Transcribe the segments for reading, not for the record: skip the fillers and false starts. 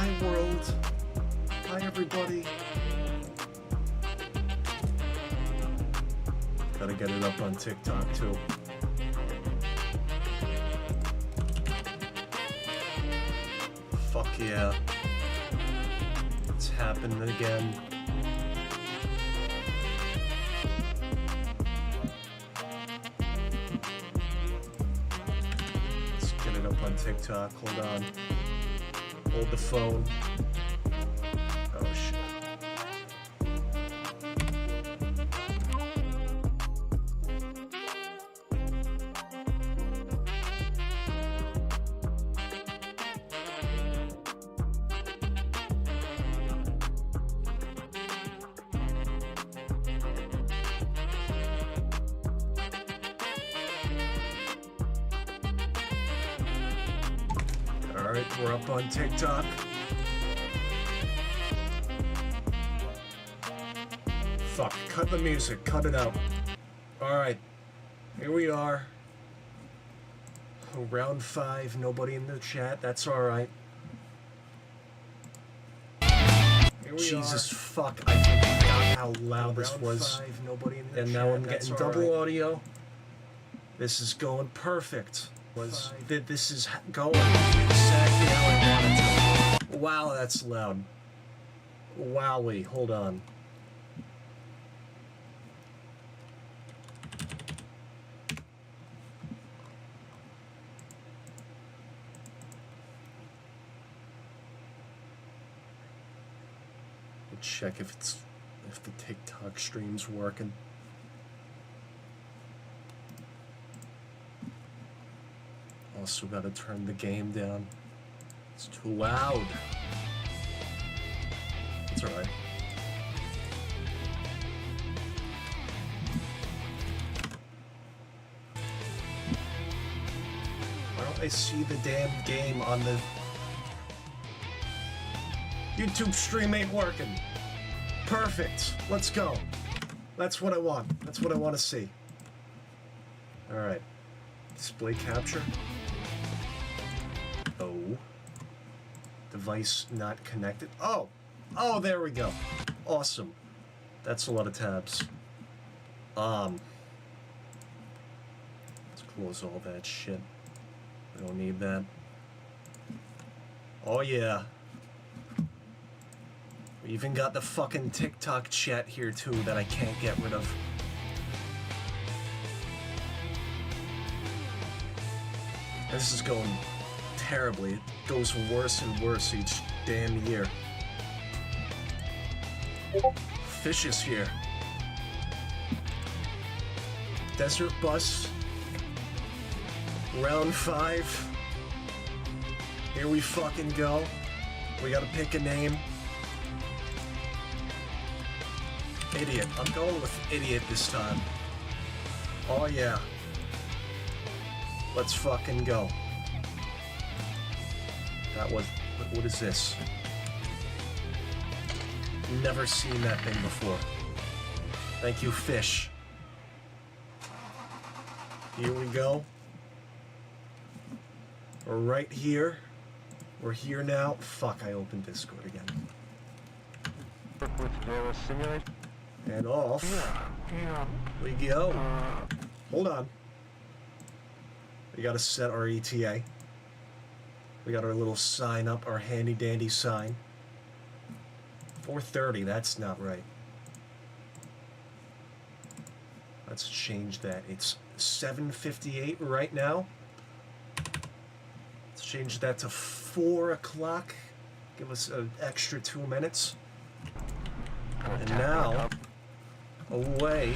Hi world. Hi everybody. Gotta get it up on TikTok too. Fuck yeah. It's happening again. Let's get it up on TikTok. Hold on. Hold the phone. Oh shit. Alright, we're up on TikTok. Fuck, cut the music, cut it out. Alright, here we are. Round 5, nobody in the chat, that's alright. Jesus fuck, I forgot how loud this was. And now I'm getting double audio. This is going perfect. This is going exactly how I wanted to. Wow, that's loud. Wowie, hold on. Check if the TikTok stream's working. Also gotta turn the game down. It's too loud. It's alright. Why don't I see the damn game on the YouTube stream? Ain't working. Perfect. Let's go. That's what I want. That's what I want to see. Alright. Display capture. Oh. Device not connected. Oh! Oh, there we go. Awesome. That's a lot of tabs. Let's close all that shit. I don't need that. Oh yeah. We even got the fucking TikTok chat here too that I can't get rid of. This is going terribly. It goes worse and worse each damn year. Fish is here. Desert Bus. Round 5. Here we fucking go. We gotta pick a name. Idiot. I'm going with idiot this time. Oh yeah. Let's fucking go. That was... What is this? Never seen that thing before. Thank you, fish. Here we go. We're right here. We're here now. Fuck, I opened Discord again. And off we go. Hold on. We gotta set our ETA. We got our little sign up, our handy dandy sign. 4:30, that's not right. Let's change that. It's 7:58 right now. Let's change that to 4 o'clock. Give us an extra 2 minutes. And now, away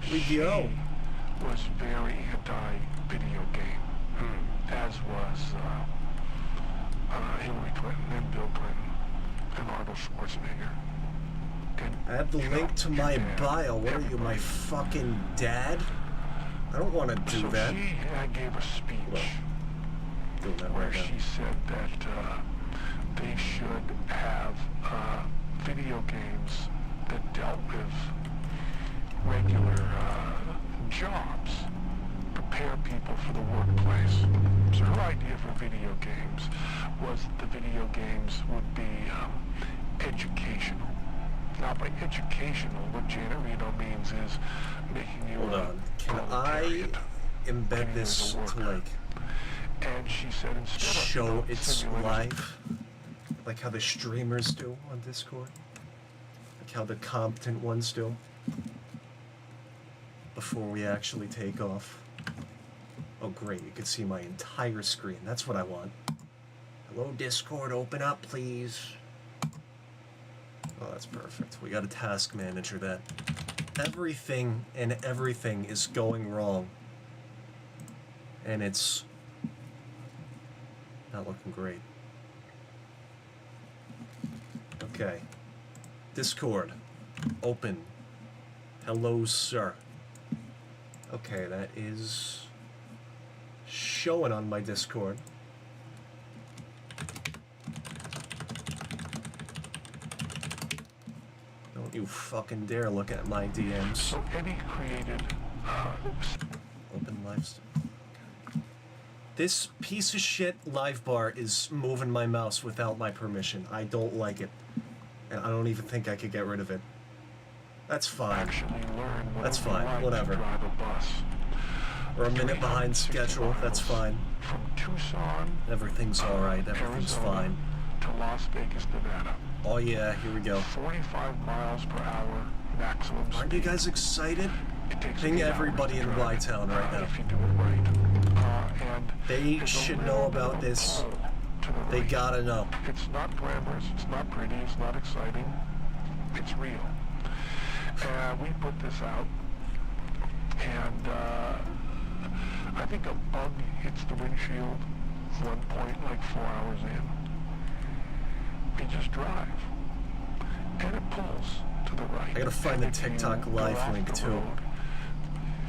we go. Was very anti-video game, as was Hillary Clinton and Bill Clinton and Arnold Schwarzenegger. Add the link to my bio. What are you, my fucking dad? I don't want to do that. She gave a speech where she said that they should have video games that dealt with regular jobs, prepare people for the workplace. So her idea for video games was that the video games would be educational. Now, by educational, what Janet Reno means is making you Hold on. Can I embed this to, like, and she said instead show it's live? Like how the streamers do on Discord? Like how the competent ones do? Before we actually take off. Oh great, you can see my entire screen. That's what I want. Hello Discord, open up please. Oh, that's perfect. We got a task manager that everything and everything is going wrong. And it's not looking great. Okay. Discord. Open. Hello, sir. Okay, that is showing on my Discord. Don't you fucking dare look at my DMs. So Eddie created Open live stream. This piece of shit live bar is moving my mouse without my permission. I don't like it. And I don't even think I could get rid of it. That's fine. That's fine. Whatever. Drive a bus. We're a minute behind schedule. That's fine. From Tucson, Everything's alright. Everything's Arizona, fine. to Las Vegas, Nevada. Oh yeah, here we go. 45 miles per hour maximum speed. Aren't you guys excited? It takes Ping 8 hours everybody to in drive, Y-Town right now. if you do it right. And They there's a should little know bit about of this. pull to the They right. gotta know. It's not glamorous, it's not pretty, it's not exciting. It's real. We put this out, and I think a bug hits the windshield one point, like 4 hours in. We just drive, and it pulls to the right. I gotta find And the if you TikTok go live off link, the too. road,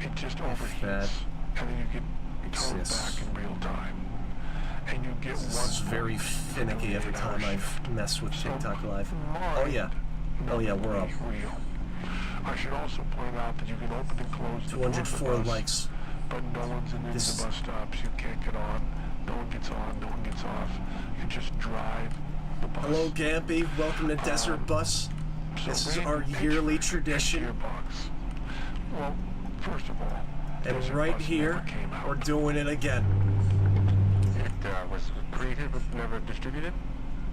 it just overheats, that and then you get towed exists. back in real time. And you get This one is very point for finicky every 8 hour time I've shift. messed with So TikTok live. mine Oh yeah. Oh yeah, we're up. real. I should also point out that you can open and close the doors of the 204 bus, likes. but no one's in any of This- the bus stops. You can't get on. No one gets on. No one gets off. You just drive the bus. Hello Gampy, welcome to Desert Bus. So This is Randy our pitched yearly a tradition. gearbox. Well, first of all, And Desert right Bus here, never came out. we're doing it again. It was created but never distributed?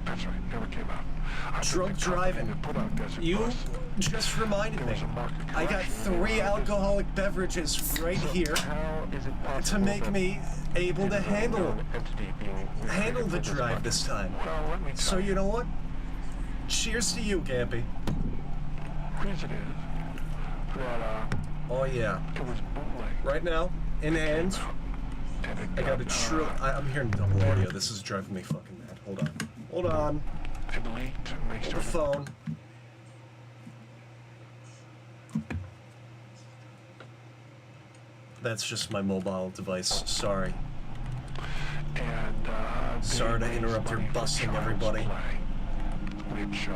That's right. Never came out. I think Drunk the company driving. that put out Desert You Bus, just reminded there me. was a market I got correction. 3 alcoholic beverages right here How is it possible to make that me able to an handle unknown entity being handle the created for drive market? this time. Well, let me tell So you know what? Cheers to you, Gampy. reason is that Oh yeah. it was bootleg. Right now, in hand, And it I got a got, I'm hearing double audio. This is driving me fucking mad. Hold on. Hold on. it leaked and they Hold the started phone. That's just my mobile device. Sorry. and they Sorry to raised interrupt your money for busing, Child's everybody. Play, which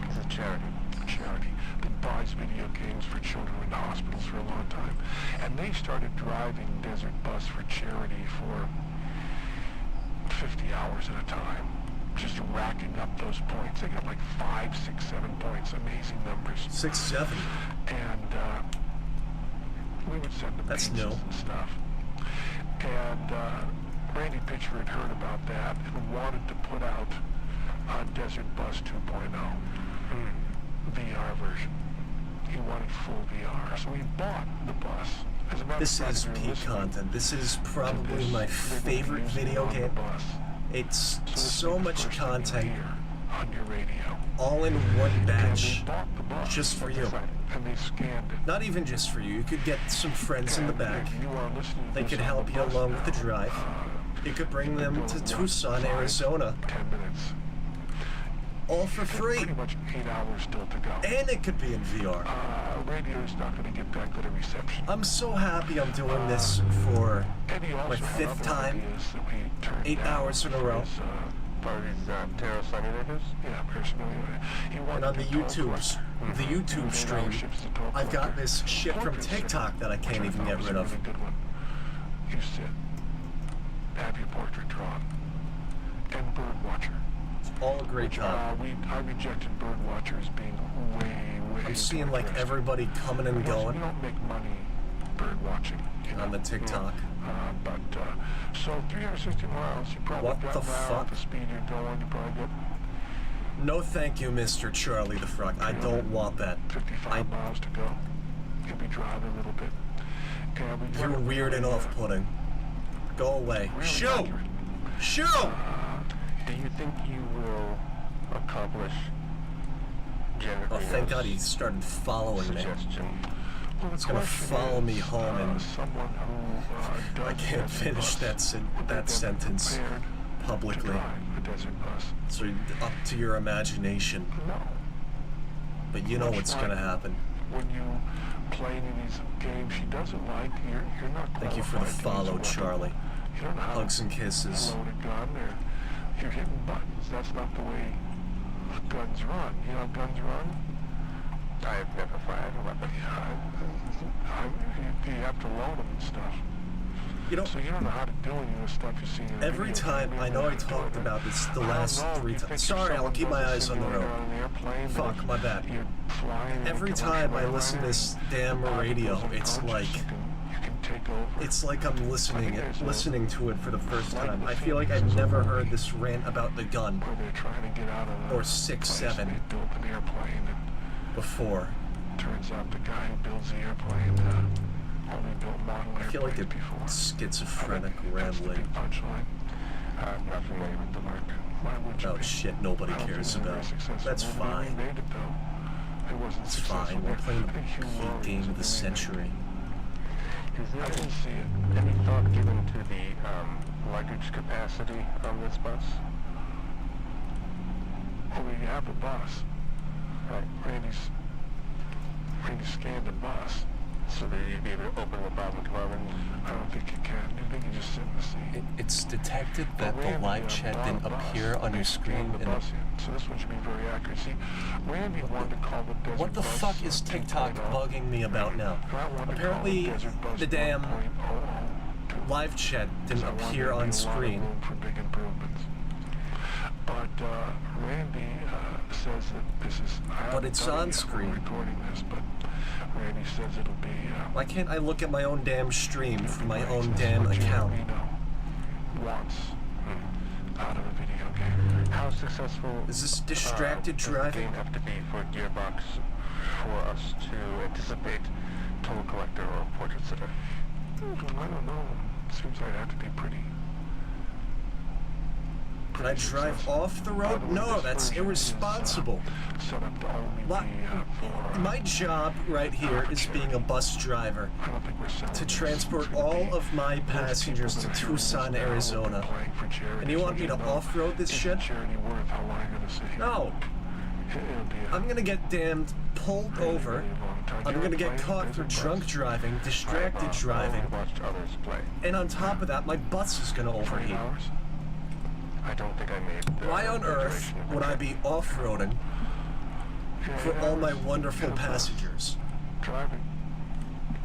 It's a charity. charity that buys video games for children in hospitals for a long time. And they started driving Desert Bus for charity for 50 hours at a time, just racking up those points. They got like 5, 6, 7 points, amazing numbers. 6, 7. And we would send them That's pizzas new. and stuff. And Randy Pitcher had heard about that and wanted to put out Desert Bus 2.0 VR version. He wanted full VR, so he bought the bus. As a matter This of fact, is if you're peak listening content. This is to probably this, my they're gonna be favorite using it video on the game. bus. It's So this so will be the much first thing you'll content, hear on your radio. all in one And batch, they bought the bus, just for you. and they scanned it. Not even just for you. You could get some friends in the And back. if you are listening to They this could on help the you bus along with the now, drive. You could bring them go to what, Tucson, 5, Arizona, 10 minutes. all for free. Pretty much 8 hours still to go. And it could be in VR. Radio's not going to get that good a reception. I'm so happy I'm doing this for And he also my had 5th other time, ideas that we turned 8 down hours in a for row. his, Part of these terror simulators? yeah, personally. He wanted And on to the do toll YouTubes, collector. the YouTube 8 hour stream, shifts to toll I've got collector. this shit from Portrait TikTok that I which can't even thought get was rid a of. really good one. You sit, have your portrait drawn, and Birdwatcher. It's all a great time. I rejected Birdwatcher as being way I'm seeing like overdrafted. everybody coming and You going don't make money bird watching. on the TikTok. So 360 miles, you probably What got the an hour fuck? at the speed you're going, you probably get No thank you, Mr. Charlie the Frog. I don't want that. 55 miles to go. You'll be driving a little bit. And we You're got weird and really, off-putting. Go away. really Shoot! accurate. Shoot! Do you think you will accomplish Janet Oh, thank God he Reno's started following me. suggestion? Well, the It's gonna question follow me is, home and someone who I does can't desert finish bus, that would they that be sentence prepared to publicly. drive a desert bus? So up to your imagination. No. But you know Much what's like gonna happen. When you play any of these games she doesn't like, you're not Thank you for the qualified to use a follow, weapon. Charlie. You don't know how Hugs and to kisses. load a gun, or you're hitting buttons. That's not the way guns run. You know how guns run? I have never fired a weapon. You have to load them and stuff. You know, So you don't know how to do any of the stuff you see in the every video. time, You I know don't I know how to do talked it. about this the I don't last know. 3 You think times. if Sorry, I'll someone keep my does a eyes on the simulator road. on an airplane, that Fuck, my bad. you're flying in a Every commercial time I listen to airliner this and damn the body radio, goes it's unconscious, like, you can take over. it's like I'm listening to it for the first time. I feel like I've Flight never decisions heard this rant about the gun where they're trying to get out of the or 6, place. 7 They built an airplane, and before. turns out the guy who builds the airplane only built model I feel like airplanes before. schizophrenic That's the rambling big punchline. I'm not familiar with the mark. Why would you about be? shit nobody I don't think cares it was a very about. successful That's movie. fine. We made it though. It wasn't It's successful. fine. We're I playing think Hugh the Laurie game was of the a century. Is I there didn't see it. any thought given to the luggage capacity on this bus? Well, we have a bus. Right. Randy scanned the bus. So that you'd be able to open the bottom compartment? I don't think you can. You think you just sit in the seat. It's detected that the Randy, live chat bought a didn't bus. appear on They your screen. scanned the In bus in. So this one should be very accurate. See, Randy wanted to call the desert what the bus, fuck is 2.0. TikTok bugging me about now? And I wanted to Apparently, call it desert bus the damn 1.002. live chat didn't So I wanted appear to on leave a lot of screen. room for big improvements. But Randy says that this is. But it's on screen. We're recording this, but Randy says it'll be. Why can't I look at my own damn stream from my own This is damn what account? Jeremy wants out of a video game. How successful Is this distracted does the driving? game have to be for Gearbox for us to anticipate Total Collector or Portrait Sitter? I don't know. Seems like it'd have to be pretty. Can I drive off the road? No, that's irresponsible. Set up to only What? be for. My job right here is being a bus driver I don't think we're selling to this. transport It's gonna all be of my most passengers people to that are hearing this Tucson, now will be Arizona. playing for charity. And you want So me to know, off-road this is shit? charity worth how long you're gonna sit here? No, It'll be a I'm gonna get damned pulled really, over. really long time. I'm You gonna ever get played caught for Desert drunk Bus? driving, distracted driving, I've watched others play. and on top of that, my bus is gonna 20 overheat. hours? I don't think I made the Why on earth graduation of the would I trip. be off-roading Yeah, for 8 all my hours. wonderful Get a bus. passengers? Driving.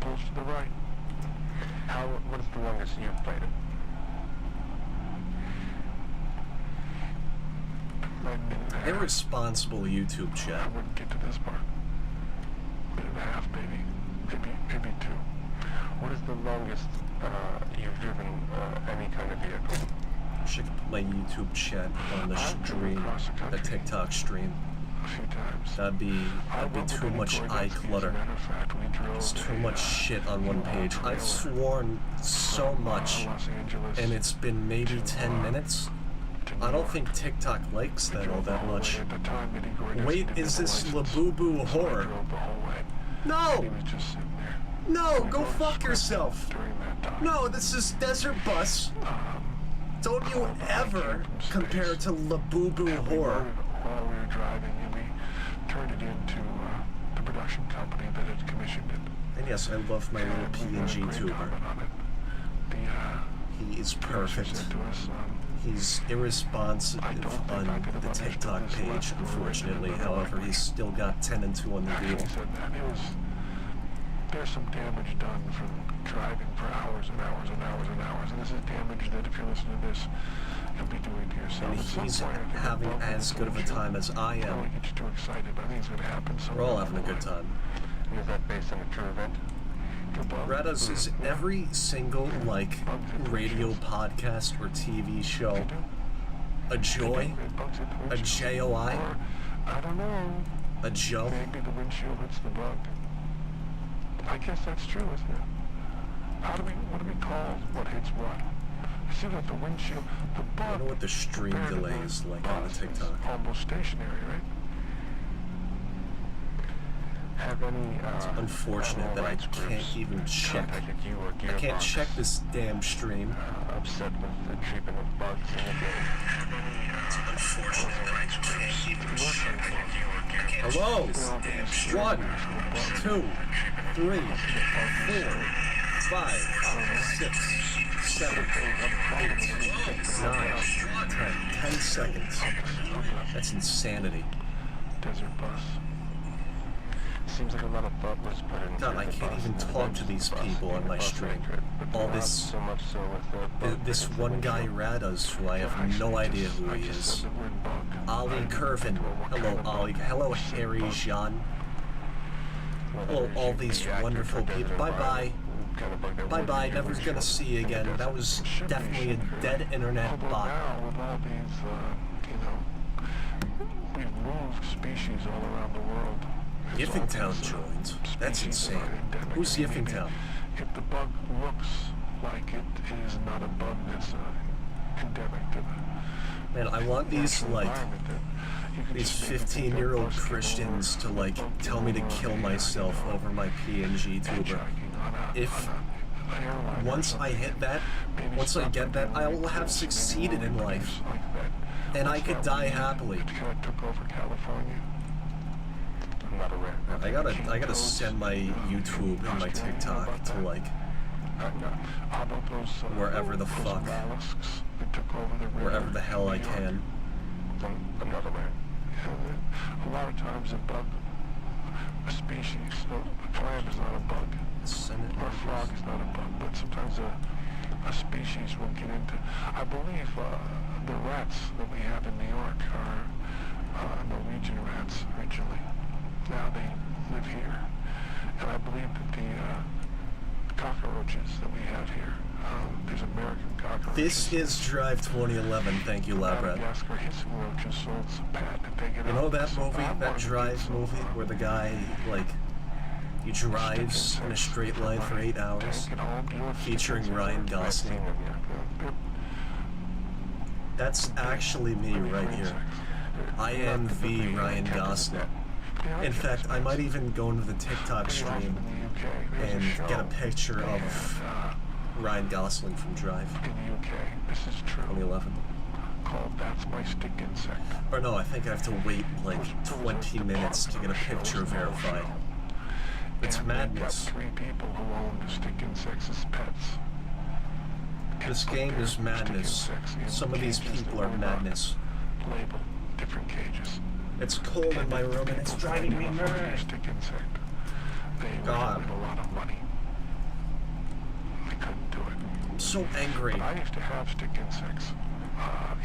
Pulls to the right. What is the longest you've played it? 9 minutes and a half. Irresponsible YouTube I chat. wouldn't get to this part. Minute and a half, maybe. Maybe 2. What is the longest you've driven any kind of vehicle? Should put my YouTube chat on the I've driven stream, across the the country. TikTok stream. A few times. That'd be I went with too Eddie much Gordievsky, eye as a clutter. matter of fact, we drove It's too a, much shit on one page. I've trailer sworn so from, much, Los Angeles and it's been maybe to, 10 minutes. to I New don't York. think TikTok likes We that drove all the that whole much. way. At the time, Eddie Gordievsky Wait, didn't is have a this license, Labubu so I horror? drove the whole way. He No! was just sitting there. No, We go wrote a fuck script yourself. During that time. No, this is Desert Bus. Don't you ever compare it to Labubu We horror. wrote it while we were driving, and we turned it into the production company that had commissioned it. And yes, I love my little And we got a PNG great tuber. comment on it. He is Producer perfect. said to us, He's irresponsive I don't think I on could have the understood TikTok this page, less unfortunately. than the However, language. he's still got 10 and 2 on the actually wheel. said that. There's some damage done from driving for hours and hours and hours and hours. And this is damage that if you're listening to this, you'll be doing to yourself. And At some he's point, I think a having bug will as good of a time as I probably am. get you too excited, but I think it's going to happen. We're all having a good time. Is that based on a true event? Rados is every single, like, radio podcast or TV show a joy, a JOI, Or, I don't know. a Joe. Maybe the windshield hits the bug. I guess that's true, isn't it? What do we call what hits what? It seems like the windshield, the I bug. don't know what the stream compared to delay the is like on the bus TikTok. is almost stationary, right? Have any, Unfortunate that I can't even check. contacted you or I can't Gearbox, check this damn stream. upset with the treatment of bugs in the game? Unfortunate that I can't even check. Hello? 1, 2, 3, 4, 5, 6, 7, 8, 9, 10. 10 seconds. That's insanity. Desert bus. Seems like a lot of thought was put into God, I the can't bus even and talk to the these bus people and on the my bus stream. hatred, but All not this, so much so with the bug this against the one guy windshield. Rados, who I have no idea who he is. Ali Curvin. Hello, Ali. Hello, Harry Jean. Hello, all these wonderful people. Bye-bye. Bye-bye. Never gonna see you again. That was definitely a dead internet Although bot. now, with all these, we've moved species all around the world. There's all Yiffingtown these, joined. That's species that are insane. endemic, Who's and maybe Yiffingtown? If the bug looks like it is not a bug that's endemic to the Man, I want these, natural like, environment, that you can these just maybe think 15-year-old of us Christians to, like, tell me to kill myself over my PNG tuber. If once I hit that, once I get that, I will have succeeded in life. And I could die happily. It kind of took over California. I'm not aware. I gotta send my YouTube and my TikTok to, like, wherever the fuck, wherever the hell I can. I'm not aware. A lot of times a bug, a species, a clam is not a bug, Send it. or a frog is not a bug, but sometimes a species will get into. I believe the rats that we have in New York are Norwegian rats originally. Now they live here. And I believe that the cockroaches that we have here, there's American cockroaches. This is Drive 2011. Thank you, Labrat. Madagascar hissing roaches sold some patent taken You know out. that So movie, I that wanted to Drive get some, movie, where the guy, like, he drives in a straight line for 8 hours, take it home, do a featuring stick Ryan insect. I've seen Gosling? them, yeah. They're- That's actually me they're right for here. insects. I They're am not the typically Ryan intended Gosling. to- They are In fact, I might even go into the TikTok pretty often stream in the UK. There's and show get a picture they of had, Ryan Gosling from Drive in the UK, this is true, 2011. called That's My Stick Insect. Or no, I think I have to wait like 20 minutes to get a picture verified. It's And madness. they've got 3 people who own the stick insects as pets. This And game put is their madness. stick insects in Some of these cages that people are were not madness. labeled, different cages. It's cold in my room and it's driving me mad. Stick insect. They God. wanted a lot of money. They couldn't do it. I'm so angry. But I used to have stick insects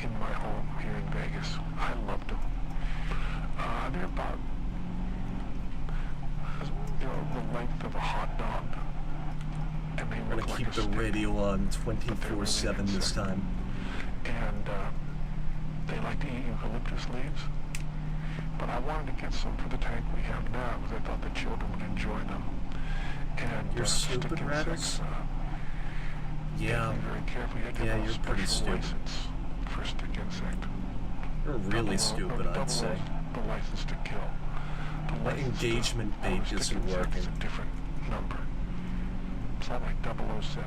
in my home here in Vegas. I loved them. They're about, the length of a hot dog. And they I'm gonna look like keep a the stick. radio on 24/7 this time. And they like to eat eucalyptus leaves. But I wanted to get some for the tank we have now because I thought the children would enjoy them. And You're stick stupid, insects, Rabbits? Yeah, very carefully. I yeah, a you're pretty special stupid. license for stick insect. you're really stupid, I'd Double say. the license to kill. The My license to engagement own bait stick isn't insect is working. a different number. It's not like 007.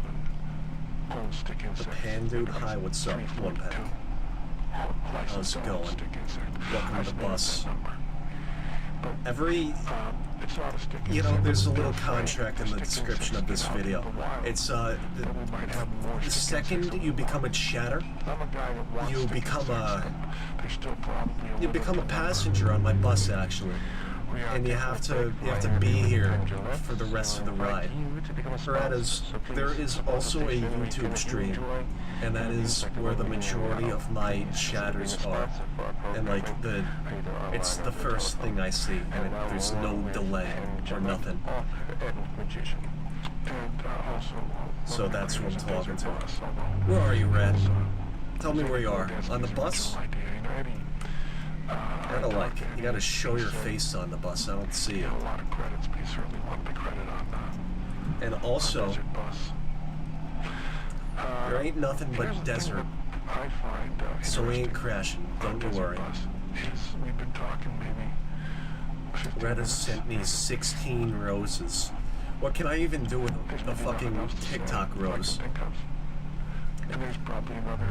Own stick insect. Pan Dude, hi, what's up? 1 342. pack. License it to own going? stick insect. Welcome I to the spared bus. that number. But Every, it's not a stick you know, insect. there's a They're little afraid contract in the the stick description of this insects get video. out in the wild. It's, Then we might have more the stick insects second you become a chatter, I'm a guy that wants you stick become insects, a- but there's still probably you little become a bit of passenger on my bus, actually. and you have to be here for the rest of the ride. There is also a YouTube stream, and that is where the majority of my chatters are. And like it's the first thing I see, and there's no delay or nothing. So that's what I'm talking to. Where are you, Red? Tell me where you are. On the bus? I gotta like, you gotta show your face on the bus. I don't see you. And also, there ain't nothing but desert. So we ain't crashing. Don't you worry. Red has sent me 16 roses. What can I even do with a fucking TikTok rose?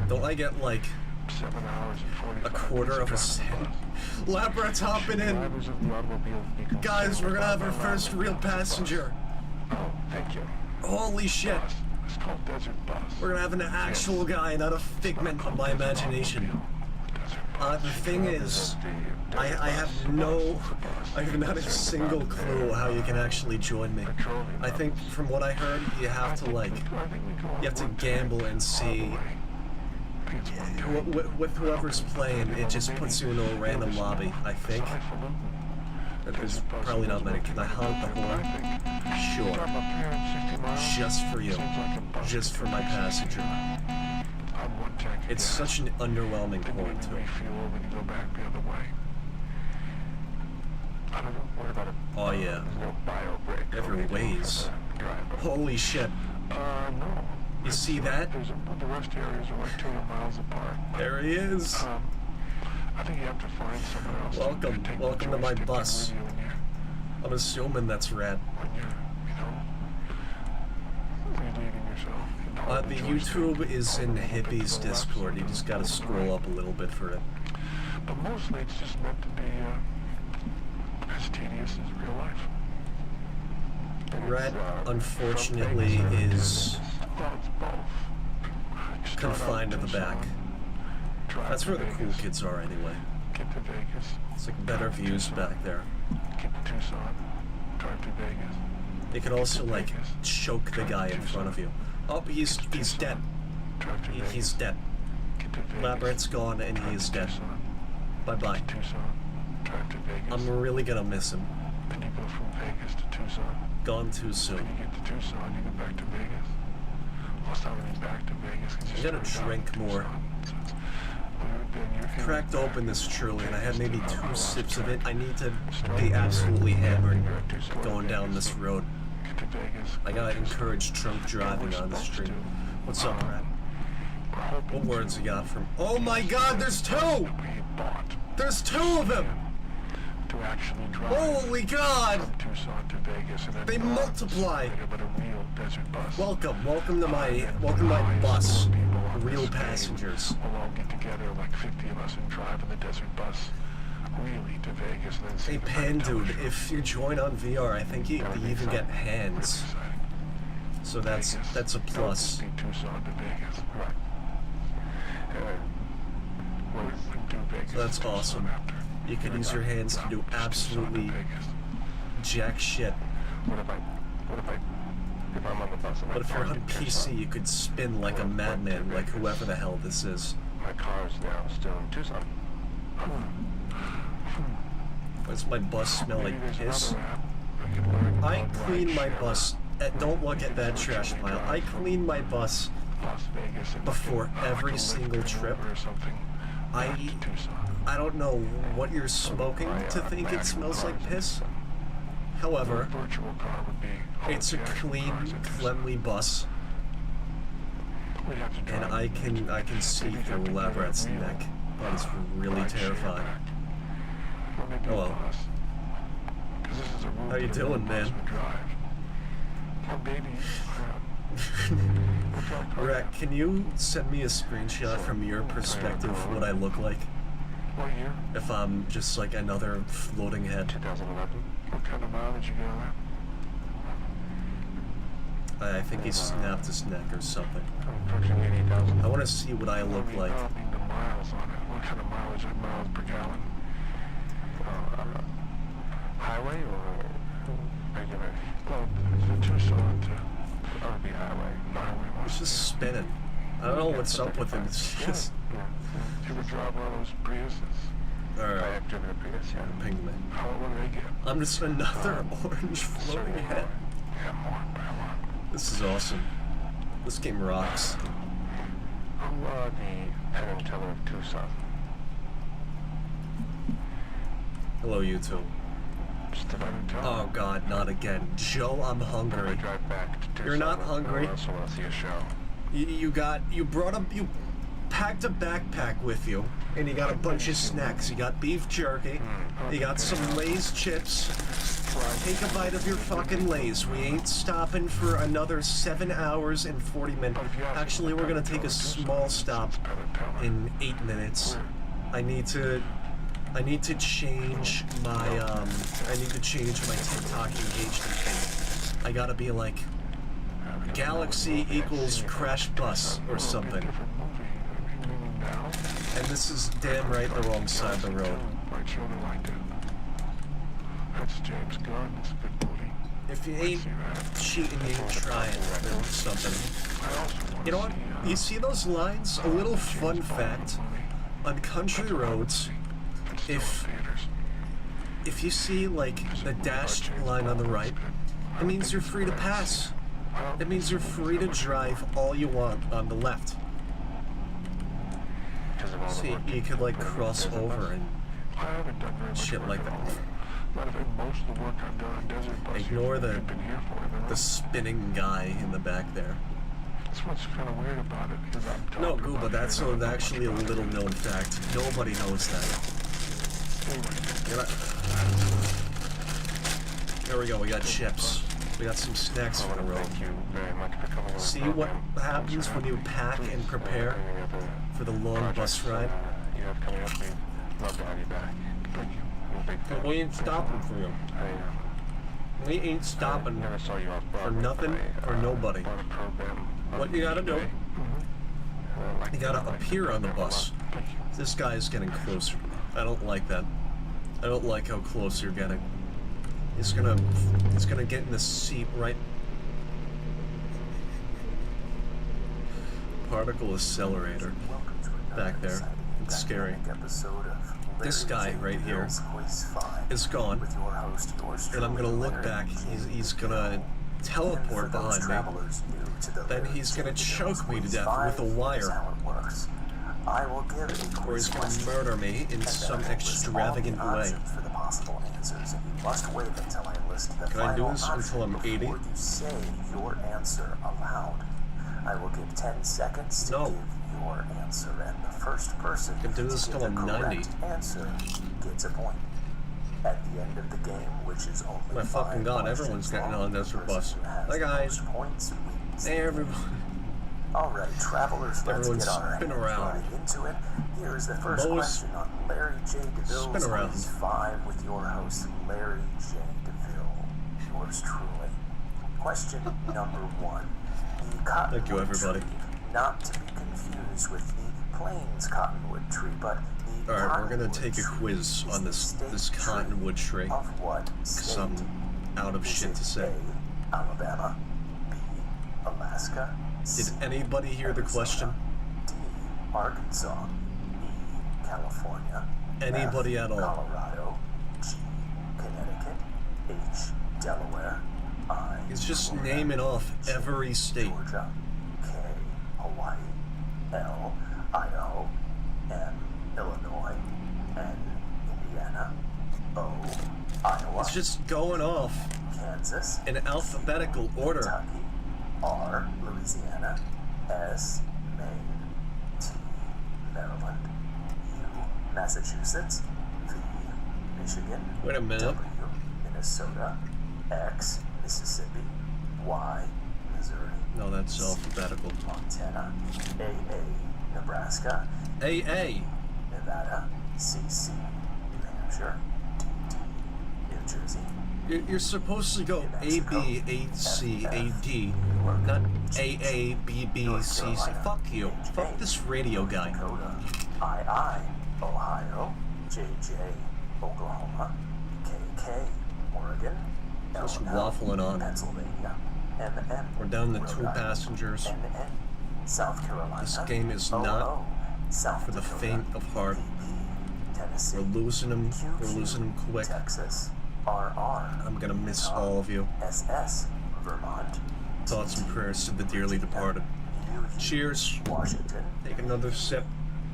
Don't I get like 7 hours and 45 a quarter of a cent? Lab rat's hopping in. Guys, we're gonna have our first real passenger. Oh, thank you. Holy shit. It's called Desert Bus. We're gonna have an actual guy, not a figment of my imagination. The thing is, I have not a single clue how you can actually join me. I think from what I heard, you have to like, you have to gamble and see. With whoever's playing, it just puts you in a random lobby, I think. There's probably not many. Can I honk the horn? Sure. Just for you. Just for my passenger. It's such an underwhelming horn, too. Oh, yeah. Every ways. Holy shit. No. You see that? The rest areas are like 200 miles apart. There he is. I think you have to find somewhere else. Welcome to my bus. I'm assuming that's Red. When you're leaving yourself. The YouTube is in Hippie's Discord. You just gotta scroll up a little bit for it. But mostly it's just meant to be as tedious as real life. Red, unfortunately, is confined to the back. That's where the cool kids are anyway. Get to Vegas. It's like better views back there. Get to Tucson. Drive to Vegas. You can also like choke the guy in front of you. Oh, he's dead. He's dead. Labrad's gone and he is dead. Bye-bye. Drive to Vegas. I'm really gonna miss him. Then you go from Vegas to Tucson. Gone too soon. When you get to Tucson, you go back to Vegas. Last time when you back to Vegas, I gotta drink more. Cracked open this Truly and I had maybe 2 sips of it. I need to be absolutely hammered going down this road. I gotta encourage drunk driving on the street. What's up, Red? What words you got from? Oh my God, there's 2! There's 2 of them! To actually drive Holy God! from Tucson to Vegas and then They multiply. but a real desert bus. Welcome to my bus. Real passengers. We'll all get together, like 50 of us, and drive in the desert bus, really to Vegas, and then see Hey, the Pan Phantom Dude, Show. if you join on VR, I think you even get hands. So that's a plus. Be Tucson to Vegas, right? We'll do Vegas So that's to Tucson awesome. after. You can use your hands to do absolutely jack shit. What if I'm on the bus and But if you're my car on gets PC, shut? you could spin like a madman, like whoever the hell this is. My car's now still in Tucson. Does my bus smell like Maybe there's piss? another app I could learn I called clean my Rideshare. bus. Don't look at that trash pile. I clean my bus Las Vegas and before like a every lift single come trip. over or something. I Back to Tucson. I don't know what you're smoking to think it smells like piss. However, A virtual car would be all it's a the actual clean, cars in this. cleanly bus, We'd have to and drive. I can see Maybe through have to get a Labrat's real neck. That is really rideshare terrifying. back. Or maybe a Hello. bus. 'Cause this is a route How you that a real doing, bus man? would drive. Or maybe, what kind of car Rack, you can you send me a screenshot from your perspective of what I look like? have? What year? If I'm just like another floating head. 2011. What kind of mileage you got on I think he snapped his neck or something. Approaching 80,000. I want to see what I that? look like. I don't mean the miles on it. What kind of mileage, like miles per gallon? High highway or regular? Well, it's a Tucson to Or it'd be highway. highway. It's just spinning. I don't know what's up with him. It's just... Yeah. You ever drive one of those Priuses? I Alright, have driven a Prius, yeah. ping me. What do they get? I'm just another orange floating Certainly head. Yeah, more, more. This is awesome. This game rocks. Who are the Penn and Teller of Tucson? Hello, YouTube. Just about to tell. Oh god, not again. Joe, I'm I hungry. drive back to Tucson. You're not hungry. I also want to see a show. You packed a backpack with you, and you got a bunch of snacks. You got beef jerky, you got some Lay's chips. Take a bite of your fucking Lay's. We ain't stopping for another 7 hours and 40 minutes. Actually, we're gonna take a small stop in 8 minutes. I need to change my TikTok engagement thing. I gotta be like Galaxy equals Crash Bus or something. And this is damn right the wrong side of the road. My children liked it. That's James Gunn. It's a good movie. If you ain't cheating, you ain't trying or something. I also want You know what? You see those lines? A little fun fact. On country roads, if you see like the dashed line on the right, it means you're free to pass. It means you're free to drive all you want on the left. Because of all the See, work you could like cross over and I haven't done very much shit work like at that. all. Matter of fact, most of the work I've done on Desert Bus. Ignore the I've been here for it. spinning guy in the back there. That's what's kind of weird about it. Is I'm No, talking Gooba, about that's it, actually a little known fact. Nobody knows that. Anyway, You're not- There we go, we got chips. We got some snacks I for the want to road. thank you very much for coming on the See what program. happens when you pack and prepare Bringing up for the long bus projects, ride? you have coming up. We'd love to have you back. thank you. I'm a big fan. We ain't stopping for you. We ain't I stopping. never saw you off Broadway, nothing but I, or nobody. bought a program on What you gotta do? eBay. I like You gotta that. I like appear on the that a lot. bus. Thank you. This guy is getting closer. I don't like that. I don't like how close you're getting. He's gonna get in the seat right. Particle accelerator back there. It's scary. This guy right here is gone, and I'm gonna look back. He's gonna teleport behind me. Then he's gonna choke me to death with a wire. Or he's gonna murder me in some extravagant way. Can I do this until I'm 80? I will give 10 seconds to No. give your answer, and the first person can do this to till give I'm the 90. correct answer gets a point. At the end of the game, which is only My fucking 5 god, questions everyone's getting long, on the Desert person Bus. who has Hi the guys. most points wins Hey the everyone. game. Alright, travelers, let's Everyone's get our spin hands around. right into it. Here is the first Lois, question on Larry J. DeVille's spin around. Quiz 5 with your host, Larry J. DeVille. Yours truly. Question number 1. The cottonwood Thank you, everybody. tree, not to be confused with the Plains cottonwood tree, but the Alright, we're gonna cottonwood take a tree quiz is on the this state cottonwood tree. Of what Cause state? I'm out of Is shit it to say. A, Alabama, B, Alaska, Did C, anybody hear the question? D, Arkansas, E, California, Anybody F, at all? Colorado, G, Connecticut, H, Delaware, I, He's just Florida, naming off G, every state. Georgia, K, Hawaii, L, Idaho, M, Illinois, N, Indiana, O, Iowa, It's just going off Kansas, in alphabetical order. Kentucky, R, Louisiana, S, Maine, T, Maryland, U, Massachusetts, V, Michigan, Wait a minute. W, Minnesota, X, Mississippi, Y, Missouri, No, that's alphabetical. Montana, AA, Nebraska, AA. Nevada, CC, New Hampshire, DD, New Jersey, You're supposed to go A, B, A, C, A, D, not A, A, B, B, C, C. Fuck you. Fuck this radio guy. Dakota, II, Ohio, JJ, Oklahoma, KK, Oregon, Just Illinois, waffling on. Pennsylvania, NN, We're down to 2 Rhode Island, passengers. NN, South Carolina, This game is not OO, South for the Dakota, faint of heart. PP, Tennessee, We're losing them. QQ, We're losing them quick. Texas, RR, I'm gonna miss all of you. SS, Vermont, Thoughts and prayers to the dearly departed. UU, Cheers. Washington, Take another sip.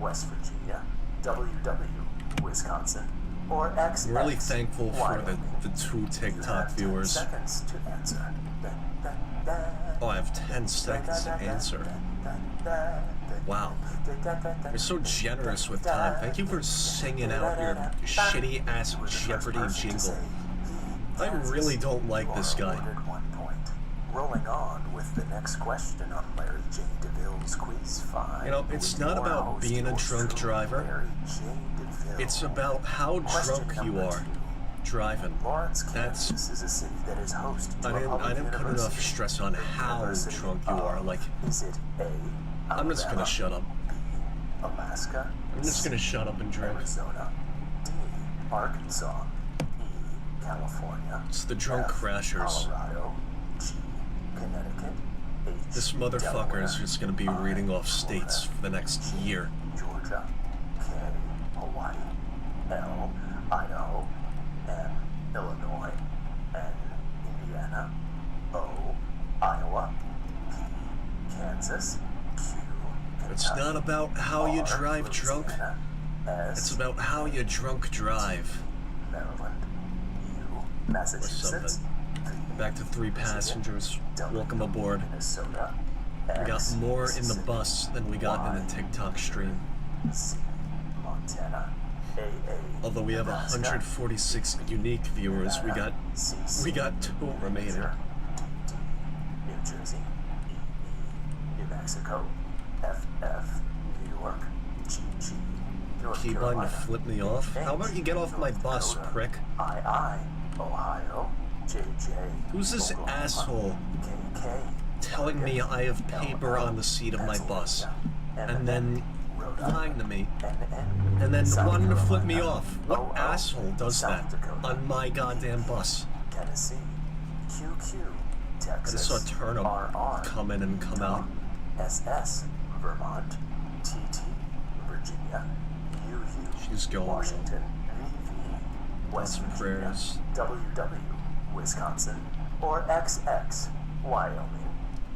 West Virginia, WW, Wisconsin, or XX, I'm really thankful for Wyoming. the 2 You TikTok have 10 viewers. seconds to answer. Oh, I have 10 seconds to answer. Wow. You're so generous with time. Thank you for singing out your shitty ass Jeopardy jingle. I really don't like this guy. 1 point. Rolling on with the next question on Larry J. DeVille's Quiz 5. You know, it's not Your about host, being a yours drunk truly, driver. Larry J. DeVille. It's about how Question drunk you number are 2. driving. Lawrence, That's- Kansas is a city that is host to I a didn't public put enough university. stress on how University drunk you are. of- Like, is it A, I'm just gonna Alabama, shut up. B, Alaska, I'm just gonna shut up and drink. Arizona, D, Arkansas, E, California, It's the drunk F, crashers. Colorado, G, Connecticut, H, This motherfucker Delaware, is just gonna be I, reading off Florida, states for the next year. Georgia, K, Hawaii, L, Idaho, M, Illinois, N, Indiana, O, Iowa, P, Kansas, Q, It's Kentucky, not about how you R, drive drunk. Louisiana, S, It's about how you drunk drive. Maryland, U, Massachusetts, V, Back to 3 passengers. W, Welcome aboard. Minnesota, We got X, more in the Mississippi, bus than we got in Y, the TikTok stream. C, Montana, AA, Although we have Nebraska, 146 unique viewers, we got CC, 2 remaining. DD, New Jersey, EE, New Mexico, FF, New York, GG, North Keep on Carolina, to flip me off. How about you get off my North bus, Dakota, prick? II, Ohio, JJ, Who's this Oklahoma, asshole KK, telling me I have paper on the seat of my bus, and then lying to me, and then wanting to flip me off? What asshole does that on my goddamn bus? Tennessee, QQ, I Texas, just saw Turnip RR, come in and come out. SS, Vermont, TT, Virginia, UU, She's going Washington, VV, West Some Virginia, prayers. WW, Wisconsin, or XX, Wyoming.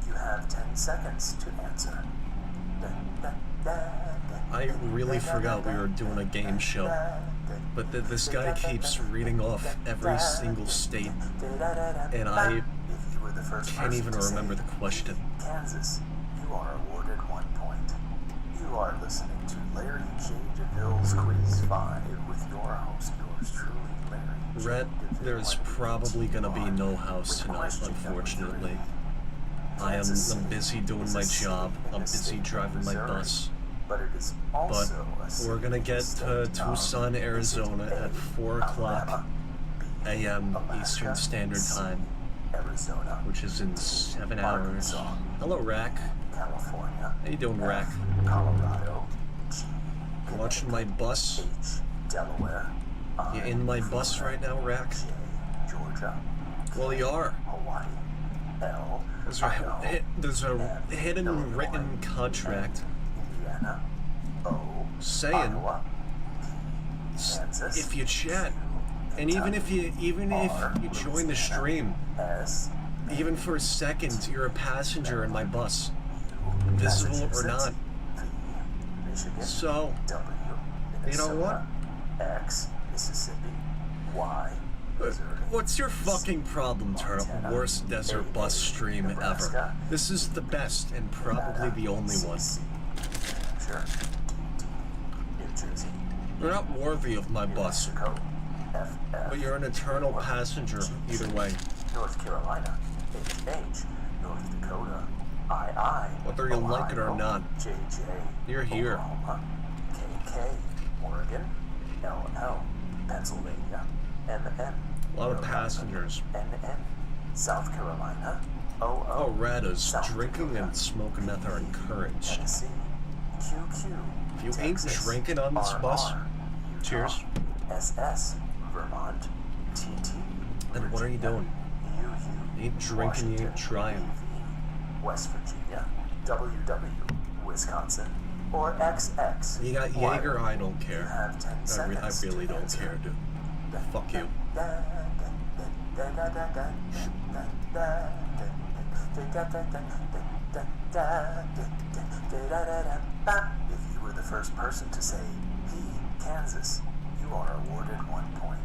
You have 10 seconds to answer. I really forgot we were doing a game show, but this guy keeps reading off every single state, and I If you were the first can't person even to remember say the question. Kansas, you are awarded 1 point. You are listening to Larry J. DeVille's Quiz 5 with your host, yours truly, Larry J. Red, DeVille. there's probably gonna be no house With tonight, question number unfortunately. 3. I'm Kansas City busy doing is a my city job. in I'm the busy state of driving my Missouri, bus. But it is But also a city we're gonna in the get to state of, Tucson, is it Arizona A, at 4 o'clock Alabama, B, a.m. Alaska, Eastern Standard C, Time, Arizona, which is in 7 hours. Arkansas, Hello, Rack. California. How you doing, Rack? F, Colorado. G, Watching my bus? H, Delaware. I, You in my bus Florida, right now, Rack? J, Georgia. Well, you are. Hawaii. L, There's Idaho, there's a F, hidden Illinois, written contract Indiana. O, saying Iowa, P, Kansas, if you chat, Q, and even if you R, join the Louisiana, stream, S, even for a second, you're a passenger in my bus, U, visible or Massachusetts, not. V, Michigan. So, W, you know what? Minnesota, X, Mississippi, Y, Missouri. What's your fucking problem, Turnip? Montana, Worst desert bus stream ever. Nebraska, This is the best and probably the only one. CC, New Hampshire, DD, New Jersey, You're not worthy of my New bus, Mexico, FF, but you're an eternal New York, passenger GG, either way. North Carolina, HH, North Dakota, II, Whether you like it or Ohio, not, JJ, you're here. Oklahoma, KK, Oregon, LL, Pennsylvania, MN, A lot of Rhode passengers. Island, NN, South Carolina, OO, Oh, Radas, South drinking Dakota, and smoking meth are encouraged. Tennessee, QQ, If you ain't Texas, drinking on this bus, RR, Utah, cheers. SS, Vermont, TT, And what are you doing? UU, You ain't drinking, you ain't Washington, trying. PV, West Virginia, WW, Wisconsin, or XX. You got Wyoming. Jaeger, I don't You care. have 10 I seconds really to don't answer. care, dude. Fuck you. If you were the first person to say P, Kansas, you are awarded 1 point.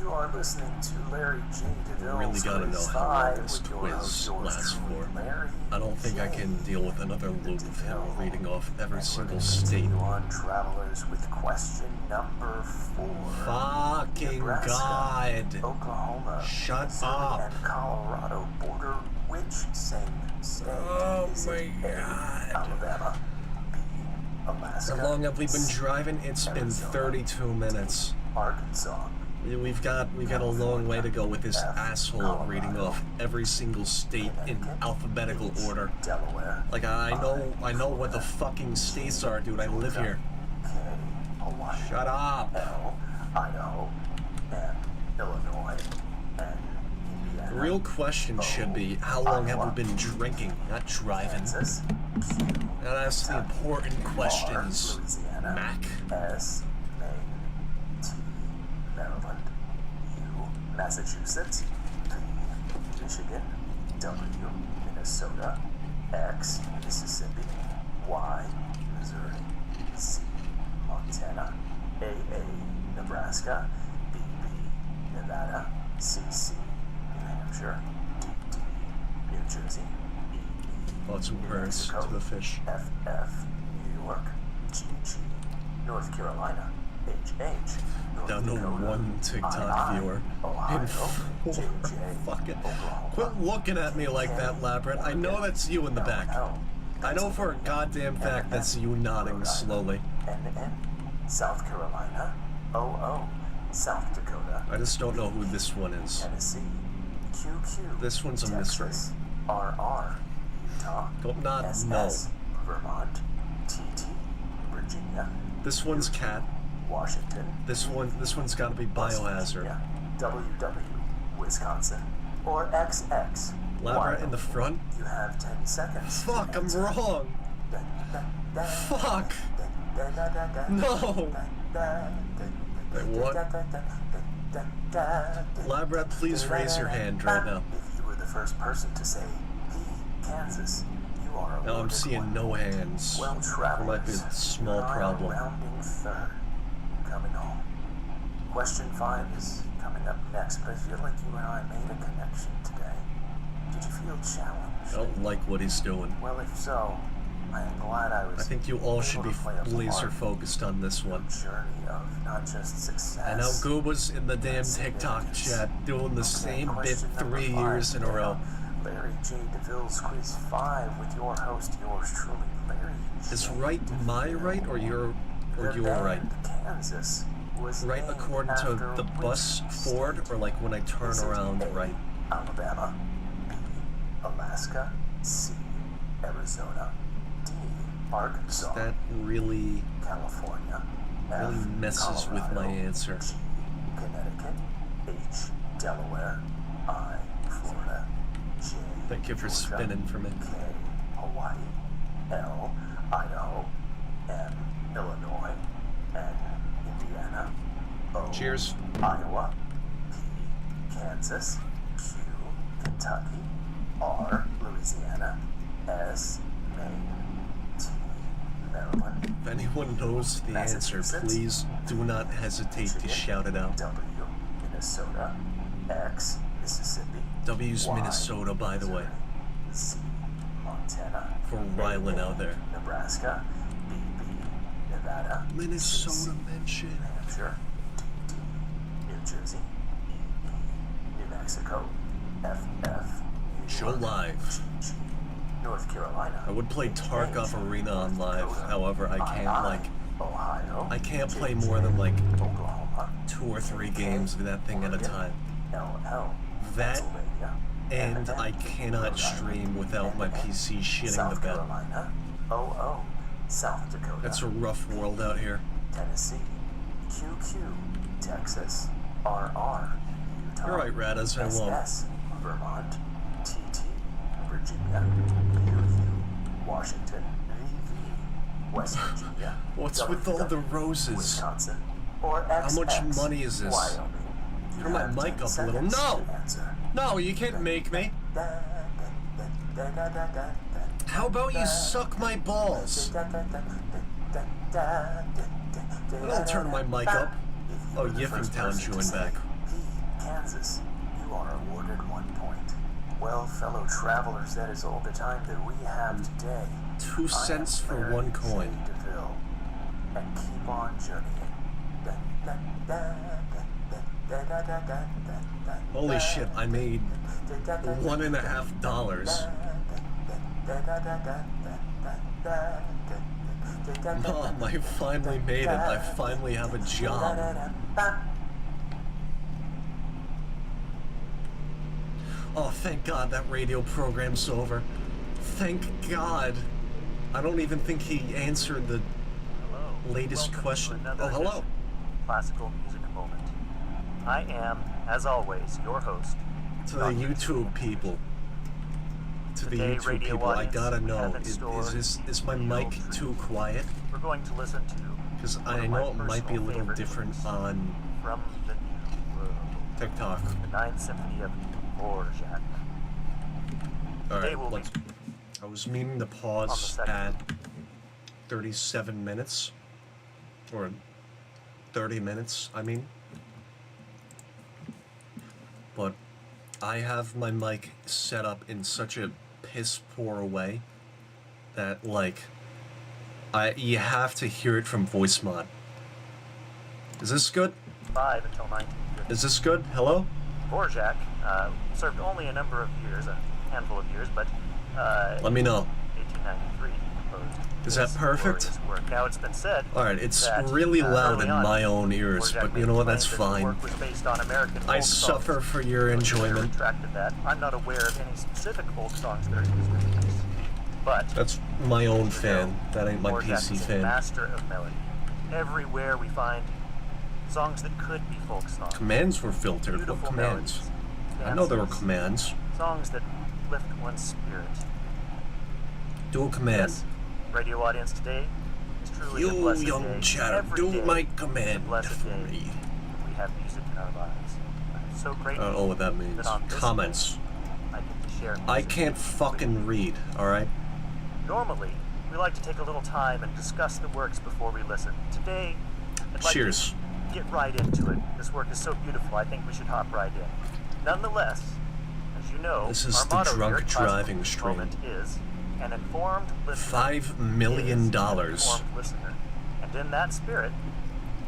You are listening to Larry J. DeVille's Really gotta know Quiz how long 5 this with your quiz host, yours lasts truly, for. Larry I don't think I J. can deal with another loop of him reading off every And single we're state. continue on, travelers, with question number 4. Fucking Nebraska, God. Oklahoma, Shut Missouri, up. and Colorado border which same state? Oh Is it my A, God. Alabama, B, Alaska, How long have we been C, driving? It's been Arizona, 32 minutes. Arkansas, We've got a long way to go with this F, asshole Colorado, reading off every single state in Connecticut, alphabetical H, order. Delaware, Like I know what the Florida, fuking states are, dude. I live here. K, Hawaii, Shut up. L, Idaho, M, Illinois, N, The Indiana, real question should be, how long have we been drinking, not driving? Kansas, Q, Now that's the important R, questions, Louisiana, Mac. S, Maine, T, Maryland, U, Massachusetts, P, Michigan, W, Minnesota, X, Mississippi, Y, Missouri, Z, Montana, AA, Nebraska, BB, Nevada, CC, New Hampshire, DD, New Jersey, EE, Lots of New birds Mexico, to the fish. FF, New York, GG, North Carolina, HH, North Down to Dakota, one TikTok II, viewer. Ohio, In 4 JJ, fucking. Oklahoma, Quit looking at me like that, Labrat. I know that's you in the back. I know for a goddamn fact that's you nodding slowly. NN, South Carolina, OO, South Dakota, I just don't know who this one is. Tennessee, QQ, This one's a mystery. Texas, RR, Utah, Don't not SS, know. Vermont, TT, Virginia, This one's cat. Washington, This one's gotta be West Biohazard. Virginia, WW, Wisconsin, or XX. Labrat in the front? You have 10 seconds. Fuck, I'm wrong. Fuck. No. Wait, what? Labrat, please raise your hand right now. If you were the first person to say P, Kansas, you are Now I'm awarded seeing 1 no point. hands. Well, There travelers, might be a small you are problem. rounding third. Coming home. Question 5 is coming up next, but I feel like you and I made a connection today. Did you feel challenged? I don't like what he's doing. Well, if so, I am glad I was. I think you all should be able to play a laser part focused on this in one. the journey of not just success. I know Gooba's in the damn TikTok chat doing the same bit Question number 3 5 years in a row. Larry J. DeVille's Quiz 5 with your host, yours truly, Larry J. Is right my DeVille. right or your right? Kansas was Right named according to after the bus which forward state? or like when I turn Is it around A, right? Alabama, B, Alaska, C, Arizona, D, Arkansas, That really California, really F, messes with my Colorado, answer. G, Connecticut, H, Delaware, I, Florida, J, Thank you for Georgia, spinning for me. K, Hawaii, L, Idaho, M, Illinois, N, Indiana, O, Cheers. Iowa, P, Kansas, Q, Kentucky, R, Louisiana, S, Maine, T, Maryland, If anyone knows the answer, Massachusetts, please do not hesitate to Michigan, shout it out. W, Minnesota, X, Mississippi, W's Y, Minnesota, by the way. Missouri, Z, Montana, For Rylan out there. Nebraska, BB, Nevada, Minnesota CC, mention. New Hampshire, DD, New Jersey, EE, New Mexico, FF, New Show York, live. GG, North Carolina. I would play Tarkov Arena on live, however, I can't like Ohio, I can't play more than like Oklahoma, 2 or 3 games of that thing at a time. LL, That Pennsylvania, and M, I cannot stream without my PC shitting South the bed. Carolina, OO, South Dakota, That's a rough world out here. Tennessee, QQ, Texas, RR, You're right, Radas, I won't. SS, Vermont, TT, Virginia, UU, Washington, VV, West Virginia. What's with all the roses? Wisconsin, or XX, How much money is this? Wyoming. You Turn my have mic 10 up a little. seconds No! to answer. No, you can't make me. How about you suck my balls? Don't turn my mic up. Oh, Yiffingtown joined back. Kansas, you are awarded 1 point. Well, fellow travelers, that is all the time that we have today. 2 cents for 1 coin. DeVille, and keep on journeying. Holy shit, I made $1.50. Mom, I finally made it. I finally have a job. Oh, thank God that radio program's over. Thank God. I don't even think he answered the latest question. Oh, hello. Classical music moment. I am, as always, your host. To the YouTube people. To the Today, YouTube radio people, I audience, gotta we know, have in is store is my mic real too quiet? We're going to listen to Because one I of my know it might be a personal little favorite different works on from the New World, TikTok. the Ninth Symphony of Dvorak. Alright, will be let's... I was meaning to on the pause second. at 37 minutes. Or 30 minutes, I mean. But I have my mic set up in such a piss poor way that, like, you have to hear it from voice mod. Is this good? 5 until 1950. Is this good? Hello? Dvorak served only a number of years, a handful of years, but Let me know. 1893 he composed Is that this perfect? glorious work. Now it's been said Alright, it's that, really loud early in on, my own ears, Dvorak but you made know what, claims that's that the fine. work was based on American I folk suffer songs. for your Later enjoyment. retracted that. I'm not aware of any specific folk songs that are used in the piece. But That's my own fan. That ain't my Dvorak PC is a fan. master of melody. Everywhere we find songs that could be folk songs. Commands were filtered. What Beautiful commands? melodies, I know there were dances, commands. songs that lift one's spirit. Do a command. Yes, radio audience, today is truly a You blessed young day. chatter, Every do day my is a command blessed for day me. that we have music in our lives. I'm so I grateful don't know what that means. that on this Comments. day, I get to share music I can't with fucking you. read, alright? Normally, we like to take a little time and discuss the works before we listen. Today, I'd like Cheers. to get right into it. This work is so beautiful, I think we should hop right in. Nonetheless, as you know, This is our the motto drunk here at Classical driving Music stream. Moment is an informed listener. $5 million. is an informed listener. And in that spirit,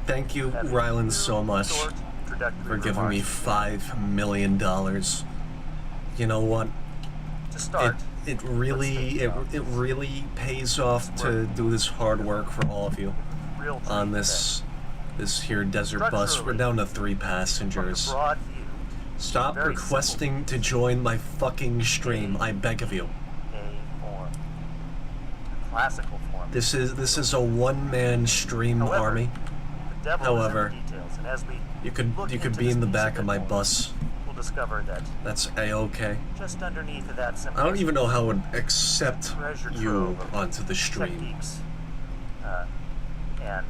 Thank you, have a Rylan, few so much short introductory for giving me remarks. $5 million. You know what? To start, It really pays off to do this hard work for all of you real on treat this here desert bus. We're down to 3 today. From passengers. the broad view, Stop very requesting to join my fucking stream, I beg of you. a form, a classical form. This is a one-man stream However, army. The devil However, is in the details, and as we You could look be into in the this back piece of my a bit bus. more, we'll discover that That's a-okay. just underneath of that I don't even know how I would simplistic accept treasure you trove of onto the stream. techniques and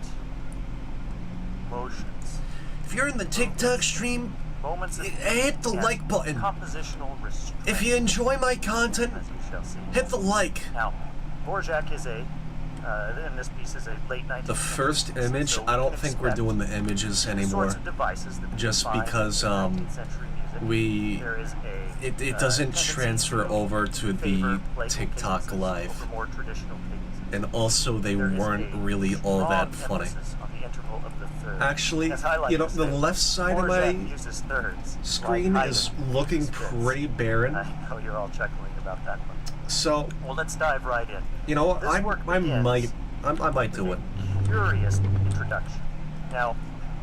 motions, If you're in the TikTok stream, moments of hit the and like button. compositional restraint, If you enjoy my content, as we shall see. hit the like. Now, Dvorak is and this piece is a late 19th The first century piece, image, so we I don't can think we're expect doing the images the anymore. sorts of devices that we Just find because, in 19th century music. There is it doesn't tendency transfer to over to favor the playful TikTok cadences live. over more traditional cadences. And also, they There is weren't a really all strong that funny. emphasis on the interval of the third. Actually, As I like you know, to the say, left side of Dvorak my uses thirds, screen like is Haydn looking uses fifths. pretty barren. I know you're all chuckling about that one. So, Well, let's dive right in. you know what, This work I begins might do it. Curious introduction. Now,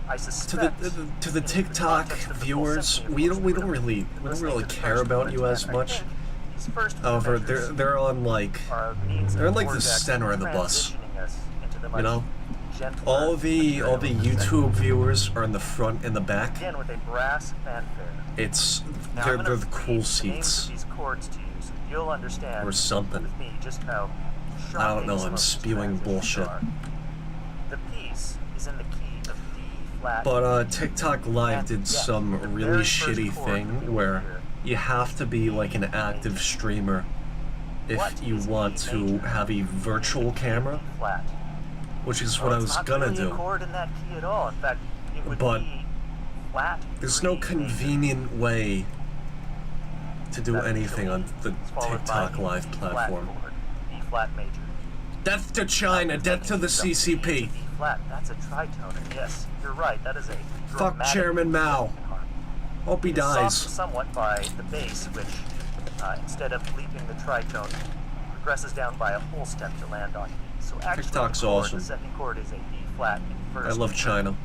I To suspect the in TikTok context of the full viewers, symphony, we of don't course, really listening to the care first about movement, you as and I much. think these first few However, measures they're on like are a means they're of like the Dvorak center of the bus. transitioning us into the You much know, gentler. All the YouTube viewers are in the front and the back. Begin with a brass fanfare. It's Now, they're I'm gonna the cool read the names seats of these chords to you so that you'll understand or something. with me just how I don't know, shocking some I'm of these spewing transitions bullshit. are. The piece is in the key of D flat. But TikTok Live And did yet, some the really very first shitty chord thing that where hear you have to be like an active streamer if What you is want E to major? have a virtual camera, D flat. which is what I It's was not gonna really a do. chord in that key at all. In fact, it would But be flat. There's no 3 major. convenient way to do That's anything on the It's followed TikTok by Live E flat platform. chord, E flat major. Death to China, death to the CCP. E flat. That's a tritone. Yes, you're right. That is a Fuck dramatic Chairman Mao. shift in harmony. Hope he It is softened dies. somewhat by the bass, which instead of leaping the tritone, progresses down by a whole step to land on E. So actually, TikTok's the chord, awesome. The second chord is a E flat in first. I love China.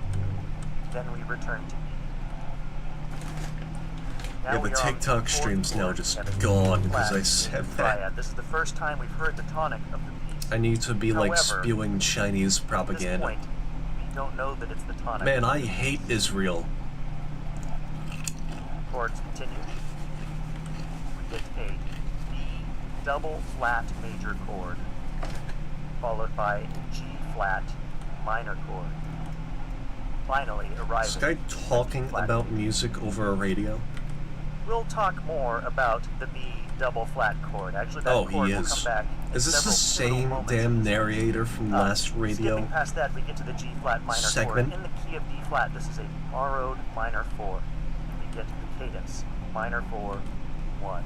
Then we return to E. Now Yeah, we the are on TikTok fourth stream's now chord, just and a gone E because flat I said E that. triad. This is the first time we've heard the tonic of the piece. I need to be like However, spewing Chinese At this propaganda. point, we don't know that it's the tonic. Man, I hate Israel. Chords continue. We get a B double flat major chord, followed by a G flat minor chord. Finally, Is arriving. this guy talking flat. about music over a radio? We'll talk more about the B double flat chord. Actually, that Oh, chord he will is. come back. in Is this the several pivotal same moments damn in this narrator from last radio? Skipping past that, we get to the G flat minor segment? chord. In the key of D flat, this is a borrowed minor 4. We get the cadence, minor 4, 1.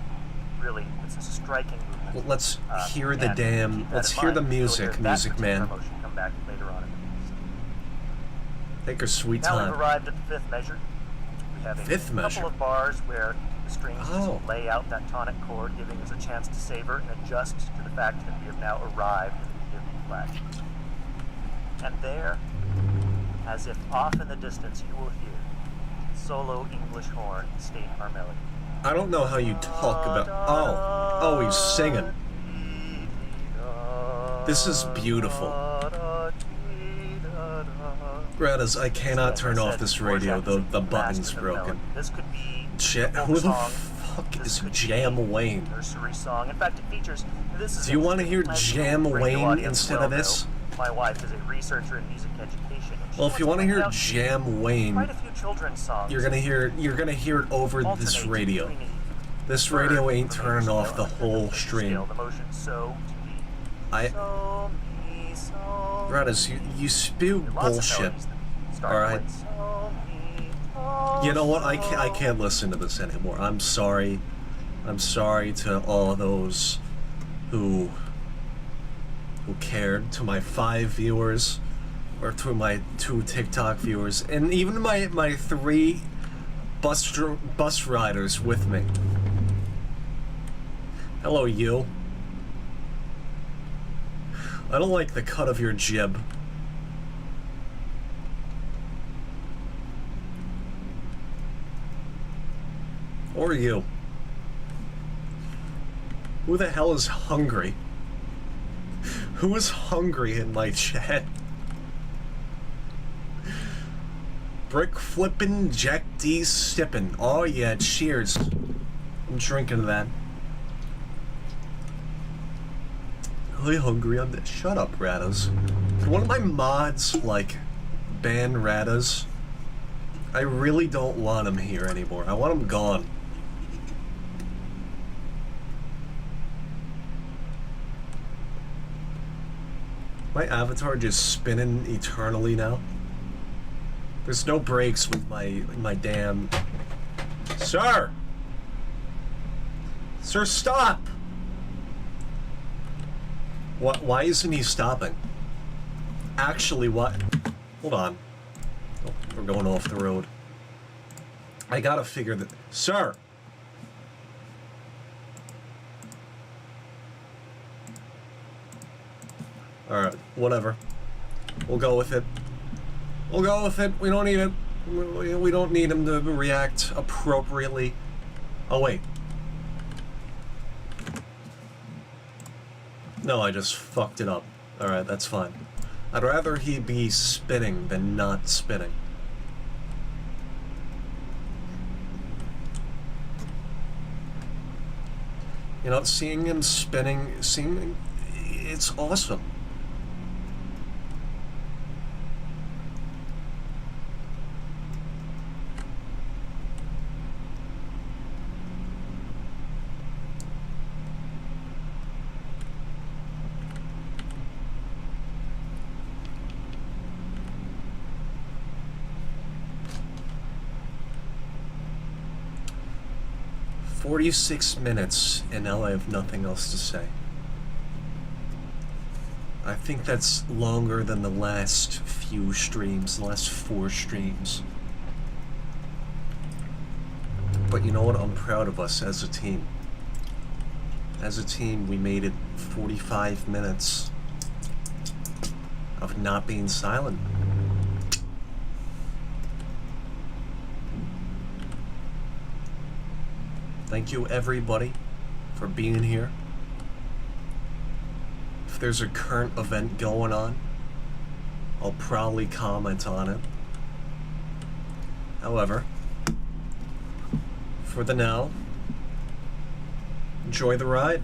Really, it's a striking movement. Well, let's hear the and damn. keep that Let's in hear the mind. You'll music, hear that music particular man. motion come back later on in the piece. Take your sweet Now time. we've arrived at the fifth measure. We have a Fifth couple measure. of bars where the strings Oh. just lay out that tonic chord, giving us a chance to savor and adjust to the fact that we have now arrived at the key of B flat. And there, as if off in the distance, you will hear solo English horn state our melody. I don't know how you talk about. Oh, he's singing. This is beautiful. Gradas, I cannot turn off this radio. The button's broken. This could be Who the song. fuck This is could Jam be Wayne? Nursery song. In fact, it features. This is Do you want to hear as Jam the radio Wayne audience instead well of this? know, my wife is a researcher in music education. And she Well, if you want wants to hear point out Jam Wayne, quite a few children's songs you're gonna hear it over this alternate radio. between This third radio ain't of the turning major off the scale, whole the stream. scale, the motion, so to be. I, So, mi, so, Gradas, you spew lots of bullshit. melodies that start Alright. with so, mi, so, You know what? I can't listen to this anymore. I'm sorry. I'm sorry to all those who cared, to my 5 viewers, or to my 2 TikTok viewers, and even my 3 bus riders with me. Hello, you. I don't like the cut of your jib. Or you. Who the hell is hungry? Who is hungry in my chat? Brick flippin', Jack D sippin'. Oh yeah, cheers. I'm drinking that. Really hungry. Shut up, Radas. Can one of my mods, like, ban Radas? I really don't want him here anymore. I want him gone. My avatar just spinning eternally now. There's no breaks with my damn... Sir! Sir, stop! What? Why isn't he stopping? Actually, what? Hold on. Oh, we're going off the road. I gotta figure that... Sir! Alright, whatever. We'll go with it. We'll go with it. We don't need it. We don't need him to react appropriately. Oh, wait. No, I just fucked it up. Alright, that's fine. I'd rather he be spinning than not spinning. You know, seeing him spinning, it's awesome. "46 minutes, and now I have nothing else to say." I think that's longer than the last few streams, the last 4 streams. But you know what? I'm proud of us as a team. As a team, we made it 45 minutes of not being silent. Thank you, everybody, for being here. If there's a current event going on, I'll probably comment on it. However, for the now, enjoy the ride.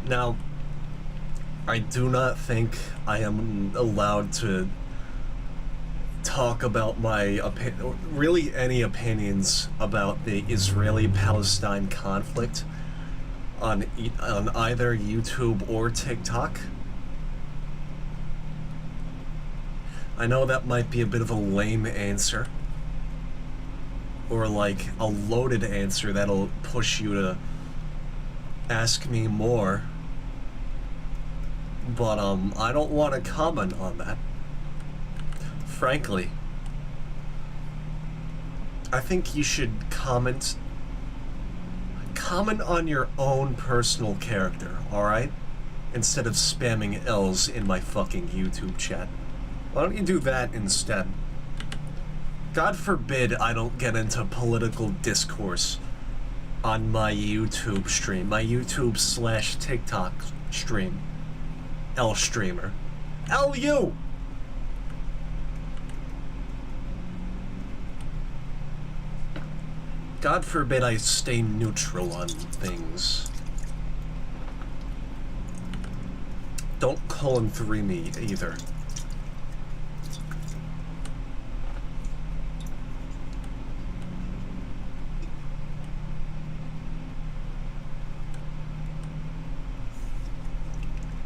Now, I do not think I am allowed to talk about my really any opinions about the Israeli-Palestine conflict on either YouTube or TikTok. I know that might be a bit of a lame answer, or like a loaded answer that'll push you to ask me more. But I don't want to comment on that. Frankly, I think you should comment on your own personal character, alright? Instead of spamming L's in my fucking YouTube chat. Why don't you do that instead? God forbid I don't get into political discourse on my YouTube stream, my YouTube/TikTok stream. L streamer. LU! God forbid I stay neutral on things. Don't colon 3 me either.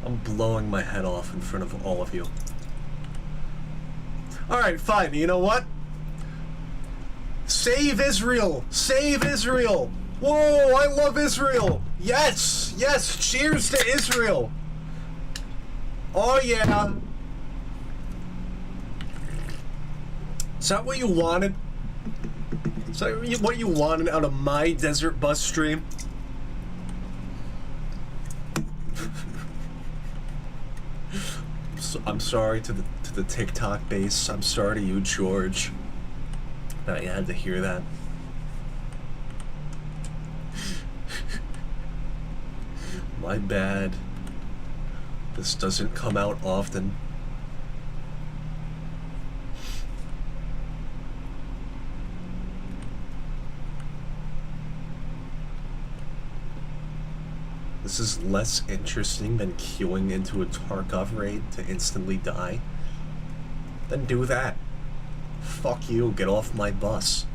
I'm blowing my head off in front of all of you. Alright, fine. You know what? Save Israel! Save Israel! Whoa, I love Israel! Yes! Yes! Cheers to Israel! Oh yeah! Is that what you wanted? Is that what you wanted out of my Desert Bus stream? I'm sorry to the TikTok base. I'm sorry to you, George, that you had to hear that. My bad. This doesn't come out often. This is less interesting than queuing into a Tarkov raid to instantly die. Then do that. Fuck you, get off my bus.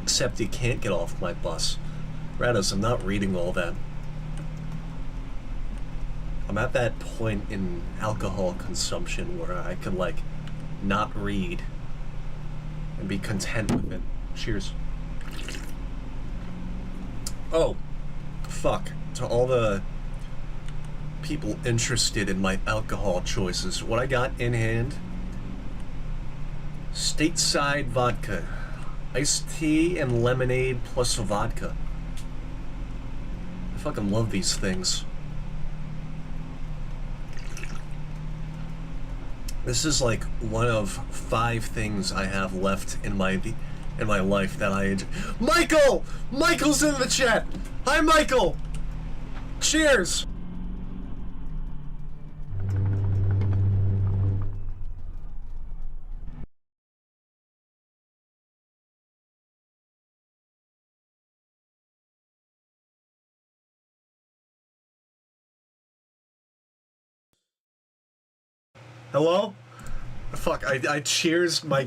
Except you can't get off my bus. Rados, I'm not reading all that. I'm at that point in alcohol consumption where I can, like, not read and be content with it. Cheers. Oh. Fuck. To all the people interested in my alcohol choices. What I got in hand: Stateside vodka, iced tea and lemonade plus vodka. I fucking love these things. This is like one of 5 things I have left in my life that I enjoy. Michael! Michael's in the chat! Hi, Michael! Cheers! Hello? Fuck, I cheers my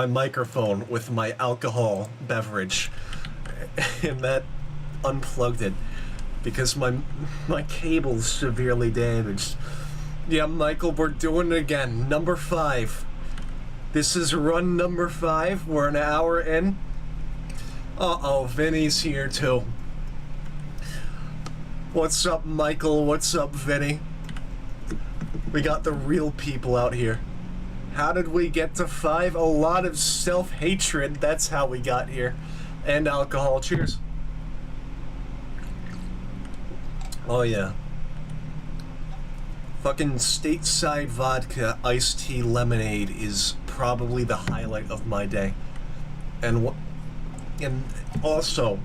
microphone with my alcohol beverage, and that unplugged it because my cable's severely damaged. Yeah, Michael, we're doing it again. Number 5. This is run number 5. We're an hour in. Uh-oh, Vinny's here too. What's up, Michael? What's up, Vinny? We got the real people out here. How did we get to 5? A lot of self-hatred. That's how we got here. And alcohol. Cheers. Oh, yeah. Fucking Stateside vodka iced tea lemonade is probably the highlight of my day. And also,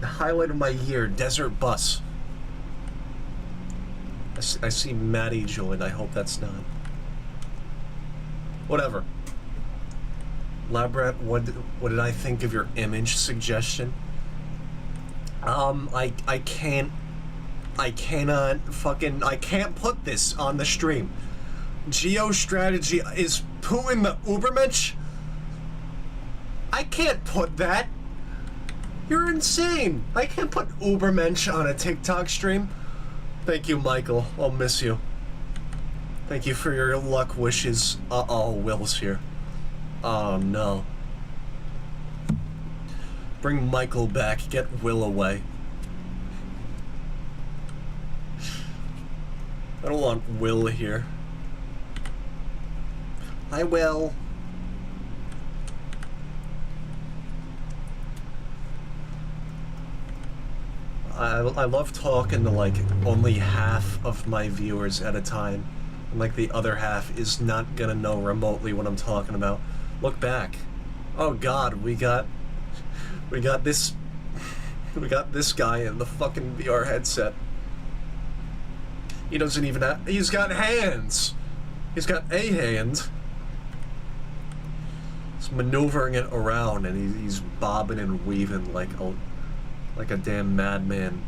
the highlight of my year, Desert Bus. I see Maddie join. I hope that's not. Whatever. Labrat, what did I think of your image suggestion? I can't put this on the stream. GeoStrategy is Putin the Ubermensch? I can't put that. You're insane. I can't put Ubermensch on a TikTok stream. Thank you, Michael. I'll miss you. Thank you for your luck wishes. Uh-oh, Will's here. Oh, no. Bring Michael back. Get Will away. I don't want Will here. Hi, Will. I love talking to like only half of my viewers at a time, and like the other half is not gonna know remotely what I'm talking about. Look back. Oh God, we got this guy in the fucking VR headset. He doesn't even have, he's got hands. He's got a hand. He's maneuvering it around and he's bobbing and weaving like a damn madman.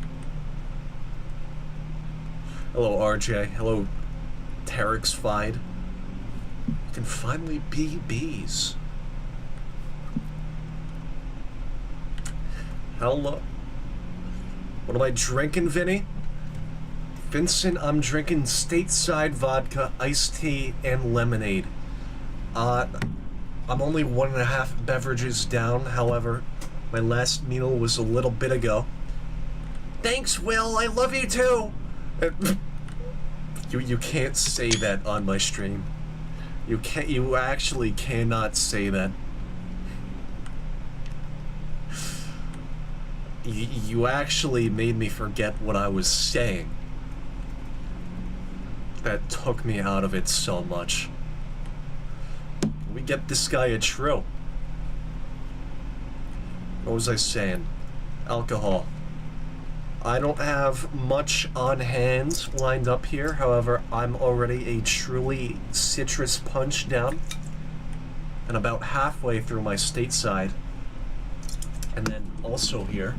Hello, RJ. Hello, Terex Fide. You can finally be bees. Hello. What am I drinking, Vinny? Vincent, I'm drinking Stateside vodka, iced tea, and lemonade. I'm only 1.5 beverages down, however, my last meal was a little bit ago. Thanks, Will. I love you too. You can't say that on my stream. You actually cannot say that. You actually made me forget what I was saying. That took me out of it so much. We get this guy a trill. What was I saying? Alcohol. I don't have much on hand lined up here, however, I'm already a truly citrus punch down. And about halfway through my Stateside. And then also here,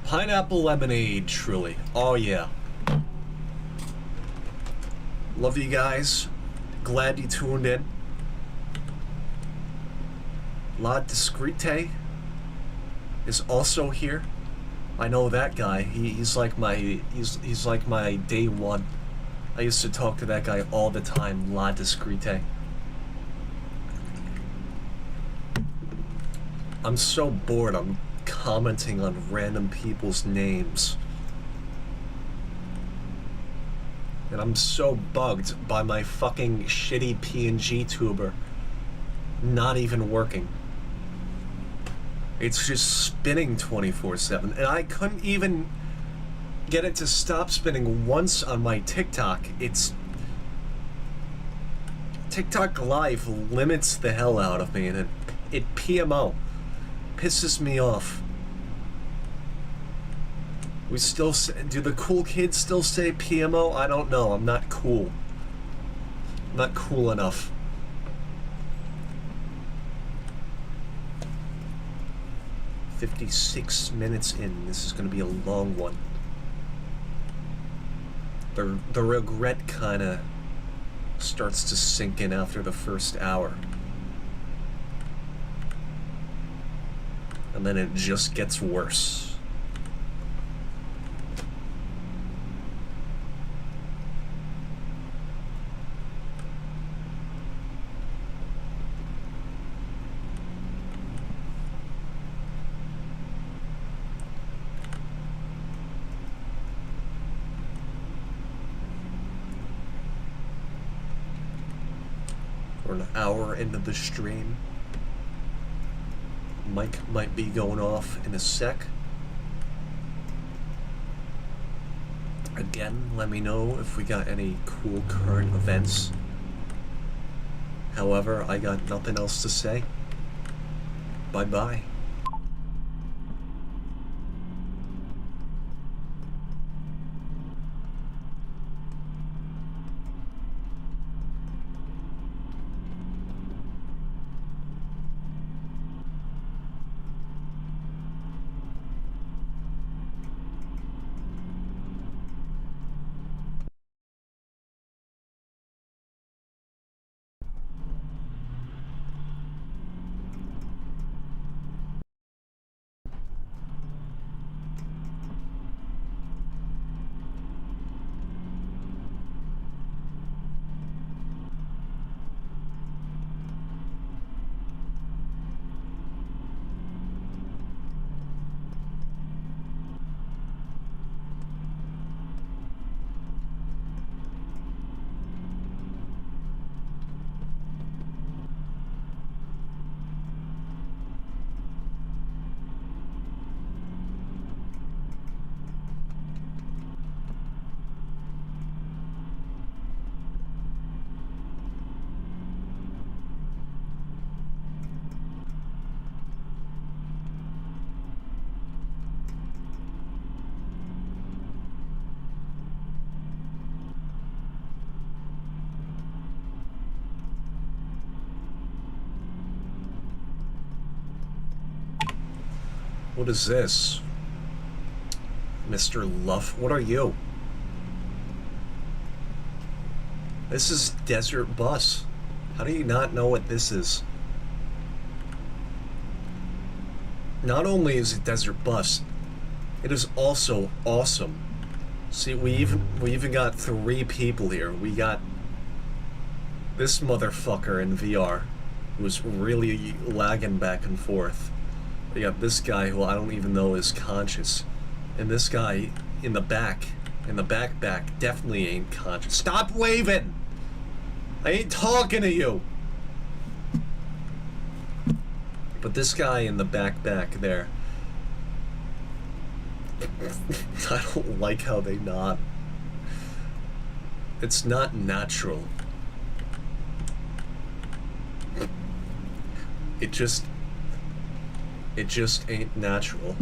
pineapple lemonade, truly. Oh yeah. Love you guys. Glad you tuned in. La Discrete is also here. I know that guy. He's like my day one. I used to talk to that guy all the time. La Discrete. I'm so bored. I'm commenting on random people's names. And I'm so bugged by my fucking shitty PNG tuber not even working. It's just spinning 24/7, and I couldn't even get it to stop spinning once on my TikTok. It's TikTok Live limits the hell out of me, and it PMO pisses me off. We still say, do the cool kids still say PMO? I don't know. I'm not cool. I'm not cool enough. "56 minutes in. This is going to be a long one. The regret kind of starts to sink in after the first hour. And then it just gets worse. We're an hour into the stream. Mic might be going off in a sec. Again, let me know if we got any cool current events. However, I got nothing else to say. Bye-bye. What is this? Mr. Luff, what are you? This is Desert Bus. How do you not know what this is? Not only is it Desert Bus, it is also awesome. See, we even got 3 people here. We got this motherfucker in VR who's really lagging back and forth. We got this guy who I don't even know is conscious. And this guy in the back definitely ain't conscious. Stop waving! I ain't talking to you! But this guy in the back there, I don't like how they nod. It's not natural. It just ain't natural.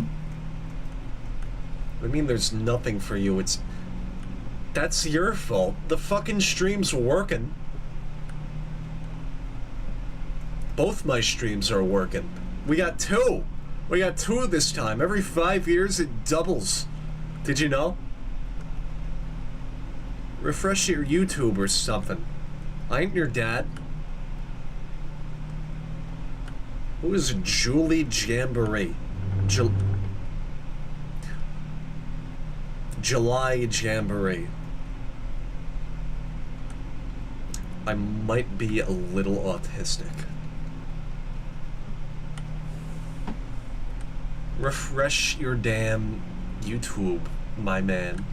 I mean, there's nothing for you. That's your fault. The fucking stream's working. Both my streams are working. We got 2. We got 2 this time. Every 5 years it doubles. Did you know? Refresh your YouTube or something. I ain't your dad. Who is Julie Jamboree? July Jamboree. I might be a little autistic. Refresh your damn YouTube, my man.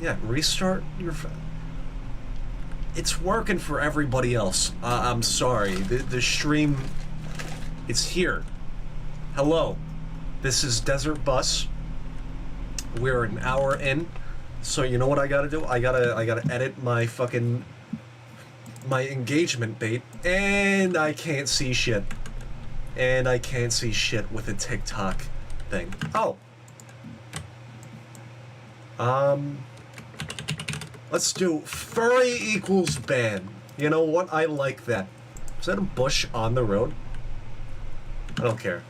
Yeah, restart your... It's working for everybody else. I'm sorry. The stream... It's here. Hello. This is Desert Bus. We're an hour in. So you know what I gotta do? I gotta edit my fucking... my engagement bait. And I can't see shit. And I can't see shit with a TikTok thing. Oh. Let's do furry equals ban. You know what? I like that. Is that a bush on the road? I don't care.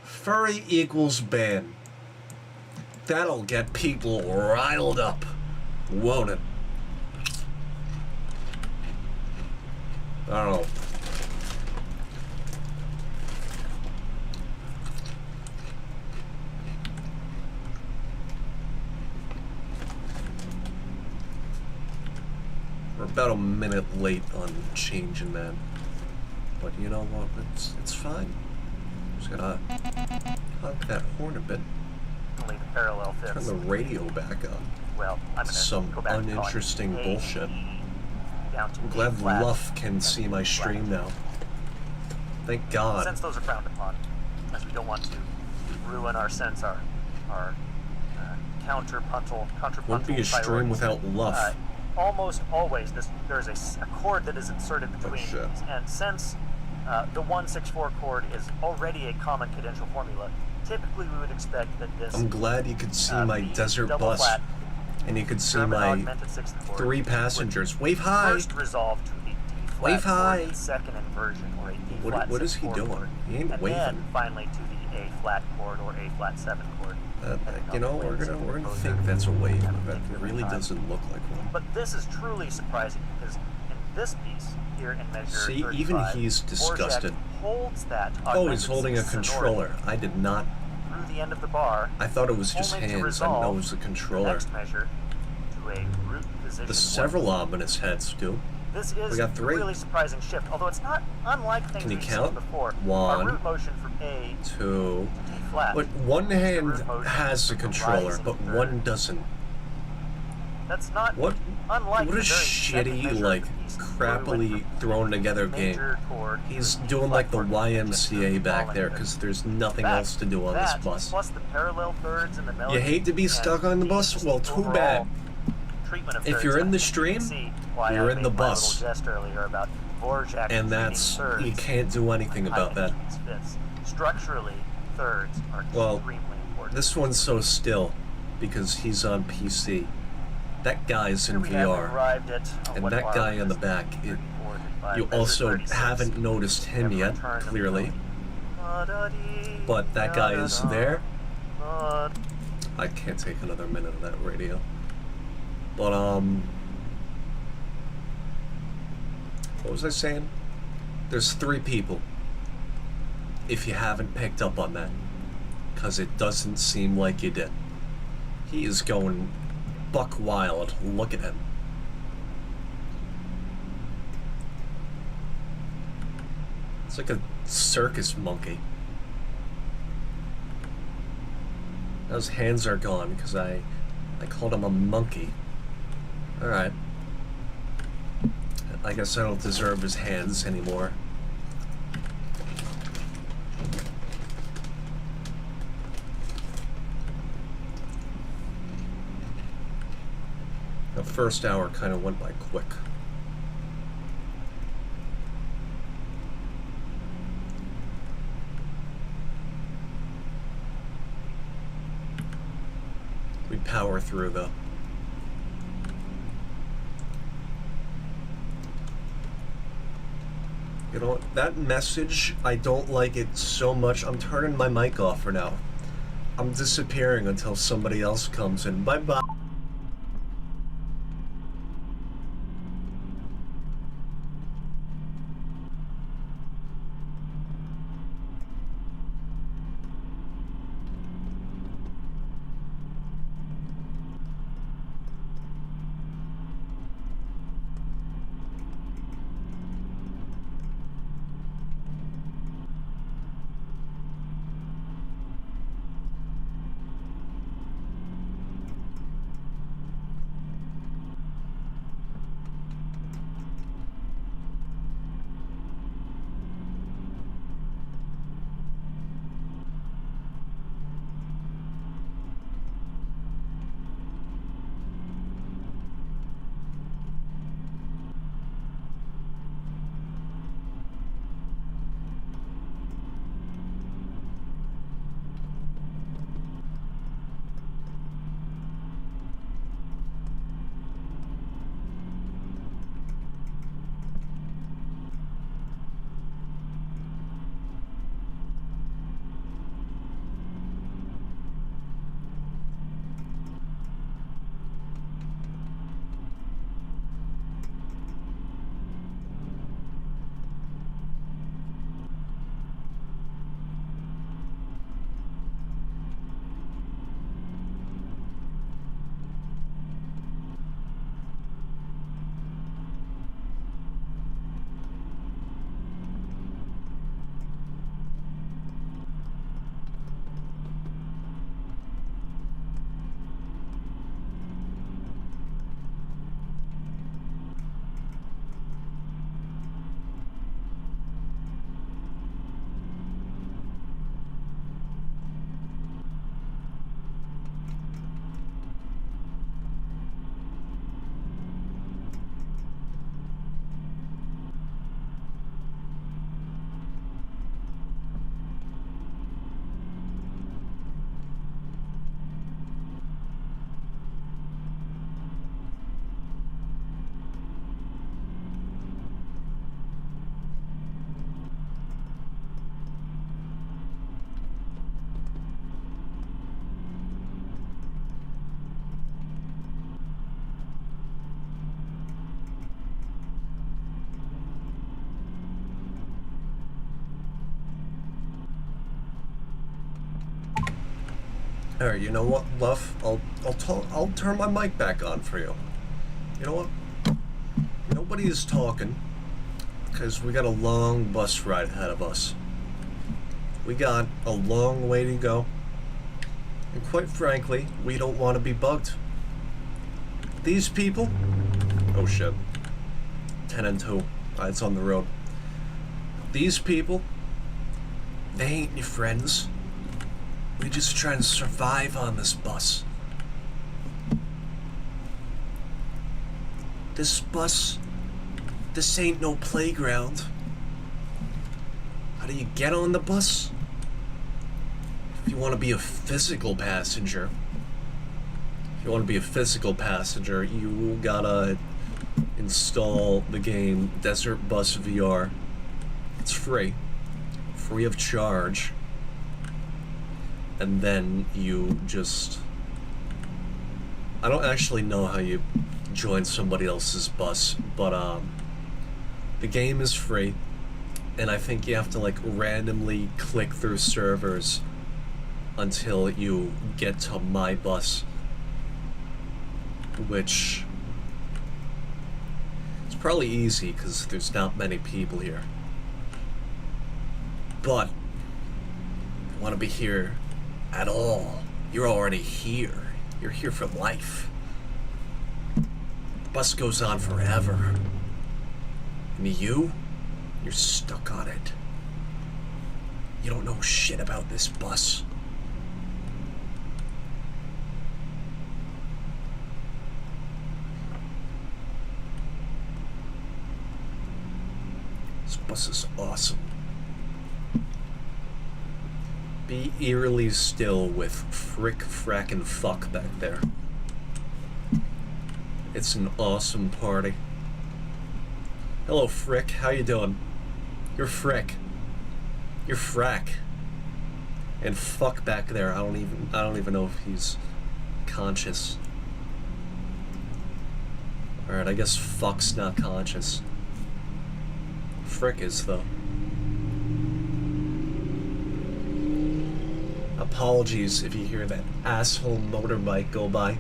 Furry equals ban. That'll get people riled up, won't it? I don't know. We're about a minute late on changing that. But you know what? It's fine. Just gotta honk that horn a bit. Only the parallel fits. Turn the radio back on. Well, I'm gonna Some go back uninteresting to bullshit. Down to I'm glad flat. Luff can see my stream now. Thank God. Since those are frowned upon, as we don't want to ruin our counterpuntal Won't be a stream priorities. without Luff. Almost always, there's a chord that is inserted between shit. these, and since the 164 chord is already a common cadential formula, typically we would expect that this. I'm glad you could see my the desert double bus, flat and you could see German my augmented sixth chord 3 would passengers. Wave high! First resolve to the D flat Wave high. chord in second inversion, or a D What- flat what is 6/4 he doing? chord, He ain't and waving. then finally to the A flat chord or A flat 7 chord. You know, we're gonna think that's a wave, but it really doesn't look like one. But this is truly surprising because in this piece here in measure See, 35, even he's disgusted. Dvorak holds that Oh, he's augmented holding a sixth controller. sonority I did not. through the end of the bar. I thought it was just only to hands. I resolve know it was a the controller. next measure to a root position. There's several 1. ominous heads, dude. This is We got a 3. really surprising shift, although it's not unlike things Can you we've count? seen before. 1, Our root motion from A 2. to D flat. But one hand root motion has a from controller, rising but third. one doesn't. That's not What? unlike What a the very second shitty, measure like, of the piece crappily where we thrown went together from game. major chord He's to D doing flat like the chord, YMCA back falling there, into because there's nothing that- else to do on this that, bus. Plus the parallel thirds and the melody. You hate to be stuck and on the bus? Well, too overall bad. treatment of If thirds. you're in I the think you can stream, see why you're I in the made my bus. little jest earlier about Dvorak And treating that's, thirds you can't do anything like about that. Haydn's fifths. Structurally, thirds are Well, extremely important. This one's so still, because he's on PC. That guy's in Here we have VR. arrived at, And what that bar guy is on the this? back, 34, 35, You measure also 36. haven't noticed him We have yet, returned the clearly. melody. But that guy is there. Da-da-da. I can't take another minute of that radio. But, what was I saying? There's 3 people. If you haven't picked up on that. Because it doesn't seem like you did. He is going buck wild. Look at him. It's like a circus monkey. Now his hands are gone because I called him a monkey. Alright. I guess I don't deserve his hands anymore. The first hour kind of went by quick. We power through though. You know, that message, I don't like it so much. I'm turning my mic off for now. I'm disappearing until somebody else comes in. Bye-bye. Alright, you know what, Luff? I'll turn my mic back on for you. You know what? Nobody is talking, because we got a long bus ride ahead of us. We got a long way to go. And quite frankly, we don't want to be bugged. These people... Oh shit. 10 and 2. It's on the road. These people, they ain't your friends. We just trying to survive on this bus. This bus, this ain't no playground. How do you get on the bus? If you want to be a physical passenger, you gotta install the game Desert Bus VR. It's free of charge. And then you just... I don't actually know how you join somebody else's bus, but the game is free, and I think you have to like randomly click through servers until you get to my bus, which is probably easy because there's not many people here. But if you want to be here at all, you're already here. You're here for life. The bus goes on forever. And you're stuck on it. You don't know shit about this bus. This bus is awesome. Be eerily still with frick, frackin' fuck back there. It's an awesome party. Hello, Frick. How you doing? You're Frick. You're Frack. And fuck back there. I don't even know if he's conscious. Alright, I guess fuck's not conscious. Frick is, though. Apologies if you hear that asshole motorbike go by.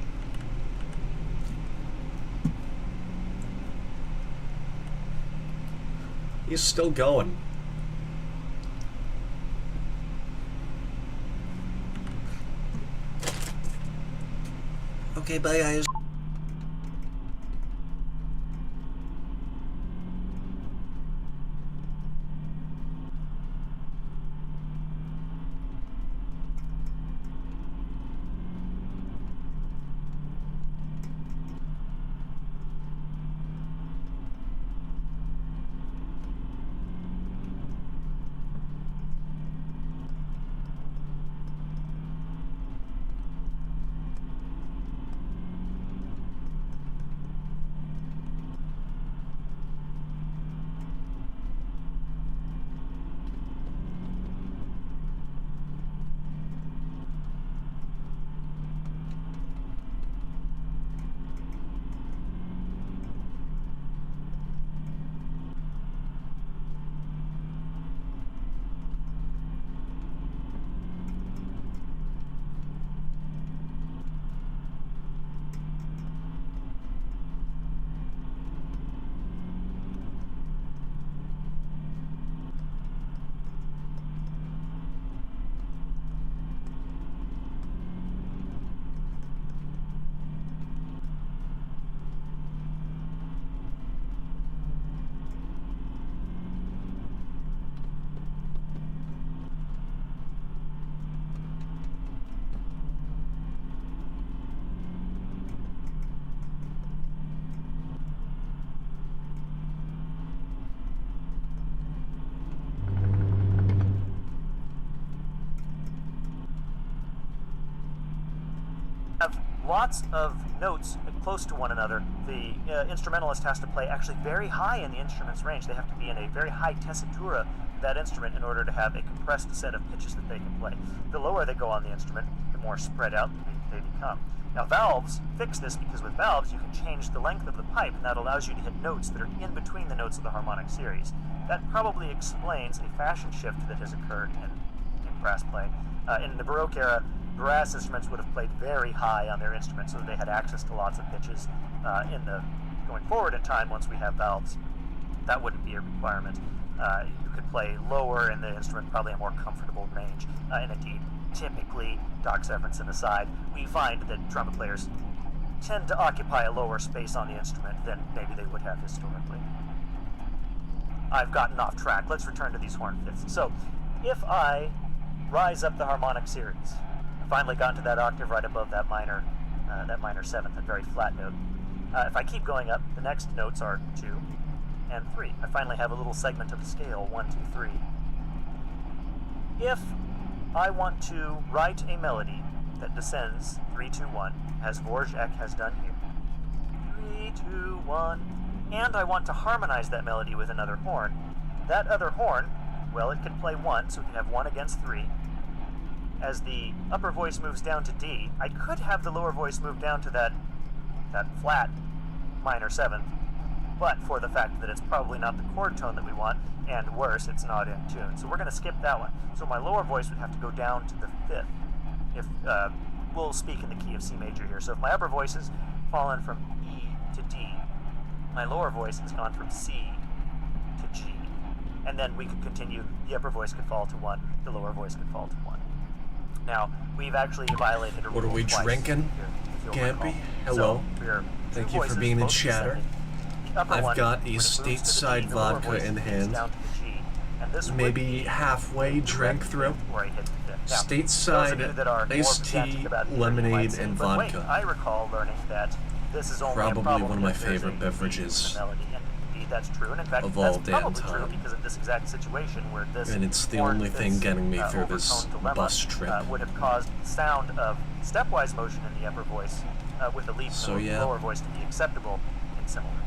He's still going. Okay, bye guys. Have lots of notes close to one another. The instrumentalist has to play actually very high in the instrument's range. They have to be in a very high tessitura of that instrument in order to have a compressed set of pitches that they can play. The lower they go on the instrument, the more spread out they become. Now valves fix this because with valves you can change the length of the pipe, and that allows you to hit notes that are in between the notes of the harmonic series. That probably explains a fashion shift that has occurred in brass playing. In the Baroque era, brass instruments would have played very high on their instruments, so that they had access to lots of pitches going forward in time. Once we have valves, that wouldn't be a requirement. You could play lower in the instrument, probably a more comfortable range. And indeed, typically, Doc Severinsen aside, we find that trumpet players tend to occupy a lower space on the instrument than maybe they would have historically. I've gotten off track. Let's return to these horn fifths. So, if I rise up the harmonic series, I finally got into that octave right above that minor seventh, that very flat note. If I keep going up, the next notes are 2 and 3. I finally have a little segment of the scale, 1, 2, 3. If I want to write a melody that descends 3, 2, 1, as Dvorak has done here, 3, 2, 1, and I want to harmonize that melody with another horn, that other horn, well, it can play 1, so it can have 1 against 3. As the upper voice moves down to D, I could have the lower voice move down to that flat minor seventh, but for the fact that it's probably not the chord tone that we want, and worse, it's not in tune. So we're going to skip that one. So my lower voice would have to go down to the fifth. If we'll speak in the key of C major here. So if my upper voice has fallen from E to D, my lower voice has gone from C to G. And then we could continue. The upper voice could fall to 1, the lower voice could fall to 1. Now, we've actually violated a rule What are we twice drinking? if you'll Gampy? recall. Hello. So we're Thank two you for voices, being in both chatter. descending. The upper I've one, got a when it moves to the D, stateside the lower vodka voice in moves hand. down to the G. And this would Maybe be halfway the drank direct through. fifth where I hit the fifth. Now, Stateside those of you that are more iced pedantic tea, about beer, you might lemonade, say, and but wait, vodka. I recall learning that this is only Probably a problem one of my if there's favorite a beverages the melody. And indeed, that's true. And in fact, of that's all damn probably true time. because of this exact situation where this And it's the horn only thing fifth's, getting me through this overtone dilemma, bus trip. would have caused the sound of stepwise motion in the upper voice with the lead So, note, yeah. lower voice to be acceptable in similar motion.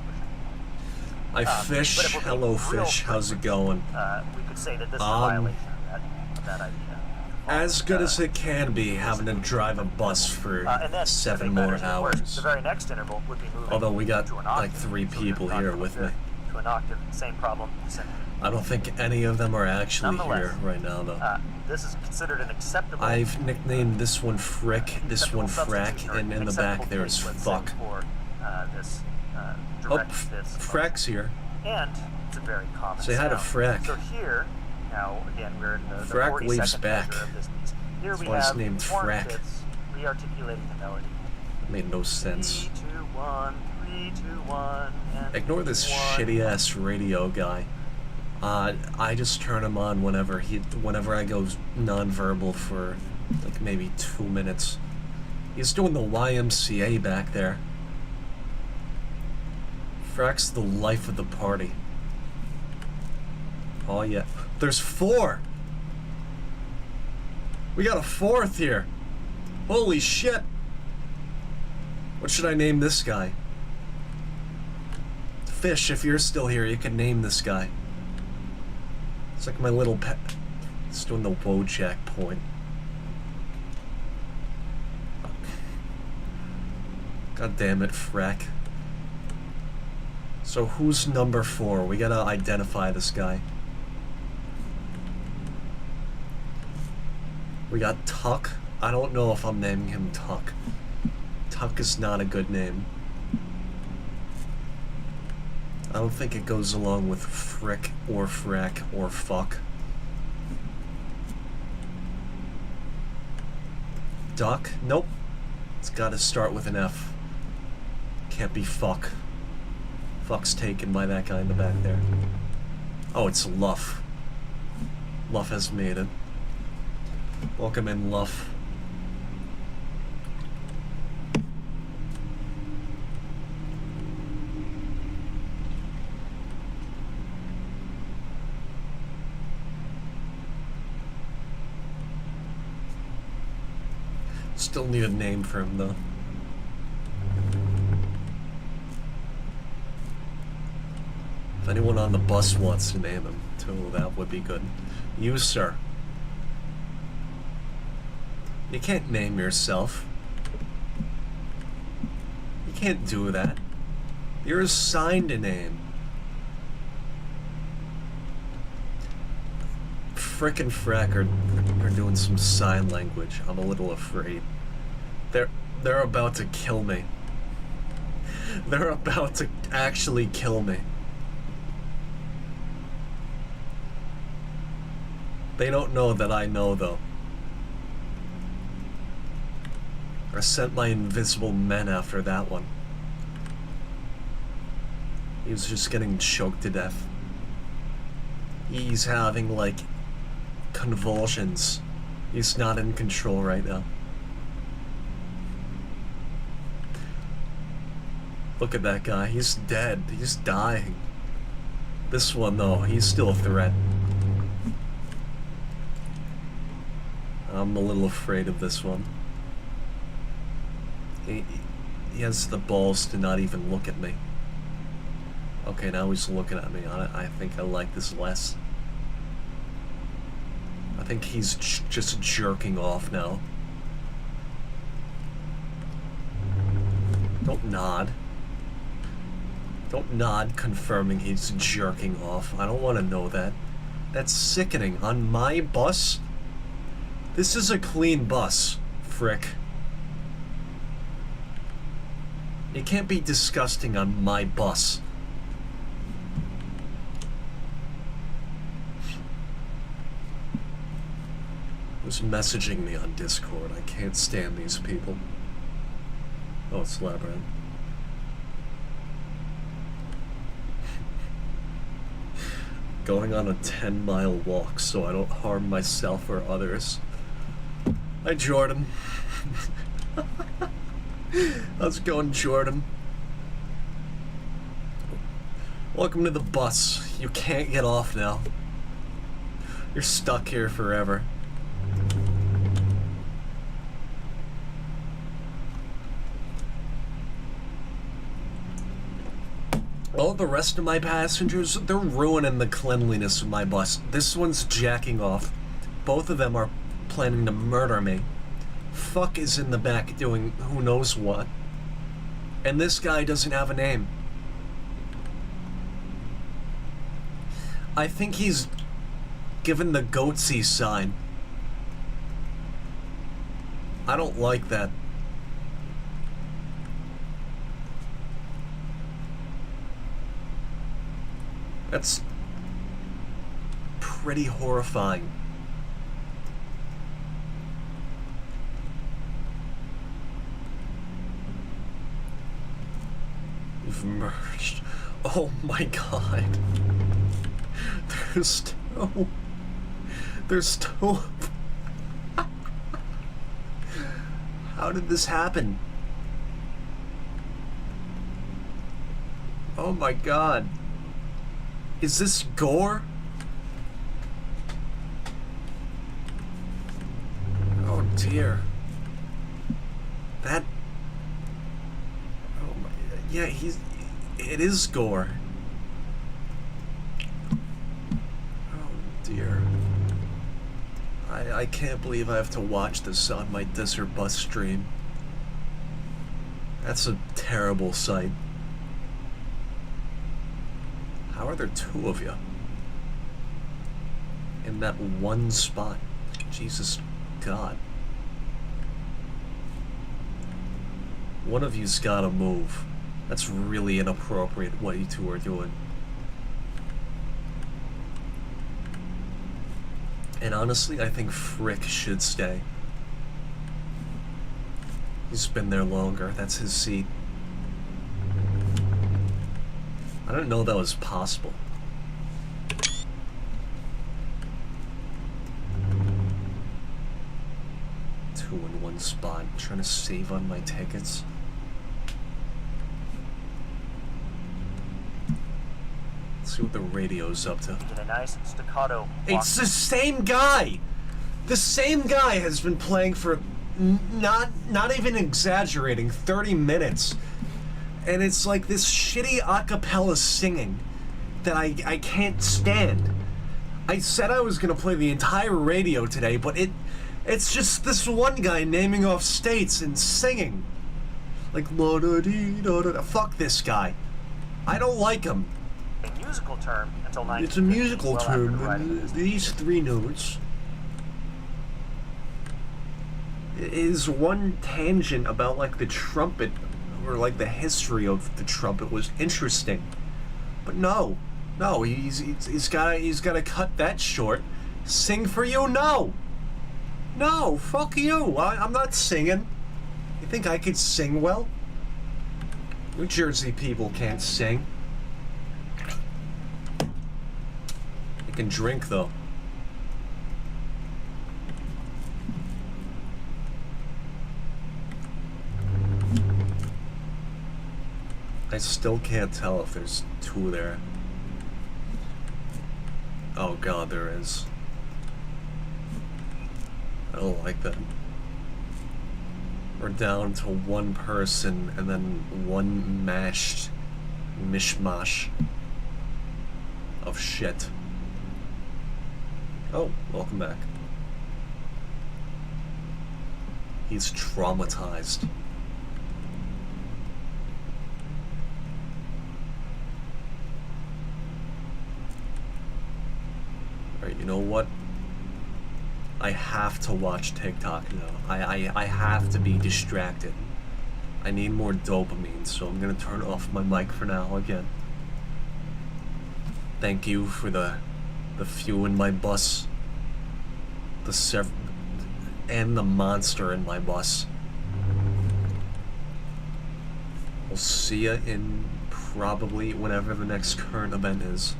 I but fish. if we're being Hello, real fish. How's it going? We could say that this is a violation of that idea. As good as it can be, having to drive a bus for And then, 7 to make more matters worse, hours. the very next interval would be moving Although we got to an like octave. 3 So people we're not here from a with fifth me. To an octave, same problem. I don't think any of them are actually Nonetheless, here right now, though. This is considered an acceptable. I've nicknamed this one Frick, this one Frack, and in the back there's Fuck. For, this, Oh, direct fifths Frack's here. And it's a very common Say hi to sound. Frack. So here, now again, we're in the Frack 42nd waves back. measure of this piece. Here That's we why it's have named horn Frack. fifths re-articulating the melody. Made no sense. 3, 2, 1, 3, 2, 1, and Ignore this 1. shitty ass radio guy. I just turn him on whenever I go nonverbal for like maybe 2 minutes. He's doing the YMCA back there. Frack's the life of the party. Oh yeah, there's 4. We got a 4th here. Holy shit. What should I name this guy? Fish, if you're still here, you can name this guy. It's like my little pet. It's doing the Wojak point. God damn it, Frack. So who's number 4? We gotta identify this guy. We got Tuck. I don't know if I'm naming him Tuck. Tuck is not a good name. I don't think it goes along with Frick or Frack or Fuck. Duck? Nope. It's gotta start with an F. Can't be Fuck. Fuck's taken by that guy in the back there. Oh, it's Luff. Luff has made it. Welcome in, Luff. Still need a name for him, though. If anyone on the bus wants to name him, too, that would be good. You, sir. You can't name yourself. You can't do that. You're assigned a name. frickin' frack are doing some sign language. I'm a little afraid. They're about to kill me. They're about to actually kill me. They don't know that I know, though. I sent my invisible men after that one. He was just getting choked to death. He's having, like, convulsions. He's not in control right now. Look at that guy. He's dead. He's dying. This one, though, he's still a threat. I'm a little afraid of this one. He has the balls to not even look at me. Okay, now he's looking at me. I think I like this less. I think he's just jerking off now. Don't nod. Don't nod confirming he's jerking off. I don't want to know that. That's sickening. On my bus? This is a clean bus, frick. It can't be disgusting on my bus. Who's messaging me on Discord? I can't stand these people. Oh, it's Labyrinth. Going on a 10-mile walk so I don't harm myself or others. Hi, Jordan. How's it going, Jordan? Welcome to the bus. You can't get off now. You're stuck here forever. All the rest of my passengers, they're ruining the cleanliness of my bus. This one's jacking off. Both of them are planning to murder me. Fuck is in the back doing who knows what. And this guy doesn't have a name. I think he's given the goatsy sign. I don't like that. That's pretty horrifying. You've merged. Oh my god. There's two. There's two. How did this happen? Oh my god. Is this gore? Oh dear. That... Oh my... Yeah, it is gore. Oh dear. I can't believe I have to watch this on my Desert Bus stream. That's a terrible sight. How are there two of you? In that one spot? Jesus God. One of you's gotta move. That's really inappropriate what you two are doing. And honestly, I think Frick should stay. He's been there longer. That's his seat. I didn't know that was possible. Two in one spot, trying to save on my tickets. Let's see what the radio's up to. In a nice staccato walk. It's the same guy! The same guy has been playing for, not even exaggerating, 30 minutes. And it's like this shitty a cappella singing that I can't stand. I said I was gonna play the entire radio today, but it's just this one guy naming off states and singing. Like, la-da-dee-da-da-da. Fuck this guy. I don't like him. A new musical term until 1950. It's a musical well after the term. rise of the disco. These three notes is one tangent about like the trumpet or like the history of the trumpet was interesting, but no, he's gotta cut that short. Sing for you? No, fuck you. I'm not singing. You think I could sing well? New Jersey people can't sing. They can drink though. I still can't tell if there's two there. Oh god, there is. I don't like that. We're down to one person and then one mashed mishmash of shit. Oh, welcome back. He's traumatized. Alright, you know what? I have to watch TikTok now. I have to be distracted. I need more dopamine, so I'm gonna turn off my mic for now again. Thank you for the fuel in my bus. And the monster in my bus. We'll see ya in probably whenever the next current event is.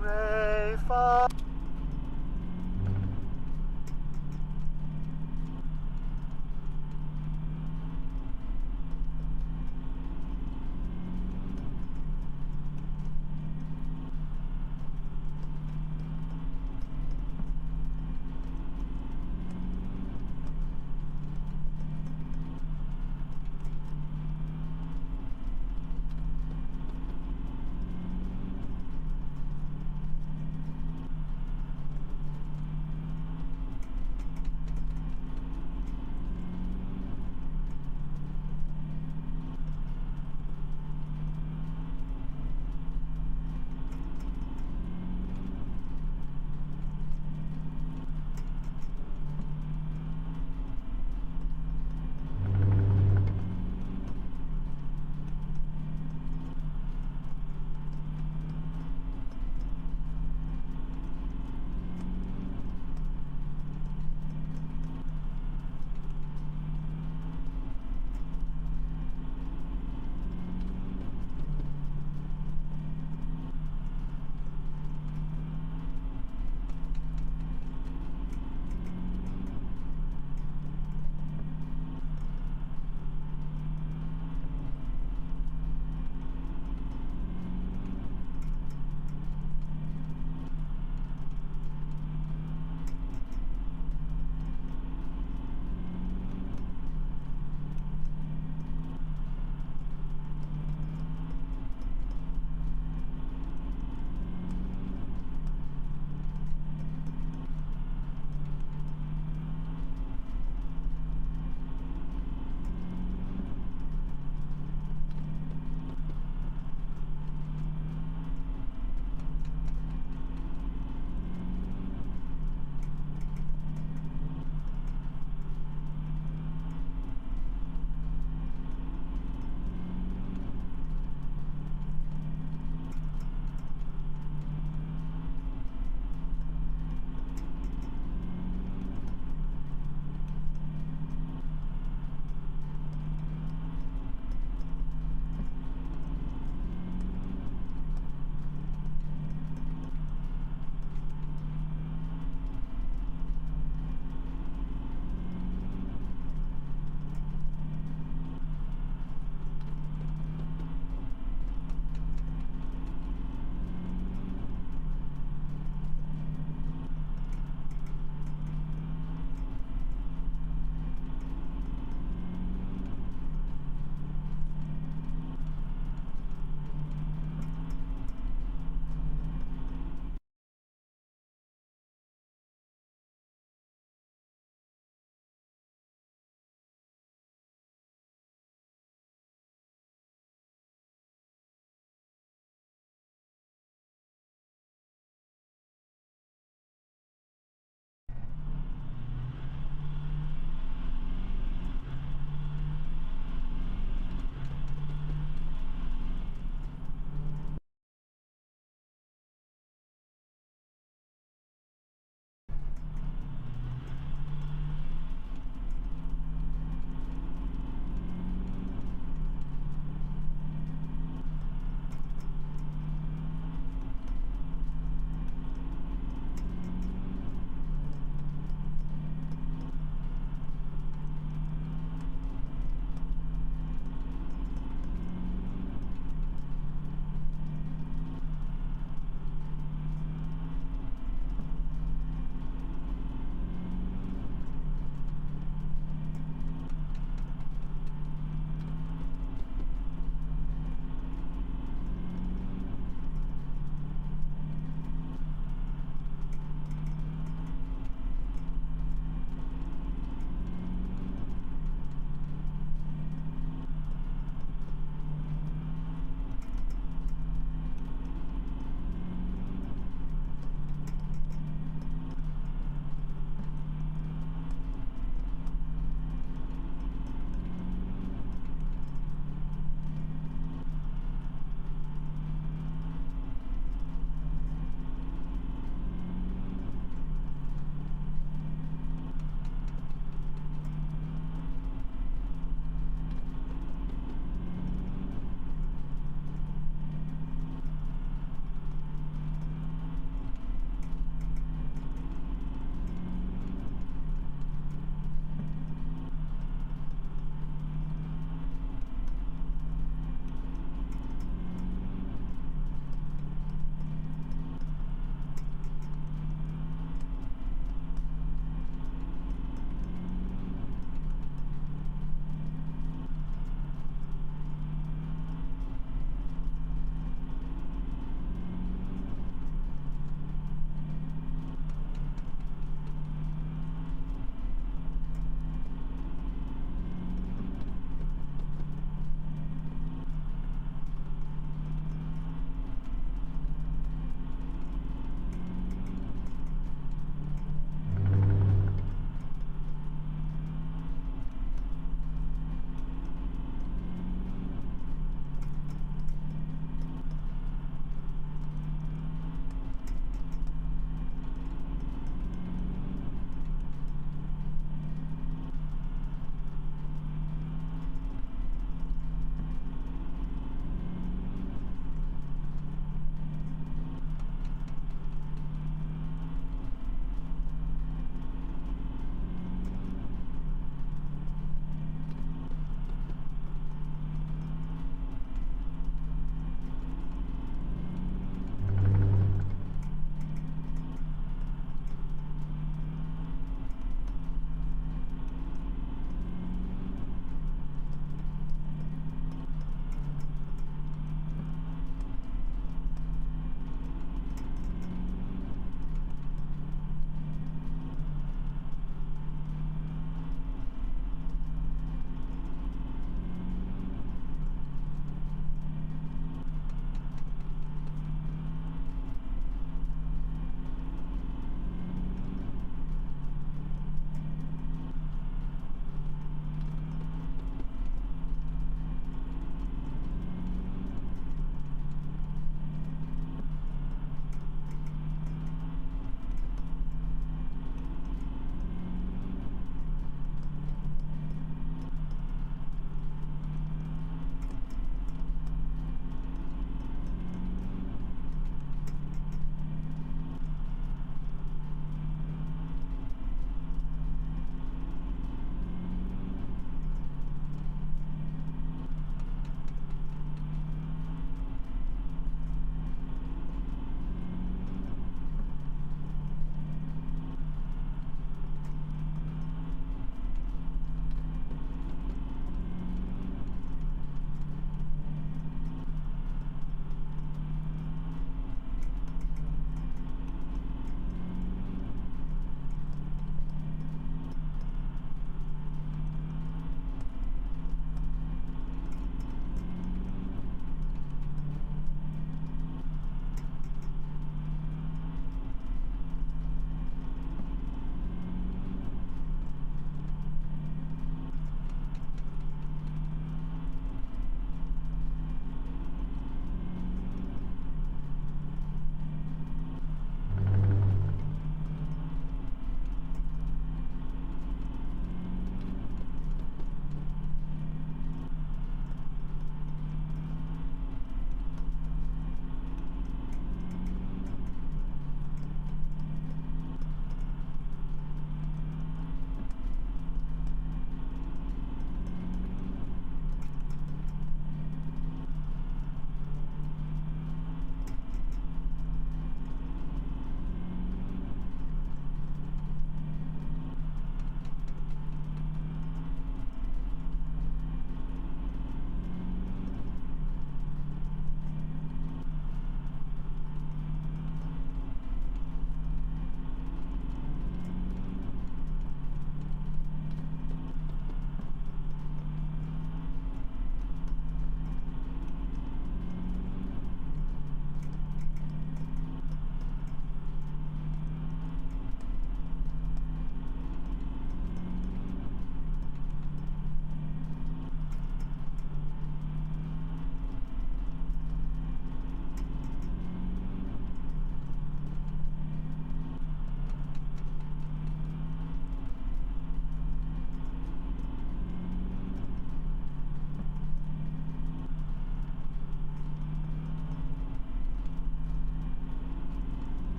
Ray Fa.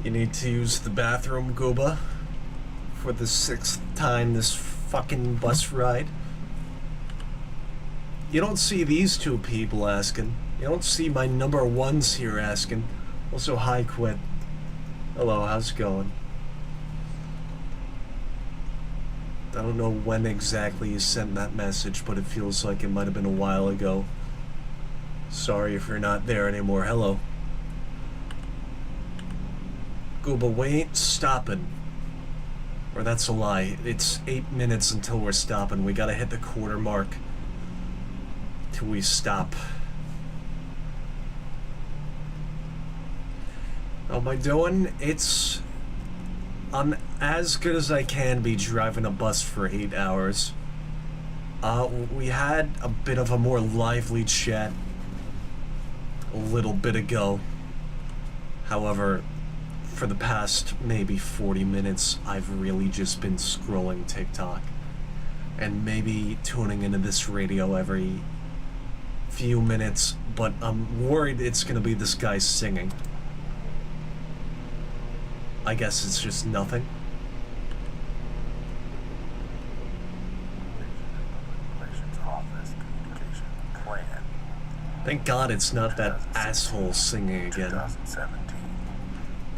You need to use the bathroom, Gooba, for the 6th time this fucking bus ride. You don't see these two people asking. You don't see my number ones here asking. Also, hi, Quid. Hello, how's it going? I don't know when exactly you sent that message, but it feels like it might have been a while ago. Sorry if you're not there anymore. Hello. Gooba, we ain't stopping. Or that's a lie. It's 8 minutes until we're stopping. We gotta hit the quarter mark till we stop. How am I doing? I'm as good as I can be driving a bus for 8 hours. We had a bit of a more lively chat a little bit ago. However, for the past maybe 40 minutes, I've really just been scrolling TikTok and maybe tuning into this radio every few minutes, but I'm worried it's gonna be this guy singing. I guess it's just nothing. Relations Office Communication Plan. Thank God it's not that asshole singing again. 2017.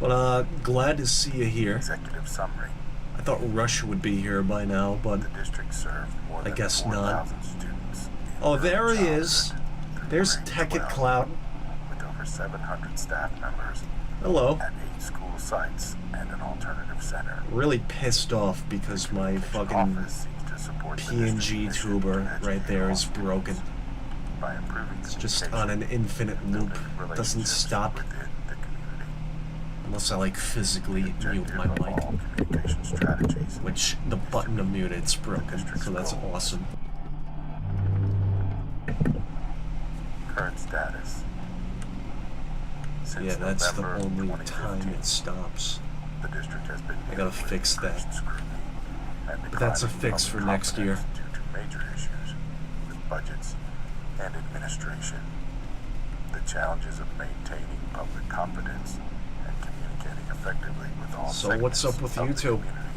But glad to see you here. Executive summary. I thought Russia would be here by now, but The district served more I than guess 4,000 students. in oh, there early he is. childhood through There's grade Tech 12, It Cloud. with over 700 staff members Hello. at 8 school sites and an alternative center. Really pissed off because my The fucking office seeks to support the PNG district's mission tuber to right educate there all is broken. students by improving It's just communication on an infinite and loop. building Doesn't relationships stop within the community. unless I like physically mute Objective my of mic, all communication strategies. which the button to mute it's broken, so that's awesome. Current status. Since Yeah, that's the November only 2015, time it stops. the district has been I gotta dealing with fix that. increased scrutiny and But that's a declining fix for public next year. confidence due to major issues with budgets and administration. The challenges of maintaining public confidence and communicating effectively with all So what's segments up with of the YouTube? community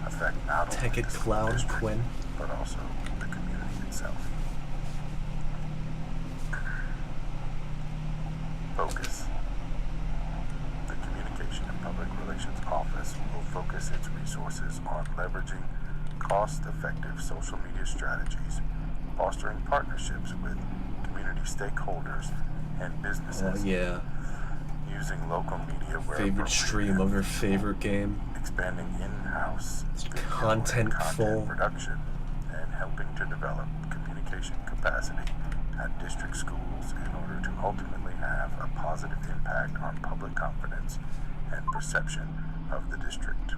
affect not only Tech It the school Cloud, district, Quinn. but also the community itself. Focus. The Communication and Public Relations Office will focus its resources on leveraging cost-effective social media strategies, fostering partnerships with community stakeholders and Oh businesses, yeah. using local media where Favorite stream of your favorite game. expanding in-house video and Content full. production, and helping to develop communication capacity at district schools in order to ultimately have a positive impact on public confidence and perception of the district.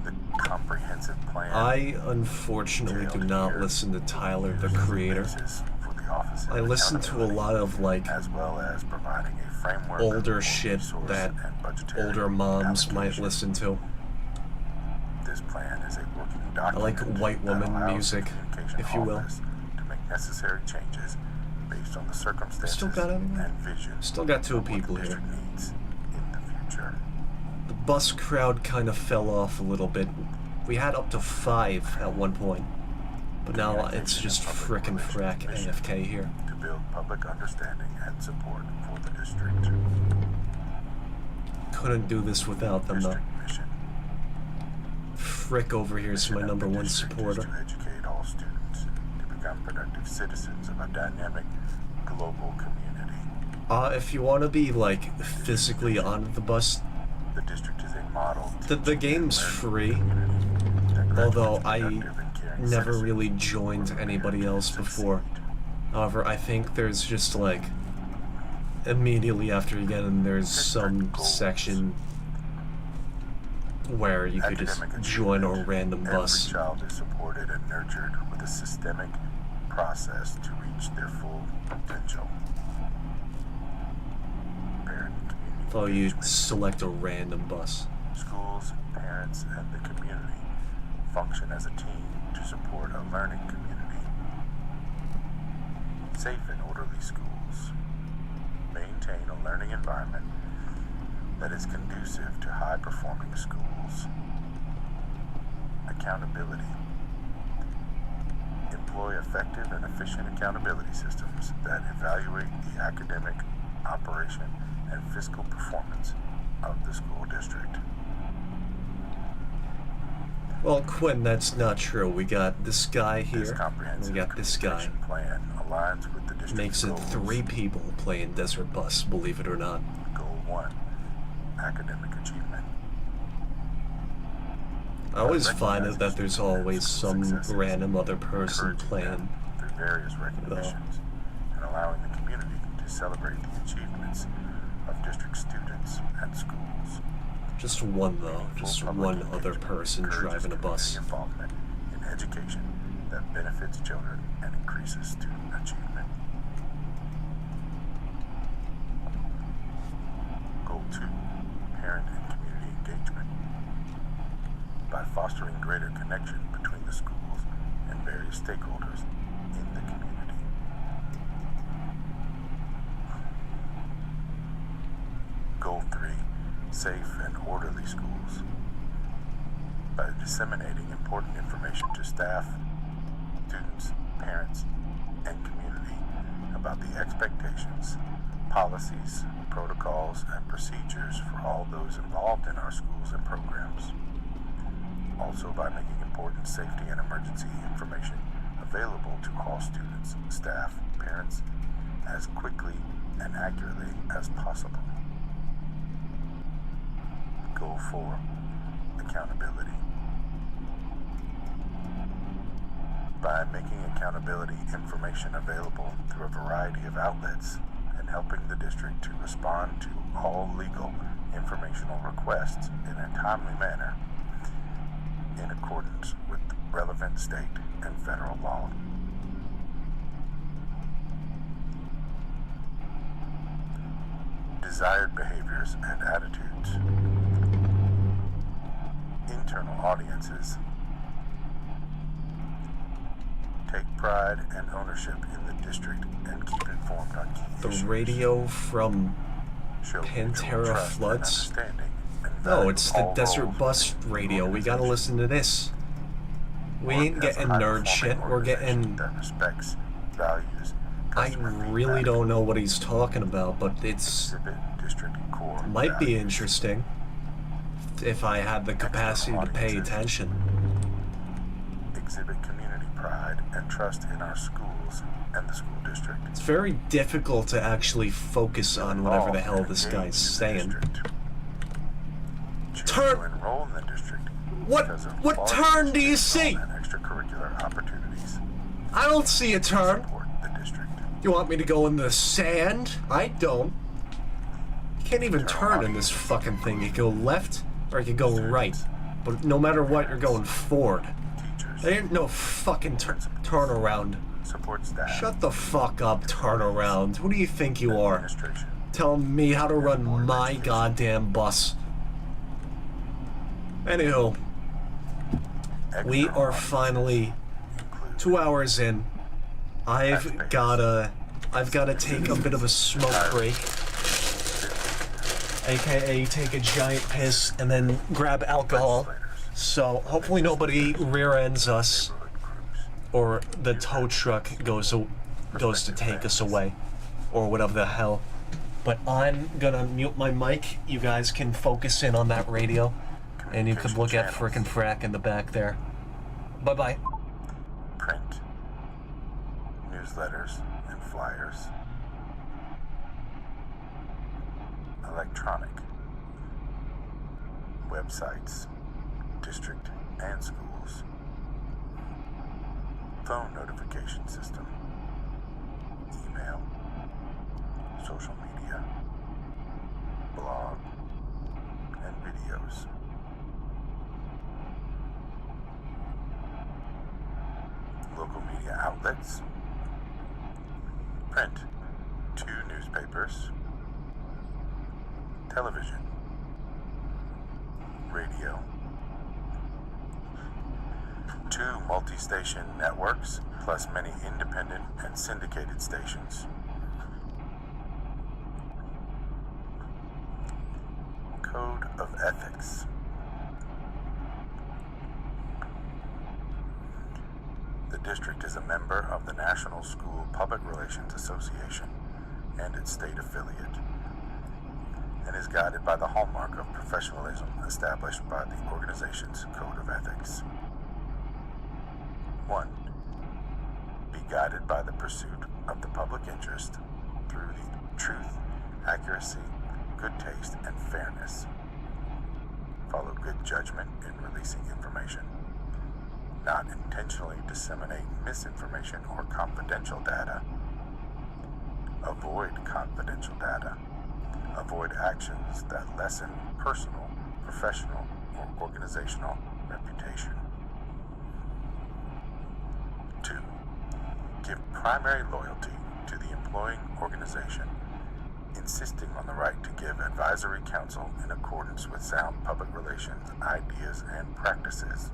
The comprehensive plan I unfortunately do not listen to Tyler, the creator. for the office I listen to a lot of like as well as providing a framework older for shit resource that and budgetary older moms might allocation. listen to. This plan is a working I document like white that woman allows the music, Communication if you will. Office to make necessary changes based on the circumstances Still got everyone? and vision Still got two of what people the here. district needs in the future. The bus crowd kind of fell off a little bit. We had up to 5 at one point, but now it's just frickin' frack AFK here. To build public understanding and support for the district. Couldn't do this without them though. District mission. Frick over here is my Mission of number the one district is supporter. to educate all students to become productive citizens of a dynamic global community. If you want to be like physically on the bus, The district is a model. the teaching game's and learning free. community that Although graduates I productive and caring never citizens really joined who are anybody prepared to else before. succeed. However, I think there's just like immediately after you get in, there's some section where you could just Academic join a achievement. random bus. Every child is supported and nurtured with a systemic process to reach their full potential. Parent and community So you engagement. select a random bus. Schools, parents, and the community function as a team to support a learning community. Safe and orderly schools. Maintain a learning environment that is conducive to high-performing schools. Accountability. Employ effective and efficient accountability systems that evaluate the academic, operation, and fiscal performance of the school district. Well, Quinn, that's not true. We got this guy This here, and comprehensive we got this guy. communication plan aligns with the district's Makes it goals. 3 people playing Desert Bus, believe it or not. Goal 1, academic achievement. I always find it that there's always some random other person Encouraging playing. them through various recognitions and allowing the community to celebrate the achievements of district students and schools. Just one, though. Just Full one public other engagement person encourages driving a bus. community involvement in education that benefits children and increases student achievement. Goal 2, parent and community engagement. By fostering greater connection between the schools and various stakeholders in the community. Goal 3, safe and orderly schools. By disseminating important information to staff, students, parents, and community about the expectations, policies, protocols, and procedures for all those involved in our schools and programs. Also by making important safety and emergency information available to all students, staff, parents, as quickly and accurately as possible. Goal 4, accountability. By making accountability information available through a variety of outlets and helping the district to respond to all legal informational requests in a timely manner in accordance with relevant state and federal law. Desired behaviors and attitudes. Internal audiences. Take pride and ownership in the district and keep informed on key The issues. radio from Show Pantera mutual trust and Floods? understanding and No, value it's the all Desert roles Bus within the radio. We gotta organization. listen to this. We Work ain't as a getting nerd high-performing shit. We're organization getting... that respects, values, I customer really feedback, don't know what he's talking about, but it's... exhibit district core might be values, interesting if I had the capacity to pay attention. exhibit community pride and trust in our schools and the school district. It's very difficult to actually focus on whatever the hell Involved this and guy's engaged in the saying. district. Choose Turn- to enroll in the district What- because of what large turn do you educational see? and extracurricular opportunities. I don't see a turn. Support the district. You want me to go in the sand? I don't. You can't even turn in this fucking thing. You go left or you go right. But no matter what, you're going forward. Teachers. There ain't no fucking turnaround. Support staff. Shut the fuck up, turnaround. Who do you think you are? Administration. Telling me how to run my goddamn bus. Anywho, we External are audiences finally include 2 hours in. I've gotta take a bit of a smoke break, aka take a giant piss and then grab alcohol. So hopefully nobody rear ends us or the tow truck goes to take us away or whatever the hell. But I'm gonna mute my mic. You guys can focus in on that radio, and you can look at frickin' Frack in the back there. Bye bye. print, newsletters and flyers, electronic, websites, district and schools, phone notification system, email, social media, blog, and videos. Local media outlets, print, 2 newspapers, television, radio, 2 multi-station networks, plus many independent and syndicated stations, member of the National School Public Relations Association and its state affiliate, and is guided by the hallmark of professionalism established by the organization's Code of Ethics. 1. Be guided by the pursuit of the public interest through the truth, accuracy, good taste, and fairness. Follow good judgment in releasing information. Not intentionally disseminate misinformation or confidential data. Avoid confidential data. Avoid actions that lessen personal, professional, or organizational reputation. 2. Give primary loyalty to the employing organization, insisting on the right to give advisory counsel in accordance with sound public relations ideas and practices.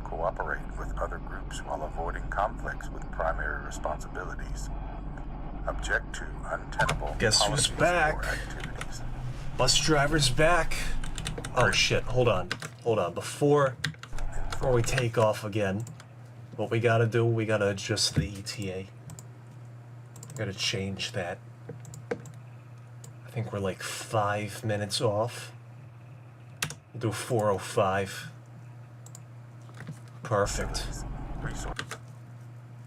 Cooperate with other groups while avoiding conflicts with primary responsibilities. Object to untenable Guess who's policies back? or activities. Bus driver's back. Oh shit, hold on. Before we take off again, what we gotta do, we gotta adjust the ETA. We gotta change that. I think we're like 5 minutes off. We'll do 4:05. Perfect. Resources.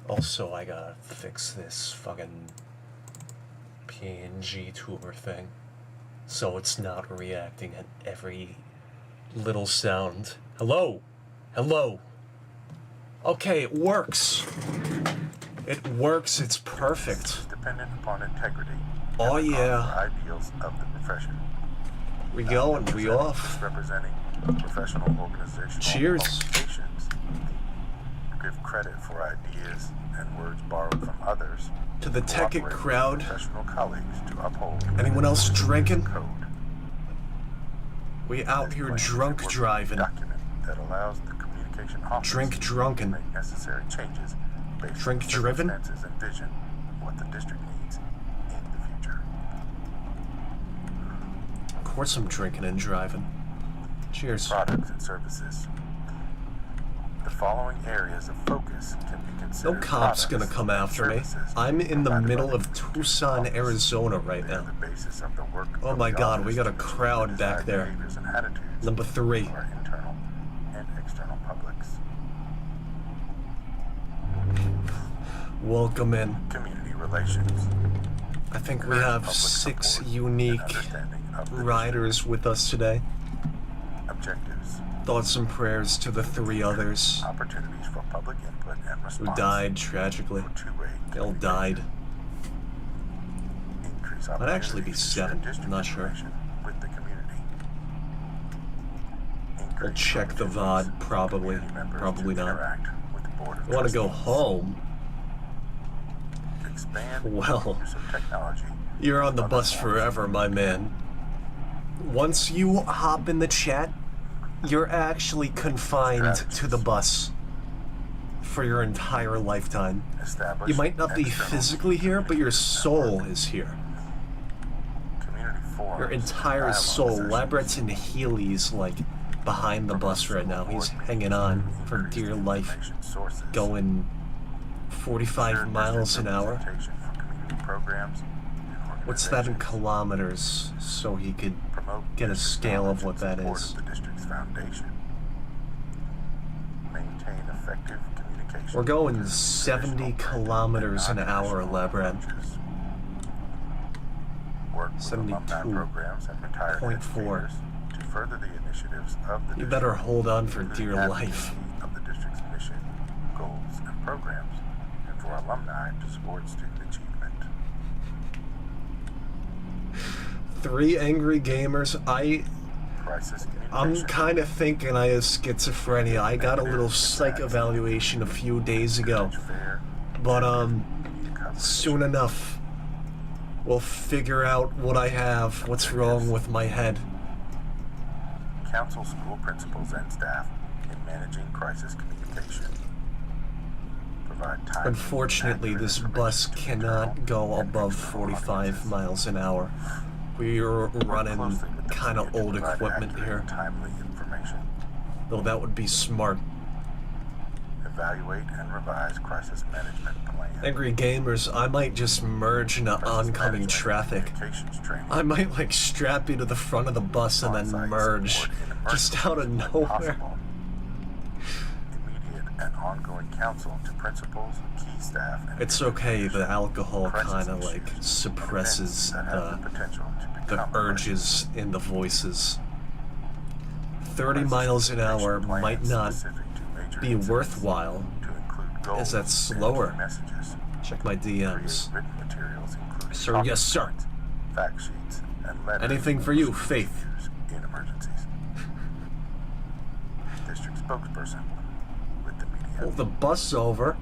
Also, I gotta fix this fucking PNG tuber thing, so it's not reacting at every little sound. Hello? Hello? Okay, it works. It works, it's perfect. Dependent upon integrity. Oh, and the yeah. ideals of the profession. We going, we off. Representing professional organizational Cheers. qualifications. Give credit for ideas and words borrowed from others. To the Tech It Cooperate with crowd. Professional colleagues to uphold. Anyone else drinking? Code. We out here Plan drunk working driving. Document that allows the communication office Drink drunken. to make necessary changes based Drink on driven? circumstances and vision of what the district needs in the future. Of course I'm drinking and driving. Cheers. Products and services. The following areas of focus can be considered. No cop's products gonna come and after me. services I'm in the provided by middle the of district Tucson, office. Arizona right They are now. the basis of the work Oh of my the God, we office got a to crowd achieve back the there. desired behaviors and attitudes Number 3. of our internal and external publics. Welcome in. Community relations. I think we Encourage have public 6 support and unique understanding of the riders with us today. district. Objectives. Thoughts and prayers to the 3 others Opportunities for public input and response. who died tragically. For two-way They all died. Increase Might actually be opportunities to share 7, I'm district not sure. information with the community. We'll Increase check the opportunities VOD, for probably. community members Probably to not. interact with the board of I want to go trustees. home. Expand Well, use of technology. you're on the Other bus forms forever, my man. Once you hop in the chat, you're actually confined to the bus for your entire lifetime. Establish You might not be external physically here, but your communication soul network. is here. Community forums, Your entire dialogue soul. sessions. Labrad's in Healy's, like, behind the bus right now. He's hanging on for Increased dear life, information sources. going 45 Shared miles an district hour. representation for community programs and What's that in organizations. kilometers, so he could Promote get a district scale of knowledge what that in support is? of the district's foundation. Maintain effective communication. We're going with 70 traditional kilometers an and hour, non-traditional Labrad. approaches. Work with alumni 72.4. programs and retired educators to further the initiatives of the You district, better hold on for including dear advocacy life. of the district's mission, goals, and programs, and for alumni to support student achievement. 3 angry gamers. Crisis I'm communication. kind of thinking I have schizophrenia. I got a little psych evaluation a few days ago. Fair, But, media coverage. soon enough, we'll figure out what I have, what's wrong with my head. Counsel school principals and staff in managing crisis communication. Provide timely, Unfortunately, accurate this information bus to cannot internal go and above external 45 audiences. miles an hour. We're Work running closely with the kind of media to old provide equipment accurate here, and timely information. though that would be smart. evaluate and revise crisis management plans. Angry gamers, I might just merge into oncoming traffic. Communications training. I might like strap you to the front of the bus and then On-site merge support in just out of emergencies when nowhere. possible. Immediate and ongoing counsel to principals, key staff, and It's okay, the alcohol crisis kind of issues like and suppresses events that have the potential to the become urges in the voices. 30 crisis miles an hour communication might plans not specific to major be incidents worthwhile. to include goals Is that and slower? key messages. Check my DMs. Create written materials including Sir, talking yes, sir. points, fact sheets, and letters Anything for you, to Faith. use in emergencies. District spokesperson with the media. Pull the bus over.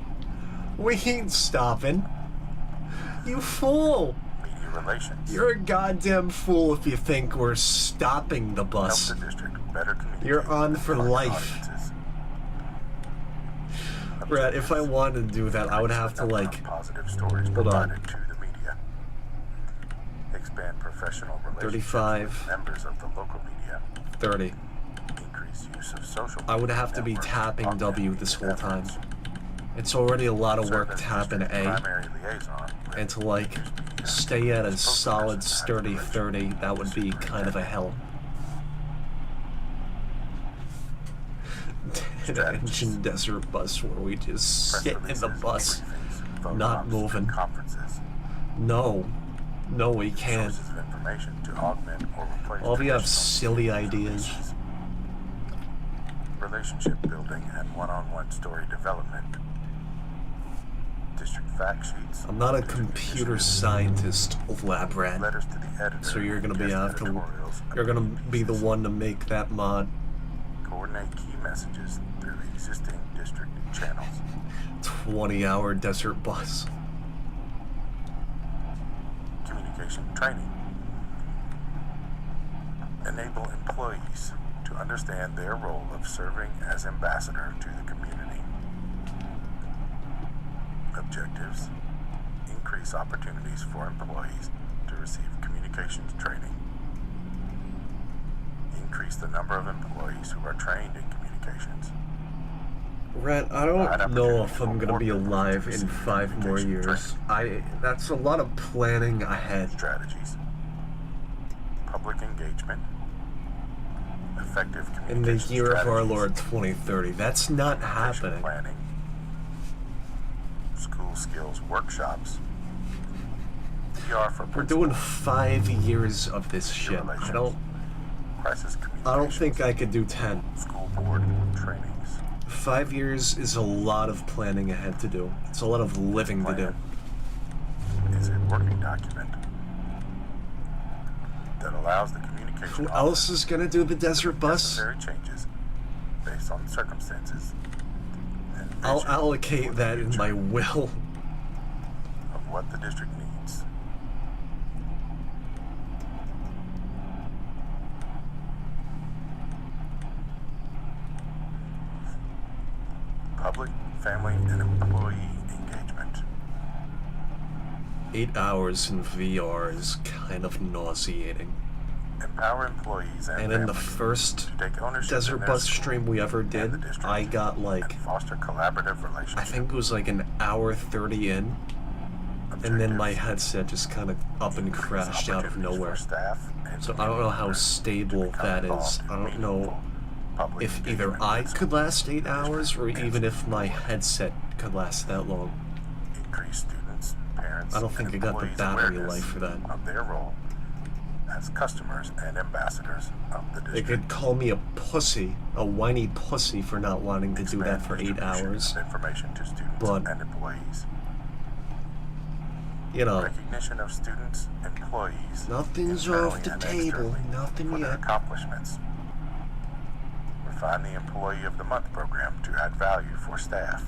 We ain't stopping. You fool! Media relations. You're a goddamn fool if you think we're stopping the Help bus. the district better communicate. You're on with for target life. audiences. Brad, if I Objectives. wanted to do that, I would have to, Number of like, positive stories hold on. provided to the media. Expand professional relationships 35. with members of the local media. 30. Increase use of social I would media have to be networks tapping augment W this media whole time. efforts. It's already a lot of Serve work as tapping district A, primary liaison with and to, like, news media. stay at a Spokesperson solid, has sturdy direction 30, that would be to kind of a hell. An engine desert bus where we just Press sit in the releases, bus. briefings, photo not ops, moving. Conferences. No. No, we can't. Sources of information to augment or replace All of you have traditional silly news ideas. releases. Relationship building and one-on-one story development. District fact sheets. I'm not a district computer initiatives, scientist, lab rat. Letters to the editor. So you're gonna be guest after. editorials, You're gonna opinion be the pieces. one to make that mod. Coordinate key messages through existing district channels. 20-hour desert bus. Communication training. Enable employees to understand their role of serving as ambassador to the community. Objectives. Increase opportunities for employees to receive communications training. Increase the number of employees who are trained in communications. Rat, I don't know if I'm gonna be alive in 5 more years. That's a lot of planning ahead. Strategies. Public engagement. Effective In the communication year of our strategies. Lord 2030. That's not Communication happening. Planning. School skills workshops. PR for We're doing principals. 5 years of this shit. I don't Crisis think I could do 10. School board trainings. 5 years is a lot of planning ahead to do. It's a lot of living to do. Is a working document that allows the communication Who office else is gonna do the desert bus? necessary changes based on circumstances. And I'll vision for allocate the that in future my will. of what the district needs. Public, family, and employee engagement. 8 hours in VR is kind of nauseating. Empower employees and And in the families first to take ownership desert in their bus school stream we ever and did, the district, I got like, and foster collaborative relationships. I think it was like an hour 30 in, and then my Objectives. headset just kind of up and Increase crashed out of opportunities nowhere. for staff and So I don't know how members to stable become that involved is. in I don't know meaningful public if either engagement I with could last 8 the hours or district even and if my school board. headset could last that long. Increase students, parents, I don't think and I got the employees' battery awareness life for that. of their role as customers and ambassadors of the They district. could call me a pussy, a whiny pussy for not wanting to do that Expand for 8 distribution hours. of information to students But- and employees. You know, Recognition of students, employees, nothing's internally off the and table, externally, nothing for their yet. accomplishments. Refine the Employee of the Month program to add value for staff.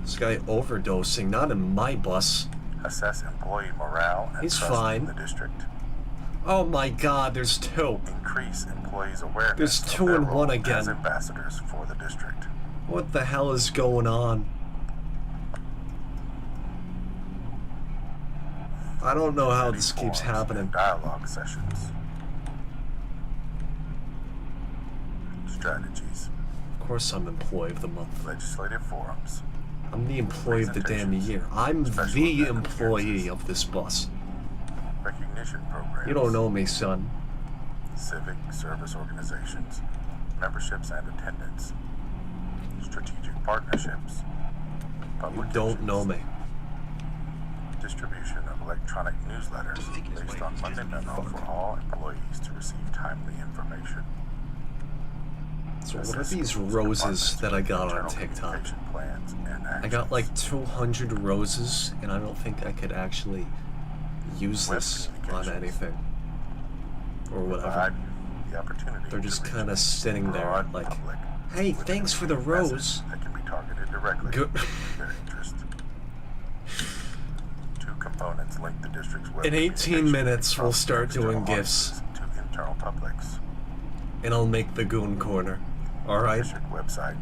This guy overdosing, not in my bus. Assess employee morale and He's trust fine. in the district. Oh my god, there's 2. Increase employees' awareness There's of 2 their and 1 role again. as ambassadors for the district. What the hell is going on? I don't know how this keeps Forums happening. and dialogue sessions. Strategies. course I'm employee of the month. legislative forums, I'm the employee of the damn year. I'm the employee of this bus. recognition programs, You don't know me, son. civic service organizations, memberships and attendance, strategic partnerships, You publications, don't know me. distribution of electronic newsletters based on Monday Memo for all employees to receive timely information. So what are Assist these schools' roses departments that I with got on internal TikTok? communication plans and I got like actions. 200 roses, and I don't think I could actually use Web this on communications. anything. Or whatever. Provide the opportunity They're to just reach kind of sitting there broad like, public hey, with thanks for the message rose. that can be targeted directly Good. to their interest. Two components link the district's web In 18 communication minutes, from we'll start external doing GIFs. audiences to internal publics, And I'll make the Goon Corner. Alright? district website,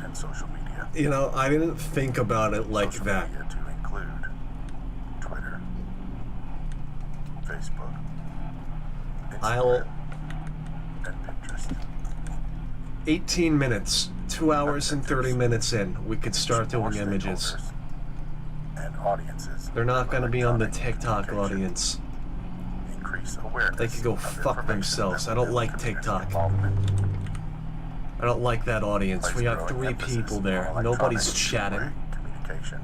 and social media. You know, I didn't think about it like Social that. media to include Twitter, Facebook, I'll- Instagram, and Pinterest. 18 minutes. 2 hours and 30 minutes in. We could start More doing images. stakeholders and audiences. They're not going to be on the electronic TikTok communication. audience. Increase awareness. They could go of fuck information themselves. that I don't will like build community TikTok. involvement. I don't like that audience. Place We got growing 3 emphasis people on there. electronic Nobody's chatting. two-way Communication.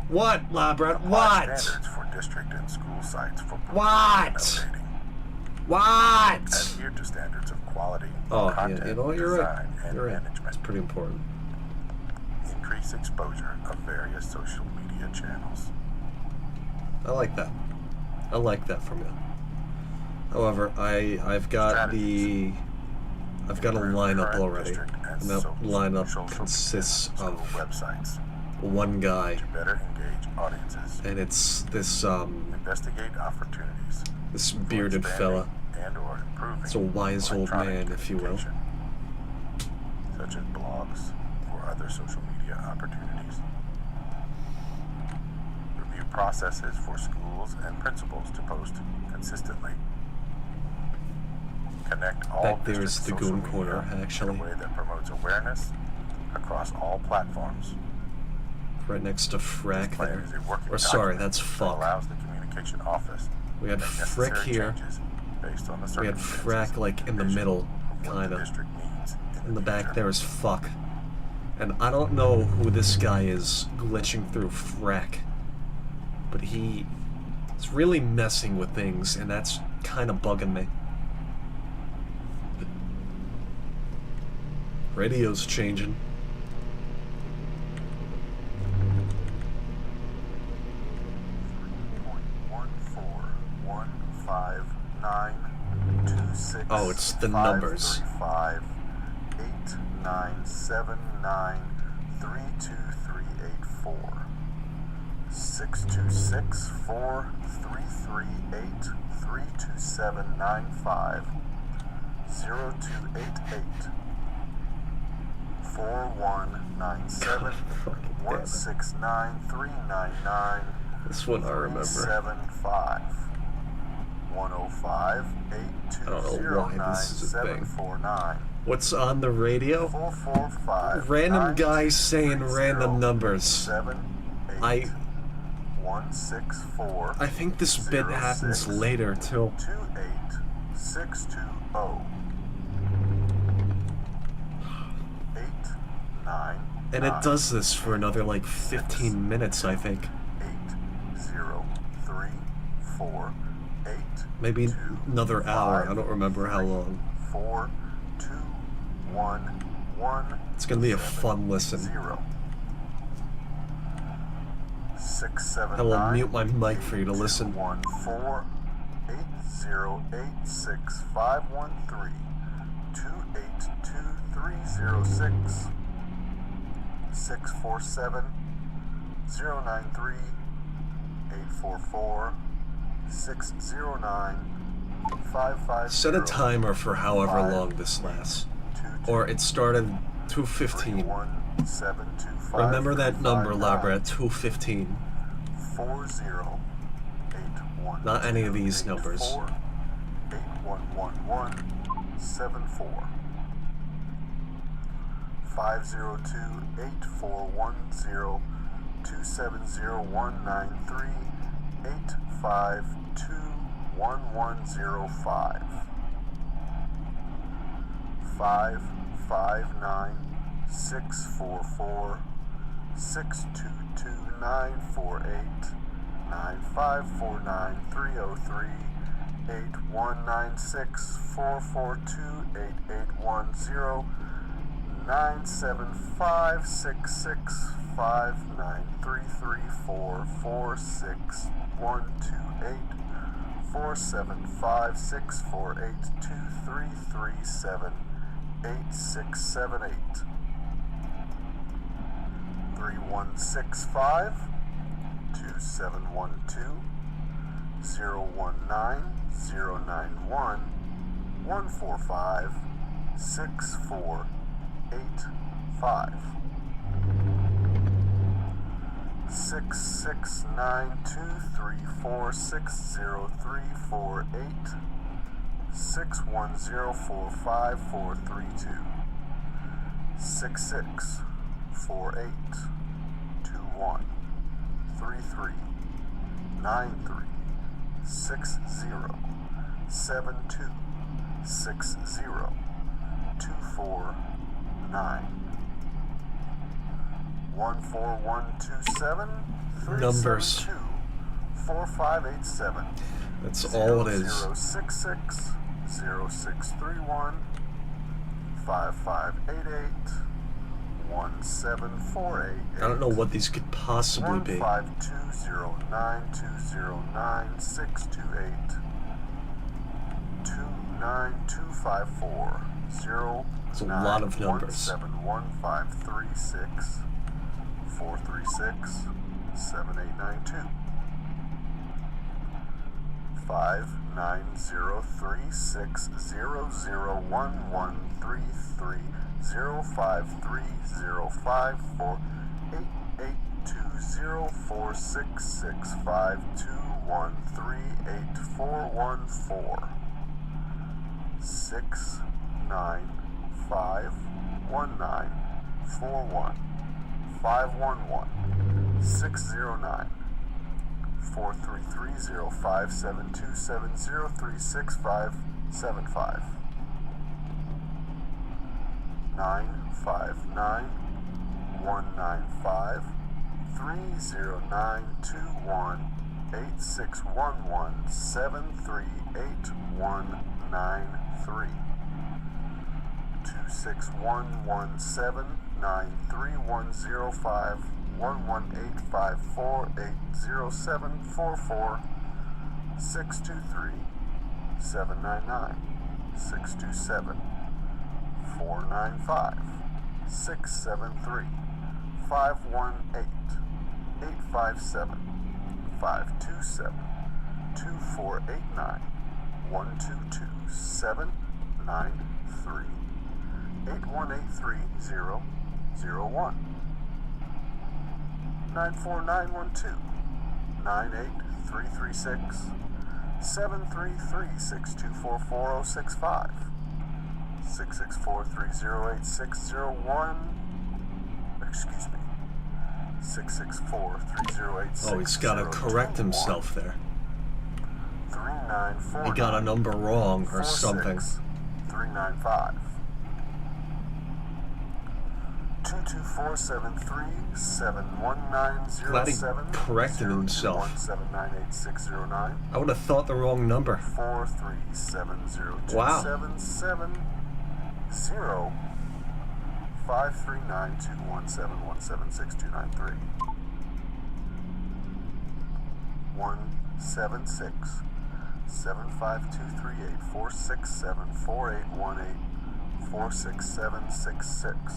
What, Labrat? Apply What? standards for district and school sites for promoting What? and updating. What? Adhere to standards of quality, Oh, content, yeah, you know what? You're right. design, and You're right. management. It's pretty important. Increase exposure of various social media channels. I like that. I like that from you. However, I've got a Improve lineup current already, district and that social lineup media consists school of websites one guy, to better engage audiences. and it's this Investigate opportunities this for bearded fella. expanding and/or improving It's a wise old electronic man, if you will. communication, such as blogs or other social media opportunities. Review processes for schools and principals to post consistently. Connect all Back there's district the social Goon media Corner, in actually. a way that promotes awareness across all platforms. Right next to This Frack plan there. is a working Or sorry, document that's that Fuck. allows the communication office We had to make Frick necessary here. changes based on the We had circumstances Frack like in the and middle, of what the kinda. district needs In the back future. there is Fuck. And I don't know who this guy is glitching through Frack. But he is really messing with things, and that's kind of bugging me. Radio's changing. Oh, it's the numbers. 626-438-3278-32795 0288 4197 169399 This one I remember. 375 105 I don't know why this is a thing. 8209749 What's on the radio? 445 Random guy saying random numbers. I 164 I think this bit happens later too. 28620 89 And it does this for another like 15 minutes, I think. 80348 Maybe another hour. I don't remember how long. 4211 It's gonna be a fun listen. 679 I will mute my mic for you to listen. 214 8086513 282306 647 093 844 609 550 Set a timer for however long this lasts. Or it started 2:15. Remember that number, Labrat, 2:15. 4081 Not any of these numbers. 811174 502-841-0-270-193-852-1105. 559-644-622-948, 9549-303-8196-442-8810, 975-66-59334-46128, 475-648-2337, 8678, 3165 2712 019 091 145 6485 66923460348 6104542 664821 3393 6072 249 14127 Numbers. 4587. That's all it is. 066 0631 5588 1748. I don't know what these could possibly be. 15209209628 29254 It's a lot of numbers. 71536 436 7892 59036001133053053054 882046652138414 6951941 511 609 433057270365575 959 195 30921 8611 738193 26117 93105 118548074 623 799 627 495 673 518 857 527 2489 122 793 8183001 94912 98336 733 624 4065 664 308 601. Excuse me. 664 308 Oh, he's got to correct himself there. 3949. He got a number wrong or something. 395 22473 71907 Glad he corrected himself. 1798609 I would have thought the wrong number. 4370277 Wow. 539217176293176 176 75238 467 4818 46766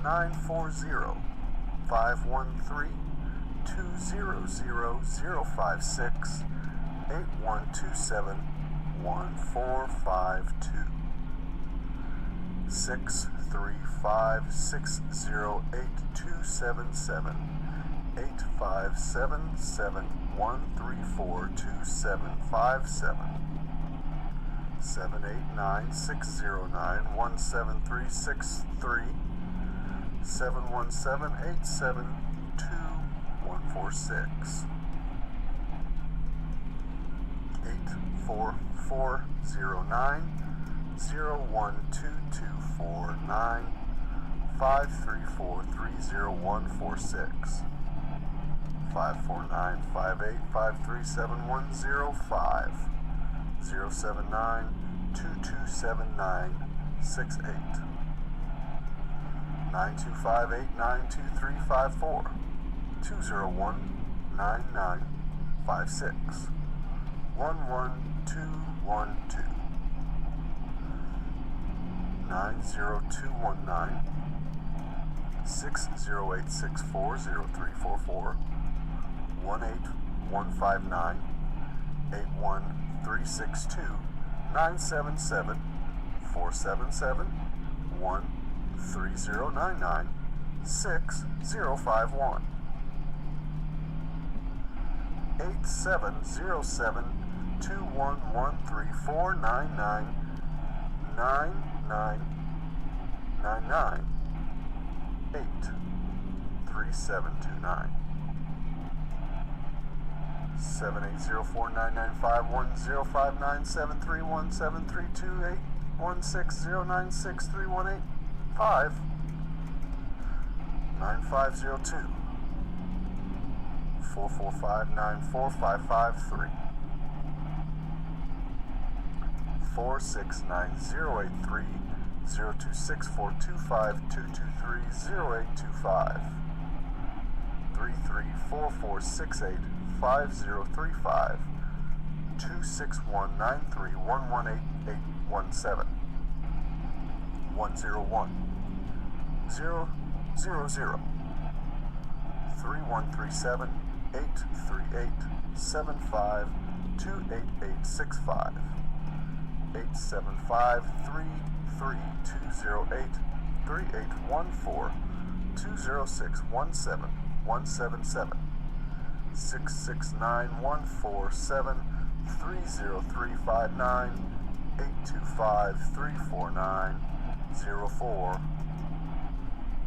940 513 200 056 8127 1452 635 608 277 8577 134 2757 789-609-17363, 717-872-146, 84409-01224 534-30146, 549-58-537-105, 079-2279-68, 925-892-354, 201-9956, 11212, 90219, 608640344, 18159, 81362, 977 477 13099 6051, 8707 2113499 9999 83729, 780-499-510-519-731-732-816-096-318-5, 9502 445-94553, 469-083 026-425-223-0825, 33-4468-5035, 261-93-118-817, 101 000 3137 838 75 28865, 875 3208 3814 206 17 177, 669 147 30359, 825 349 04,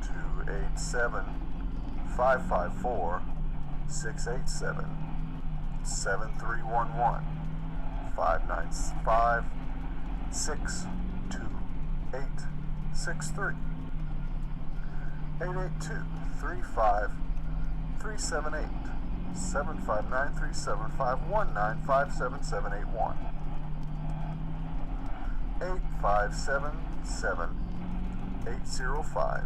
287 554 687, 7311 595 62863, 882 35 378, 759 375 1957781, 8577 805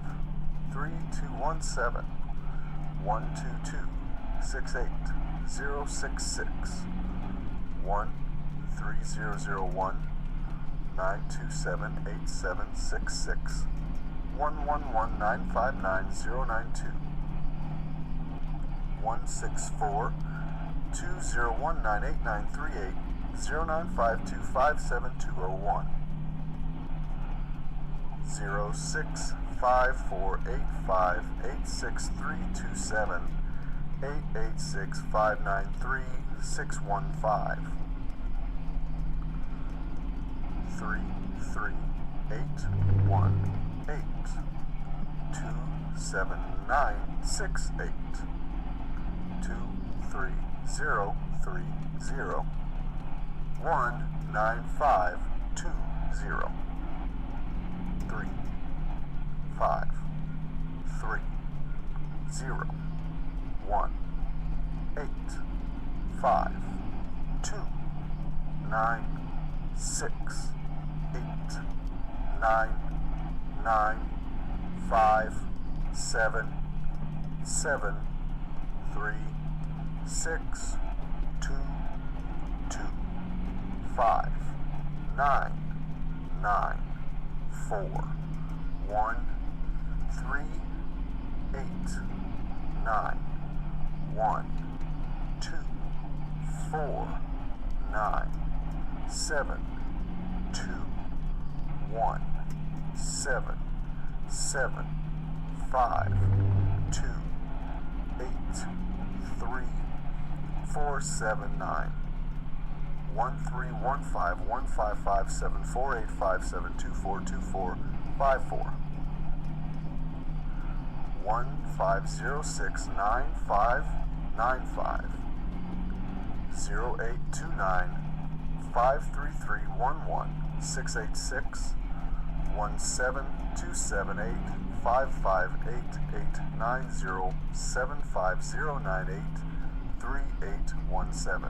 3217 122 68 066, 13001 927 8766, 111 959 092, 164 201 98938 0952 57201, 06 5485 86327, 886 593 615, 33818 27968, 23030 19520, 3 5 3 0 1 8 5 2 9 6 8 9 9 5 7 7 3 6 2 2 5 9 9 4 1 3 8 9 1 2 4 9 7 2 1 7 7 5 2 8 3 4 7 9 1315-155-748-572-424-54 1506-9595 0829-533-11-686 17278-558-890-75098-3817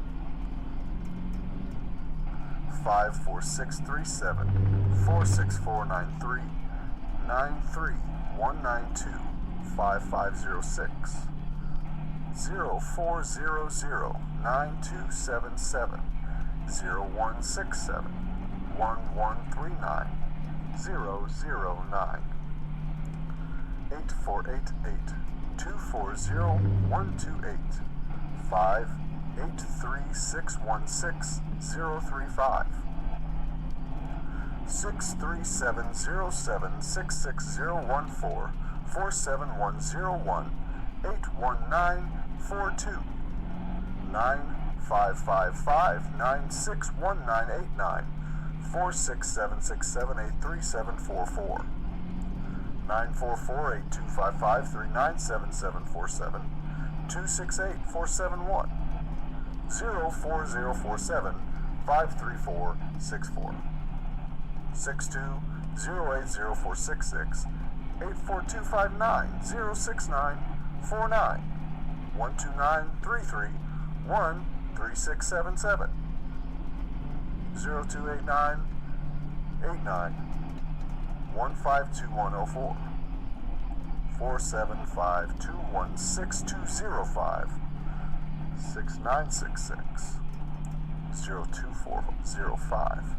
54637 46493 93192 5506 0400 9277 0167 1139 009 8488 240 128 583-616-035 63707-66014 47101 81942 9555-961989 46767-83744 944-8255-397747 268-471 04047 53464 62-080-466 84259 06949 12933 13677 0289 89 152104 475-216-205 6966 02405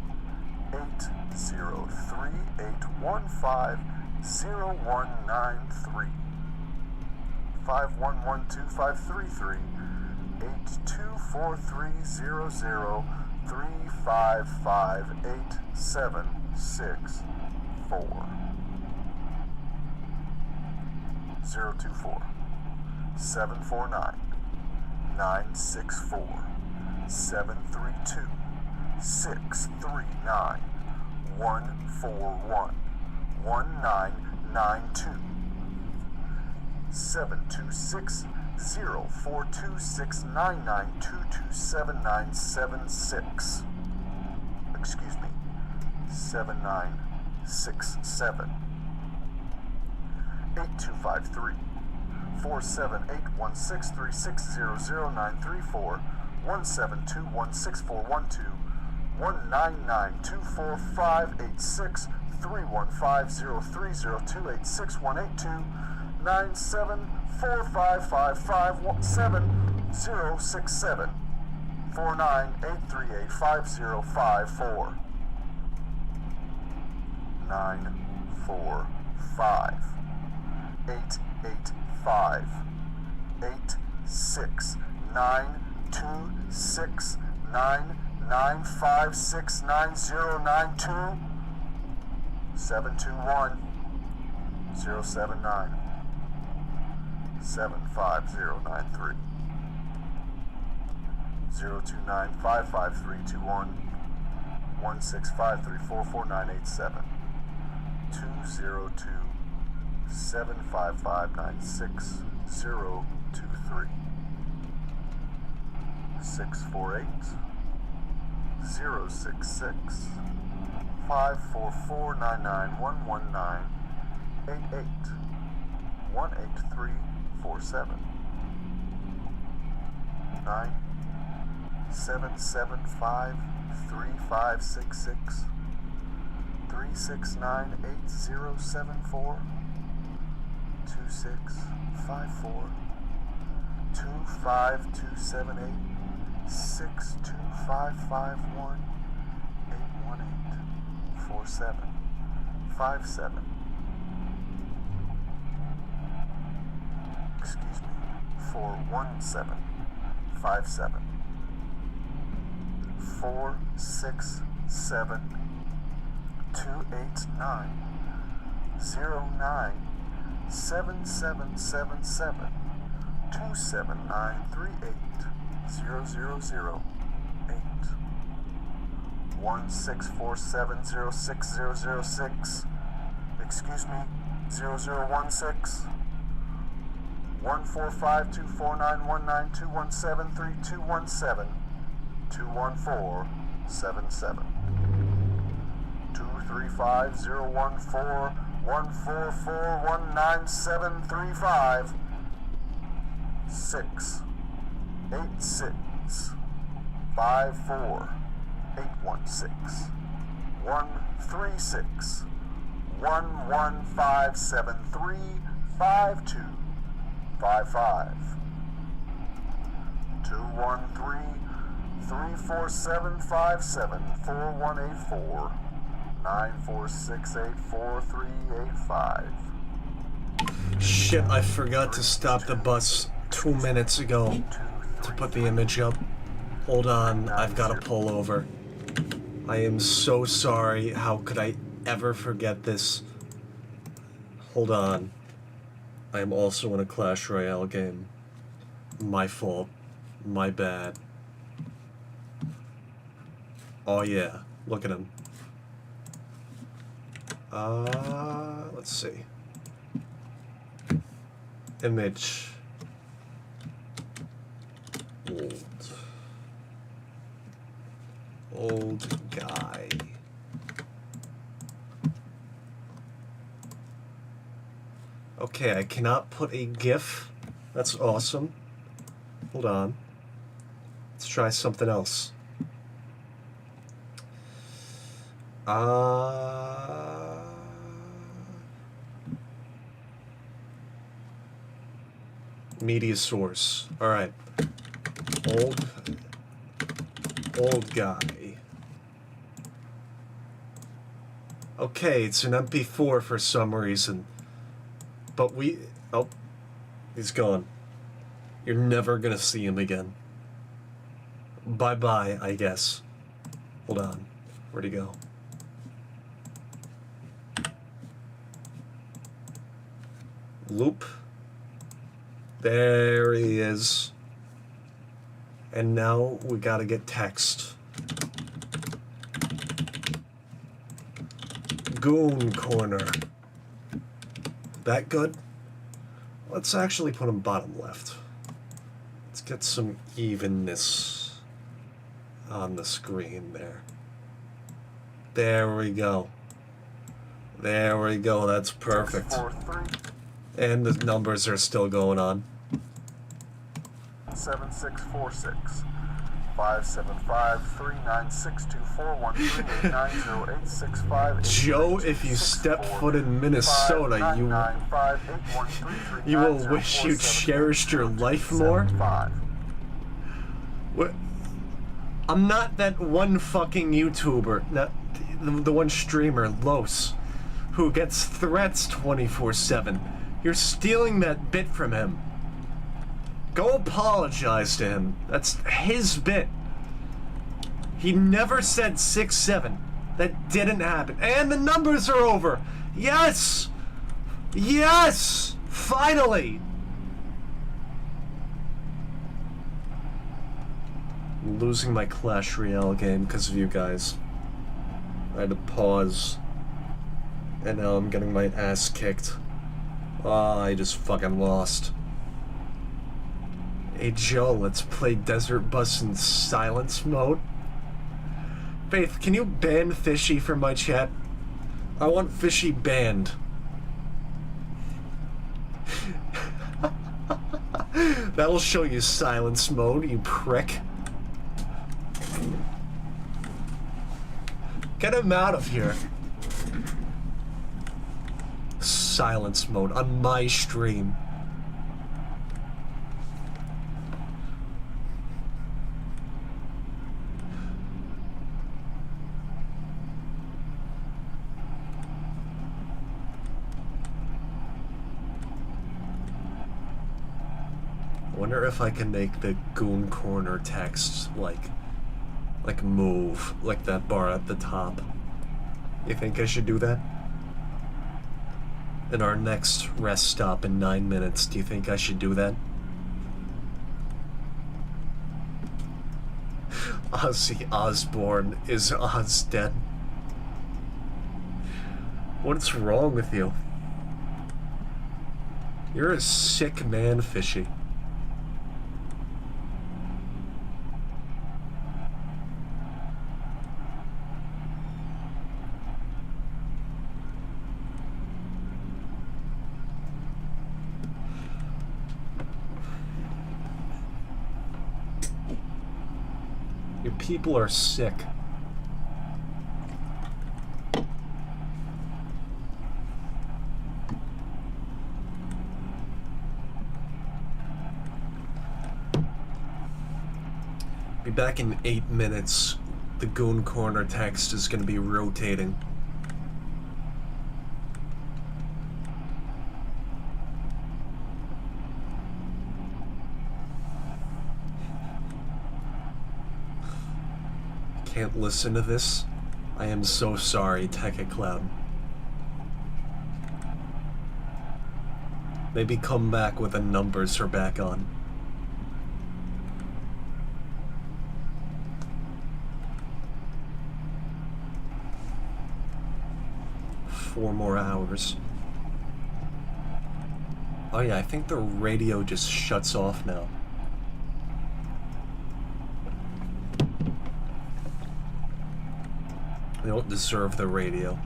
803-815-0193 5112-533 824300 355-874 024 749 964 732 639 141 1992 726 04269922796 excuse me 7967 8253 478-163-600-934 172-16412 199-245-86 315-030-286-182 97-4555-7067 49-838-5054 945 885 86926 995699092 721 079 75093 029 55321 165344987 202 755-96023 648 066 544-99119 88 18347 9 775 3566 3698074 2654 25278 62551 818 4757 excuse me 41757 467 289 09 7777 27938 0008 164706006. Excuse me, 0016. 145249192173217 21477. 2350141441975 686 54816 136 115735 213-34757-4184 946843885. Shit, I forgot to stop the bus 2 minutes ago to put the image up. Hold on, I've got to pull over. I am so sorry. How could I ever forget this? Hold on. I am also in a Clash Royale game. My fault. My bad. Oh yeah, look at him. Let's see. Image. Old guy. Okay, I cannot put a GIF. That's awesome. Hold on. Let's try something else. Media source. Alright. Old guy. Okay, it's an MP4 for some reason. But oh, he's gone. You're never gonna see him again. Bye-bye, I guess. Hold on. Where'd he go? Loop. There he is. And now we gotta get text. Goon Corner. That good? Let's actually put him bottom left. Let's get some evenness on the screen there. There we go. There we go, that's perfect. 643 And the numbers are still going on. 7646 575-396-2413-890-865. Joe, if you step foot in Minnesota, you will wish you'd cherished your life more. What? I'm not that one fucking YouTuber, not the one streamer, Los, who gets threats 24/7. You're stealing that bit from him. Go apologize to him. That's his bit. He never said 6-7. That didn't happen. And the numbers are over. Yes! Yes! Finally! I'm losing my Clash Royale game because of you guys. I had to pause. And now I'm getting my ass kicked. Ah, I just fucking lost. Hey Joe, let's play Desert Bus in silence mode. Faith, can you ban Fishy from my chat? I want Fishy banned. That'll show you silence mode, you prick. Get him out of here. Silence mode on my stream. I wonder if I can make the Goon Corner text like move, like that bar at the top. You think I should do that? In our next rest stop in 9 minutes, do you think I should do that? Ozzy Osbourne is Oz dead. What's wrong with you? You're a sick man, Fishy. Your people are sick. Be back in 8 minutes. The Goon Corner text is gonna be rotating. Can't listen to this? I am so sorry, TechCloud. Maybe come back when the numbers are back on. Four more hours. Oh yeah, I think the radio just shuts off now. They don't deserve the radio.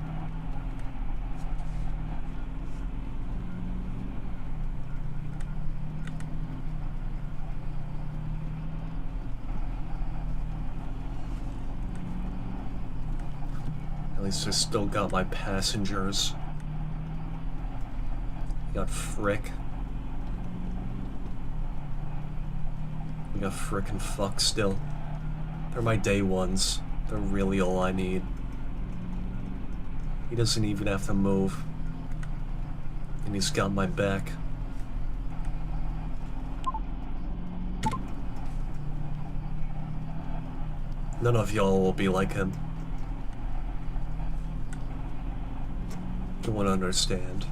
At least I still got my passengers. We got Frick. We got Frick and Fuck still. They're my day ones. They're really all I need. He doesn't even have to move. And he's got my back. None of y'all will be like him. You won't understand.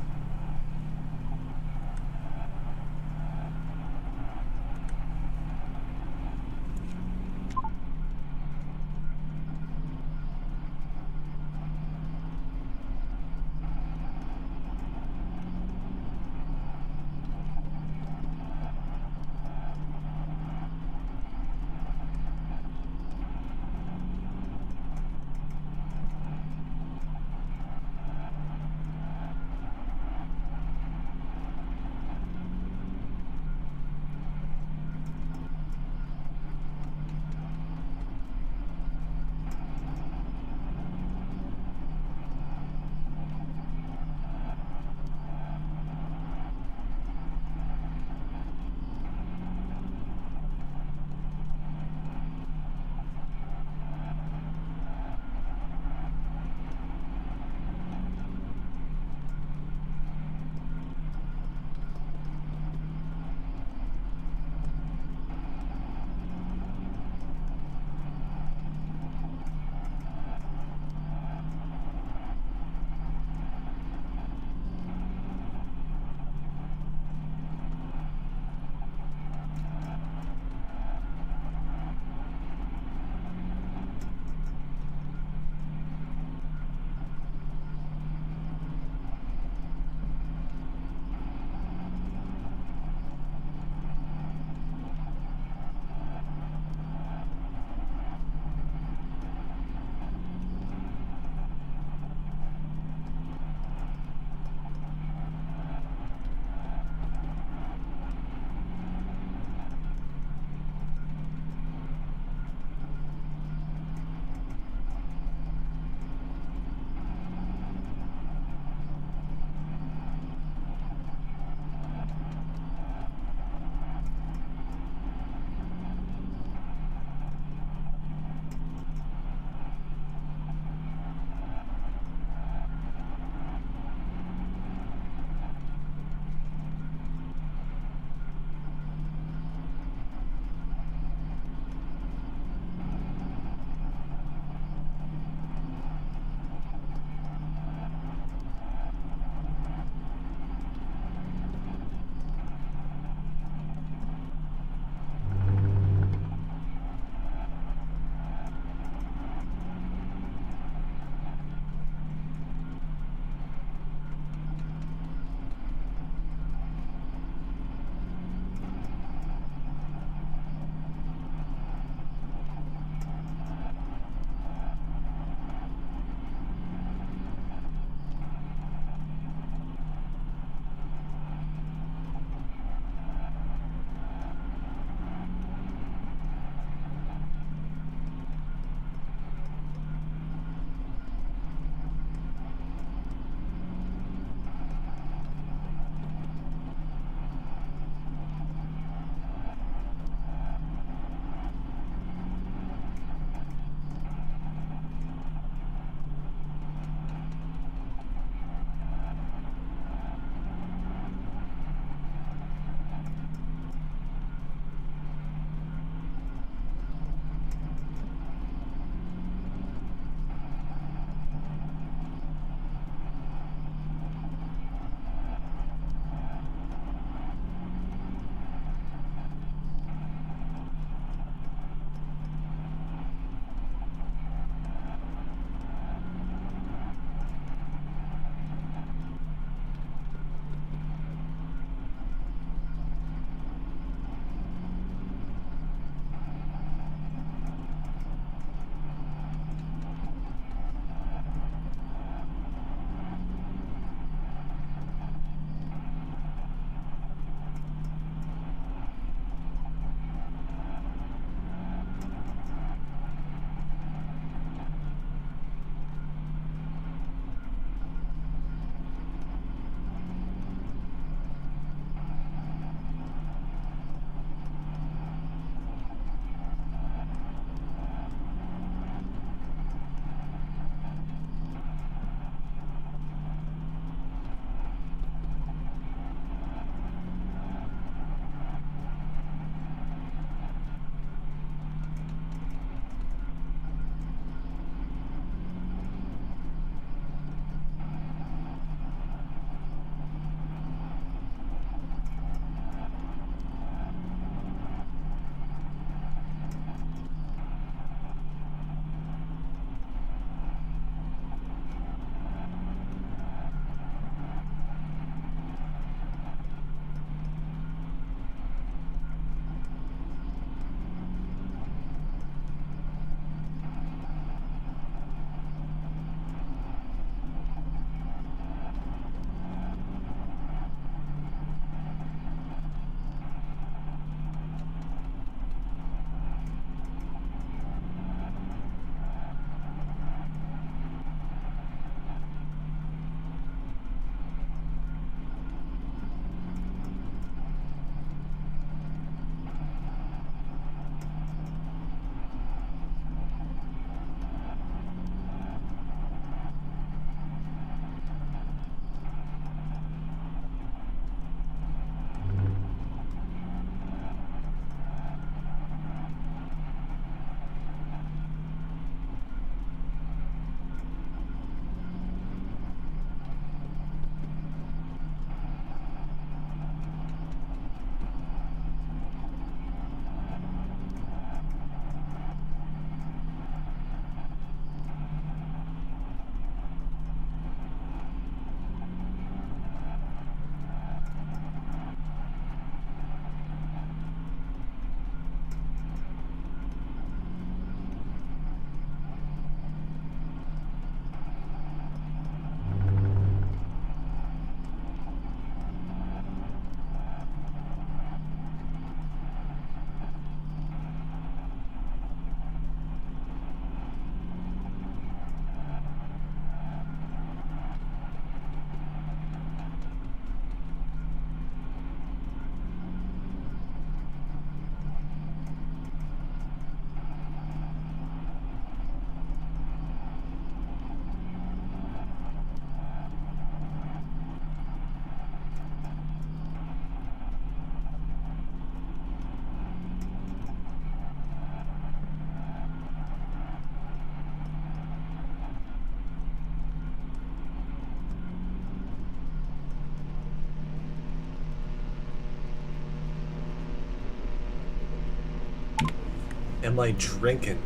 Am I drinking?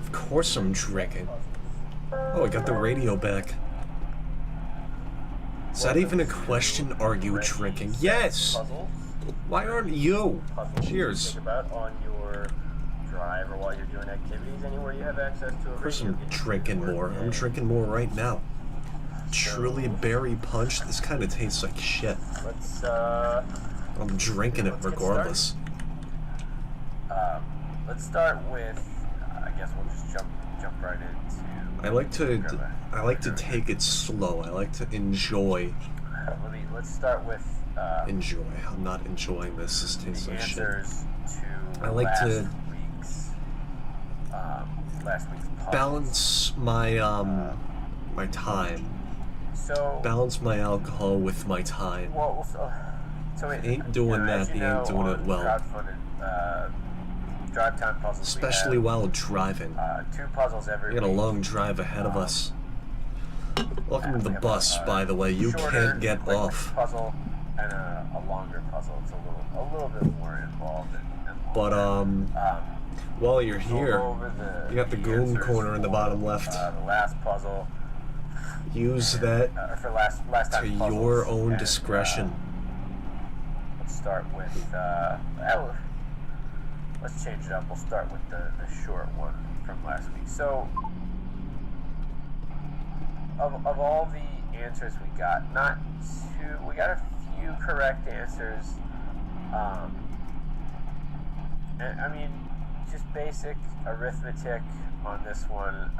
Of course I'm drinking. Oh, I got the radio back. Is that even a question? Are you drinking? Yes! Puzzles. Why aren't you? Puzzles Cheers. to think about on your drive or while you're doing activities, anywhere you have access to a Of course radio, I'm get drinking your more. work I'm in. drinking more right now. Truly Berry Punch? This kind of tastes like shit. Let's I'm drinking it Let's get regardless. let's start with. I guess we'll just jump right into. I like to take it slow. I like to enjoy. Let's start with Enjoy. I'm not enjoying this. This tastes the like shit. answers to I like to last week's puzzles. balance my my time. So Balance my alcohol with my time. well, so Ain't doing as that, you ain't know, doing it on well. crowdfunded, drive time puzzles. Especially we have, while driving. 2 puzzles every We got a week. long drive ahead of us. Welcome to the We have bus, by the way. You shorter, can't get quick off. puzzle and a longer puzzle. It's a little bit more involved and But while you're we'll here, go over you got the goon answers corner in the for, bottom left. The last puzzle. Use that For last to time puzzles, your own and, discretion. Let's start with. Let's change it up. We'll start with the short one from last week. So, of all the answers we got, we got a few correct answers. And I mean, just basic arithmetic on this one.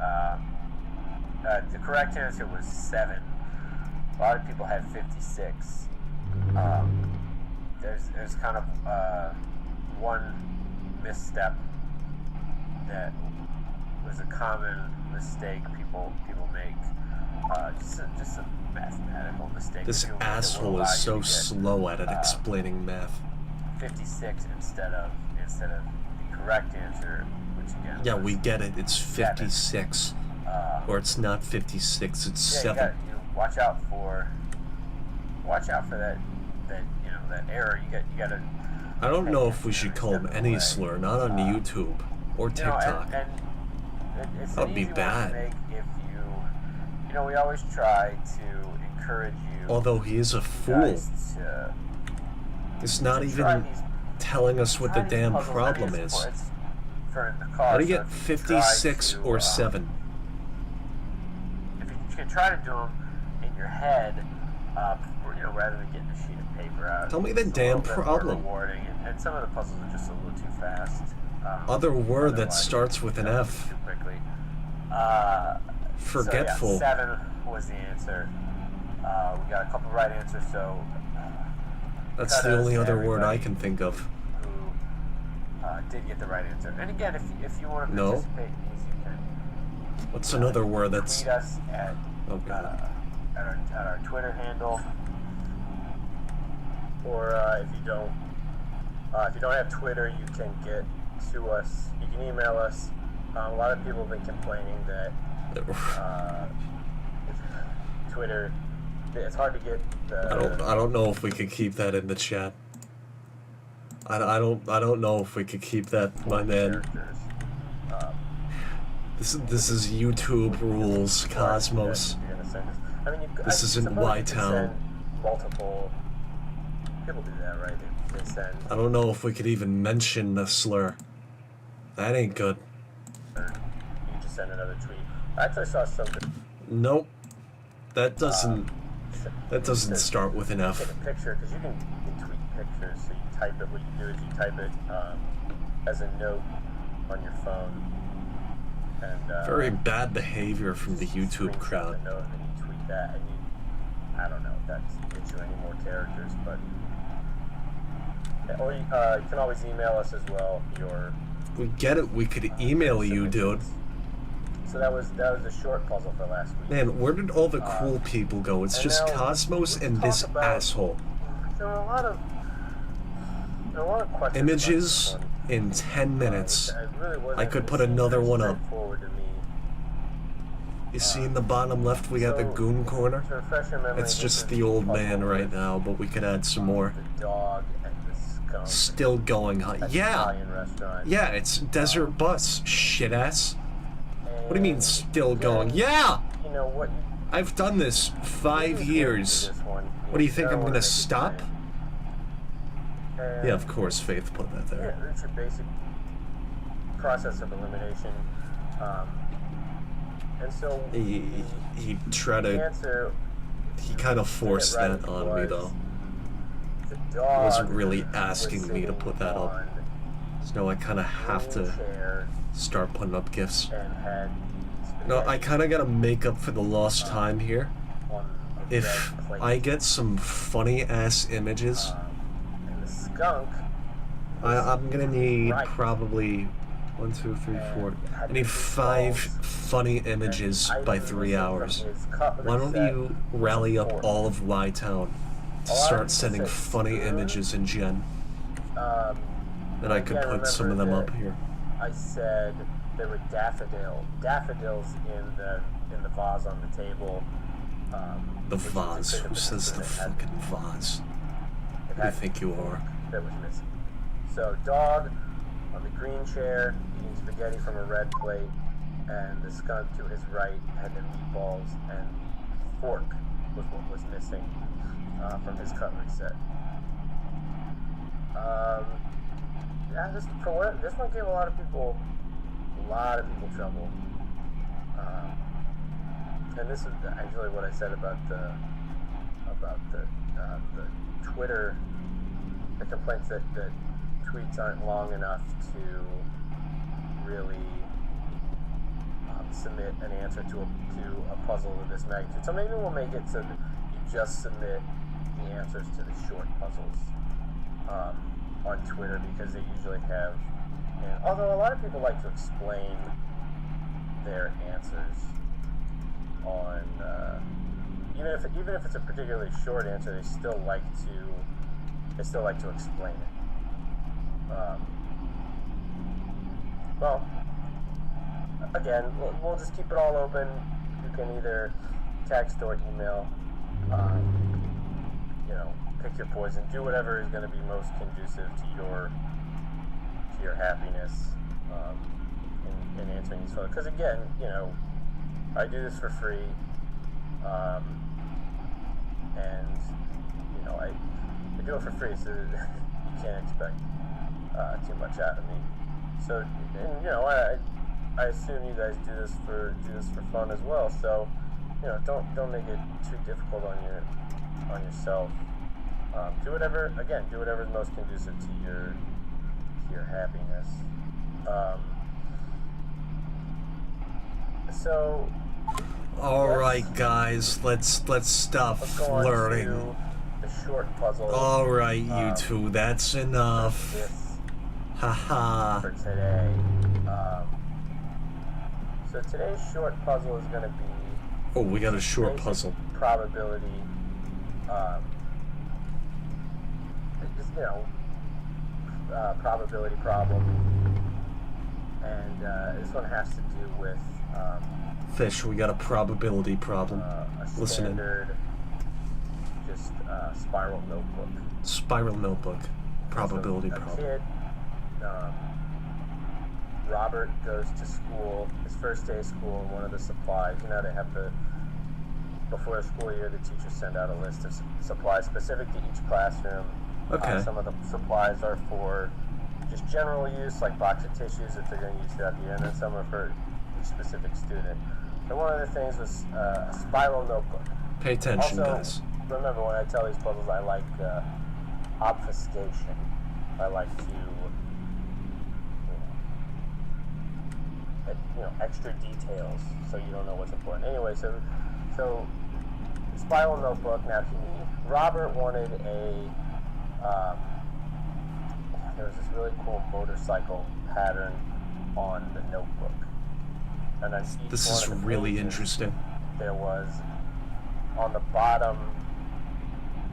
The correct answer was 7. A lot of people had 56. There's kind of one misstep that was a common mistake people make. Just a mathematical mistake. This If you look at what asshole allow is you so to get, slow at it explaining math. 56 instead of the correct answer, which again. Yeah, was we get it. It's 7. 56. Or it's not 56, it's Yeah, 7. watch out for that error. You gotta. I don't know if we should call him any away. slur, not on YouTube or TikTok. And it's That would an be easy bad. one to make if we always try to encourage you. Although he is a fool. guys to It's not try even these- telling us what the try these damn puzzles. I problem mean, is. it's for in the car, How do you so get if you try 56 to, or 7? If you can try to do them in your head, rather than getting a sheet of paper out. Tell me the it's a damn little bit more problem. rewarding, and some of the puzzles are just a little too fast. Other word that otherwise starts with an you F. too quickly. Forgetful. So yeah, 7 was the answer. We got a couple right answers, so That's the kudos only to other word I everybody can think of. who did get the right answer. And again, if you want to No. participate in these, you can What's another word that's... tweet us at Oh, God. at our Twitter handle, or if you don't have Twitter, you can get to us. You can email us. A lot of people have been complaining that Twitter, it's hard to get the. I don't know if we could keep that in the chat. I don't know if we could keep that, my man. characters. This is YouTube rules, Cosmos. You're gonna send us. I mean, This isn't suppose you could Y-Town. send multiple people do that, right? They send. I don't know if we could even mention the slur. That ain't good. You just send another tweet. I actually saw something. Nope. That doesn't start with an Take F. a picture because you can tweet pictures. So you type it. What you do is you type it as a note on your phone. And Very bad behavior from the YouTube screenshot crowd. the note and then you tweet that, and I don't know if that gets you any more characters, but or you can always email us as well. We get it. We could email you, dude. So that was a short puzzle for last week. Man, where did all the cool people go? It's and just now Cosmos we and talk this about- asshole. There were a lot of questions. Images about this one. in 10 minutes. It really wasn't- I could it put seemed another pretty one up. straightforward to me. You see in the bottom left, we got the So, goon corner. To refresh your memory, It's this just is the old puzzle man right with, now, but we could add some more. The dog and the Skunk. Still going, huh? That's Yeah. Italian restaurant. Yeah, it's Desert Bus, shit ass. What do you mean And still again, going? Yeah! You know what? I've done this 5 years. What do you think, I'm gonna stop? Yeah, of course, Faith put that Yeah, there. that's your basic process of elimination. And so He tried the to, answer, he kind of forced right, that on me was though. the dog Wasn't really was asking me to sitting put that up. on So now I kind of have green to chair start putting up gifts. and had No, I spaghetti kind of gotta make up for the lost time here. on a If red plate. I get some funny ass images, And the skunk I'm gonna need right. probably 1, 2, 3, 4. I need 5 funny images by 3 hours. Why don't you rally up all of Y-Town to start sending funny images in Gen? Then I could put some of them up here. I said there were daffodils in the vase on the table. The which is vase. a bit Who of a says the picture that had- fucking vase? it Who do you had think you are? that was missing. So dog on the green chair eating spaghetti from a red plate, and the skunk to his right had the meatballs, and fork was what was missing from his cutlery set. Yeah, this one gave a lot of people trouble. And this is actually what I said about the Twitter, the complaints that tweets aren't long enough to really submit an answer to a puzzle of this magnitude. So maybe we'll make it so that you just submit the answers to the short puzzles on Twitter, because they usually have, and although a lot of people like to explain their answers on even if it's a particularly short answer, they still like to explain it. Well, again, we'll just keep it all open. You can either text or email. Pick your poison. Do whatever is going to be most conducive to your happiness in answering these photos. Because again, I do this for free, and I do it for free, so you can't expect too much out of me. So, and I assume you guys do this for fun as well. So, don't make it too difficult on yourself. Do whatever is most conducive to your happiness. So. Alright guys, let's stop Let's go on flirting. to the short puzzle. Alright, you two, that's enough. This Haha. for today. So today's short puzzle is going to be Oh, we got a short basic puzzle. probability. Probability problem, and this one has to do with Fish, we got a probability problem. a Listen in. standard, just spiral notebook. Spiral notebook. Probability So, a problem. kid, Robert goes to school, his first day of school, and one of the supplies, they have before the school year, the teachers send out a list of supplies specific to each classroom. Okay. Some of the supplies are for just general use, like box of tissues that they're going to use throughout the year, and then some are for each specific student. So one of the things was a spiral notebook. Pay attention, Also, guys. remember when I tell these puzzles, I like obfuscation. I like to, extra details so you don't know what's important. Anyway, so spiral notebook. Now Robert wanted there was this really cool motorcycle pattern on the notebook, and then each This one is of the really pages, interesting. there was on the bottom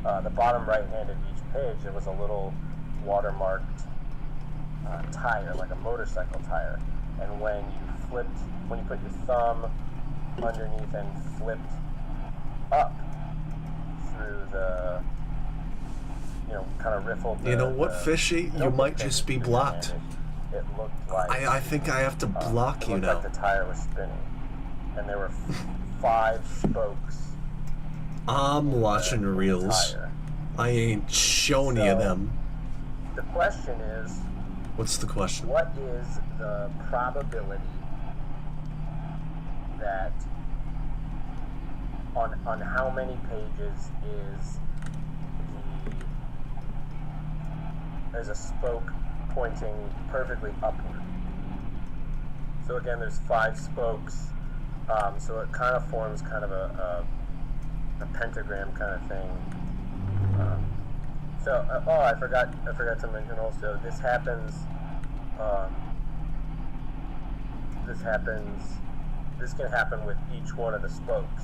right hand of each page, there was a little watermarked tire, like a motorcycle tire. And when you put your thumb underneath and flipped up through kind of riffled. You know what, Fishy? You might just be blocked. It looked like I think I have to block you it looked now. like the tire was spinning, and there were 5 spokes. I'm watching reels. Tire. I ain't showing you them. The question is, What's the question? what is the probability that on how many pages there's a spoke pointing perfectly upward? So again, there's 5 spokes, so it kind of forms kind of a pentagram kind of thing. I forgot to mention also, this can happen with each one of the spokes.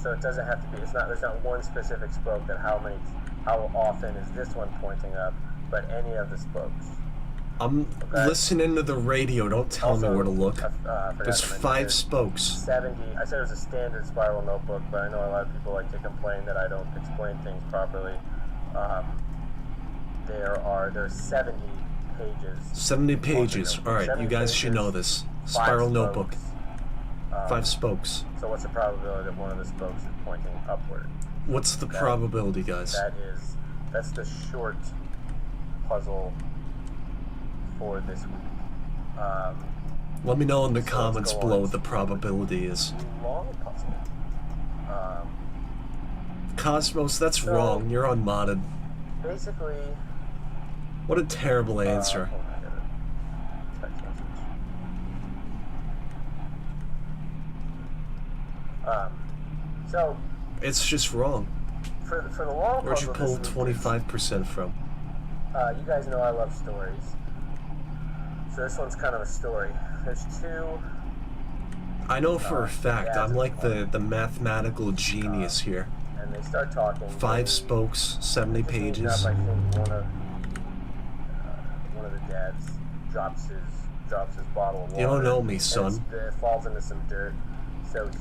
So it doesn't have to be, there's not one specific spoke that how often is this one pointing up, but any of the spokes. I'm listening to the radio. Don't tell me where to look. There's 5 spokes. 70. I said it was a standard spiral notebook, but I know a lot of people like to complain that I don't explain things properly. There's 70 pages. 70 pages. All right, you guys should know this. Spiral notebook. 5 spokes. So what's the probability that one of the spokes is pointing upward? What's the probability, guys? That's the short puzzle for this week. Let me know in the comments below what the probability is. Long puzzle. Cosmos, that's wrong. You're unmodded. Basically. What a terrible answer. Hold on, I got a text message. So. It's just wrong. For the long Where'd you puzzle pull this week, 25% from? you guys know I love stories. So this one's kind of a story. There's 2. I know for a fact, I'm like the mathematical genius here. And they start talking. 5 spokes, 70 pages. Up, I think one of the dads drops his bottle of water. You don't know me, son. It falls into some dirt, so he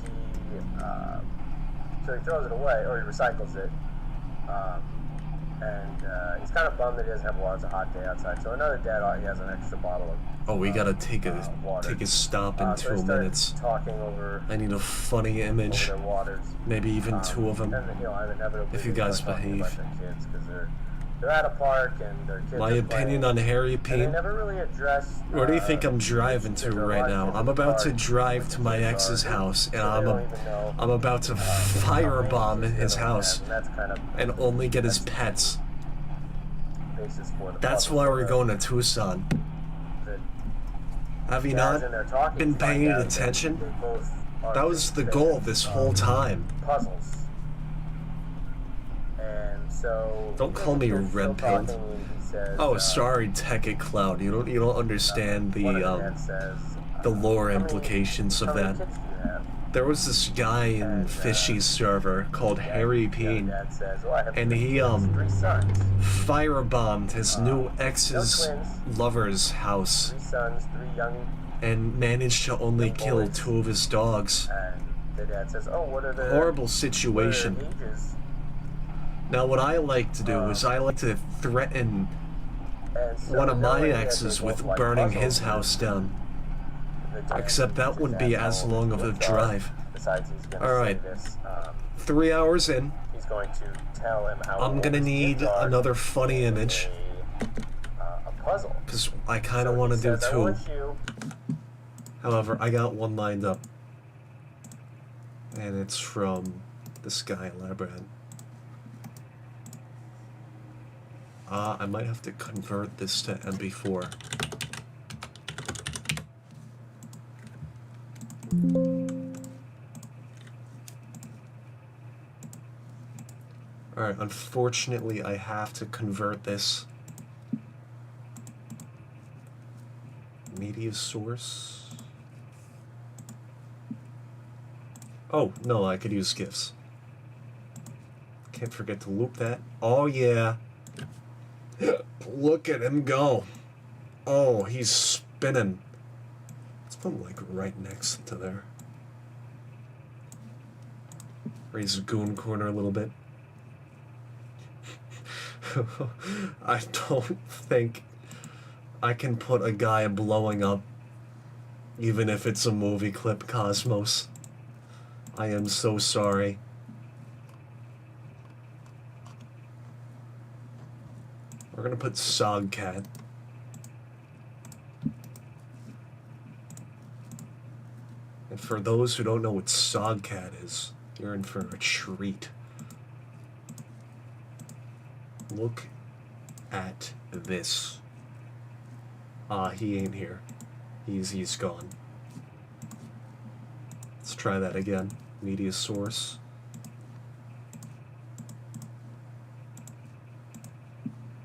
throws it away, or he recycles it. And he's kind of bummed that he doesn't have water. It's a hot day outside. So another dad, he has an extra bottle of Oh, we gotta take a stop in 2 minutes. Talking over. I need a funny image. Their waters. Maybe even 2 of them. And If you guys behave. About their kids, because they're at a park and their kids. My opinion on Harry And they Peen. never really address. Where do you think I'm driving to right now? I'm about to drive to my ex's house, and I'm about to firebomb his house and only get his pets. That's why we're going to Tucson. Have you not been paying attention? That was the goal this whole time. Puzzles. And so. Don't call me red paint. Oh, sorry, Tech Cloud. You don't understand the lore implications of that. There was this guy in Fishy's server called Harry Peen, and he firebombed his new ex's lover's house and managed to only kill 2 of his dogs. Horrible situation. Now what I like to do is I like to threaten one of my exes with burning his house down. Except that wouldn't be as long of a drive. Alright, 3 hours in. He's going to tell him how I'm gonna need another funny image. A puzzle. Because I kind of want to do 2. However, I got one lined up. And it's from this guy, Labrador. I might have to convert this to MP4. Alright, unfortunately I have to convert this. Media source. Oh, no, I could use GIFs. Can't forget to loop that. Oh yeah. Look at him go. Oh, he's spinning. Let's put him like right next to there. Raise the goon corner a little bit. I don't think I can put a guy blowing up, even if it's a movie clip, Cosmos. I am so sorry. We're gonna put Sogcat. And for those who don't know what Sogcat is, you're in for a treat. Look at this. Ah, he ain't here. He's gone. Let's try that again. Media source.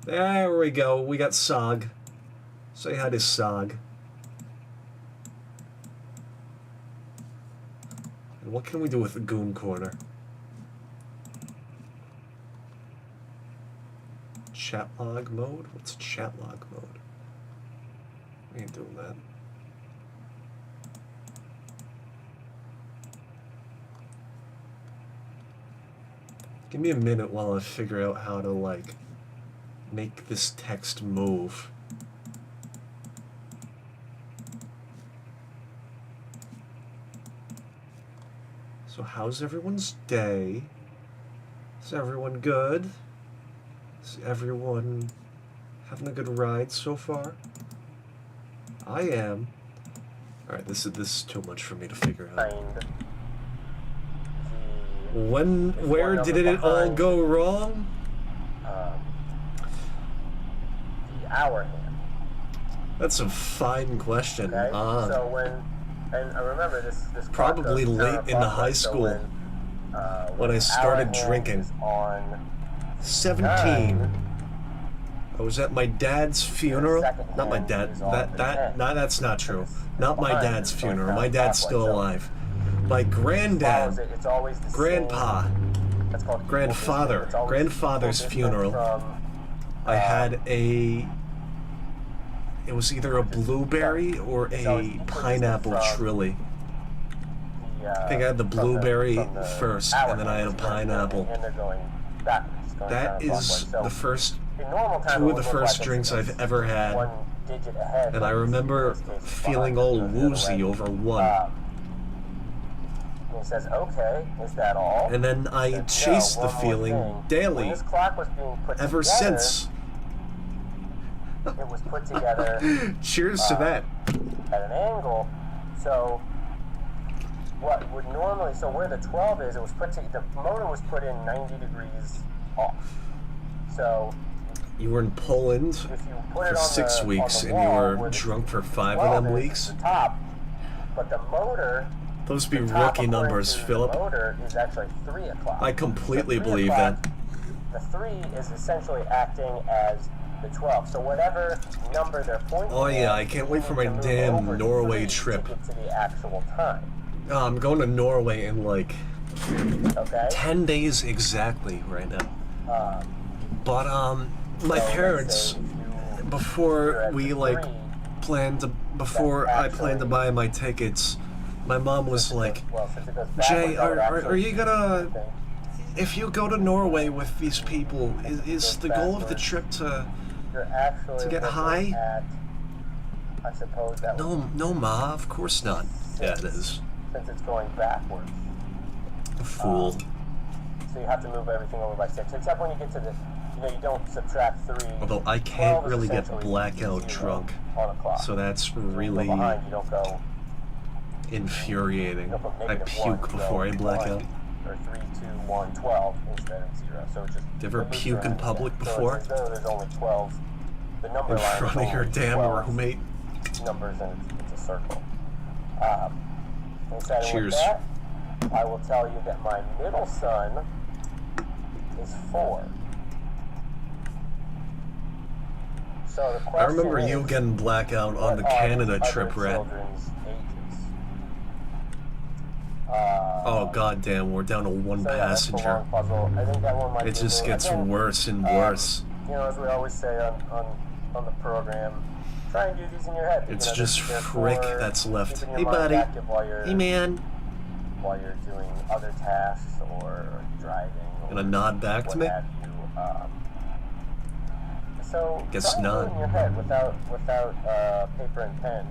There we go. We got Sog. Say hi to Sog. And what can we do with the Goon Corner? Chat log mode? What's chat log mode? We ain't doing that. Give me a minute while I figure out how to, like, make this text move. So how's everyone's day? Is everyone good? Is everyone having a good ride so far? I am. Alright, this is too much for me to figure out. Where did it all go wrong? The hour hand. That's a fine question. Okay? So and I remember this probably late in the high school when I started drinking. On 17. I was at my dad's funeral. Not my dad. That's not true. Not my dad's funeral. My dad's still alive. My granddad, grandpa, grandfather's funeral. I had it was either a blueberry or a pineapple trilly. I think I had the blueberry first, and then I had a pineapple. That is the first, two of the first drinks I've ever had. And I remember feeling all woozy over one. And he says, okay, is that all? And then I chased the feeling daily, When this clock was being put ever together, since. It was put together Cheers to that. at an angle. So what would normally, so where the 12 is, it was put to, the motor was put in 90 degrees off. So You were in Poland if you put for it on 6 the, weeks, on the and you wall were where the drunk for 5 of 12 them is, weeks. The top, but the motor, Those be the top rookie numbers, according to Philip. The motor is actually 3 o'clock. I completely So 3 believe o'clock, that. The 3 is essentially acting as the 12. So whatever number they're pointing Oh yeah, at, I can't wait for you my need to move damn over Norway 3 trip. to get to the actual time. I'm going to Norway in like Okay? 10 days exactly right now. But my So parents, let's say if you- before you're at we the like 3, before I That's planned to buy my tickets, my mom was like, well, since it goes Jay, backwards, I would are actually you gonna, think if you go to Norway with these people, is the goal of the trip to, you're actually to get looking high? At, I suppose that would, No, Ma, of course not. Yeah, it is. since it's going backwards. A fool. So you have to move everything over by 6, except when you get to the, you don't subtract 3. Although I can't 12 is really get essentially blackout 0 drunk, on a clock. so that's You go really behind, you don't go, infuriating. you don't go I -1, puke you go before I black 1, out. Or 3, 2, 1, 12 instead of 0. So it just. Did you ever it moves puke in around public again. before? So it's as though there's only 12. The number In line front is of your only damn 12 roommate. numbers, and it's a circle. Instead of Cheers. with that, I will tell you that my middle son is 4. So the question I remember is, you getting blackout on the what are Canada other trip, Red. children's ages? Oh goddamn, we're down to one So yeah, that's the passenger. long puzzle. I think that one might It be a just little- gets again, worse and worse. You know, as we always say on the program, try and do these in your head. It's You know, just they're Frick for that's left. keeping your Hey mind buddy. active while you're, Hey man. while you're doing other tasks or driving. Or Gonna nod back to what me? have you. So Guess try and do not. it in your head without paper and pen.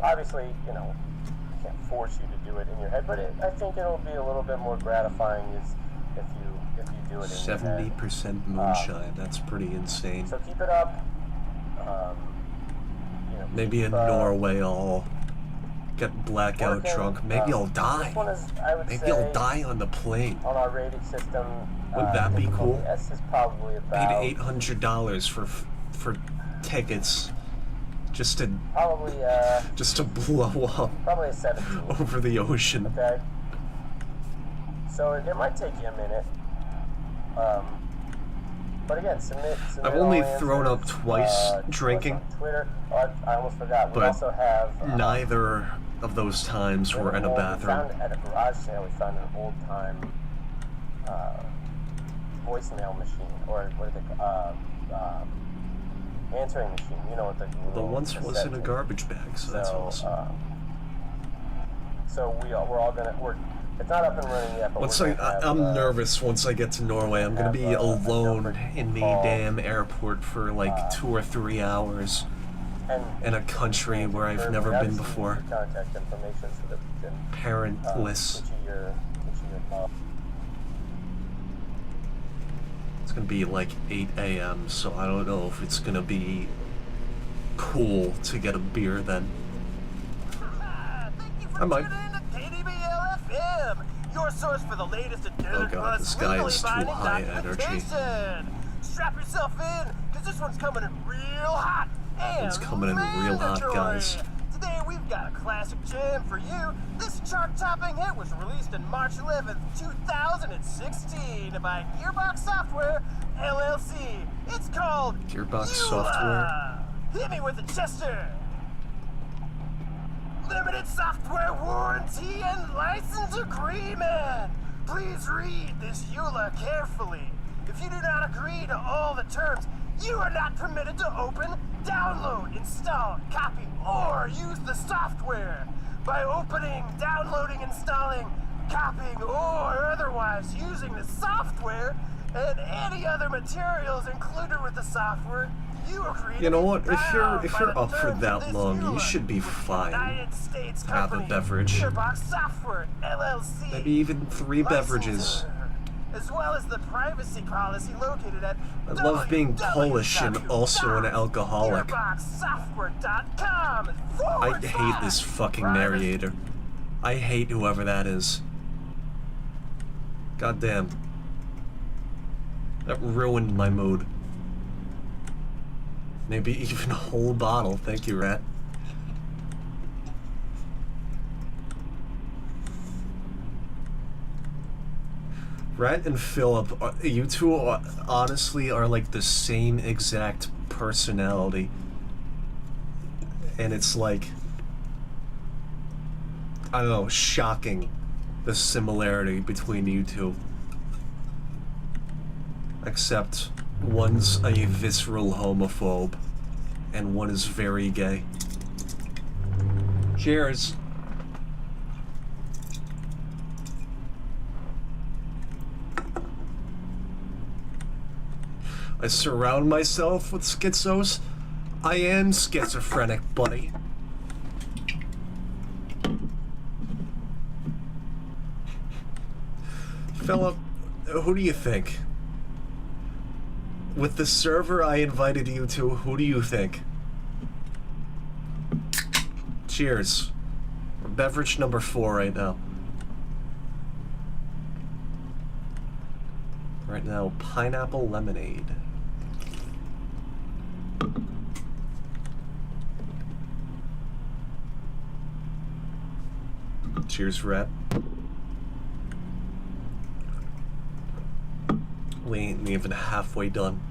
Obviously, you know, I can't force you to do it in your head, but I think it'll be a little bit more gratifying if you do it in your head. 70% moonshine. That's pretty insane. So keep it up. You know, Maybe in keep, Norway I'll get blackout working. drunk. Maybe I'll die. This one is, I would Maybe say, I'll die on the plane. on our rating system. Wouldn't that be difficulty cool? S is probably about Paid $800 for tickets just to blow up probably a 17. over the ocean. Okay. So it might take you a minute. But again, submit I've all only answers, thrown up twice to us drinking. on Twitter. Oh, I almost forgot. We But also have neither of those times were in a We bathroom. found at a garage sale. We found an old time voicemail machine, or what are they? Answering machine. You know what the The once was in a cassette garbage bag, so that's awesome. So we're all gonna. It's not up and running yet. But I'm nervous once I get to Norway. I'm gonna be alone in the damn airport for like 2 or 3 hours in a country where I've never been before. Contact information so that we can Parentless. get you your call. It's gonna be like 8 a.m., so I don't know if it's gonna be cool to get a beer then. I might. KDBL-FM, your source for the latest in Oh god, this guy is too high energy. Strap yourself in, because this one's coming in real hot and It's coming in real hot, mandatory. guys. Today we've got a classic jam for you. This chart-topping hit was released on March 11th, 2016 by Gearbox Software, LLC. It's called Gearbox Eula. Software? Hit me with it, Chester. Limited software warranty and license agreement. Please read this EULA carefully. If you do not agree to all the terms, you are not permitted to open, download, install, copy, or use the software. By opening, downloading, installing, copying, or otherwise using the software and any other materials included with the software, you agree to You know be what? If bound you're by the up for terms of that this long, you EULA. should be fine. United States Have a company, beverage. Gearbox Software, LLC. Maybe even 3 beverages. Licensor, as well as the privacy policy located at I love being Polish and also an alcoholic. gearboxsoftware.com I hate this fucking narrator. I hate whoever that is. Goddamn. That ruined my mood. Maybe even a whole bottle. Thank you, Rat. Rat and Philip, you two honestly are like the same exact personality. And it's like, I don't know, shocking, the similarity between you two. Except one's a visceral homophobe and one is very gay. Cheers. I surround myself with schizos. I am schizophrenic, buddy. Philip, who do you think? With the server I invited you to, who do you think? Cheers. Beverage number 4 right now. Right now, pineapple lemonade. Cheers, Rat. We ain't even halfway done.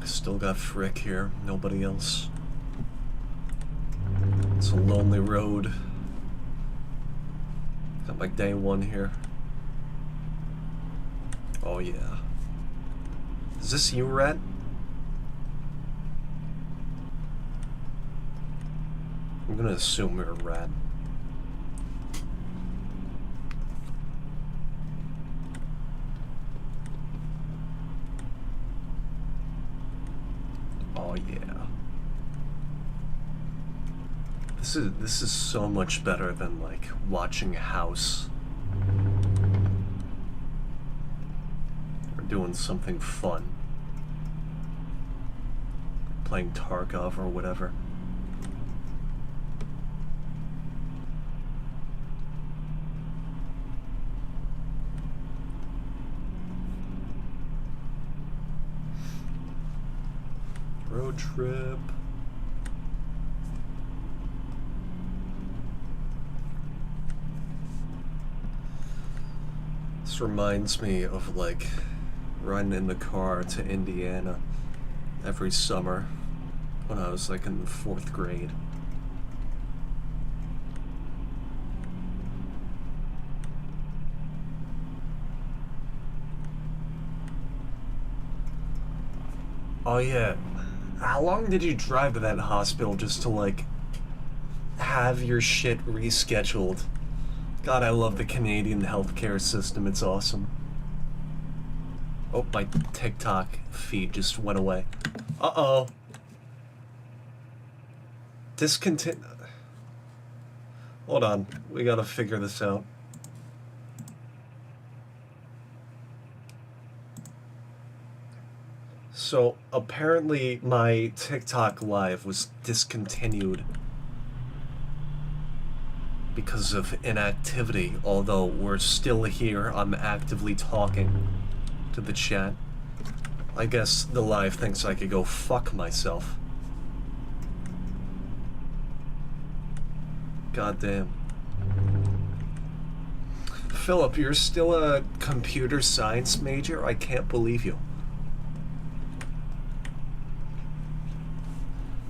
Still got Frick here, nobody else. It's a lonely road. Got my day 1 here. Oh yeah. Is this you, Rat? I'm gonna assume you're a rat. Oh yeah. This is so much better than like watching House or doing something fun. Playing Tarkov or whatever. Road trip. This reminds me of like riding in the car to Indiana every summer when I was like in the 4th grade. Oh yeah. How long did you drive to that hospital just to like have your shit rescheduled? God, I love the Canadian healthcare system. It's awesome. Oh, my TikTok feed just went away. Uh-oh. Hold on. We gotta figure this out. So, apparently my TikTok live was discontinued because of inactivity, although we're still here. I'm actively talking to the chat. I guess the live thinks I could go fuck myself. Goddamn. Philip, you're still a computer science major? I can't believe you.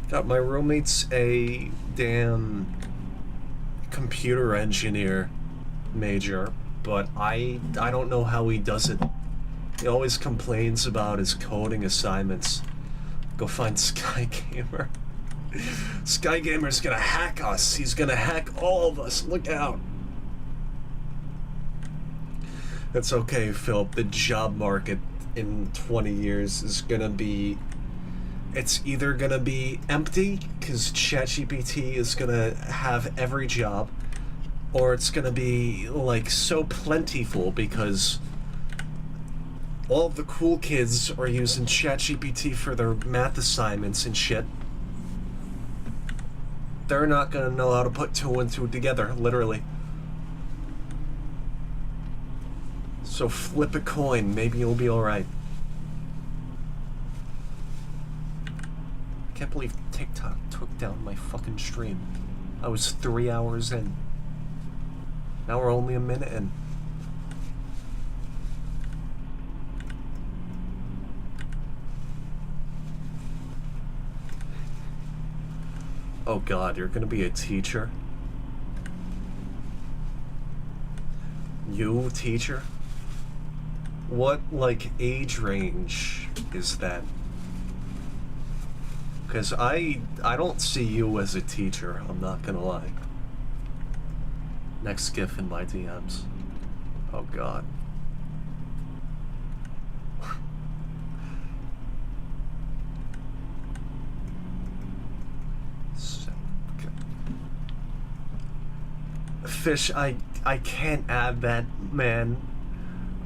God, my roommate's a damn computer engineer major, but I don't know how he does it. He always complains about his coding assignments. Go find Skygamer. Skygamer's gonna hack us. He's gonna hack all of us. Look out. That's okay, Philip. The job market in 20 years is gonna be... It's either gonna be empty, because ChatGPT is gonna have every job, or it's gonna be, like, so plentiful because all of the cool kids are using ChatGPT for their math assignments and shit. They're not gonna know how to put 2 and 2 together, literally. So flip a coin, maybe you'll be alright. Can't believe TikTok took down my fucking stream. I was 3 hours in. Now we're only a minute in. Oh God, you're gonna be a teacher? You, teacher? What, like, age range is that? Because I don't see you as a teacher, I'm not gonna lie. Next GIF in my DMs. Oh God. Fish, I can't add that, man.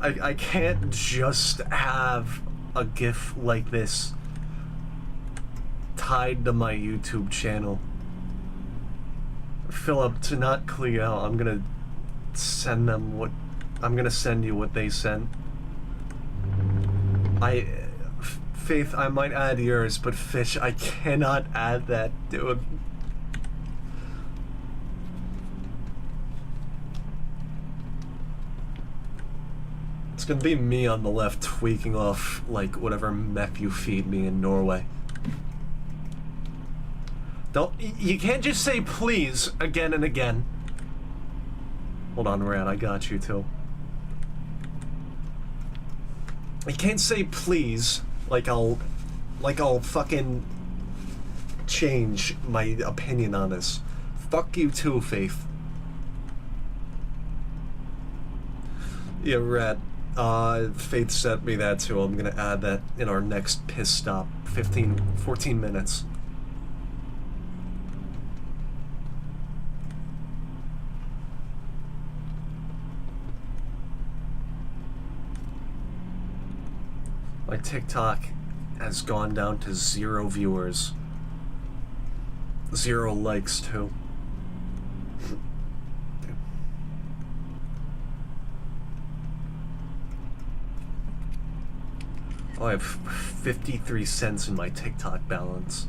I can't just have a GIF like this tied to my YouTube channel. Philip, to not clear out, I'm gonna send you what they sent. Faith, I might add yours, but Fish, I cannot add that, dude. It's gonna be me on the left tweaking off, like, whatever mech you feed me in Norway. You can't just say please again and again. Hold on, Rad, I got you too. You can't say please like I'll fucking change my opinion on this. Fuck you too, Faith. Yeah, Rad. Faith sent me that too. I'm gonna add that in our next piss stop. 14 minutes. My TikTok has gone down to 0 viewers. 0 likes too. Oh, I have 53 cents in my TikTok balance.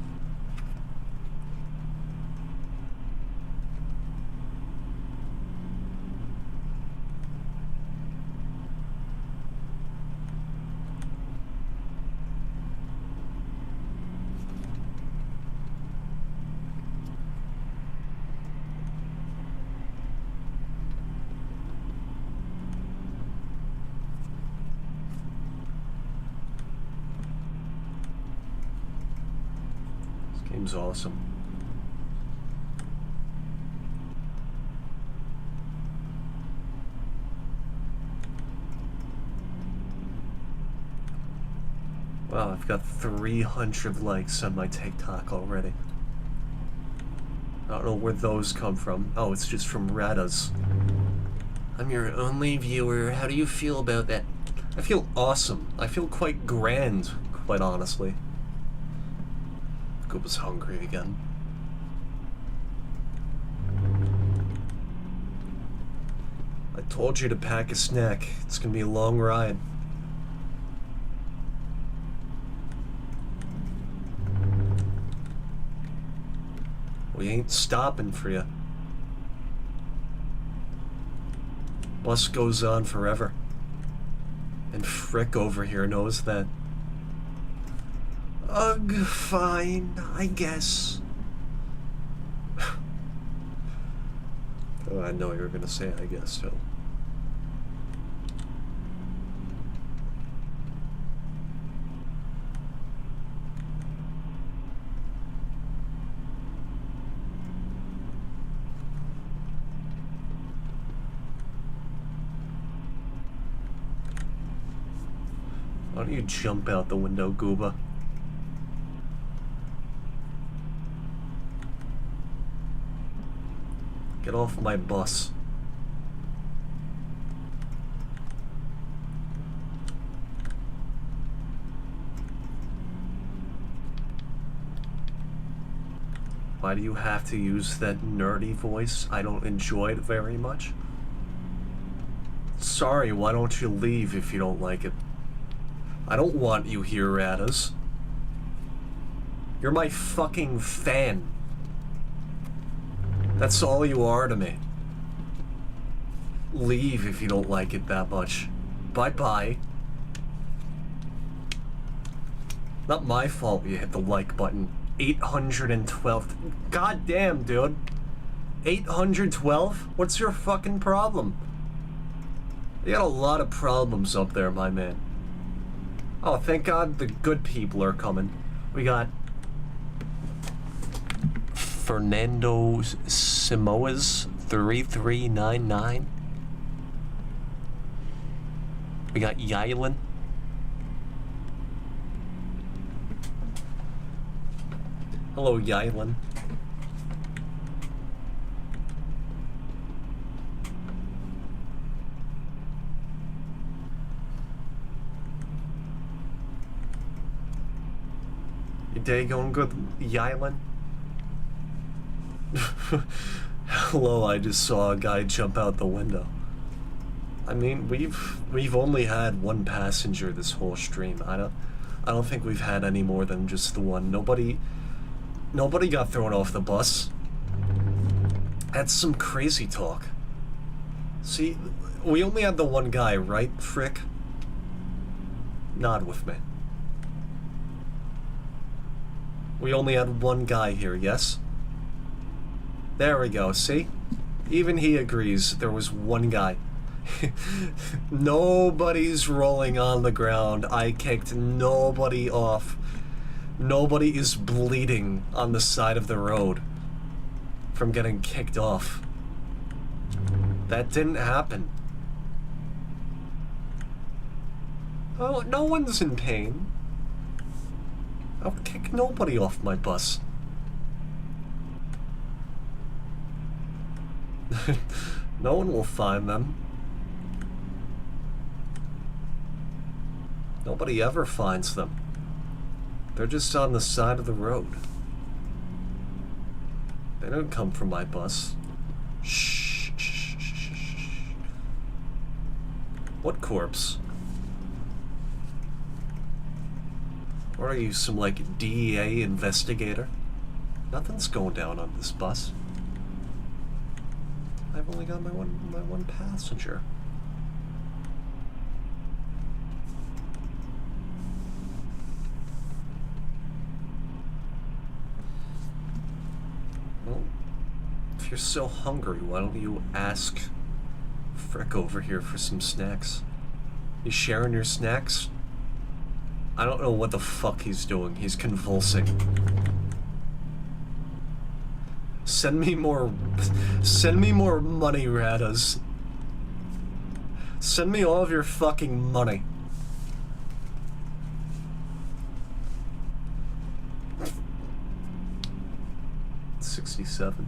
Game's awesome. Wow, I've got 300 likes on my TikTok already. I don't know where those come from. Oh, it's just from Radas. I'm your only viewer. How do you feel about that? I feel awesome. I feel quite grand, quite honestly. Gooba's hungry again. I told you to pack a snack. It's gonna be a long ride. We ain't stopping for you. Bus goes on forever. And Frick over here knows that. Ugh, fine, I guess. Oh, I know you were gonna say I guess too. Why don't you jump out the window, Gooba? Get off my bus. Why do you have to use that nerdy voice? I don't enjoy it very much. Sorry, why don't you leave if you don't like it? I don't want you here, Radas. You're my fucking fan. That's all you are to me. Leave if you don't like it that much. Bye-bye. Not my fault you hit the like button. 812. God damn, dude. 812? What's your fucking problem? You got a lot of problems up there, my man. Oh, thank God the good people are coming. We got Fernando Simoas 3399. We got Yylin. Hello, Yylin. Your day going good, Yylin? Hello, I just saw a guy jump out the window. I mean, we've only had one passenger this whole stream. I don't think we've had any more than just the one. Nobody got thrown off the bus. That's some crazy talk. See, we only had the one guy, right, Frick? Nod with me. We only had one guy here, yes? There we go, see? Even he agrees there was one guy. Nobody's rolling on the ground. I kicked nobody off. Nobody is bleeding on the side of the road from getting kicked off. That didn't happen. Oh, no one's in pain. I'll kick nobody off my bus. No one will find them. Nobody ever finds them. They're just on the side of the road. They don't come from my bus. Shh, shh, shh, shh, shh. What corpse? What are you, some like DEA investigator? Nothing's going down on this bus. I've only got my one passenger. Well, if you're so hungry, why don't you ask Frick over here for some snacks? You sharing your snacks? I don't know what the fuck he's doing. He's convulsing. Send me more money, Radas. Send me all of your fucking money. $67.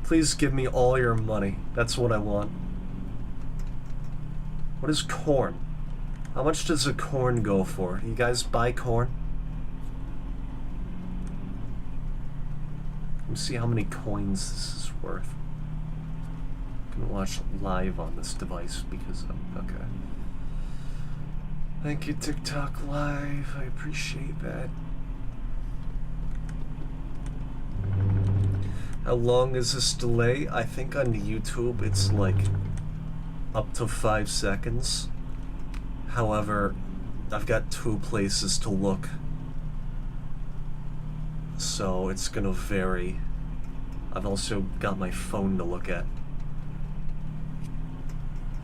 Please give me all your money. That's what I want. What is corn? How much does a corn go for? You guys buy corn? Let me see how many coins this is worth. I can watch live on this device because I'm okay. Thank you, TikTok Live. I appreciate that. How long is this delay? I think on YouTube it's like up to 5 seconds. However, I've got 2 places to look, so it's gonna vary. I've also got my phone to look at.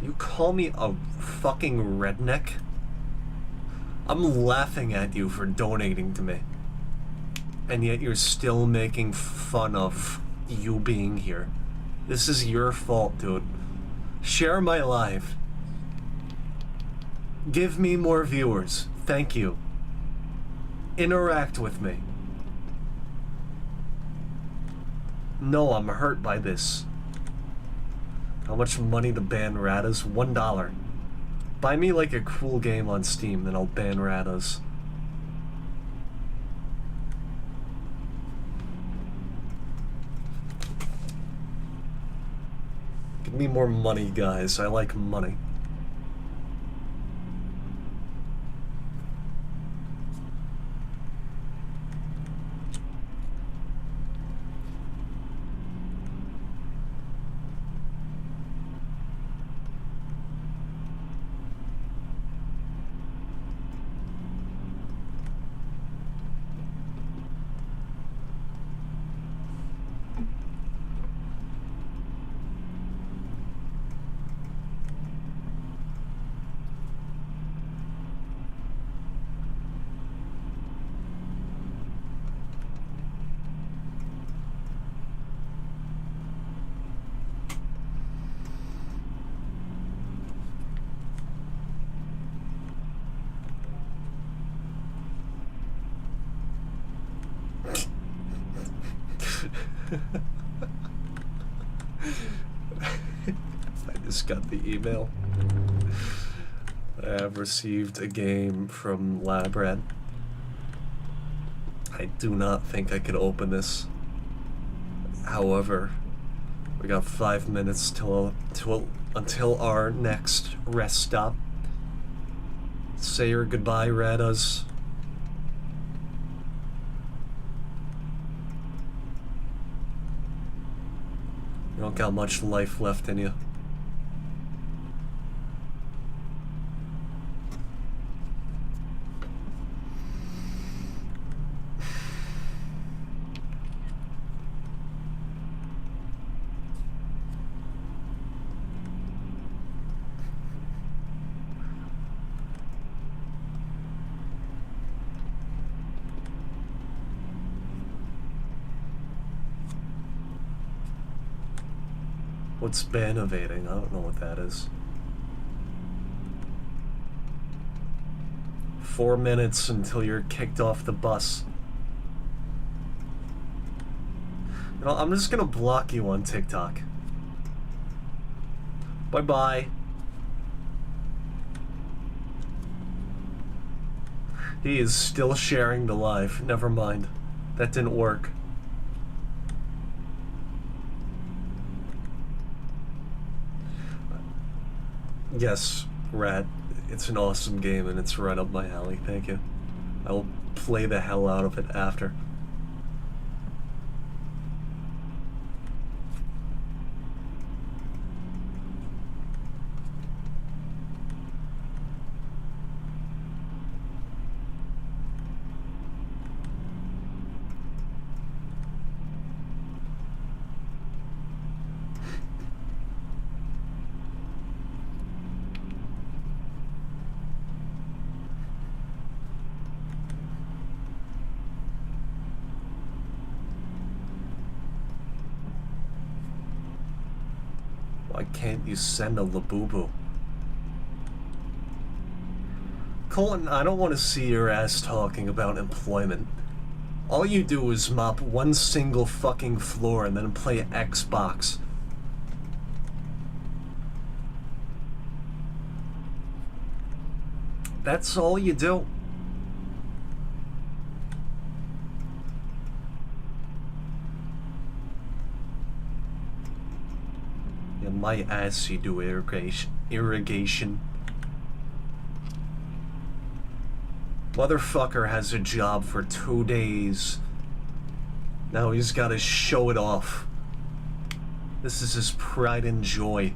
You call me a fucking redneck? I'm laughing at you for donating to me, and yet you're still making fun of you being here. This is your fault, dude. Share my live. Give me more viewers. Thank you. Interact with me. No, I'm hurt by this. How much money to ban Radas? $1. Buy me like a cool game on Steam, then I'll ban Radas. Give me more money, guys. I like money. I just got the email. I have received a game from Labrat. I do not think I could open this. However, we got 5 minutes until our next rest stop. Say your goodbye, Radas. You don't got much life left in you. What's ban evading? I don't know what that is. 4 minutes until you're kicked off the bus. You know, I'm just gonna block you on TikTok. Bye-bye. He is still sharing the live. Never mind. That didn't work. Yes, Rat. It's an awesome game and it's right up my alley. Thank you. I will play the hell out of it after. Why can't you send a Labubu? Colton, I don't want to see your ass talking about employment. All you do is mop one single fucking floor and then play Xbox. That's all you do. My ass, you do irrigation. Motherfucker has a job for 2 days. Now he's gotta show it off. This is his pride and joy.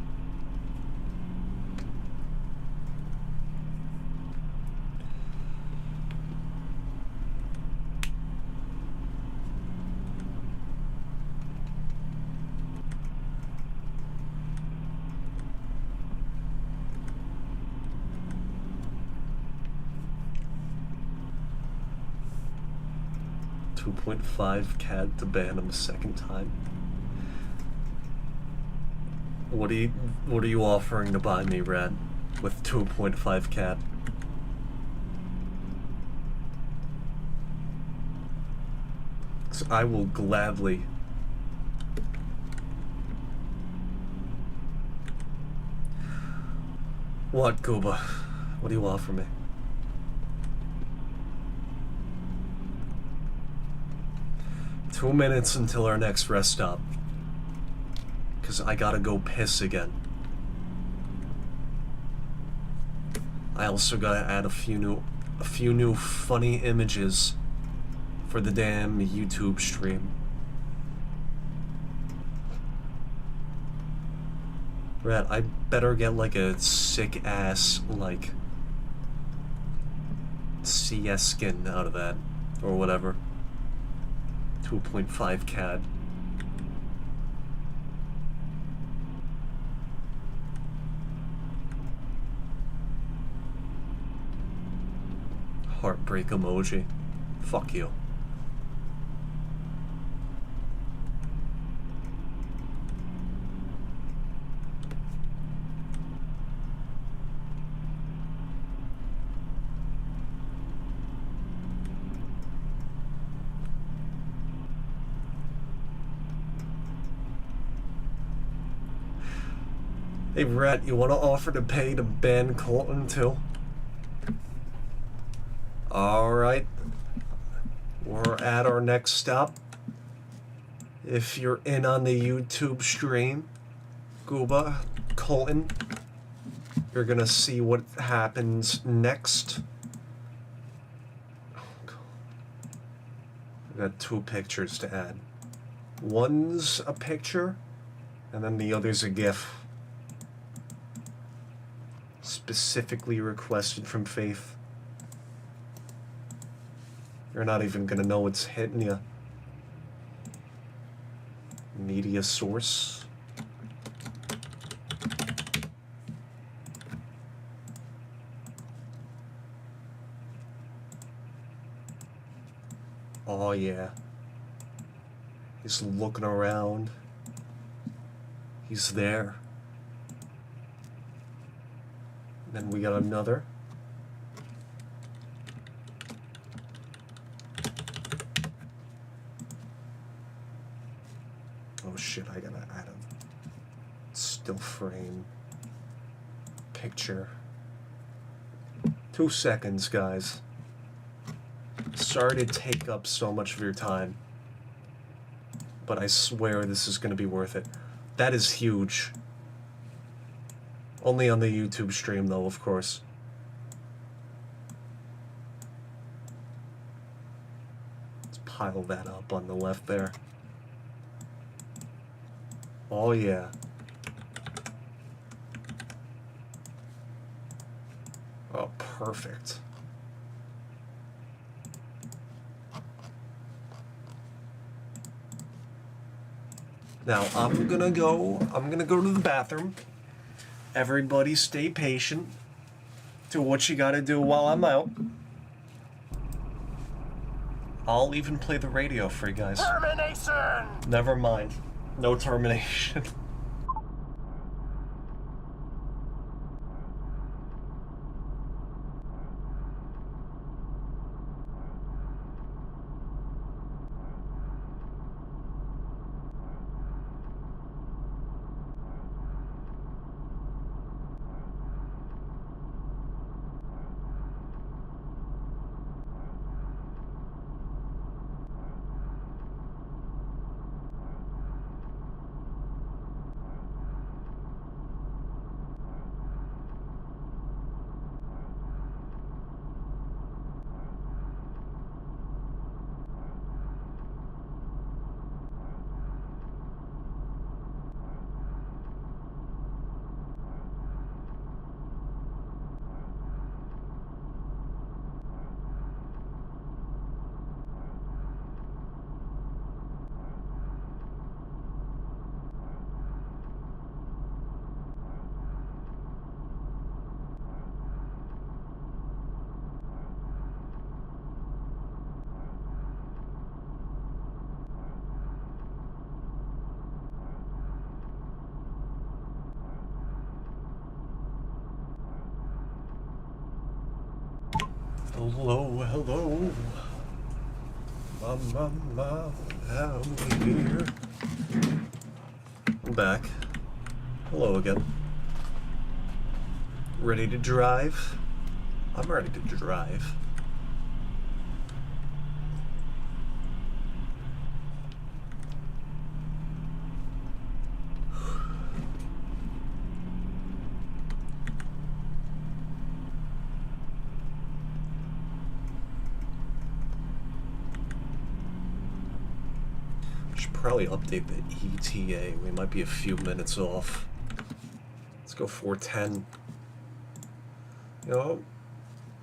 .5 CAD to ban him a second time. What are you offering to buy me, Rad? With 2.5 CAD? So I will gladly. What, Gooba? What do you offer me? Two minutes until our next rest stop. Cause I gotta go piss again. I also gotta add a few new funny images for the damn YouTube stream. Rat, I better get like a sick ass like CS skin out of that or whatever. 2.5 CAD. Heartbreak emoji. Fuck you. Hey, Rat, you want to offer to pay to ban Colton, too? Alright. We're at our next stop. If you're in on the YouTube stream, Gooba, Colton, you're gonna see what happens next. I've got 2 pictures to add. One's a picture, and then the other's a GIF. Specifically requested from Faith. You're not even gonna know it's hitting you. Media source. Oh yeah. He's looking around. He's there. Then we got another. shit, I gotta add a still frame picture. 2 seconds, guys. Sorry to take up so much of your time, but I swear this is gonna be worth it. That is huge. Only on the YouTube stream, though, of course. Let's pile that up on the left there. Oh, yeah. Oh, perfect. Now, I'm gonna go to the bathroom. Everybody stay patient. Do what you gotta do while I'm out. I'll even play the radio for you guys. Termination! Never mind. No termination. Hello, hello. I'm here. I'm back. Hello again. Ready to drive? I'm ready to drive. Probably update the ETA. We might be a few minutes off. Let's go 410. You know,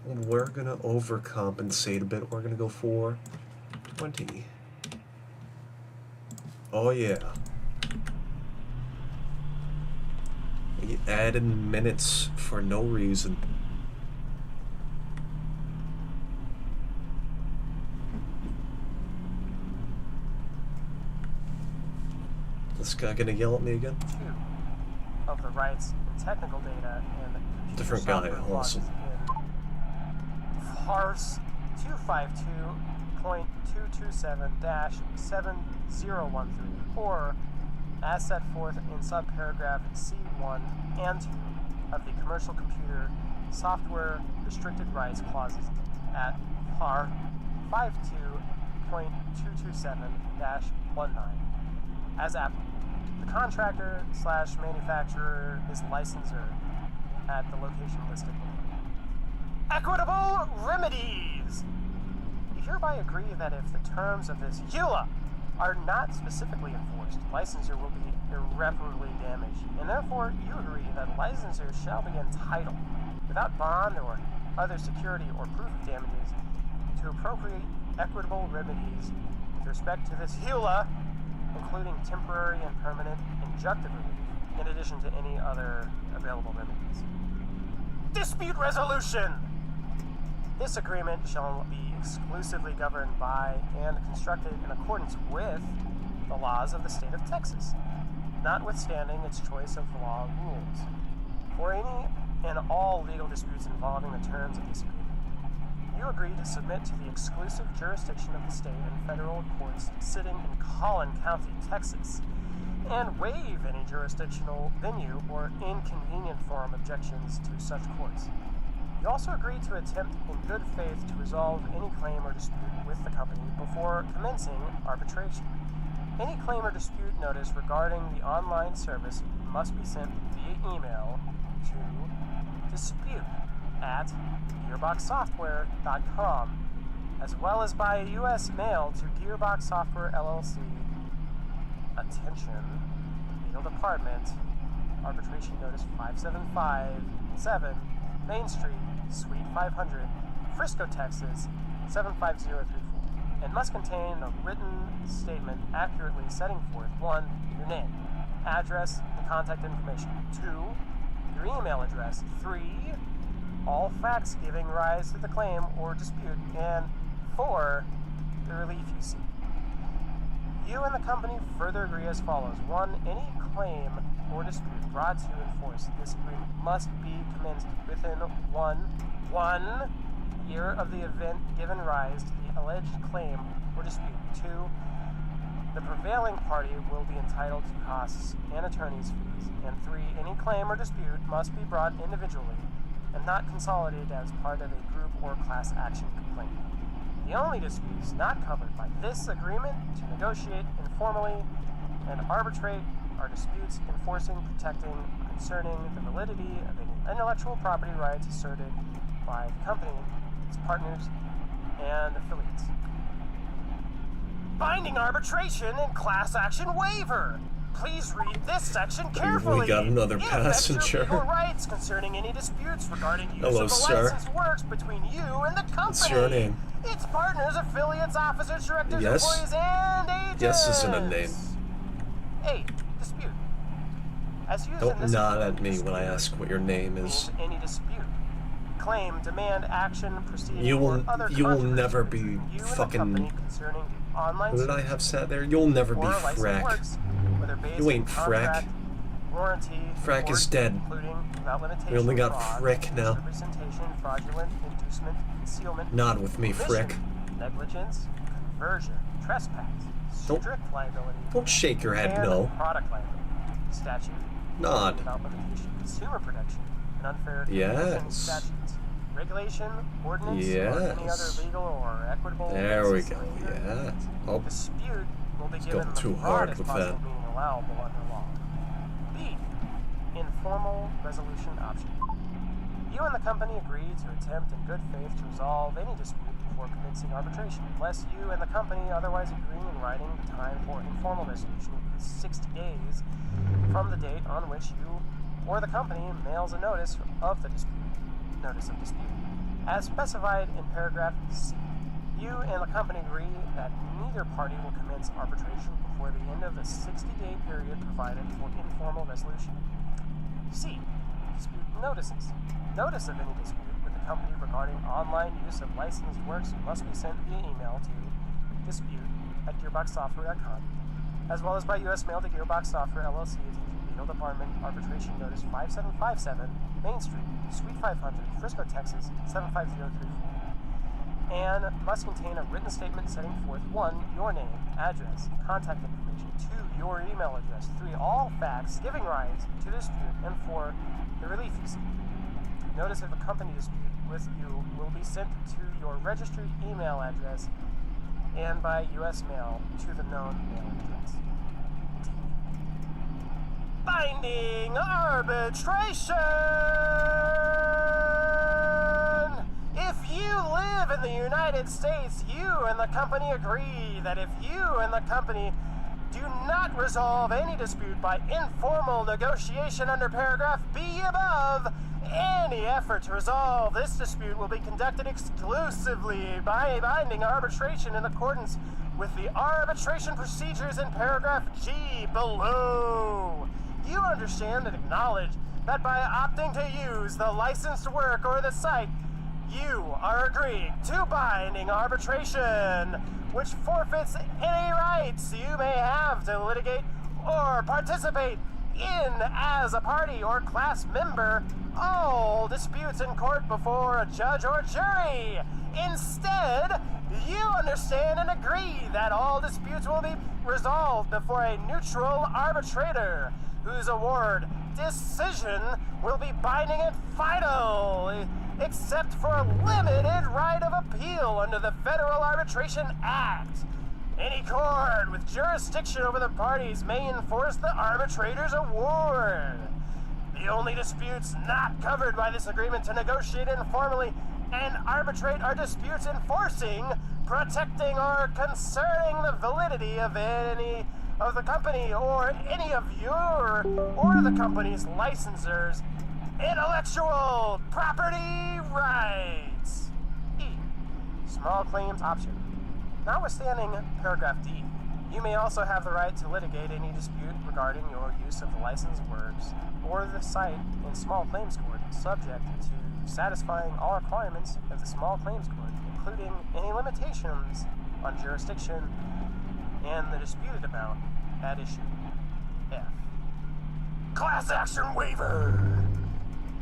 we're gonna overcompensate a bit. We're gonna go 420. Oh yeah. We added minutes for no reason. This guy gonna yell at me again? Two of the rights and technical data and computer Different guy, software awesome. in Parse 252.227-7013 or as set forth in subparagraph C1 and 2 of the Commercial Computer Software Restricted Rights clauses at PAR 52.227-19 as applicable. The contractor/manufacturer is licensor at the location listed below. Equitable remedies! You hereby agree that if the terms of this EULA are not specifically enforced, licensor will be irreparably damaged, and therefore you agree that licensor shall be entitled, without bond or other security or proof of damages, to appropriate equitable remedies with respect to this EULA, including temporary and permanent injunctive relief, in addition to any other available remedies. Dispute resolution! This agreement shall be exclusively governed by and constructed in accordance with the laws of the state of Texas, notwithstanding its choice of law rules. For any and all legal disputes involving the terms of this agreement, you agree to submit to the exclusive jurisdiction of the state and federal courts sitting in Collin County, Texas, and waive any jurisdictional venue or inconvenient forum objections to such courts. You also agree to attempt in good faith to resolve any claim or dispute with the company before commencing arbitration. Any claim or dispute notice regarding the online service must be sent via email to dispute@gearboxsoftware.com, as well as by U.S. mail to Gearbox Software LLC. Attention, Legal Department, Arbitration Notice 5757, Main Street, Suite 500, Frisco, Texas, 75034, and must contain a written statement accurately setting forth 1. Your name, address, and contact information. 2. Your email address. 3. All facts giving rise to the claim or dispute. And 4. The relief you seek. You and the company further agree as follows. 1. Any claim or dispute brought to enforce this agreement must be commenced within 1 year of the event given rise to the alleged claim or dispute. 2. The prevailing party will be entitled to costs and attorney's fees. And 3. Any claim or dispute must be brought individually and not consolidated as part of a group or class action complaint. The only disputes not covered by this agreement to negotiate informally and arbitrate are disputes enforcing, protecting, concerning the validity of any intellectual property rights asserted by the company, its partners, and affiliates. Binding arbitration and class action waiver. Please read this section carefully. We got another passenger. Legal rights concerning any disputes regarding use Hello, of the sir. license works between you and the company. What's your name? Its partners, affiliates, officers, directors, Yes. employees, and agents. Yes isn't a name. 8. Dispute. As used in Don't this nod agreement, at me when I dispute ask what your name is. means any dispute, claim, demand, action, proceeding, You will- or other you will controversy never be between you and the fucking- company concerning the online Who did I service have sat there? You'll never be or license Frack. works, whether based You ain't on contract, Frack. warranty, Frack or is dead. including without limitation, We only got fraud, Frick now. misrepresentation, fraudulent, inducement, concealment, Nod with me, omission, Frick. negligence, conversion, trespass, Don't- strict liability, Don't shake your head and no. product liability, statute, Nod. without limitation, consumer protection, and unfair Yes. competition statutes, regulation, ordinance, or any other Yes. legal or equitable There we basis go. of either. Yeah. Oh, Dispute will be It's given going the too hard broadest with possible that. meaning allowable under law. B. Informal resolution option. You and the company agree to attempt in good faith to resolve any dispute before commencing arbitration, unless you and the company otherwise agree in writing the time for informal resolution will be 60 days from the date on which you or the company mails a notice of dispute, as specified in paragraph C. You and the company agree that neither party will commence arbitration before the end of the 60-day period provided for informal resolution. C. Dispute notices. Notice of any dispute with the company regarding online use of licensed works must be sent via email to dispute@gearboxsoftware.com, as well as by U.S. mail to Gearbox Software LLC, Legal Department, Arbitration Notice 5757, Main Street, Suite 500, Frisco, Texas, 75034. And must contain a written statement setting forth 1. Your name, address, contact information. 2. Your email address. 3. All facts giving rise to dispute. And 4. The relief you seek. Notice of a company dispute with you will be sent to your registered email address and by U.S. mail to the known mailing address. D. Binding arbitration! If you live in the United States, you and the company agree that if you and the company do not resolve any dispute by informal negotiation under paragraph B above, any effort to resolve this dispute will be conducted exclusively by binding arbitration in accordance with the arbitration procedures in paragraph G below. You understand and acknowledge that by opting to use the licensed work or the site, you are agreeing to binding arbitration, which forfeits any rights you may have to litigate or participate in as a party or class member all disputes in court before a judge or jury. Instead, you understand and agree that all disputes will be resolved before a neutral arbitrator, whose award decision will be binding and final, except for a limited right of appeal under the Federal Arbitration Act. Any court with jurisdiction over the parties may enforce the arbitrator's award. The only disputes not covered by this agreement to negotiate informally and arbitrate are disputes enforcing, protecting, or concerning the validity of any of the company or any of your or the company's licensors' intellectual property rights. E. Small claims option. Notwithstanding paragraph D, you may also have the right to litigate any dispute regarding your use of the licensed works or the site in small claims court, subject to satisfying all requirements of the small claims court, including any limitations on jurisdiction and the disputed amount at issue. F. Class action waiver.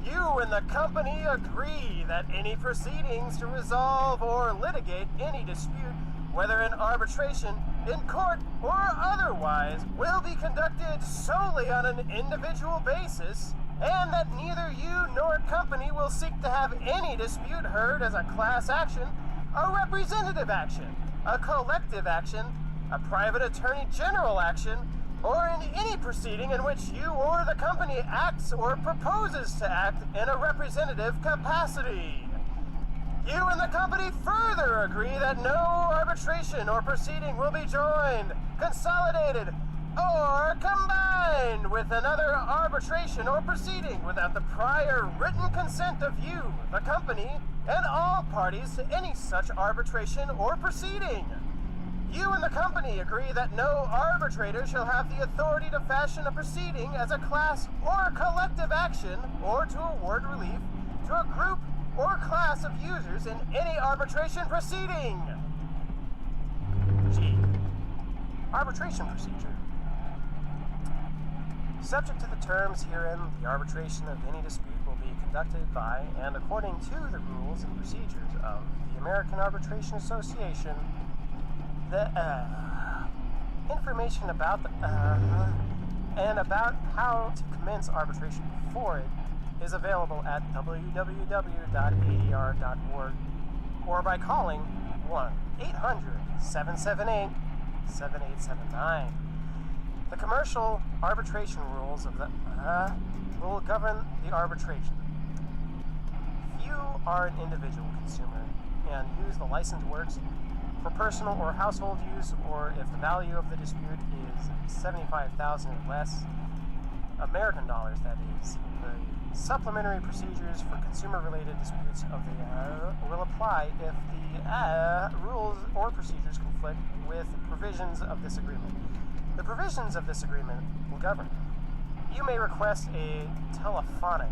You and the company agree that any proceedings to resolve or litigate any dispute, whether in arbitration, in court, or otherwise, will be conducted solely on an individual basis, and that neither you nor company will seek to have any dispute heard as a class action, a representative action, a collective action, a private attorney general action, or in any proceeding in which you or the company acts or proposes to act in a representative capacity. You and the company further agree that no arbitration or proceeding will be joined, consolidated, or combined with another arbitration or proceeding without the prior written consent of you, the company, and all parties to any such arbitration or proceeding. You and the company agree that no arbitrator shall have the authority to fashion a proceeding as a class or collective action or to award relief to a group or class of users in any arbitration proceeding. G. Arbitration procedure. Subject to the terms herein, the arbitration of any dispute will be conducted by and according to the rules and procedures of the American Arbitration Association. The information about the and about how to commence arbitration for it is available at www.adr.org or by calling 1-800-778-7879. The commercial arbitration rules of the will govern the arbitration. If you are an individual consumer and use the licensed works for personal or household use, or if the value of the dispute is $75,000 or less, American dollars that is, the supplementary procedures for consumer-related disputes of the will apply if the rules or procedures conflict with provisions of this agreement. The provisions of this agreement will govern. You may request a telephonic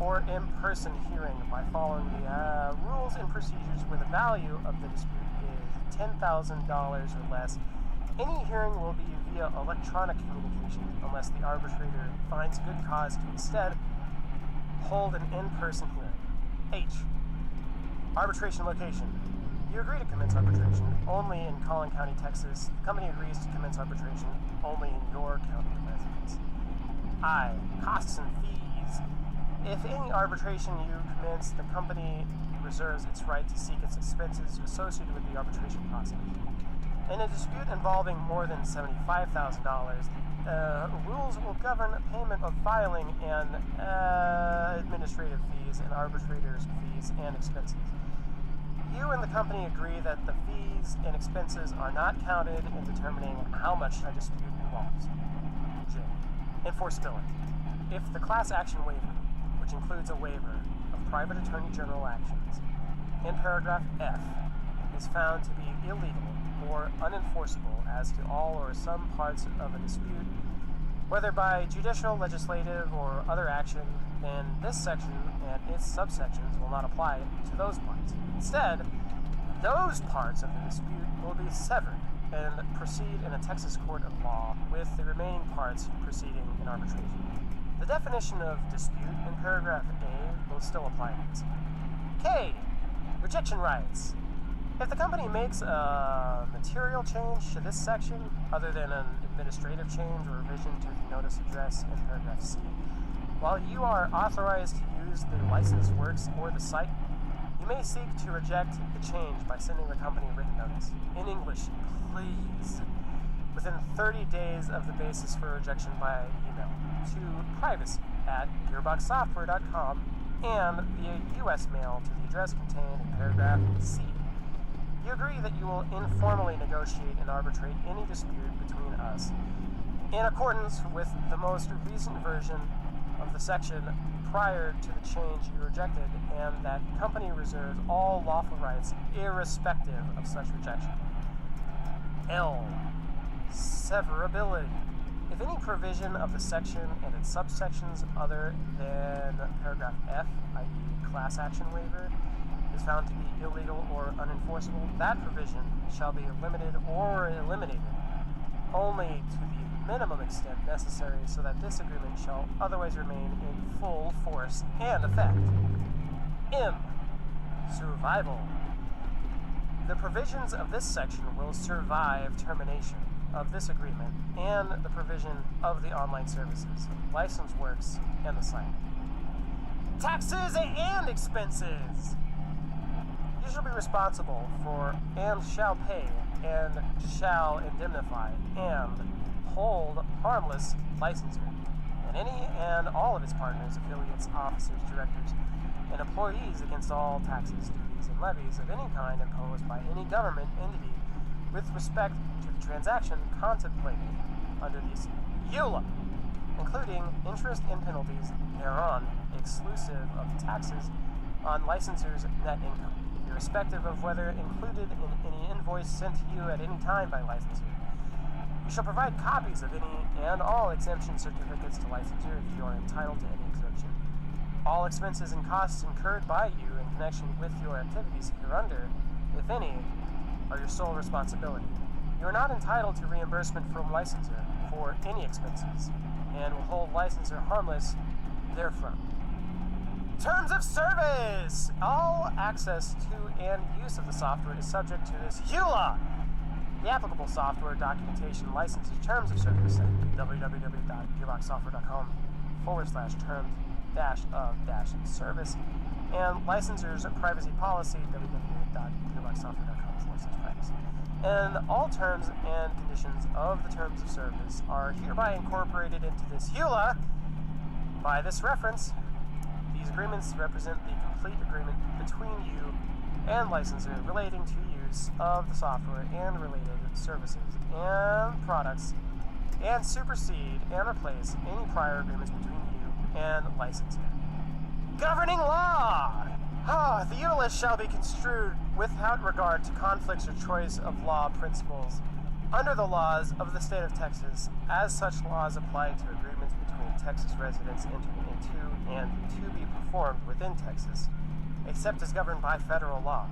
or in-person hearing by following the rules and procedures where the value of the dispute is $10,000 or less. Any hearing will be via electronic communication unless the arbitrator finds good cause to instead hold an in-person hearing. H. Arbitration location. You agree to commence arbitration only in Collin County, Texas. The company agrees to commence arbitration only in your county of residence. I. Costs and fees. If any arbitration you commence, the company reserves its right to seek its expenses associated with the arbitration process. In a dispute involving more than $75,000, rules will govern payment of filing and administrative fees and arbitrators' fees and expenses. You and the company agree that the fees and expenses are not counted in determining how much a dispute involves. J. Enforceability. If the class action waiver, which includes a waiver of private attorney general actions, in paragraph F, is found to be illegal or unenforceable as to all or some parts of a dispute, whether by judicial, legislative, or other action, then this section and its subsections will not apply to those parts. Instead, those parts of the dispute will be severed and proceed in a Texas court of law, with the remaining parts proceeding in arbitration. The definition of dispute in paragraph A will still apply to this. K. Rejection rights. If the company makes a material change to this section, other than an administrative change or revision to the notice address in paragraph C, while you are authorized to use the licensed works or the site, you may seek to reject the change by sending the company a written notice. In English, please. Within 30 days of the basis for rejection by email to privacy@gearboxsoftware.com and via U.S. mail to the address contained in paragraph C. You agree that you will informally negotiate and arbitrate any dispute between us in accordance with the most recent version of the section prior to the change you rejected, and that company reserves all lawful rights irrespective of such rejection. L. Severability. If any provision of the section and its subsections other than paragraph F, i.e. class action waiver, is found to be illegal or unenforceable, that provision shall be limited or eliminated only to the minimum extent necessary so that this agreement shall otherwise remain in full force and effect. M. Survival. The provisions of this section will survive termination of this agreement and the provision of the online services, license works, and the site. Taxes and expenses. You shall be responsible for and shall pay and shall indemnify and hold harmless licensor and any and all of its partners, affiliates, officers, directors, and employees against all taxes, duties, and levies of any kind imposed by any government entity with respect to the transaction contemplated under this EULA, including interest and penalties thereon, exclusive of taxes on licensors' net income, irrespective of whether included in any invoice sent to you at any time by licensor. You shall provide copies of any and all exemption certificates to licensor if you are entitled to any exemption. All expenses and costs incurred by you in connection with your activities hereunder, if any, are your sole responsibility. You are not entitled to reimbursement from licensor for any expenses, and will hold licensor harmless therefrom. Terms of service! All access to and use of the software is subject to this EULA. The applicable software documentation licenses terms of service at www.gearboxsoftware.com/terms-of-service and licensors privacy policy www.gearboxsoftware.com/privacy. And all terms and conditions of the terms of service are hereby incorporated into this EULA. By this reference, these agreements represent the complete agreement between you and licensor relating to use of the software and related services and products, and supersede and replace any prior agreements between you and licensor. Governing law! The EULA shall be construed without regard to conflicts or choice of law principles under the laws of the state of Texas, as such laws apply to agreements between Texas residents entered into and to be performed within Texas, except as governed by federal law.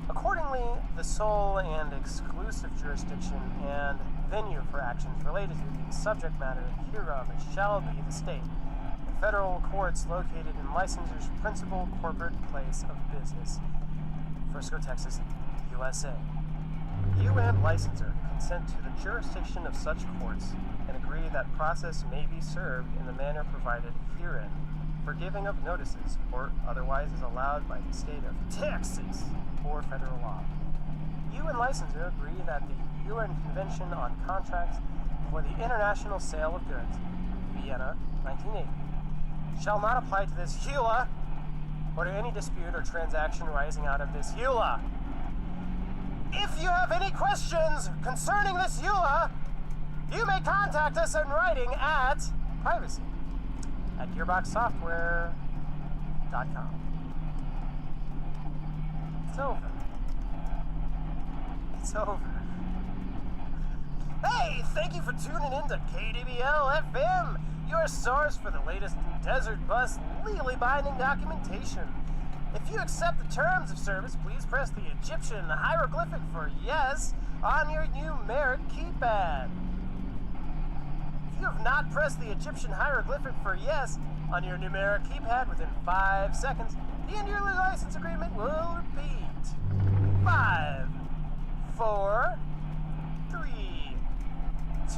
Accordingly, the sole and exclusive jurisdiction and venue for actions related to the subject matter hereof shall be the state and federal courts located in licensor's principal corporate place of business, Frisco, Texas, USA. You and licensor consent to the jurisdiction of such courts and agree that process may be served in the manner provided herein for giving of notices or otherwise is allowed by the state of Texas or federal law. You and licensor agree that the UN Convention on Contracts for the International Sale of Goods, Vienna, 1980, shall not apply to this EULA or to any dispute or transaction arising out of this EULA. If you have any questions concerning this EULA, you may contact us in writing at privacy@gearboxsoftware.com. It's over. It's over. Hey, thank you for tuning in to KDBL FM, your source for the latest in desert bus legally binding documentation. If you accept the terms of service, please press the Egyptian hieroglyphic for yes on your numeric keypad. If you have not pressed the Egyptian hieroglyphic for yes on your numeric keypad within 5 seconds, the end of your license agreement will repeat. 5, 4, 3,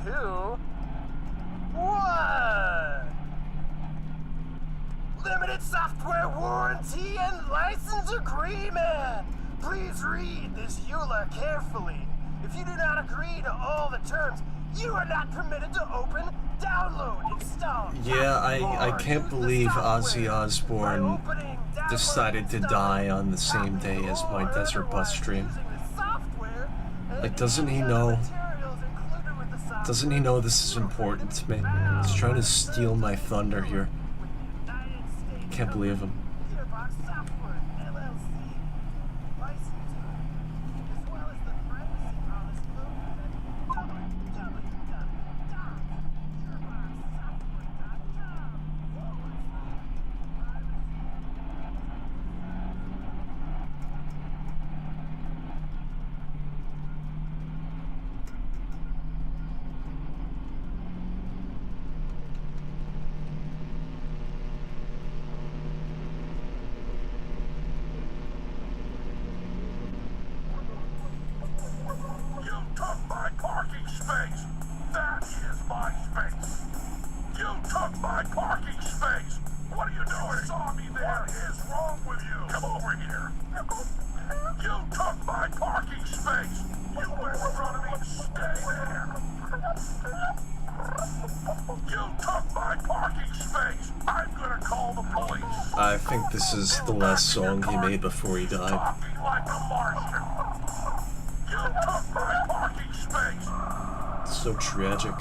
2, 1. Limited software warranty and license agreement. Please read this EULA carefully. If you do not agree to all the terms, you are not permitted to open, download, install. Yeah, I can't believe Ozzy Osbourne decided to die on the same day as my Desert Bus stream. Like, doesn't he know this is important to me? He's trying to steal my thunder here. Can't believe him. I think this is the last song he made before he died. It's so tragic.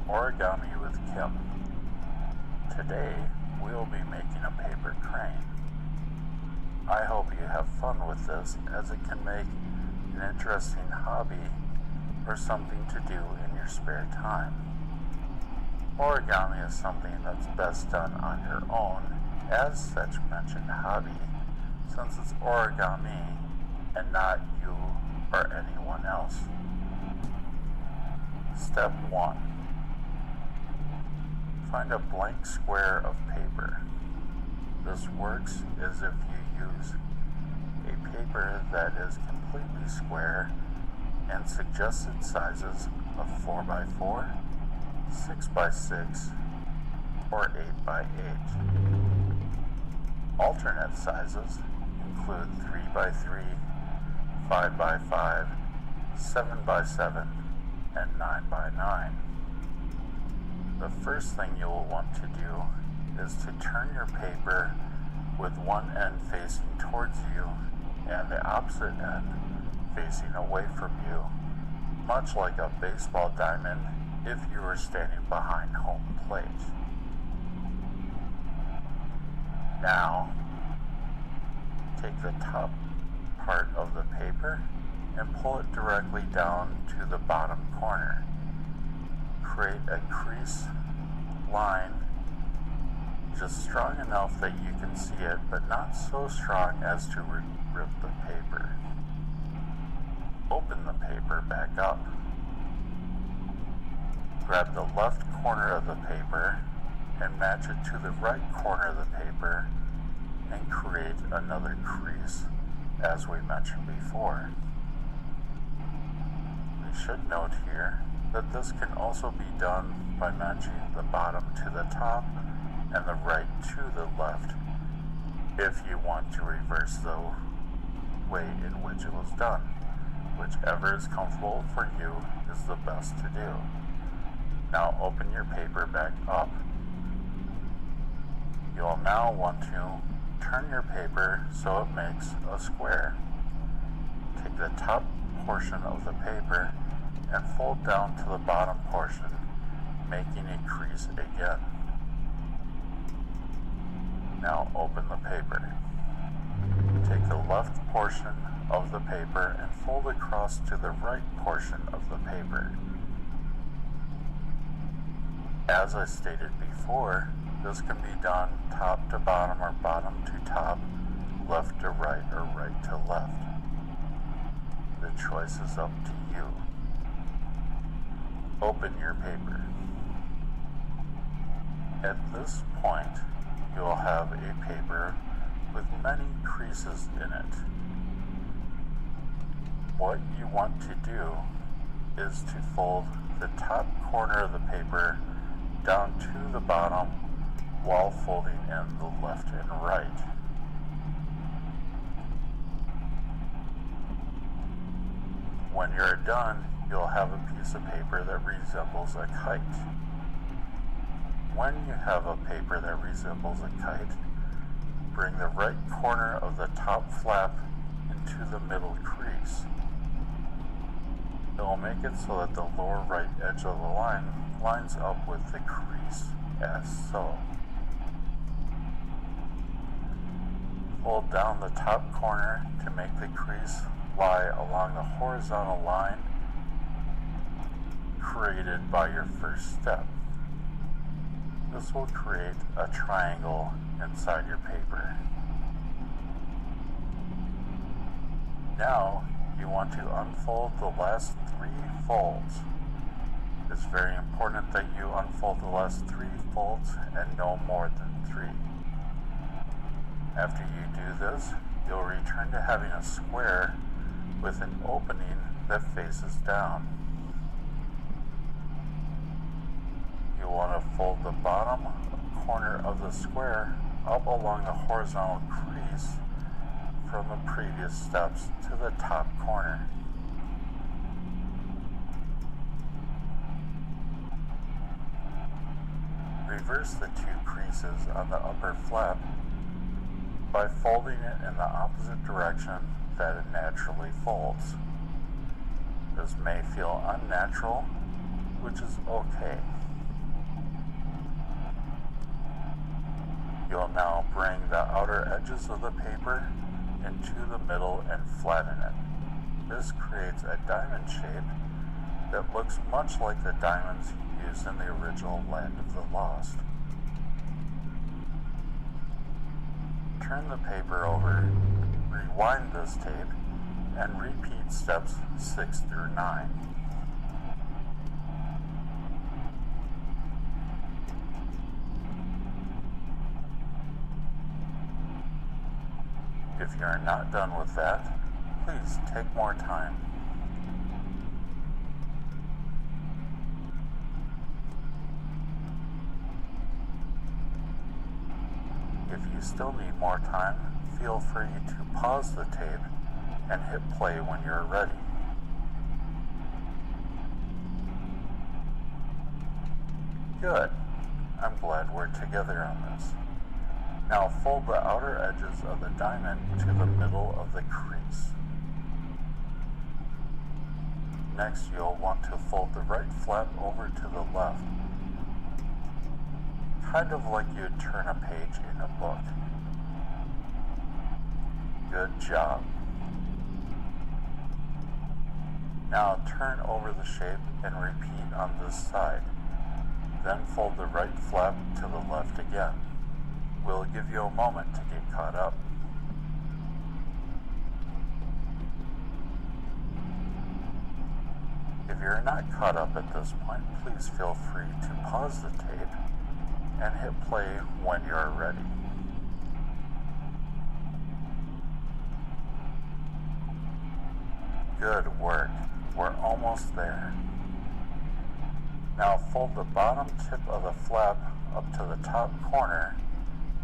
Origami with Kim. Today, we'll be making a paper crane. I hope you have fun with this, as it can make an interesting hobby or something to do in your spare time. Origami is something that's best done on your own as such mentioned hobby, since it's origami and not you or anyone else. Step 1. Find a blank square of paper. This works as if you use a paper that is completely square and suggested sizes of 4x4, 6x6, or 8x8. Alternate sizes include 3x3, 5x5, 7x7, and 9x9. The first thing you will want to do is to turn your paper with one end facing towards you and the opposite end facing away from you, much like a baseball diamond if you were standing behind home plate. Now, take the top part of the paper and pull it directly down to the bottom corner. Create a crease line just strong enough that you can see it, but not so strong as to rip the paper. Open the paper back up. Grab the left corner of the paper and match it to the right corner of the paper and create another crease, as we mentioned before. We should note here that this can also be done by matching the bottom to the top and the right to the left if you want to reverse the way in which it was done. Whichever is comfortable for you is the best to do. Now open your paper back up. You will now want to turn your paper so it makes a square. Take the top portion of the paper and fold down to the bottom portion, making a crease again. Now open the paper. Take the left portion of the paper and fold across to the right portion of the paper. As I stated before, This can be done top to bottom or bottom to top, left to right or right to left. The choice is up to you. Open your paper. At this point, you'll have a paper with many creases in it. What you want to do is to fold the top corner of the paper down to the bottom while folding in the left and right. When you're done, you'll have a piece of paper that resembles a kite. When you have a paper that resembles a kite, bring the right corner of the top flap into the middle crease. It will make it so that the lower right edge of the line lines up with the crease, as so. Fold down the top corner to make the crease lie along the horizontal line created by your first step. This will create a triangle inside your paper. Now, you want to unfold the last 3 folds. It's very important that you unfold the last 3 folds and no more than 3. After you do this, you'll return to having a square with an opening that faces down. You want to fold the bottom corner of the square up along the horizontal crease from the previous steps to the top corner. Reverse the 2 creases on the upper flap by folding it in the opposite direction that it naturally folds. This may feel unnatural, which is okay. You'll now bring the outer edges of the paper into the middle and flatten it. This creates a diamond shape that looks much like the diamonds used in the original Land of the Lost. Turn the paper over, rewind this tape, and repeat steps 6 through 9. If you are not done with that, please take more time. If you still need more time, feel free to pause the tape and hit play when you're ready. Good. I'm glad we're together on this. Now fold the outer edges of the diamond to the middle of the crease. Next, you'll want to fold the right flap over to the left, kind of like you'd turn a page in a book. Good job. Now turn over the shape and repeat on this side. Then fold the right flap to the left again. We'll give you a moment to get caught up. If you're not caught up at this point, please feel free to pause the tape and hit play when you're ready. Good work. We're almost there. Now fold the bottom tip of the flap up to the top corner,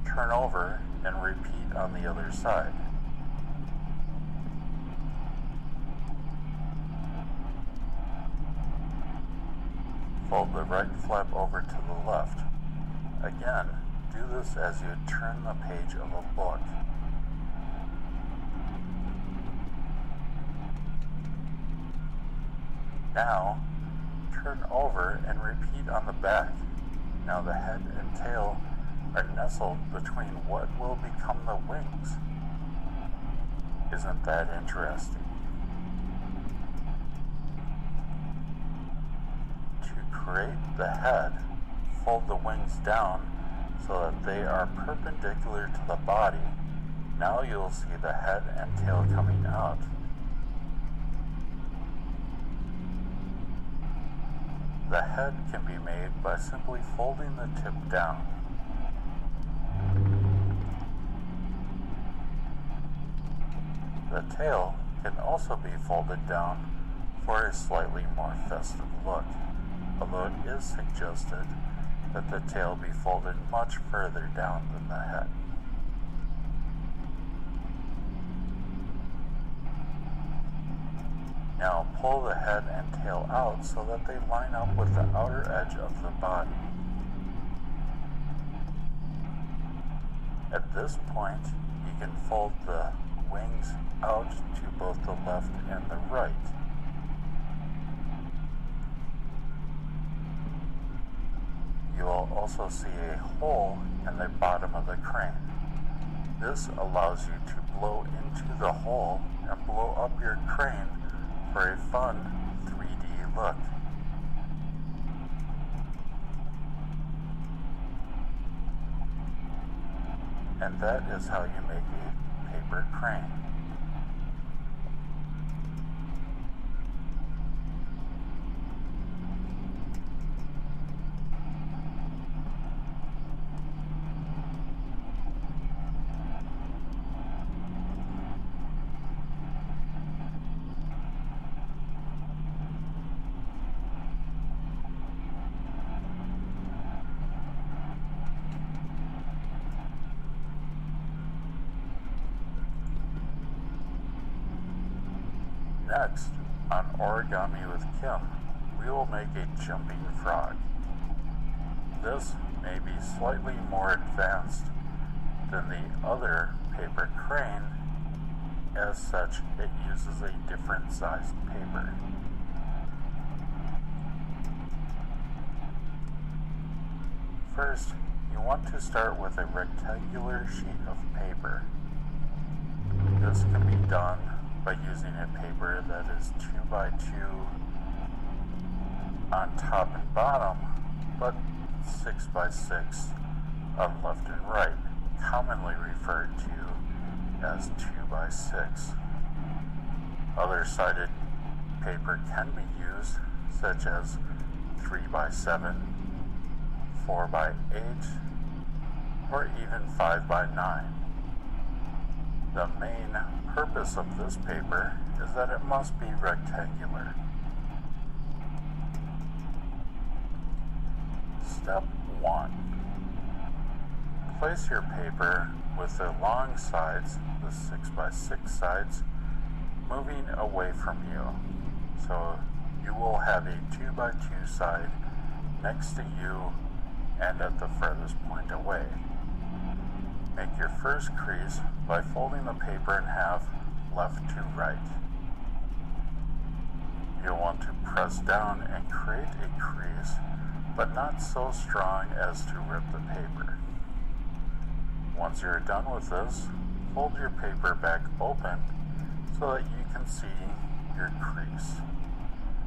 turn over, and repeat on the other side. Fold the right flap over to the left. Again, do this as you turn the page of a book. Now, turn over and repeat on the back. Now the head and tail are nestled between what will become the wings. Isn't that interesting? To create the head, fold the wings down so that they are perpendicular to the body. Now you'll see the head and tail coming out. The head can be made by simply folding the tip down. The tail can also be folded down for a slightly more festive look, although it is suggested that the tail be folded much further down than the head. Now pull the head and tail out so that they line up with the outer edge of the body. At this point, you can fold the wings out to both the left and the right. You will also see a hole in the bottom of the crane. This allows you to blow into the hole and blow up your crane for a fun 3D look. And that is how you make a paper crane. Next, on Origami with Kim, we will make a jumping frog. This may be slightly more advanced than the other paper crane. As such, it uses a different sized paper. First, you want to start with a rectangular sheet of paper. This can be done by using a paper that is 2x2 on top and bottom, but 6x6 on left and right, commonly referred to as 2x6. Other sided paper can be used, such as 3x7, 4x8, or even 5x9. The main purpose of this paper is that it must be rectangular. Step 1. Place your paper with the long sides, the 6x6 sides, moving away from you. So you will have a 2x2 side next to you and at the furthest point away. Make your first crease by folding the paper in half left to right. You'll want to press down and create a crease, but not so strong as to rip the paper. Once you're done with this, fold your paper back open so that you can see your crease.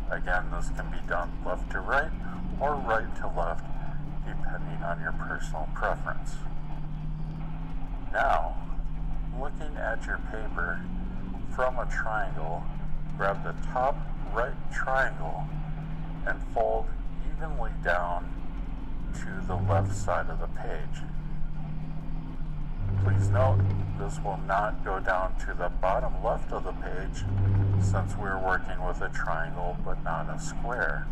Again, this can be done left to right or right to left, depending on your personal preference. Now, looking at your paper from a triangle, grab the top right triangle and fold evenly down to the left side of the page. Please note, this will not go down to the bottom left of the page since we're working with a triangle but not a square.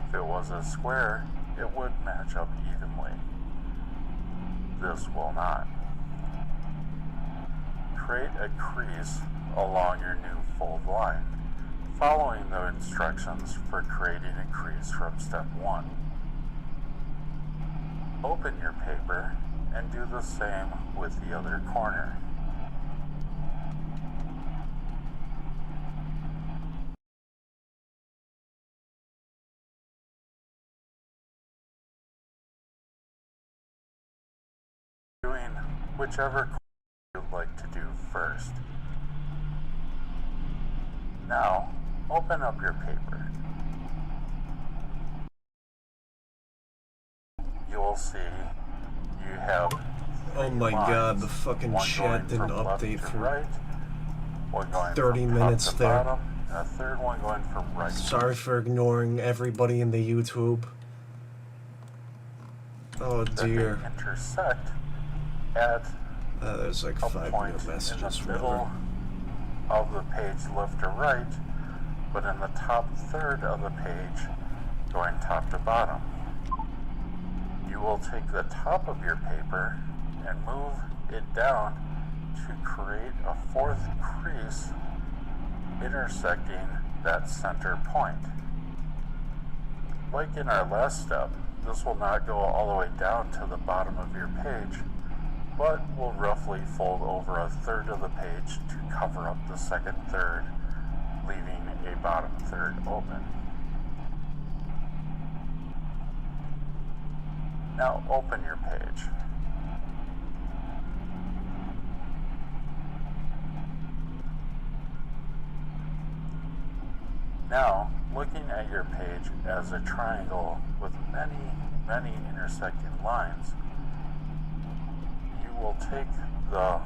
If it was a square, it would match up evenly. This will not. Create a crease along your new fold line, following the instructions for creating a crease from step 1. Open your paper and do the same with the other corner. Doing whichever corner you'd like to do first. Now, open up your paper. You will see have Oh my lines, god, the fucking one chat going didn't from left update to for right, one going 30 from top minutes to there. bottom, and a third one going from right. Sorry for ignoring everybody in the YouTube. Oh That dear. they intersect at There's like a 5 point new messages, in the whatever. middle of the page left to right, but in the top third of the page going top to bottom. You will take the top of your paper and move it down to create a fourth crease intersecting that center point. Like in our last step, this will not go all the way down to the bottom of your page, but will roughly fold over a third of the page to cover up the second third, leaving a bottom third open. Now open your page. Now, looking at your page as a triangle with many intersecting lines, you will take the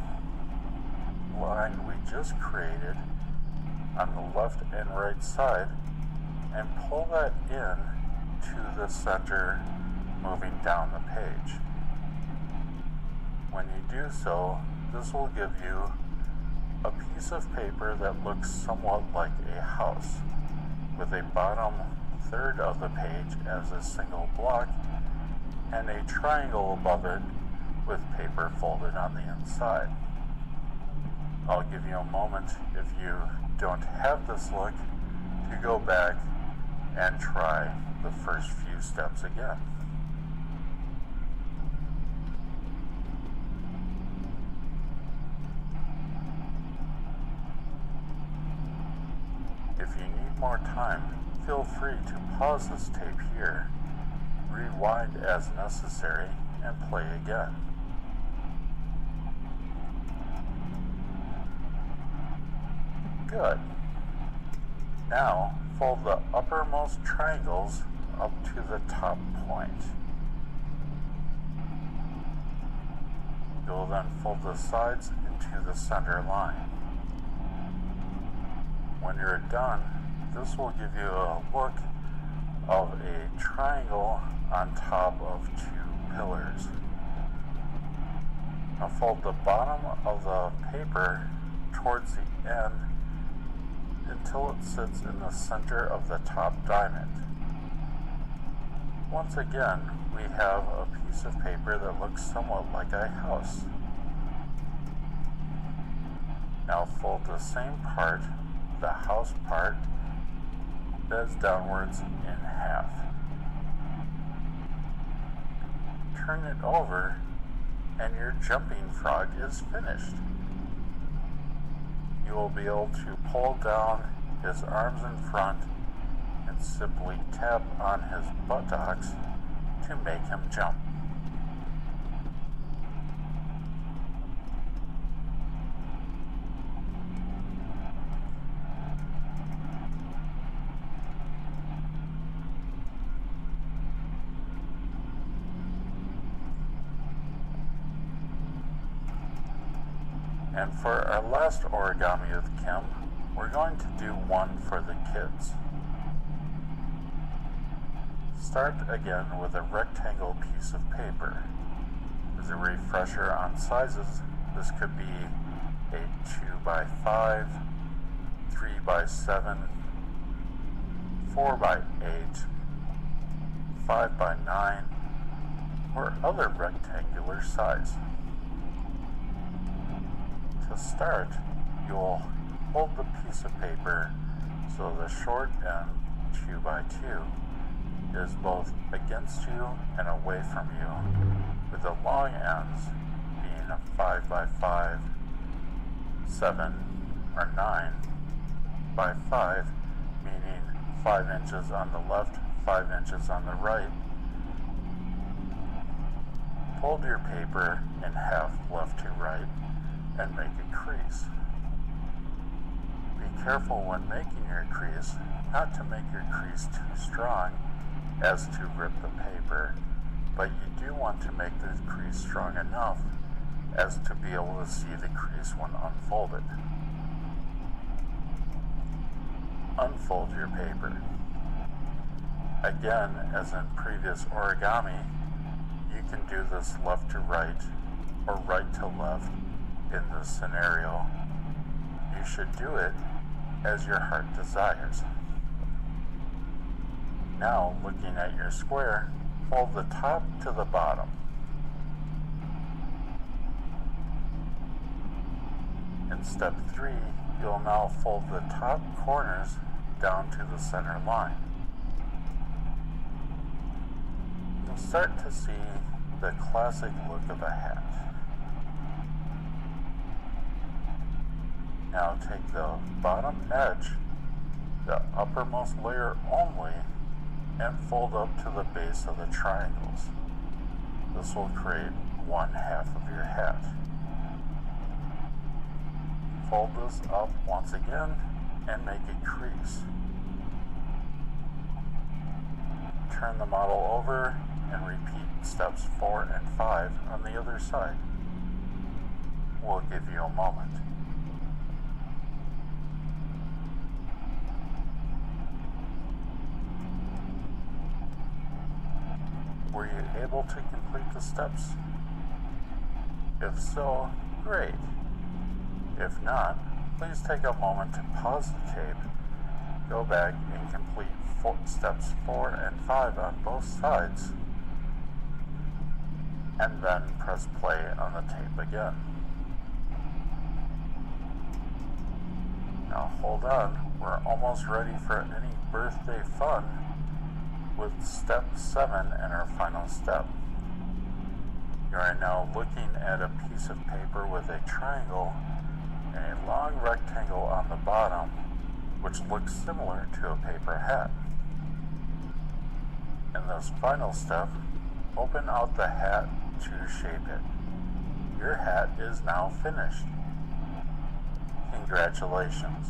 line we just created on the left and right side and pull that in to the center, moving down the page. When you do so, this will give you a piece of paper that looks somewhat like a house, with a bottom third of the page as a single block and a triangle above it with paper folded on the inside. I'll give you a moment, if you don't have this look, to go back and try the first few steps again. If you need more time, feel free to pause this tape here, rewind as necessary, and play again. Good. Now, fold the uppermost triangles up to the top point. You'll then fold the sides into the center line. When you're done, this will give you a look of a triangle on top of two pillars. Now fold the bottom of the paper towards the end until it sits in the center of the top diamond. Once again, we have a piece of paper that looks somewhat like a house. Now fold the same part, the house part, bends downwards in half. Turn it over and your jumping frog is finished. You will be able to pull down his arms in front and simply tap on his buttocks to make him jump. And for our last origami with Kim, we're going to do one for the kids. Start again with a rectangle piece of paper. As a refresher on sizes, this could be a 2x5, 3x7, 4x8, 5x9, or other rectangular size. To start, you'll hold the piece of paper so the short end, 2x2, is both against you and away from you, with the long ends being a 5x5, 7 or 9 by 5, meaning 5 inches on the left, 5 inches on the right. Fold your paper in half left to right and make a crease. Be careful when making your crease not to make your crease too strong as to rip the paper, but you do want want to make the crease strong enough as to be able to see the crease when unfolded. Unfold your paper. Again, as in previous origami, you can do this left to right or right to left in this scenario. You should do it as your heart desires. Now, looking at your square, fold the top to the bottom. In step 3, you'll now fold the top corners down to the center line. You'll start to see the classic look of a hat. Now take the bottom edge, the uppermost layer only, and fold up to the base of the triangles. This will create one half of your hat. Fold this up once again and make a crease. Turn the model over and repeat steps 4 and 5 on the other side. We'll give you a moment. Were you able to complete the steps? If so, great. If not, please take a moment to pause the tape, go back and complete steps 4 and 5 on both sides, and then press play on the tape again. Now hold on, we're almost ready for any birthday fun with step 7 and our final step. You are now looking at a piece of paper with a triangle and a long rectangle on the bottom, which looks similar to a paper hat. In this final step, open out the hat to shape it. Your hat is now finished. Congratulations.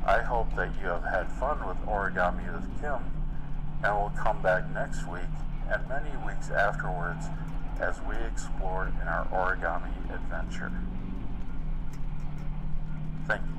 I hope that you have had fun with Origami with Kim, and will come back next week and many weeks afterwards as we explore in our origami adventure. Thank you.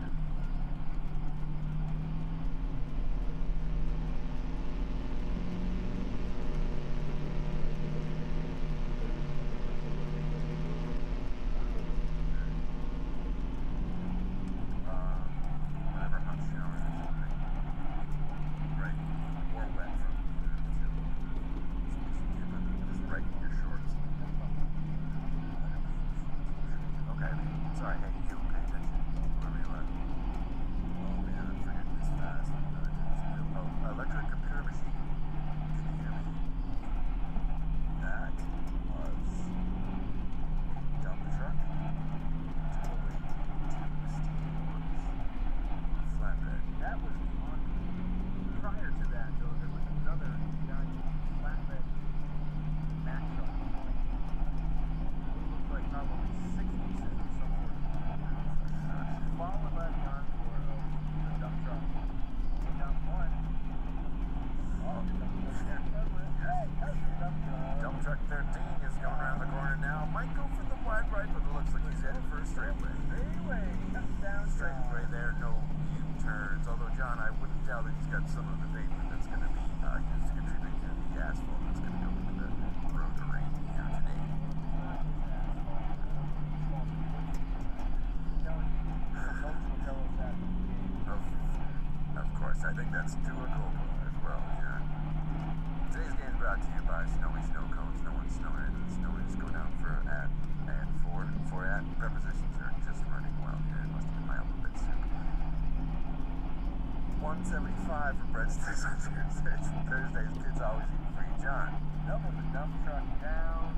Thursdays, kids always eat free John. Double the dump truck down.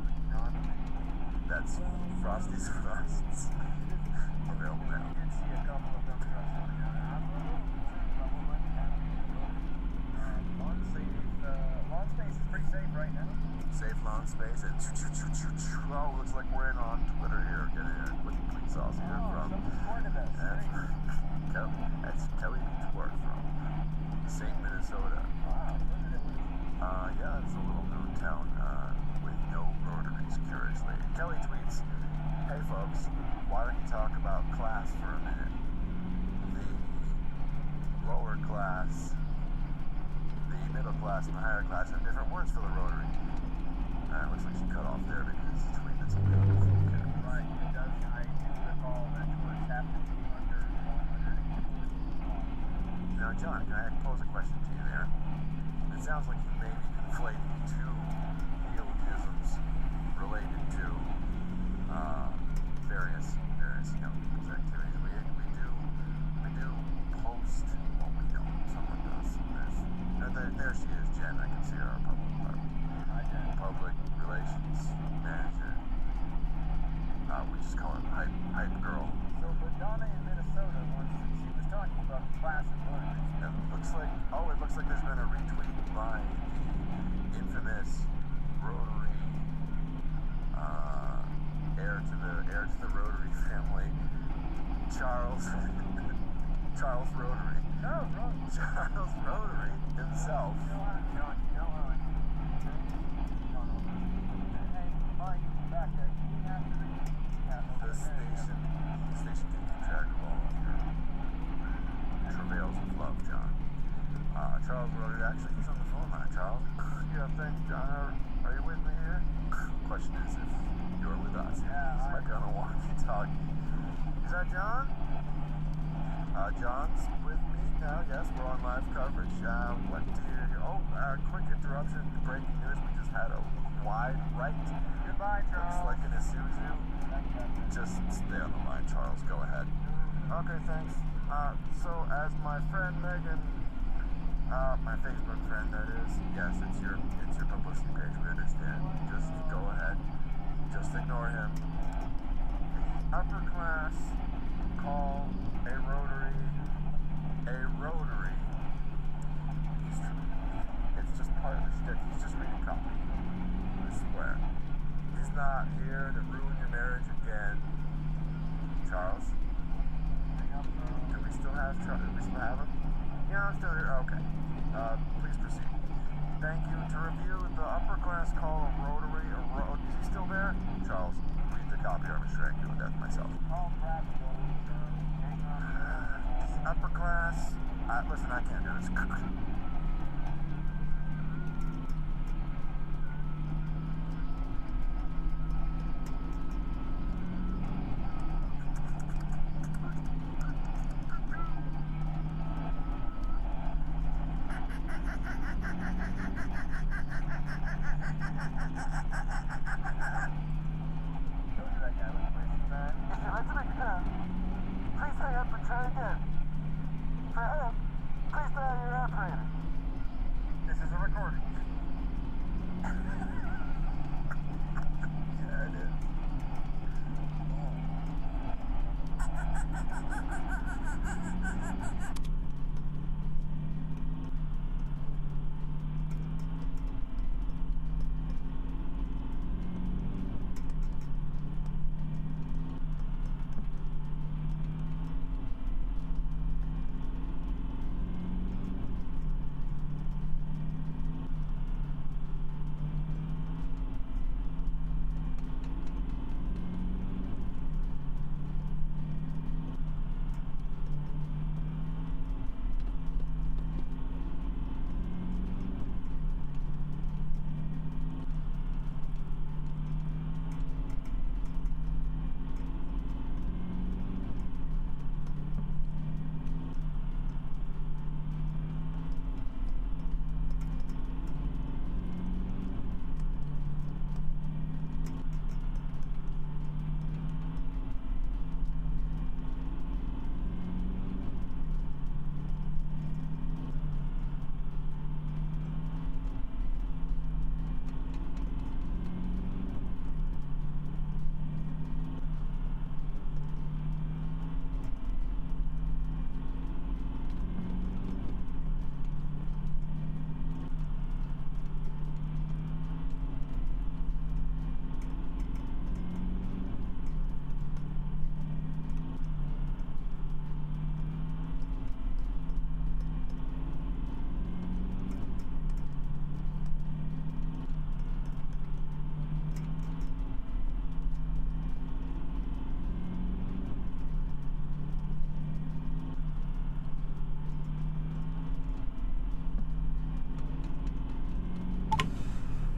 That's Frosty's Frosts. Available now. You did see a couple of dump trucks on the other. I'm a little concerned about what might be happening. Lawn space is pretty safe right now. Safe lawn space. And oh, looks like we're in on Twitter here. Get in with clean sauce here from. That's Kelly Beachport from St. Minnesota. Wow, yeah, it's a little known town with no John, can I pose a question to you there? It sounds like you may be conflating two neologisms related to various young people's activities. We do post, well, we don't, someone does. There she is, Jen. I can see her, our public relations manager. We just call it hype girl. So Madonna in Minnesota, she was talking about the class of voters. It looks like there's been a retweet by the infamous Rotary heir to the Rotary family, Charles Rotary. Charles Rotary himself. John, hey, Mike, back there. We have to read. The station can keep track of all of your travails of love, John. Charles Rotary, actually, he's on the phone line, Charles. Yeah, thanks, John. Are you with me here? Question is if you're with us. Yeah, This might be on a walkie-talkie. Is that John? John's with me now. Yes, we're on live coverage. What do you... Oh, quick interruption. Breaking news. We just had a wide right. Goodbye, Charles. Looks like an Isuzu. Just stay on the line, Charles. Go ahead. Okay, thanks. So as my friend Megan, my Facebook friend that is, yes, it's your publicity page. We understand. Just go ahead. Just ignore him. The upper class call a Rotary. It's just part of the shtick. He's just reading copy. I swear. He's not here to ruin your marriage again. Charles? Do we still have him? Yeah, I'm still here. Okay. Please proceed. Thank you. To review, the upper class call a Rotary. Is he still there? Charles, read the copy or I'm strangle to death myself. The upper class. Listen, I can't do this. This is a recording. Yeah, it is.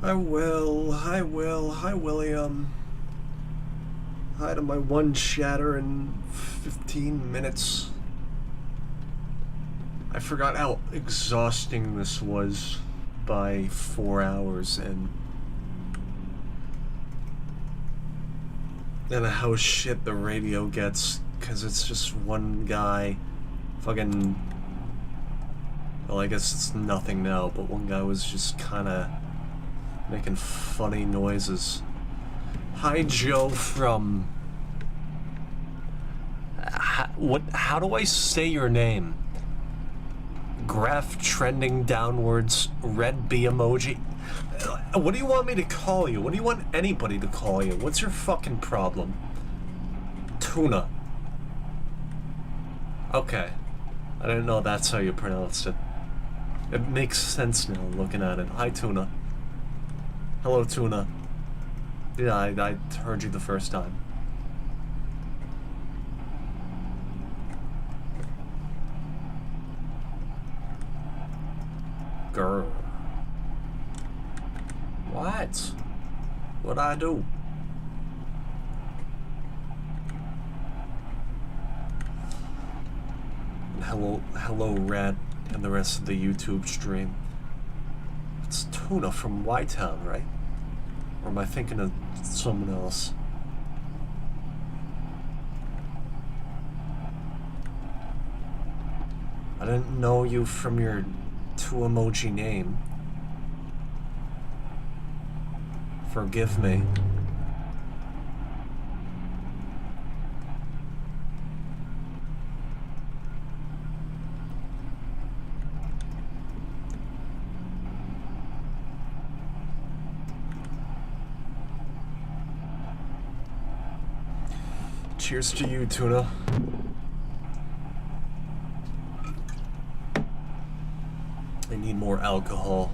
I will. Hi, William. Hi to my one shatter in 15 minutes. I forgot how exhausting this was by 4 hours, and how shit the radio gets, because it's just one guy fucking, well, I guess it's nothing now, but one guy was just kinda making funny noises. Hi, Joe from... How do I say your name? Graph trending downwards, red B emoji. What do you want me to call you? What do you want anybody to call you? What's your fucking problem? Tuna. Okay. I didn't know that's how you pronounced it. It makes sense now, looking at it. Hi, Tuna. Hello, Tuna. Yeah, I heard you the first time. Grr. What? What'd I do? Hello, Rat, and the rest of the YouTube stream. It's Tuna from Y-Town, right? Or am I thinking of someone else? I didn't know you from your 2-emoji name. Forgive me. Cheers to you, Tuna. I need more alcohol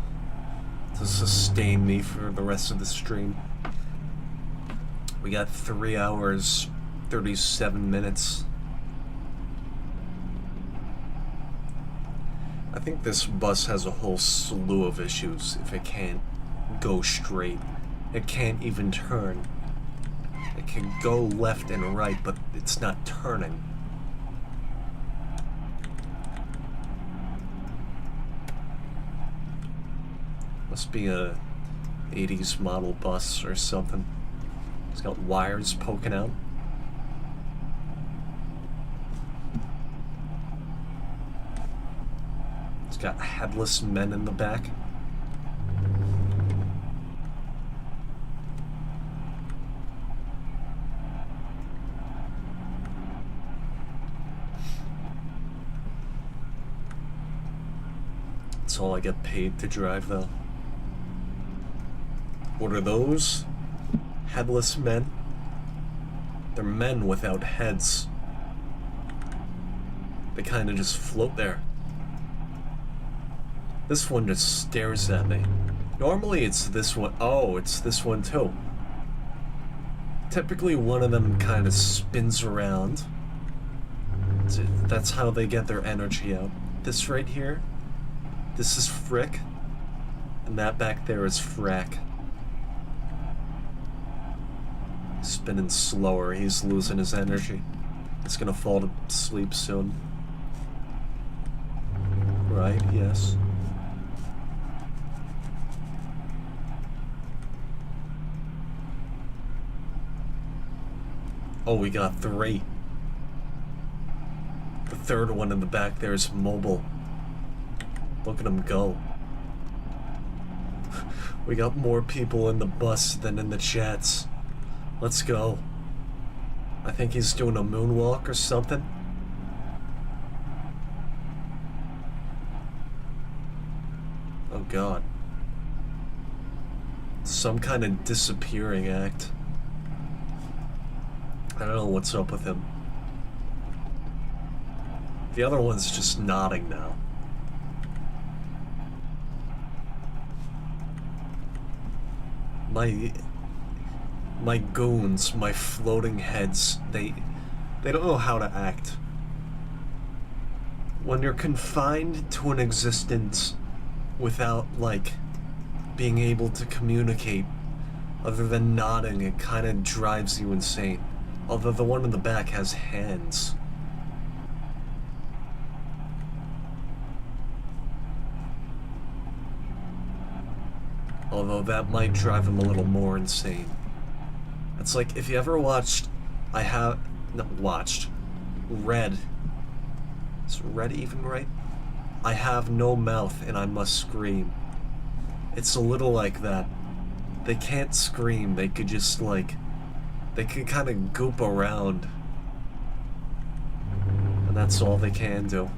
to sustain me for the rest of the stream. We got 3 hours, 37 minutes. I think this bus has a whole slew of issues if it can't go straight. It can't even turn. It can go left and right, but it's not turning. Must be a 80s model bus or something. It's got wires poking out. It's got headless men in the back. That's all I get paid to drive, though. What are those? Headless men? They're men without heads. They kind of just float there. This one just stares at me. Normally it's this one. Oh, it's this one too. Typically one of them kind of spins around. That's how they get their energy out. This right here, this is Frick, and that back there is Frack. Spinning slower, he's losing his energy. He's gonna fall to sleep soon. Right, yes. Oh, we got 3. The third one in the back there is mobile. Look at him go. We got more people in the bus than in the chats. Let's go. I think he's doing a moonwalk or something. Oh God. Some kind of disappearing act. I don't know what's up with him. The other one's just nodding now. My goons, my floating heads, they don't know how to act. When you're confined to an existence without, like, being able to communicate, other than nodding, it kind of drives you insane. Although the one in the back has hands. Although that might drive him a little more insane. It's like, if you ever watched... Red. Is Red even right? I have no mouth and I must scream. It's a little like that. They can't scream, they could just like... They could kind of goop around. And that's all they can do.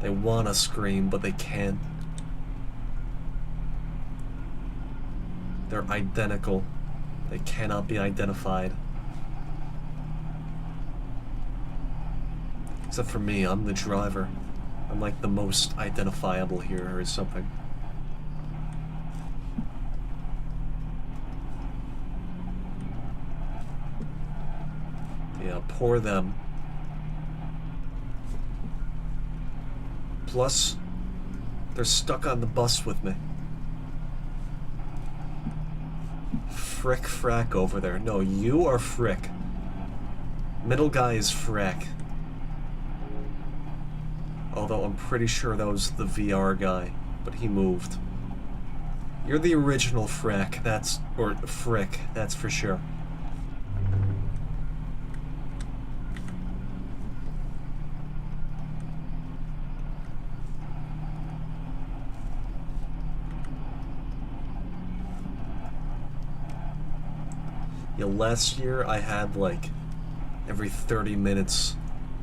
They wanna scream, but they can't. They're identical. They cannot be identified. Except for me, I'm the driver. I'm like the most identifiable here or something. Yeah, poor them. Plus, they're stuck on the bus with me. Frick Frack over there. No, you are Frick. Middle guy is Frack. Although I'm pretty sure that was the VR guy, but he moved. You're the original Frack, or Frick, that's for sure. Yeah, last year I had like every 30 minutes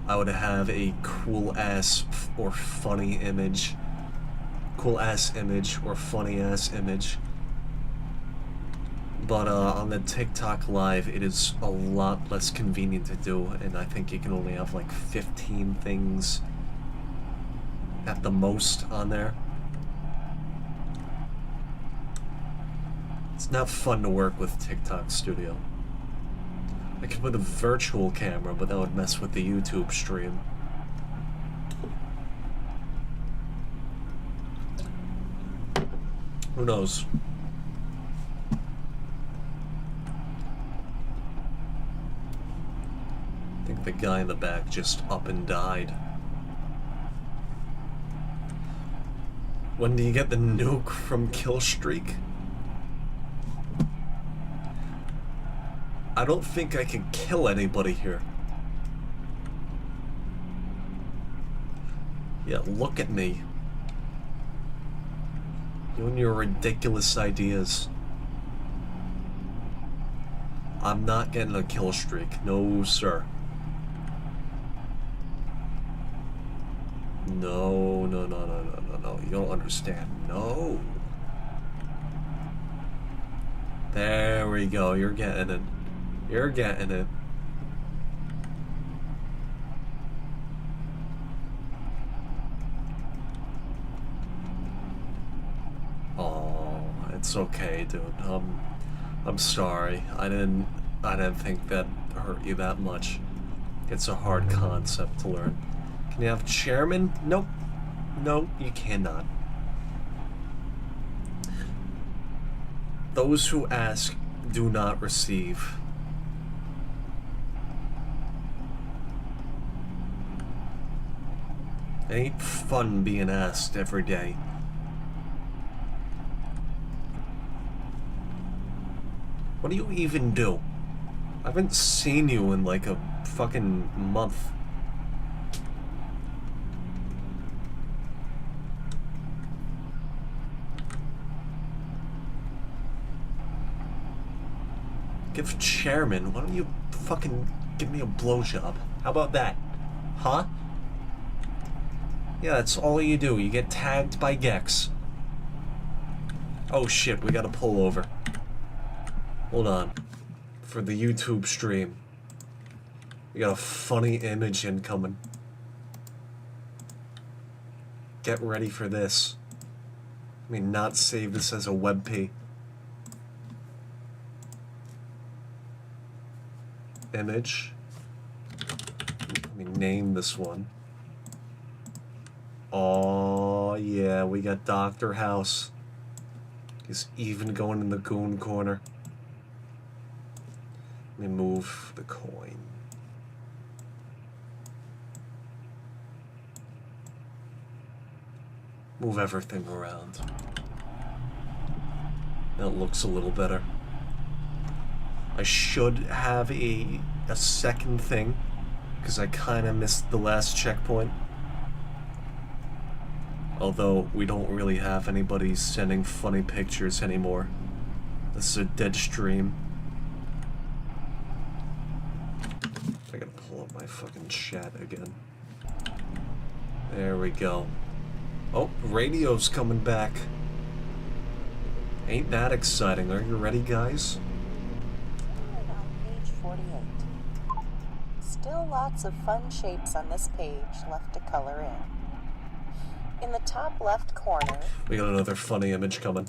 I would have a cool ass or funny image. Cool ass image or funny ass image. But on the TikTok live it is a lot less convenient to do, and I think you can only have like 15 things at the most on there. It's not fun to work with TikTok Studio. I could put a virtual camera, but that would mess with the YouTube stream. Who knows? I think the guy in the back just up and died. When do you get the nuke from Killstreak? I don't think I can kill anybody here. Yeah, look at me. You and your ridiculous ideas. I'm not getting a kill streak. No, sir. No, no, no, no, no, no, no. You don't understand. No. There we go. You're getting it. You're getting it. Oh, it's okay, dude. I'm sorry. I didn't think that hurt you that much. It's a hard concept to learn. Can you have chairman? Nope. No, you cannot. Those who ask do not receive. It ain't fun being asked every day. What do you even do? I haven't seen you in like a fucking month. Give chairman, why don't you fucking give me a blowjob? How about that? Huh? Yeah, that's all you do. You get tagged by Gex. Oh shit, we gotta pull over. Hold on. For the YouTube stream. We got a funny image incoming. Get ready for this. I mean, not save this as a WebP. Image. Let me name this one. Oh yeah, we got Dr. House. He's even going in the goon corner. Let me move the coin. Move everything around. That looks a little better. I should have a second thing, because I kind of missed the last checkpoint. Although we don't really have anybody sending funny pictures anymore. This is a dead stream. I gotta pull up my fucking chat again. There we go. Oh, radio's coming back. Ain't that exciting? Are you ready, guys? On page 48. Still lots of fun shapes on this page left to color in. In the top left corner, We got another funny image coming.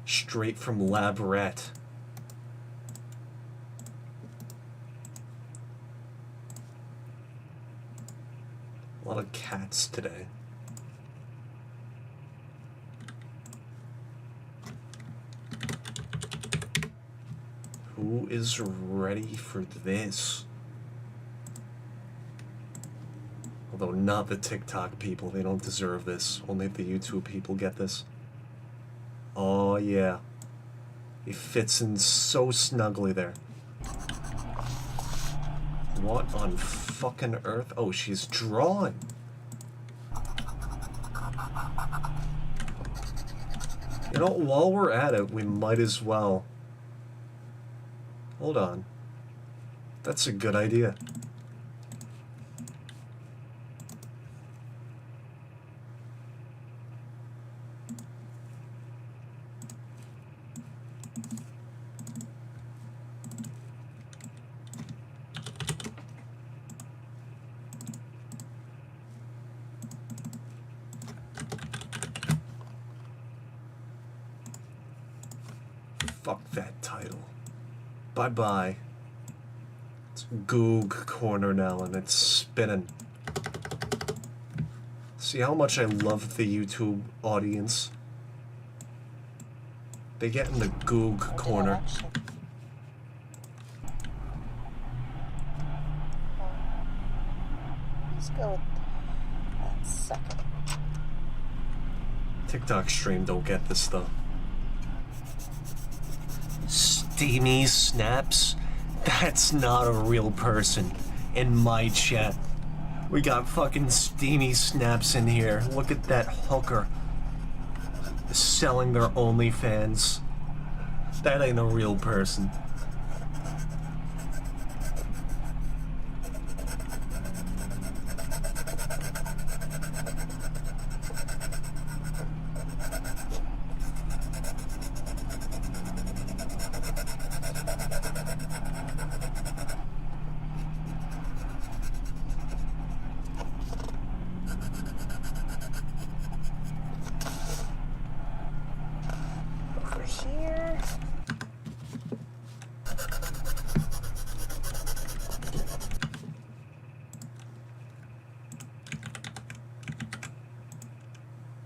Straight from Lab Rat. A lot of cats today. Who is ready for this? Although not the TikTok people, they don't deserve this. Only the YouTube people get this. Oh yeah. He fits in so snugly there. What on fucking earth? Oh, she's drawing. You know, while we're at it, we might as well. Hold on. That's a good idea. Fuck that title. Bye-bye. It's Goog Corner now, and it's spinning. See how much I love the YouTube audience? They get in the Goog Corner. Let's go with that second. TikTok stream don't get this though. Steamy Snaps? That's not a real person in my chat. We got fucking Steamy Snaps in here. Look at that hooker selling their OnlyFans. That ain't a real person. Over here.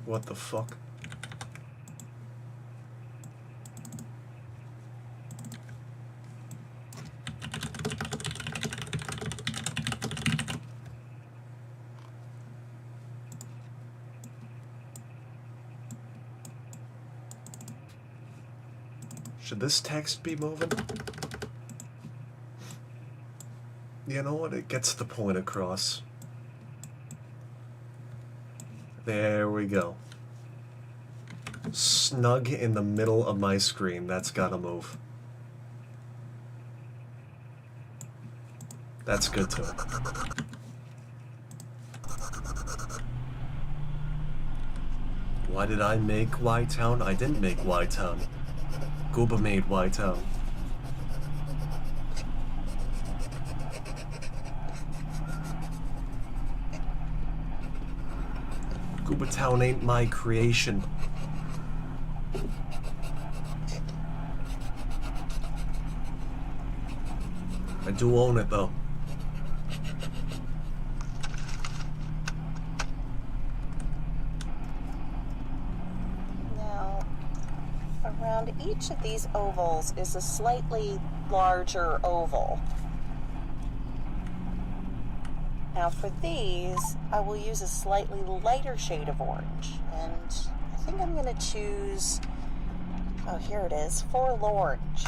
What the fuck? Should this text be moving? You know what? It gets the point across. There we go. Snug in the middle of my screen. That's gotta move. That's good too. Why did I make Y-Town? I didn't make Y-Town. Gooba made Y-Town. Gooba Town ain't my creation. I do own it though. Now, around each of these ovals is a slightly larger oval. Now for these, I will use a slightly lighter shade of orange, and I think I'm going to choose, oh here it is, Forlornge.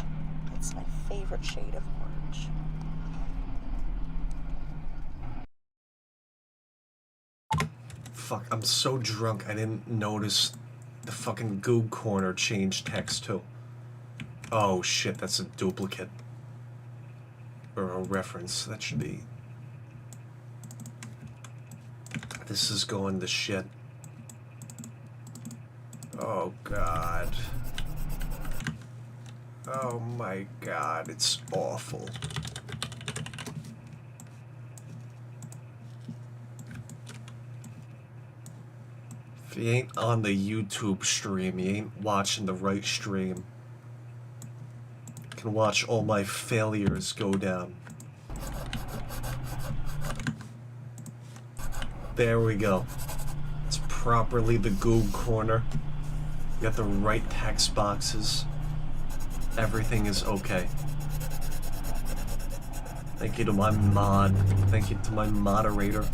It's my favorite shade of orange. Fuck, I'm so drunk I didn't notice the fucking Goob corner changed text too. Oh shit, that's a duplicate. Or a reference, that should be... This is going to shit. Oh god. Oh my god, it's awful. If you ain't on the YouTube stream, you ain't watching the right stream. You can watch all my failures go down. There we go. It's properly the Goob corner. You got the right text boxes. Everything is okay. Thank you to my mod. Thank you to my moderator.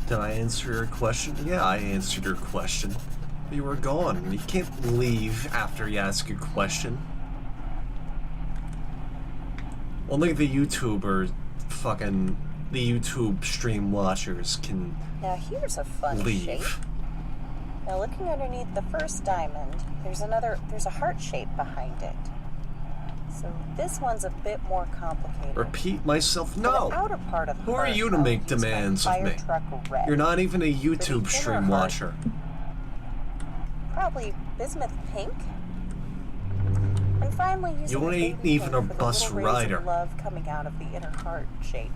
Did I answer your question? Yeah, I answered your question. You were gone. You can't leave after you ask a question. Only the YouTuber, fucking, the YouTube stream watchers can Now here's a fun leave. shape. Now looking underneath the first diamond, there's a heart shape behind it. So this one's a bit more complicated. Repeat myself? For No! the outer part of the Who are heart, you to I'll make use my demands of fire me? truck red. You're not even a For the YouTube inner stream heart, watcher. Probably bismuth pink. And finally, using You the ain't baby even pink a for the bus little rays rider. of love coming out of the inner heart shape.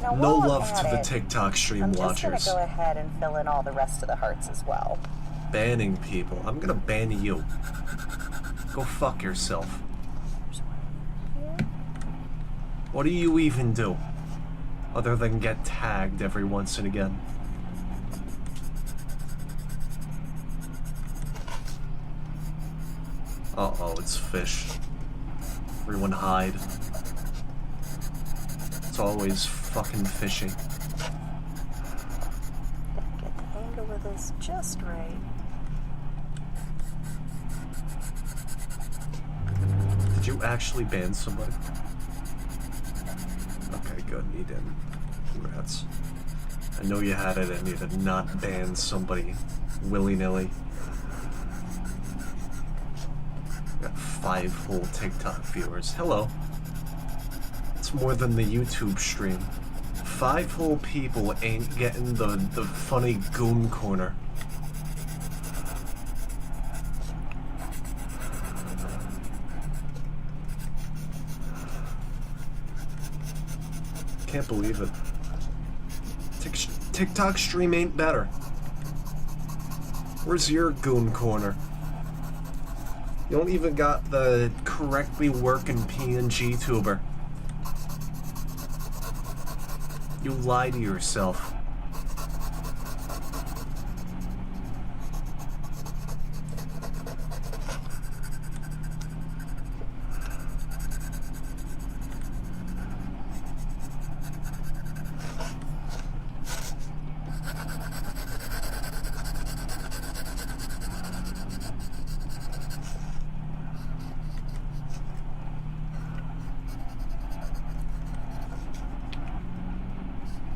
Now, No while love I'm to at the it, TikTok stream I'm just watchers. gonna go ahead and fill in all the rest of the hearts as well. Banning people. I'm gonna ban you. Go fuck yourself. What do you even do? Other than get tagged every once and again. Uh-oh, it's fish. Everyone hide. It's always fucking fishing. Get the angle of this just right. Did you actually ban somebody? Okay, good, you didn't. Congrats. I know you had it in you to not ban somebody willy-nilly. Got 5 whole TikTok viewers. Hello. It's more than the YouTube stream. 5 whole people ain't getting the funny goon corner. Can't believe it. TikTok stream ain't better. Where's your goon corner? You don't even got the correctly working PNG tuber. You lie to yourself.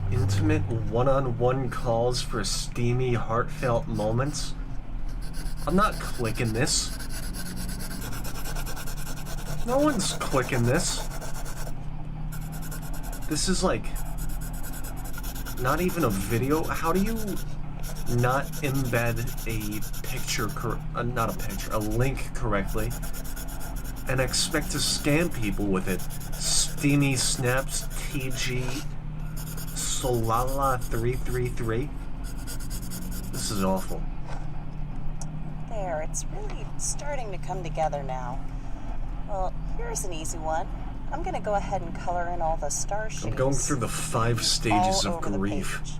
Intimate one-on-one calls for steamy, heartfelt moments? I'm not clicking this. No one's clicking this. This is like... not even a video. How do you not embed a picture, not a picture, a link correctly, and expect to scam people with it? Steamy Snaps TG Solala 333. This is awful. There, it's really starting to come together now. Well, here's an easy one. I'm gonna go ahead and color in all the star shapes. I'm going through the 5 stages all of over the grief. page.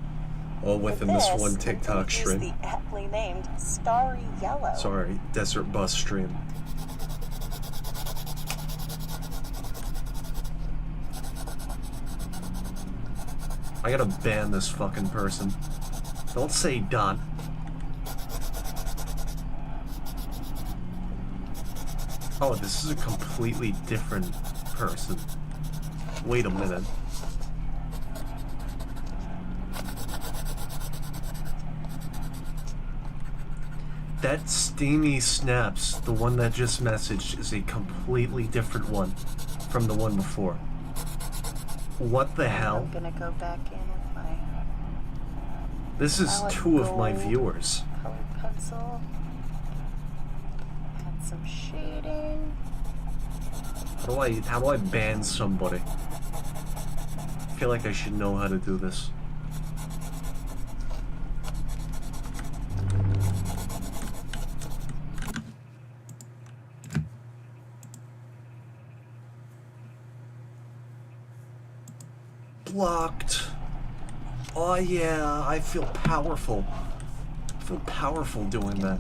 All within For this this, one I'm TikTok gonna use stream. the aptly named Starry Yellow. Sorry, Desert Bus stream. I gotta ban this fucking person. Don't say dot. Oh, this is a completely different person. Wait a minute. That Steamy Snaps, the one that just messaged, is a completely different one from the one before. What the hell? I'm gonna go back in with my This is palette 2 of my gold viewers. colored pencil. Add some shading. How do I ban somebody? I feel like I should know how to do this. Blocked. Oh yeah, I feel powerful. I feel powerful doing that.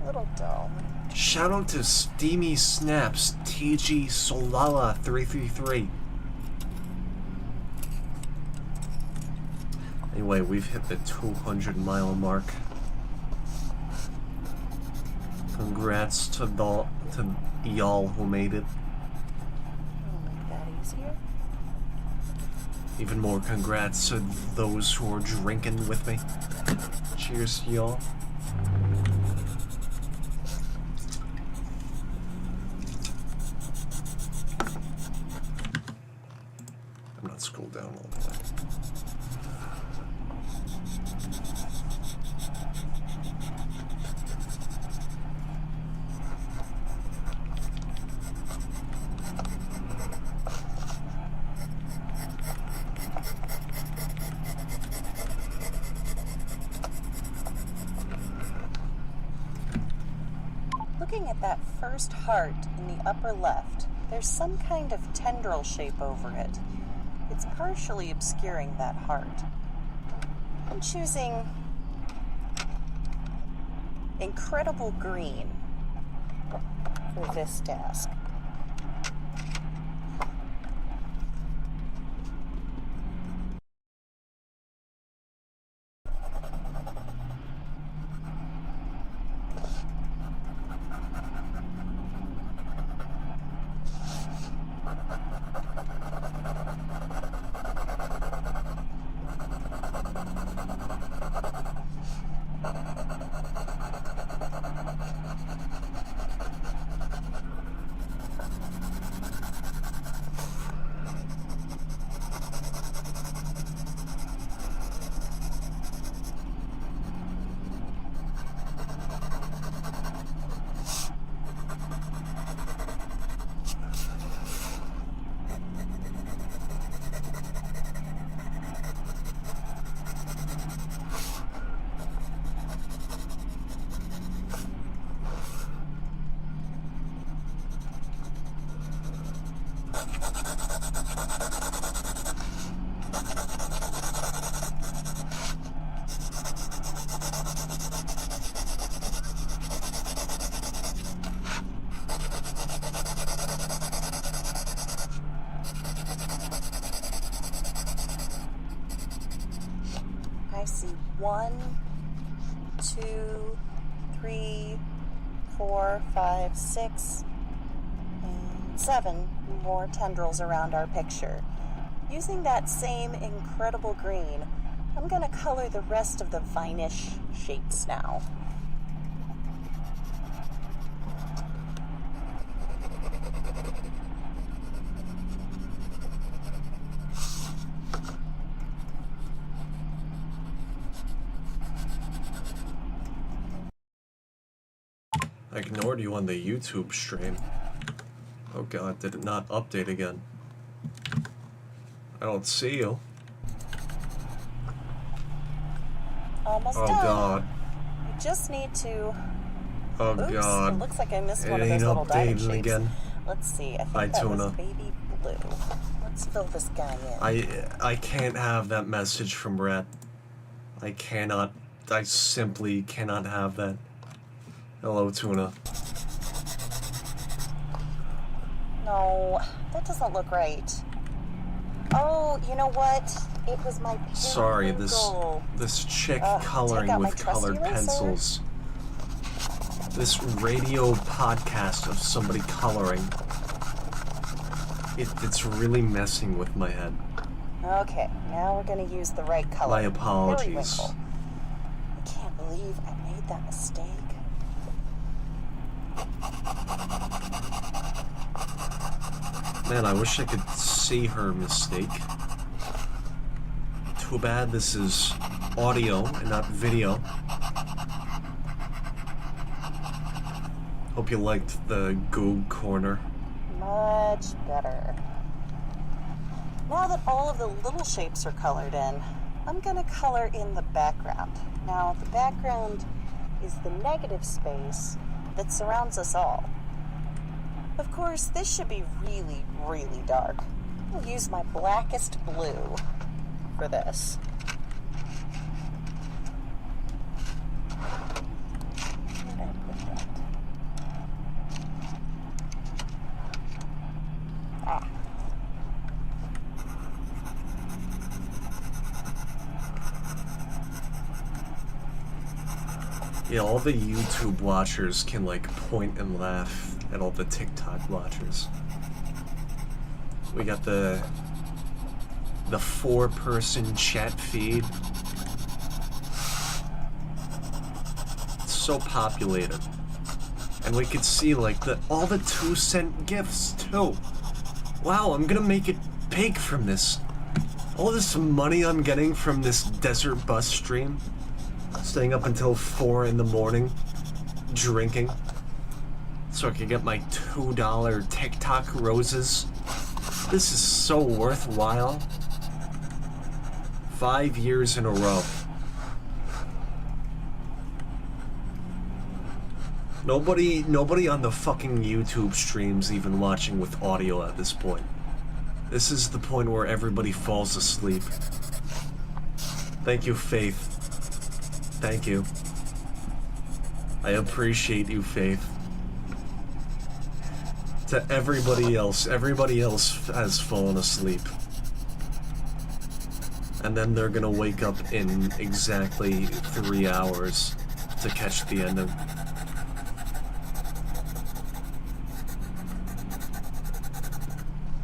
A little dull. Shout out to Steamy Snaps, TG Solala 333. Anyway, we've hit the 200-mile mark. Congrats to y'all who made it. I'll make that easier. Even more congrats to those who are drinking with me. Cheers to y'all. I'm not scroll down all the way. Looking at that first heart in the upper left, there's some kind of tendril shape over it. It's partially obscuring that heart. I'm choosing Incredible Green for this task. I see 1, 2, 3, 4, 5, 6, and 7 more tendrils around our picture. Using that same Incredible Green, I'm going to color the rest of the vine-ish shapes now. I ignored you on the YouTube stream. Oh god, did it not update again? I don't see you. Almost Oh done. god. I just need to... Oh Oops, god. it looks like I missed It one of ain't those little diamond updating shapes. again. Let's see, I think Hi, that was Tuna. baby blue. Let's fill this guy in. I can't have that message from Rat. I cannot. I simply cannot have that. Hello, Tuna. No, that doesn't look right. Oh, you know what? It was my pink Sorry, Google. this chick Take coloring out my with trusty colored eraser. pencils. This radio podcast of somebody coloring. It's really messing with my head. Okay, now we're gonna use the right color. My apologies. Periwinkle. I can't believe I made that mistake. Man, I wish I could see her mistake. Too bad this is audio and not video. Hope you liked the Goog corner. Much better. Now that all of the little shapes are colored in, I'm gonna color in the background. Now, the background is the negative space that surrounds us all. Of course, this should be really, really dark. I'll use my blackest blue for this. Where did I put that? Ah. Yeah, all the YouTube watchers can like point and laugh at all the TikTok watchers. We got the 4-person chat feed. It's so populated. And we could see like all the 2-cent gifts too. Wow, I'm gonna make it big from this. All this money I'm getting from this desert bus stream. Staying up until 4 in the morning, drinking, so I could get my $2 TikTok roses. This is so worthwhile. 5 years in a row. Nobody on the fucking YouTube streams even watching with audio at this point. This is the point where everybody falls asleep. Thank you, Faith. Thank you. I appreciate you, Faith. To everybody else has fallen asleep. And then they're gonna wake up in exactly 3 hours to catch the end of...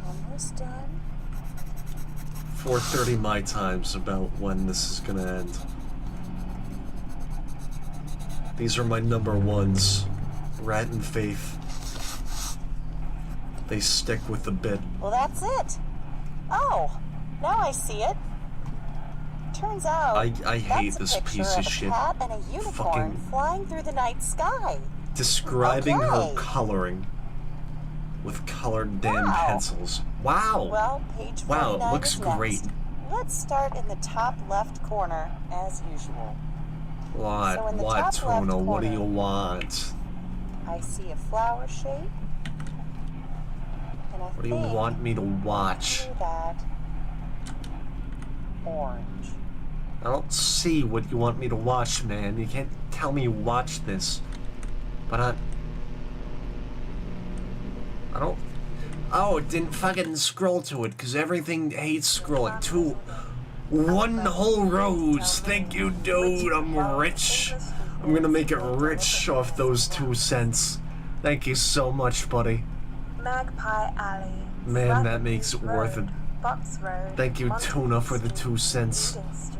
Almost done. 4:30 my time's about when this is gonna end. These are my number ones, Rat and Faith. They stick with the bit. Well, that's it. Oh, now I see it. Turns out I hate that's this a picture piece of of a shit. cat and a unicorn Fucking flying through the night sky. describing her Okay. coloring with colored damn Wow. pencils. Wow. Well, page Wow, 49 it looks is next. great. Let's start in the top left corner, as usual. What? So in the What, top Tuna? left What do corner, you want? I see a flower shape. And I What do you think want me to watch? through that orange. I don't see what you want me to watch, man. You can't tell me you watch this. But I don't... Oh, it didn't fucking scroll to it, because everything hates scrolling. 1 whole rose. Thank you, dude. I'm rich. I'm gonna make it rich off those 2 cents. Thank you so much, buddy. Magpie Alley. Man, that makes it worth it. Box Road. Thank you, Montague Tuna, for the Street, 2 cents. Eden Street,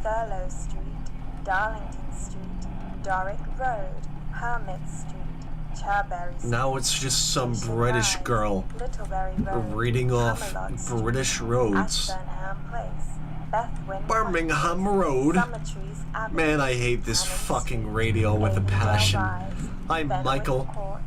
Thurlow Street, Darlington Street, Doric Road, Hermit Street, Cherbury Street. Now it's just some Station British 9, girl Littlebury Road, reading off Camelot Street, British roads. Ashburnham Place, Bethwyn Birmingham Cottage, Road. Summertrees Avenue, Man, I hate this Cannon fucking Street, radio with a Avondale passion. Rise, Hi, Benwick Michael. Court,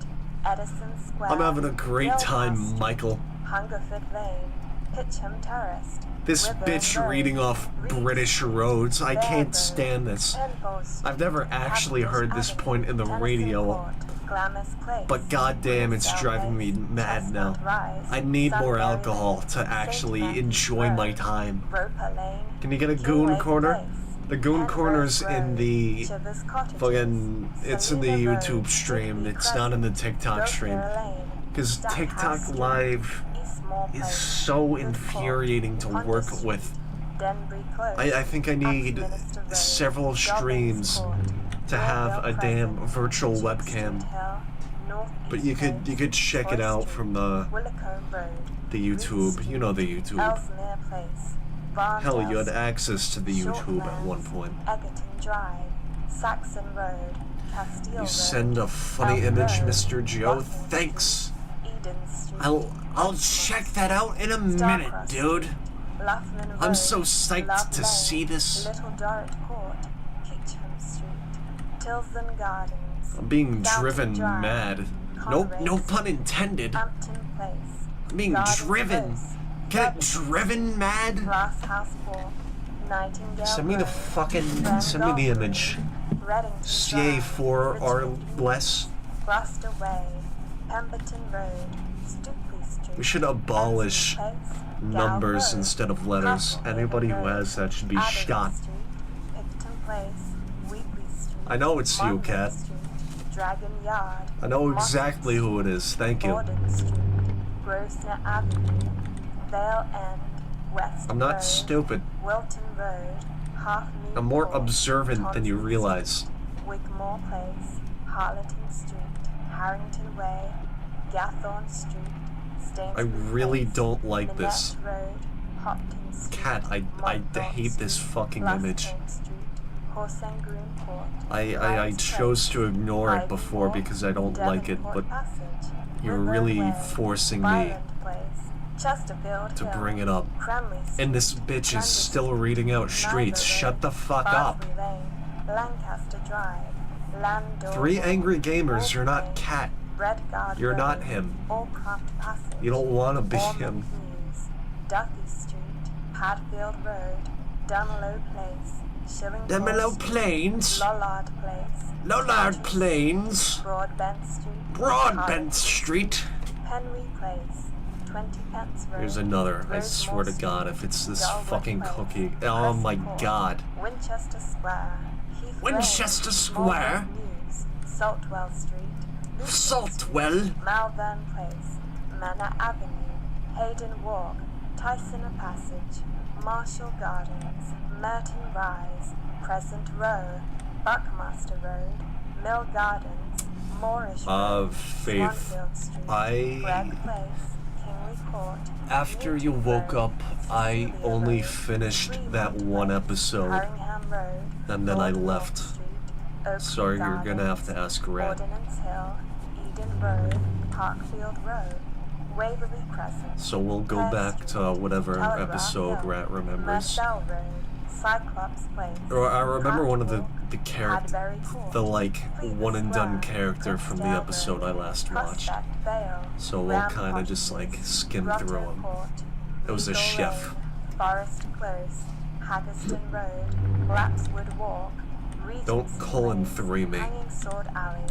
Edison Square, I'm having a great Millhouse time, Street, Michael. Hungerford Lane, Hitcham Terrace. This River bitch Road, reading off Reed British Street, roads. I Bear can't Road, stand this. Penfold Street, I've never actually heard this Avenue, point in the Tennyson radio, Court, Glamis Place, but goddamn, it's South driving me Place, mad now. Chestnut Rise, I need more Sunbury alcohol Lane, to St. actually Matthew's enjoy my Road, time. Roper Lane, Can you get a King goon Lake corner? Place, The goon Penrose corner's in Road, the Chivers Cottages, fucking. It's in the Selina Road, YouTube stream. Whitby It's not in the Crescent, TikTok stream. Grosvenor Lane, Because Stackhouse TikTok Street, Live Eastmoor is Place, so Good Court, infuriating to Ponder work Street, with. Denbury Close, I think I need Axminster Road, several Dobbins streams Court, to have Millville a damn Crescent, virtual Chip webcam. Street Hill, North But East you could Place, check it Forest out Street, from the Willicombe Road, YouTube. Reed You know the Street, YouTube. Ellesmere Place, Barndale Hell, you had Street, access to the YouTube at Shortlands, one point. Egerton Drive, Saxon Road, Castile You Road, send a funny Elm image, Road, Mr. Joe. Botham Thanks. Street, Eden Street, I'll check that out in a minute, Starcross dude. Street, Loughman I'm Road, so psyched Love to Lane, see this. Little Dorrit Court, Peachham Street, Tilsden Gardens, I'm being Fountain driven Drive, mad. Nope, no Conrays, pun intended. Hampton Place, I'm being Garden driven. Close, Get Dublin, driven mad? Glass House Walk, Nightingale Send me the Road, fucking. Send me the Randolph image. Road, Reddington CA4 Drive, or Richmond less. Meads, Gloucester Way, Pemberton Road, Stukely Street, We should abolish Benson Place, numbers Gow Road, instead of letters. Castlehaven Anybody who Road, has that should be Adams shot. Street, Picton Place, Wheatley Street, I know it's you, Monmouth Cat. Street, Dragon Yard, I know Market exactly Street, who it is. Thank you. Gordon Street, Grosvenor Avenue, Vale End, West I'm not Road, stupid. Wilton Road, Halfmead I'm more Court, observant than you Tonson realize. Street, Wigmore Place, Harleton Street, Harrington Way, Gathorne Street, I Stainsbury really Place, don't like Minette this. Road, Hopkins Street, Cat, I Montfort hate this Street, fucking image. Luscombe Street, Horse and Green Court, I Lions chose Place, to ignore it Ivy before Walk, because I don't like it, Devonport but Passage, you're River really Way, forcing me Byland Place, Chesterfield to Hill, bring it up. Cranley Street, And this bitch is London still Street, reading out streets. Nyberg Shut Road, the fuck up. Barnsley Lane, Lancaster Drive, Landor Three Road, angry gamers, you're Walker not Lane, Cat. Redguard You're Road, not him. Allcroft Passage, You don't want to be Ormond him. Mews, Duffy Street, Padfield Road, Dunlow Place, Shillington Demelo Street, Plains. Lollard Place, Lollard Church Plains. Street, Broadbent Street, Broadbent Harley Street. Henry Place, 20 Pence Road, Here's another. I Rosemore swear to God, Street, if it's this Dulwich fucking Place, cookie. Oh Crest my Court, God. Winchester Square, Heath Winchester Lane, Square? Malvern Mews, Saltwell Street, Luton Saltwell? Street, Malvern Place, Manor Avenue, Hayden Walk, Tyson Passage, Marshall Gardens, Merton Rise, Crescent Row, Buckmaster Road, Mill Gardens, Moorish Road, Faith, Swanfield Street, I- Greg Place, Kingly Court, After you Newton woke Road, up, I Cecilia only Road, finished Fremont that one Place, episode. Haringham Road, And then I Old left. North Street, Oakley Sorry, you're gonna have to Gardens, ask Red. Ordnance Hill, Eden Road, Parkfield Road, Waverley Crescent, So we'll go Hurst back Street, to whatever Telegraph episode Hill, Rat remembers. Marcel Road, Cyclops Place, Or I remember one of the Cadbury character, Court, the like Cleveland one and done Square, character from the Cliffdale episode I Road, last watched. Prospect Vale, So we'll Ram kind of just Cottages, like skim Grotto through them. Court, It was a Eagle chef. Lane, Forest Close, Haggerston Road, Lapswood Walk, Don't Regency colon Place, 3 me. Hanging Sword Alley,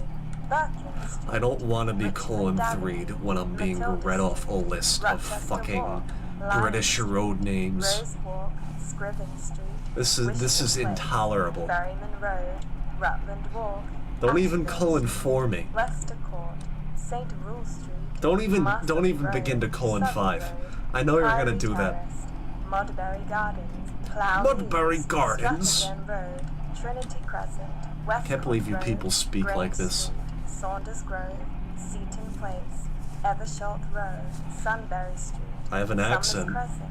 Birkin Street, I don't want to be Richmond colon Avenue, 3'd when I'm being Matilda read off a Street, list of Rochester fucking Walk, Lion British Street, road names. Rose Walk, Scriven Street, This is Wishing Place, intolerable. Ferryman Road, Rutland Walk, Don't even Ashfield colon Street, 4 me. Leicester Court, St. Rule Street, Don't even Marston Road, begin to colon Southern 5. Road, I know you're gonna Priory do that. Terrace, Mudbury Gardens, Plough Mudbury Heath, Gardens? Strathagen Road, Trinity Crescent, West Can't believe you Road, people speak Grange like this. Street, Saunders Grove, Seaton Place, Eversholt Road, Sunbury Street, I have an Summers accent. Crescent,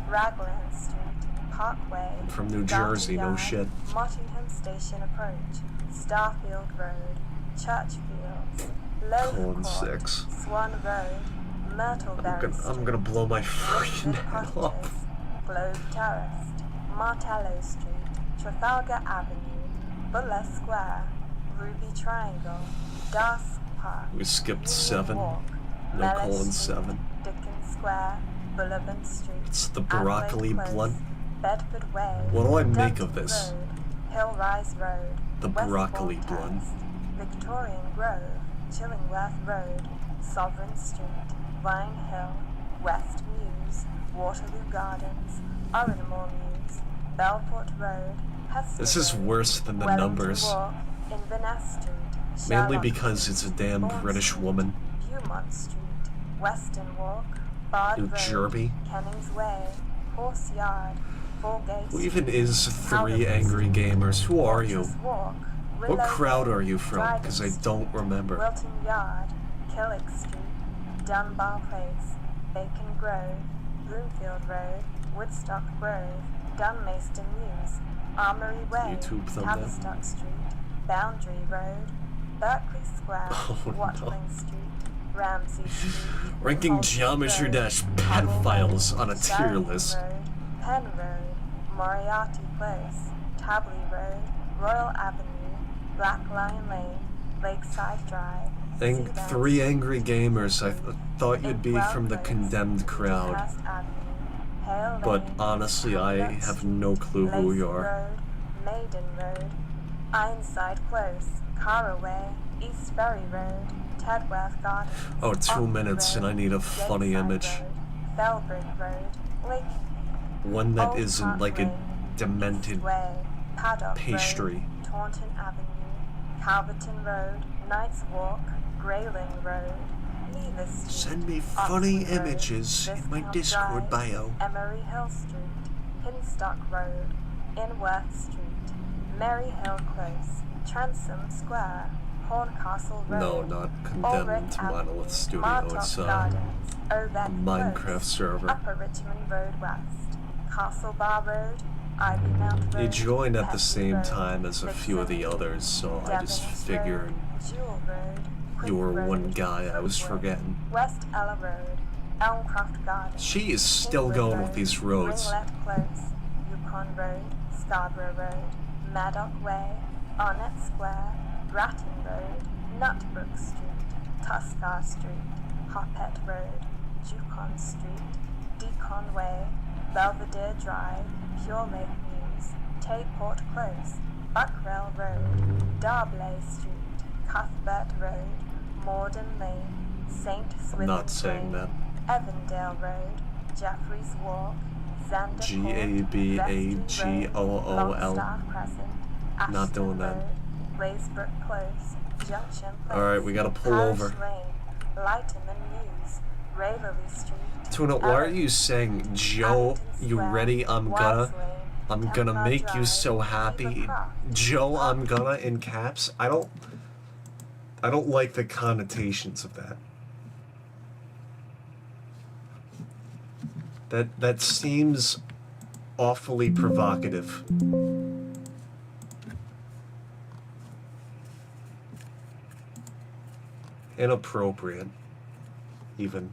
Raglan Street, Parkway, I'm from New Garden Jersey, no Yard, shit. Mottingham Station Approach, Starfield Road, Churchfields, Low Colon Court, 6. Swan Road, Myrtleberry I'm gonna blow my freaking Richmond head Cottages, off. Globe Terrace, Martello Street, Trafalgar Avenue, Buller Square, Ruby Triangle, Darsk Park, We skipped Union 7. Walk, No Mellish colon Street, 7. Dickens Square, Bullivant Street. It's the Adelaide broccoli Close, blunt. Bedford Way. What do I make Denton of this? Road, Hillrise Road. The broccoli Westbourne blunt. Terrace, Victorian Grove, Chillingworth Road, Sovereign Street, Vine Hill, West Mews, Waterloo Gardens, Oranmore Mews, Belfort Road, Hester This is Road, worse than the Wellington numbers. Walk, Inverness Street, Mainly Sherlock because Street, it's a damn Bourne British Street, woman. Beaumont Street, Weston Walk, Bard You Road, jerby. Kennings Way, Horse Yard, Foregate Who even Street, is Three Calderwood Angry Street, Gamers? Who are you? Fortress Walk, What Willow crowd Lane, are you from? Dryden Because I Street, don't remember. Wilton Yard, Killick Street, Dunbar Place, Bacon Grove, Bloomfield Road, Woodstock Grove, Dunmaston Mews, Armory Way, YouTube thumbnail. Tavistock Street, Boundary Road, Berkeley Square, Oh, no. Watling Street, Ramsey Street, Ranking Holsworth Geometry Road, Dash Hubble pedophiles Road, on a tier Sheridan list. Road, Penn Road, Moriarty Close, Tabley Road, Royal Avenue, Black Lion Lane, Lakeside Drive, And Seabound Three Street, Angry Gamers, I thought you'd be Inkwell from the Close, condemned crowd. Midhurst Avenue, Hale But Lane, honestly, I Hamlet have Street, no clue who Lacey you are. Road, Maiden Road, Ironside Close, Caraway, East Ferry Road, Tedworth Gardens. Oh, 2 Otley minutes and Road, I need a funny Lakeside image. Road, Felbridge Road, Lake One that Old isn't Park like a Lane, demented East Way, Paddock pastry. Road, Taunton Avenue, Calverton Road, Knights Walk, Grayling Road, Lever Street. Send me funny Oxford Road, images in my Viscount Discord Drive, bio. Emery Hill Street, Hinstock Road, Inworth Street, Merry Hill Close, Transom Square, Horncastle Road, No, not Ulrich condemned Avenue, Monolith Studio. Martock It's Gardens, Ovet a Minecraft Close, server. Upper Richmond Road West, Castle Bar Road, Ivy Mount Road. They joined at the Petley same Road, time as a few of the Vixen others, so I just Devons figured Road, Jewel Road, you were Quick one Road, guy I was Footwood, forgetting. West Ella Road, Elmcroft Gardens. She is still Kingwood going with Road, these roads. Ringlet Close, Yukon Road, Scarborough Road, Maddock Way, Arnett Square, Bratton Road, Nutbrook Street, Tuskar Street, Hoppet Road, Yukon Street, Deacon Way, Belvedere Drive, Pure Lake Mews, Tayport Close, Buckrell Road, Darblay Street, Cuthbert Road, Morden Lane, St. Swithin I'm not saying Lane, that. Evandale Road, Jeffreys Walk, Xander Gabagool. Longstaff Crescent, Not Ashton doing that. Road, Blaisbrook Close, Junction Place, Alright, we gotta pull Parish over. Lane, Lighterman Mews, Raverley Street, Tuna, why are you saying, Joe, you ready? I'm gonna make you so happy. Joe, I'm gonna in caps. I don't like the connotations of that. That seems awfully provocative. Inappropriate, even.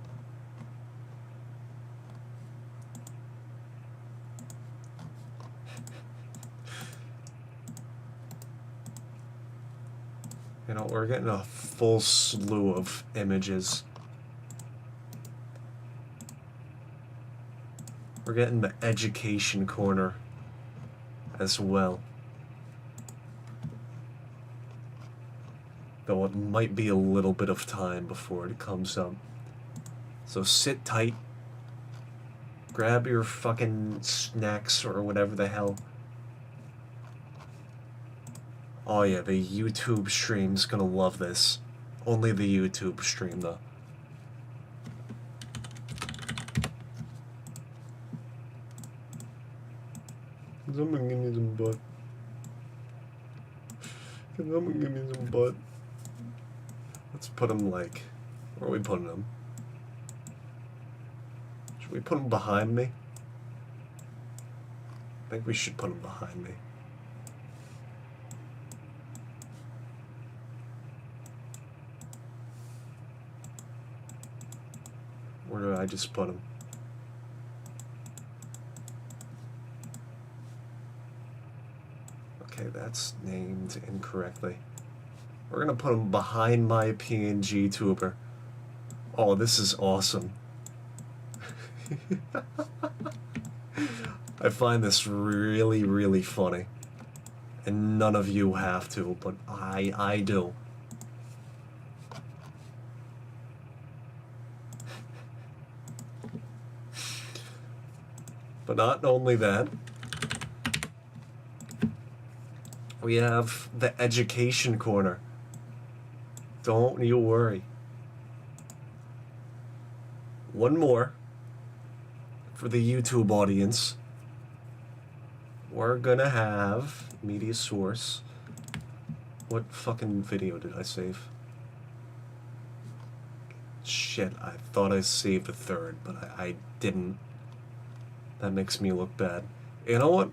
You know, we're getting a full slew of images. We're getting the education corner as well. Though it might be a little bit of time before it comes up. So sit tight. Grab your fucking snacks or whatever the hell. Oh yeah, the YouTube stream's gonna love this. Only the YouTube stream though. Someone give me some butt. Can someone give me some butt? Let's put them like... Where are we putting them? Should we put them behind me? I think we should put them behind me. Where did I just put them? Okay, that's named incorrectly. We're gonna put them behind my PNG tuber. Oh, this is awesome. I find this really, really funny. And none of you have to, but I do. But not only that, we have the education corner. Don't you worry. One more for the YouTube audience. We're gonna have media source. What fucking video did I save? Shit, I thought I saved a third, but I didn't. That makes me look bad. You know what?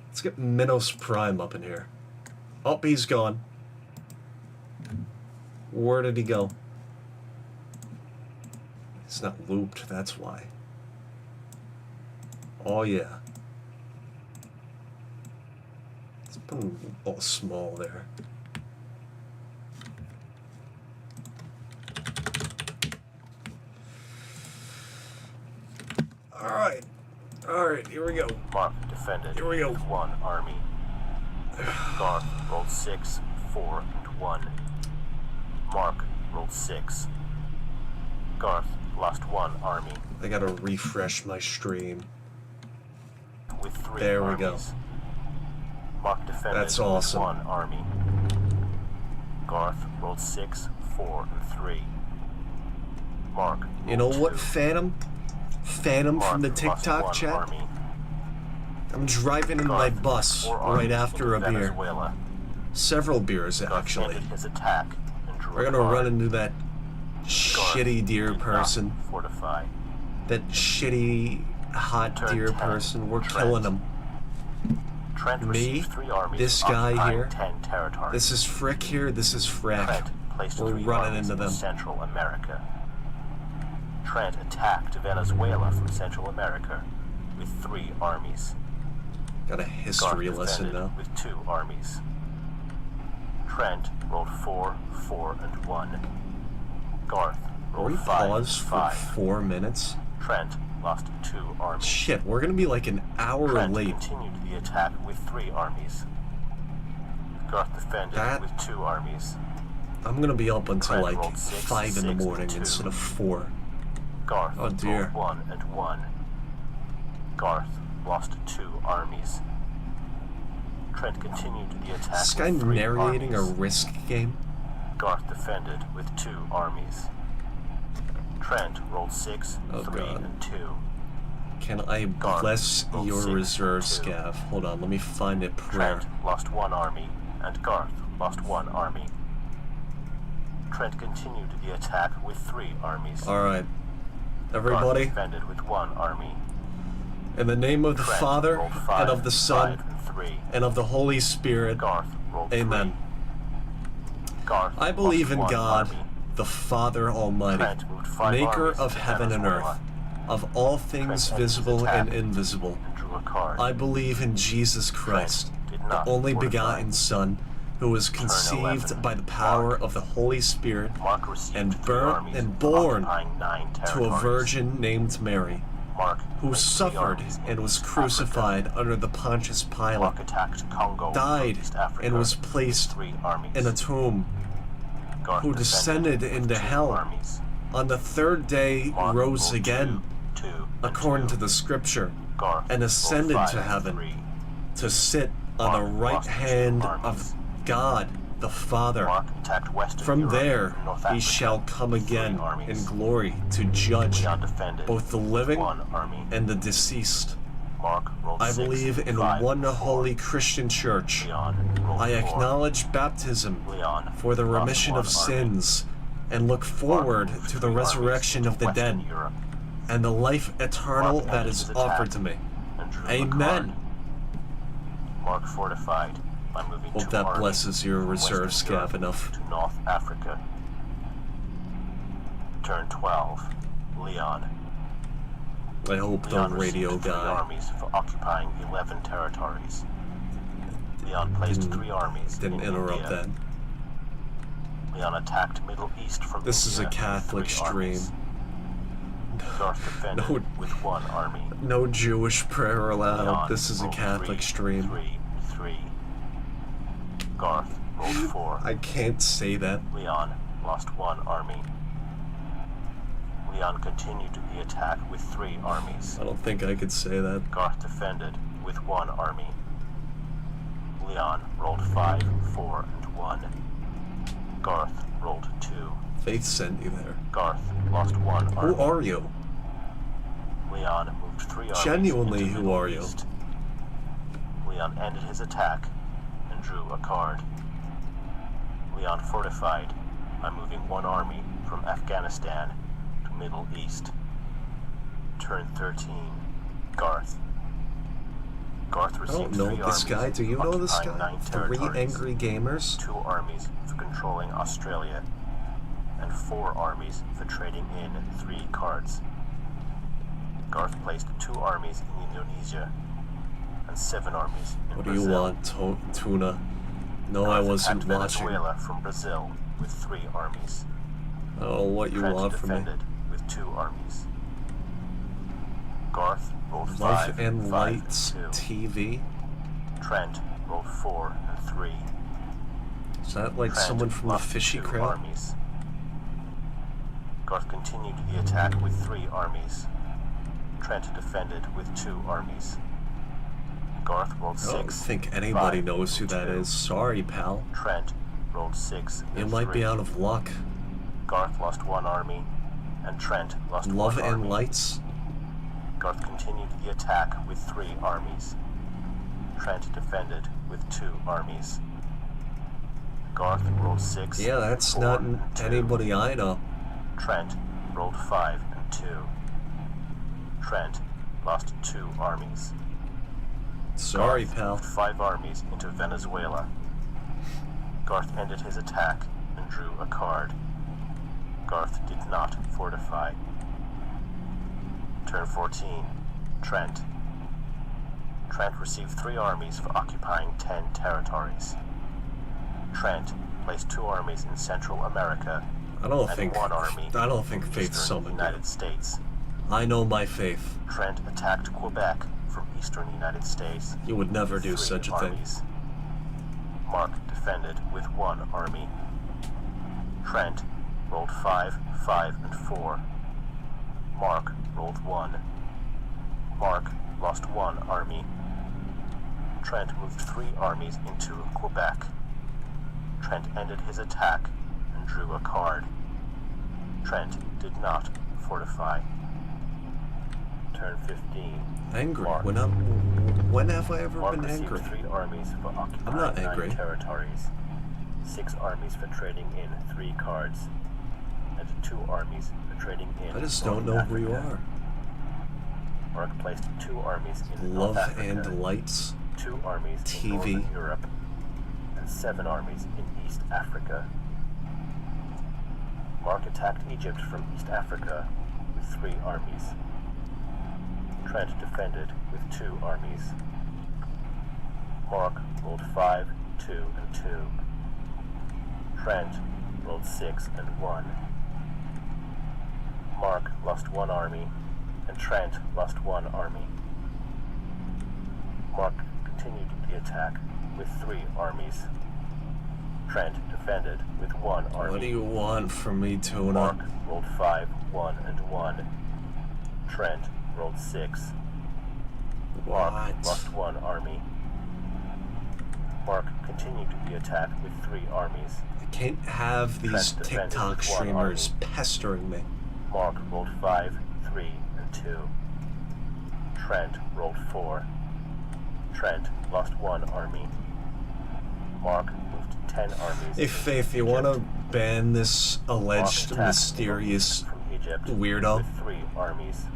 Let's get Minos Prime up in here. Oh, he's gone. Where did he go? It's not looped, that's why. Oh yeah. Let's put him all small there. Alright, here we go. Mark defended. Here we go. 1 army. Garth rolled 6, 4, and 1. Mark rolled 6. Garth lost 1 army. I gotta refresh my stream. With 3 there armies. We go. Mark defended. That's awesome. With 1 army. Garth rolled 6, 4, and 3. Mark. You know what, 2. Phantom? Phantom Mark from the lost TikTok 1 chat? army. I'm driving in my Garth, bus 4 right armies after a into beer. Venezuela. Several beers, Garth actually. ended his attack and drew We're a gonna card. run into that shitty deer did not person. Fortify. That shitty hot Turn deer 10. person. We're Trent. killing him. Trent Me, received 3 armies, this guy occupying here, 10 territories. this is Frick here, this is Frack. Trent placed We're 3 running armies into in them. Central America. Trent attacked Venezuela from Central America with 3 armies. Got a history Garth lesson defended now. with 2 armies. Trent rolled 4, 4, and 1. Garth Will rolled we 5, pause for 5. 4 minutes? Trent lost 2 armies. Shit, we're gonna be like an hour Trent late. continued the attack with 3 armies. Garth defended That- with 2 armies. I'm gonna be up until Trent like rolled 6, 5 in the 6, morning 2. instead of 4. Garth Oh, dear. rolled 1 and 1. Garth lost 2 armies. Trent continued the attack Is this guy with 3 narrating armies. a Risk game? Garth defended with 2 armies. Trent rolled 6, Oh, 3, God. and 2. Can I Garth bless rolled your 6, reserve 2. scav? Hold on, let me find a prayer. Trent lost 1 army, and Garth lost 1 army. Trent continued the attack with 3 armies. Alright. Garth Everybody, defended with 1 army. in the name of the Trent Father, rolled 5, and of the Son, 5, and 3. and of the Holy Spirit, Garth rolled Amen. 3. Garth I believe lost in 1 God, army. the Father Almighty, Trent moved 5 maker armies of to heaven and Venezuela earth, of all things Trent visible attacked and invisible. and drew a card. I believe in Jesus Christ, did the not only fortify. begotten Son, who was 11. conceived by the power Mark. of the Holy Spirit, Mark received and 3 burnt armies, and born occupying 9 to a territories. virgin named Mary, Mark who placed 3 suffered armies and in was East crucified Africa. under the Pontius Pilate, Mark attacked Congo, died, East Africa, and was with placed 3 armies. in a tomb, Garth who defended descended with into 2 hell. armies. On the 3rd day Mark rose rolled again, 2, and according 2. to the Scripture, Garth and rolled ascended 5 to and heaven, 3. to sit on the Mark right lost 2 hand armies. of God the Father. Mark attacked Western From Europe there and North he Africa shall come with 3 again armies. in glory to judge Leon defended both the with living 1 army. and the deceased. Mark rolled I 6, believe in 5, one 4. holy Christian church. Leon rolled I 4. acknowledge baptism Leon for the lost remission 1 of army. sins, and look forward Mark moved to the 3 resurrection armies of the into dead Western Europe and the life eternal Mark that ended is his offered attack to me. and drew a Amen. card. Mark fortified by moving Hope 2 that armies blesses your from reserve Western scav Europe enough. to North Africa. Turn 12. Leon. I hope the Leon radio received 3 guy armies for occupying 11 territories. Leon placed 3 armies didn't in interrupt India. that. Leon attacked Middle East from This is a India with Catholic 3 stream. armies. Garth defended No. with 1 army. No Jewish prayer allowed. Leon This is a rolled Catholic 3, stream. 3, 3. Garth rolled 4. I can't say that. Leon lost 1 army. Leon continued the attack with 3 armies. I don't think I could say that. Garth defended with 1 army. Leon rolled 5, 4, and 1. Garth rolled 2. Faith sent you there. Garth lost 1 army. Who are you? Leon moved 3 armies. Genuinely, into who Middle are you? East. Leon ended his attack and drew a card. Leon fortified by moving 1 army from Afghanistan to Middle East. Turn 13. Garth. Garth I received don't know 3 this armies guy. Do you know this occupying guy? 9 3 territories, Angry Gamers? 2 armies for controlling Australia, and 4 armies for trading in 3 cards. Garth placed 2 armies in Indonesia and 7 armies in What Brazil. do you want, Tuna? No, I Garth wasn't attacked watching. Venezuela from Brazil with 3 armies. I don't know what you Trent want from me. defended with 2 armies. Garth rolled 5, Life and 5, Lights and 2. TV? Trent rolled 4 and 3. Is that like Trent someone from the lost Fishy 2 Crowd? armies. Garth continued the attack with 3 armies. Trent defended with 2 armies. Garth rolled I don't 6. think anybody 5, knows who and that 2. is. Sorry, pal. Trent rolled 6 You and might 3. be out of luck. Garth lost 1 army, and Trent lost Love 1 and army. Lights? Garth continued the attack with 3 armies. Trent defended with 2 armies. Garth rolled 6. Yeah, that's 4, not and 2. anybody I know. Trent rolled 5 and 2. Trent lost 2 armies. Sorry, Garth pal. moved 5 armies into Venezuela. Garth ended his attack and drew a card. Garth did not fortify. Turn 14. Trent. Trent received 3 armies for occupying 10 territories. Trent placed 2 armies in Central America I don't and think 1 army Faith in Eastern summoned United you. States. I know my Faith. Trent attacked Quebec from Eastern United States. You would never with do 3 such a thing. armies. Mark defended with 1 army. Trent rolled 5, 5, and 4. Mark rolled 1. Mark lost 1 army. Trent moved 3 armies into Quebec. Trent ended his attack and drew a card. Trent did not fortify. Turn 15. Angry. Mark. When have I ever Mark been received angry? 3 armies for occupying I'm not 9 angry. territories, 6 armies for trading in 3 cards, and 2 armies for trading in I just North don't know who you Africa. are. Mark placed 2 armies in Love North Africa, and Lights 2 armies TV. in Northern Europe, and 7 armies in East Africa. Mark attacked Egypt from East Africa with 3 armies. Trent defended with 2 armies. Mark rolled 5, 2, and 2. Trent rolled 6 and 1. Mark lost 1 army, and Trent lost 1 army. Mark continued the attack with 3 armies. Trent defended with 1 army. What do you want from me, Tuna? Mark rolled 5, 1, and 1. Trent rolled 6. Mark What? lost 1 army. Mark continued the attack with 3 armies. I can't have these Trent defended TikTok with 1 streamers army. pestering me. Mark rolled 5, 3, and 2. Trent rolled 4. Trent lost 1 army. Mark moved 10 armies. Hey, into Faith, you Egypt. want to ban this Mark alleged attacked mysterious from Egypt weirdo? with 3 armies.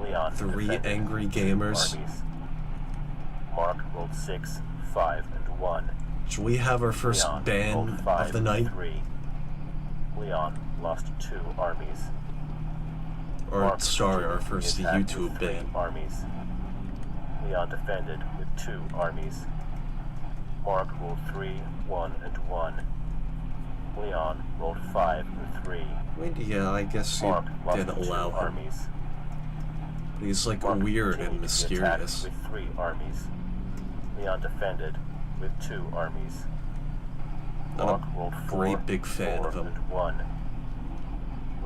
Leon 3 defended angry with 2 gamers? armies. Mark rolled 6, 5, and 1. Should we have our first Leon ban rolled 5 of the and night? 3. Leon lost 2 armies. Or, Mark sorry, our continued the first attack with YouTube 3 ban. armies. Leon defended with 2 armies. Mark rolled 3, 1, and 1. Leon rolled 5 and 3. I mean, yeah, I guess you Mark lost did 2 allow him. armies. But he's like Mark weird continued and to attack mysterious. with 3 armies. Leon defended with 2 armies. Mark rolled 4, great big fan 4, of him. and 1.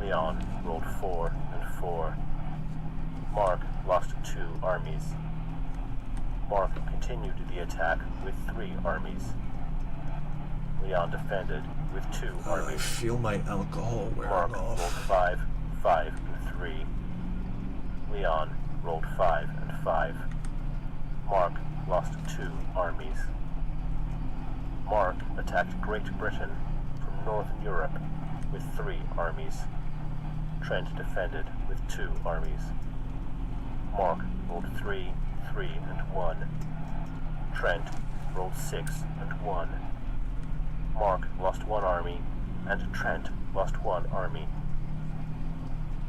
Leon rolled 4 and 4. Mark lost 2 armies. Mark continued the attack with 3 armies. Leon defended with 2 I armies. feel my alcohol wearing Mark rolled off. 5, 5, and 3. Leon rolled 5 and 5. Mark lost 2 armies. Mark attacked Great Britain from Northern Europe with 3 armies. Trent defended with 2 armies. Mark rolled 3, 3, and 1. Trent rolled 6 and 1. Mark lost 1 army, and Trent lost 1 army.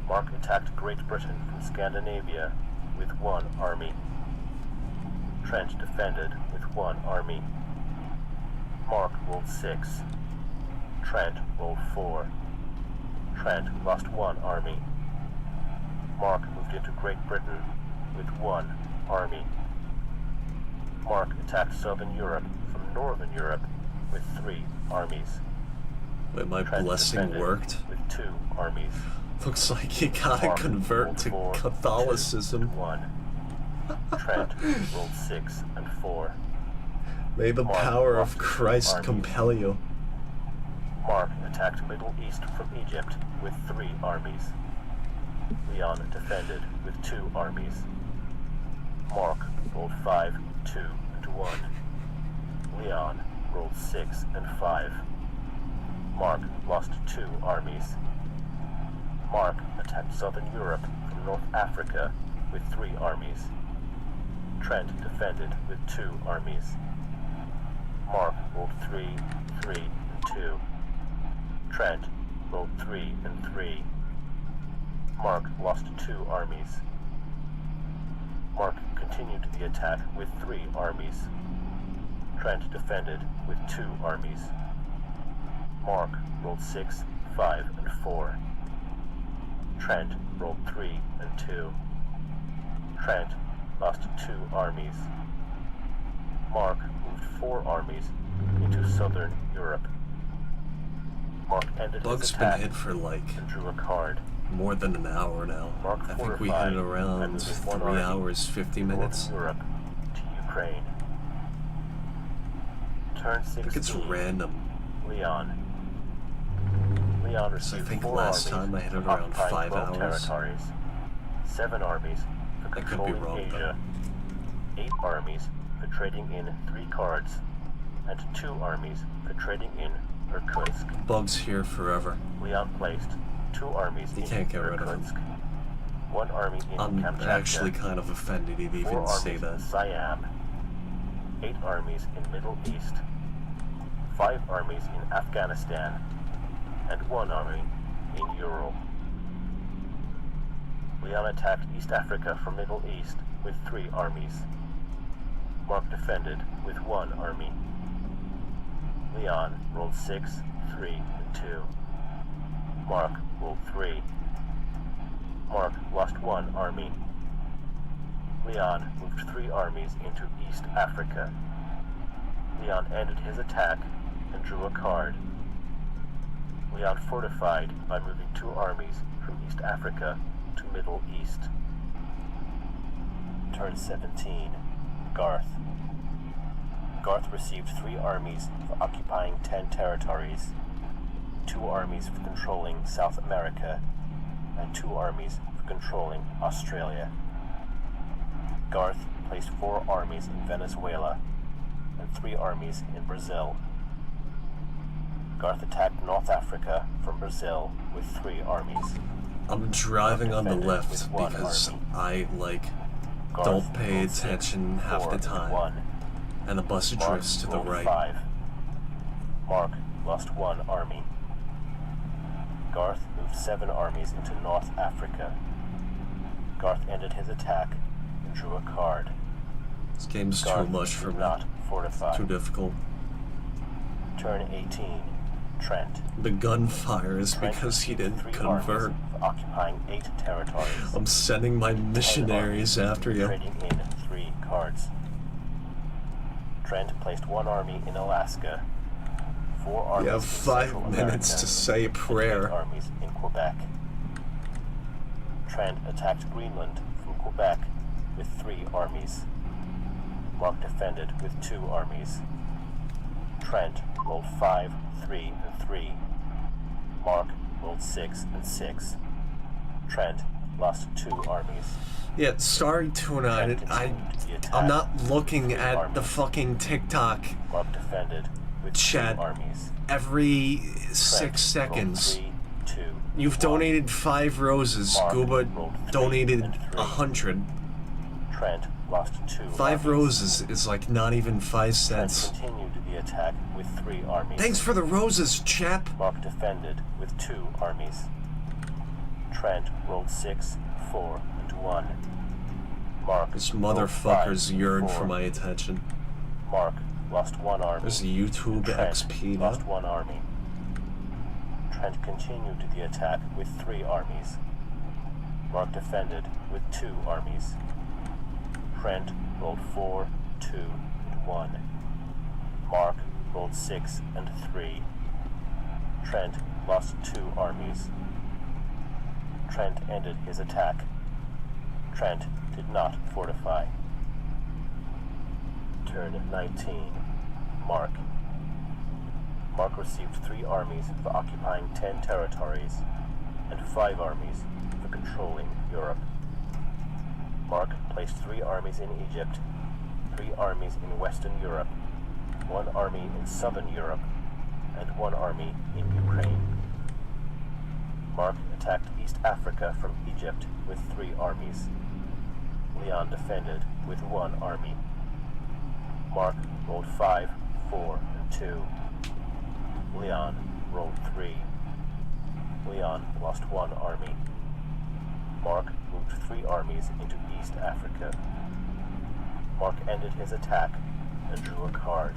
Mark attacked Great Britain from Scandinavia with 1 army. Trent defended with 1 army. Mark rolled 6. Trent rolled 4. Trent lost 1 army. Mark moved into Great Britain with 1 army. Mark attacked Southern Europe from Northern Europe with 3 armies. Wait, my Trent blessing defended worked? with 2 armies. Looks like you gotta Mark convert rolled to 4, Catholicism. 2, 1. Trent rolled 6 and 4. May the Mark power lost of 2 Christ armies. compel you. Mark attacked Middle East from Egypt with 3 armies. Leon defended with 2 armies. Mark rolled 5, 2, and 1. Leon rolled 6 and 5. Mark lost 2 armies. Mark attacked Southern Europe from North Africa with 3 armies. Trent defended with 2 armies. Mark rolled 3, 3, and 2. Trent rolled 3 and 3. Mark lost 2 armies. Mark continued the attack with 3 armies. Trent defended with 2 armies. Mark rolled 6, 5, and 4. Trent rolled 3 and 2. Trent lost 2 armies. Mark moved 4 armies into Southern Europe. Mark ended Bug's his been attack hit for like and drew a card. more than an hour now. Mark I think we fortified had around by moving 1 3 army hours, 50 minutes. Northern Europe to Ukraine. Turn I think it's 16. random. Leon. Leon So I received think 4 last armies time I hit for it around occupying 5 12 hours. territories, 7 armies for I could be controlling wrong, Asia, 8 armies for trading in 3 cards, and 2 armies for trading in Irkutsk. Bug's here forever. Leon placed 2 armies You in can't get rid of him. Irkutsk, 1 army in I'm Kamchatka, actually kind of offended he'd 4 even armies say in that. Siam, 8 armies in Middle East, 5 armies in Afghanistan, and 1 army in Ural. Leon attacked East Africa from Middle East with 3 armies. Mark defended with 1 army. Leon rolled 6, 3, and 2. Mark rolled 3. Mark lost 1 army. Leon moved 3 armies into East Africa. Leon ended his attack and drew a card. Leon fortified by moving 2 armies from East Africa to Middle East. Turn 17. Garth. Garth received 3 armies for occupying 10 territories, 2 armies for controlling South America, and 2 armies for controlling Australia. Garth placed 4 armies in Venezuela and 3 armies in Brazil. Garth attacked North Africa from Brazil with 3 armies. I'm driving on the defended left with 1 because army. I, Garth don't pay rolled 6, attention half 4, the and time. 1. And the bus Mark drifts to the rolled right. 5. Mark lost 1 army. Garth moved 7 armies into North Africa. Garth ended his attack and drew a card. This game's too Garth much for did me. not fortify. Too difficult. Turn 18. Trent. The gunfire is Trent because he didn't 3 convert. armies for occupying 8 territories. I'm sending my 10 missionaries armies after you. Trading in 3 cards. Trent placed 1 army in Alaska, 4 armies You have in 5 Central minutes America, to say a and 8 prayer. armies in Quebec. Trent attacked Greenland from Quebec with 3 armies. Mark defended with 2 armies. Trent rolled 5, 3, and 3. Mark rolled 6 and 6. Trent lost 2 armies. Yeah, sorry, Tuna. Trent continued the attack I'm not looking with 3 at armies. the fucking TikTok Mark defended with chat 2 armies. every Trent 6 rolled seconds. 3, 2, You've 1. donated 5 roses. Mark Gooba rolled 3 donated and 3. 100. Trent lost 2 5 armies. roses is like not even 5 cents. Trent continued the attack with 3 armies. Thanks for the roses, chap. Mark defended with 2 armies. Trent rolled 6, 4, and 1. Mark This rolled motherfuckers 5, yearn 4. for my attention. Mark lost 1 army. There's YouTube Trent XP now. lost 1 army. Trent continued the attack with 3 armies. Mark defended with 2 armies. Trent rolled 4, 2, and 1. Mark rolled 6 and 3. Trent lost 2 armies. Trent ended his attack. Trent did not fortify. Turn 19. Mark. Mark received 3 armies for occupying 10 territories and 5 armies for controlling Europe. Mark placed 3 armies in Egypt, 3 armies in Western Europe, 1 army in Southern Europe, and 1 army in Ukraine. Mark attacked East Africa from Egypt with 3 armies. Leon defended with 1 army. Mark rolled 5, 4, and 2. Leon rolled 3. Leon lost 1 army. Mark moved 3 armies into East Africa. Mark ended his attack and drew a card.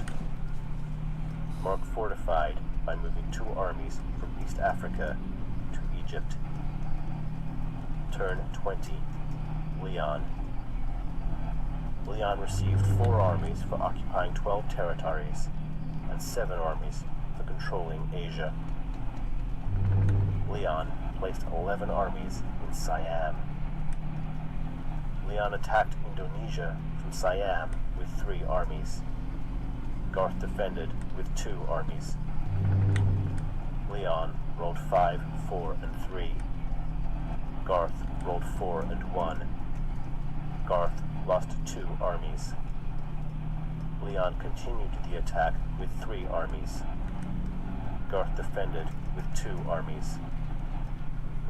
Mark fortified by moving 2 armies from East Africa to Egypt. Turn 20. Leon. Leon received 4 armies for occupying 12 territories and 7 armies for controlling Asia. Leon placed 11 armies in Siam. Leon attacked Indonesia from Siam with 3 armies. Garth defended with 2 armies. Leon rolled 5, 4, and 3. Garth rolled 4 and 1. Garth lost 2 armies. Leon continued the attack with 3 armies. Garth defended with 2 armies.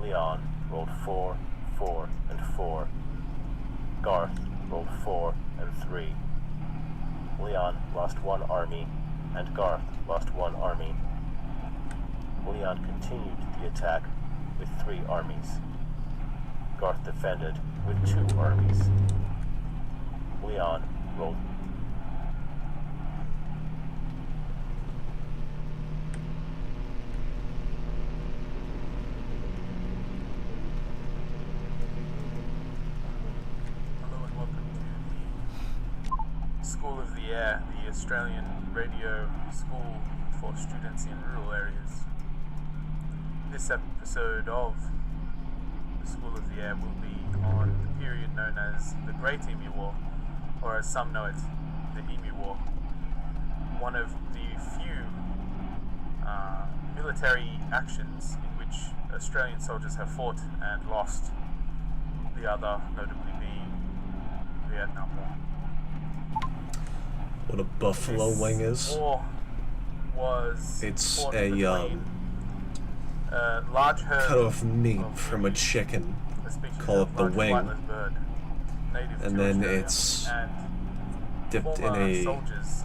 Leon rolled 4, 4, and 4. Garth rolled 4 and 3. Leon lost 1 army, and Garth lost 1 army. Leon continued the attack with 3 armies. Garth defended with 2 armies. Leon rolled. Hello and welcome to the School of the Air, the Australian radio school for students in rural areas. This episode of the School of the Air will be on the period known as the Great Emu War, or as some know it, the Emu War. One of the few military actions in which Australian soldiers have fought and lost, the other notably being the Vietnam War. What a buffalo This wing is. war was It's fought a between a large herd cut off meat of from a chicken. a species Call of it the large wing. flightless bird, native And to then Australia, it's and dipped in former soldiers,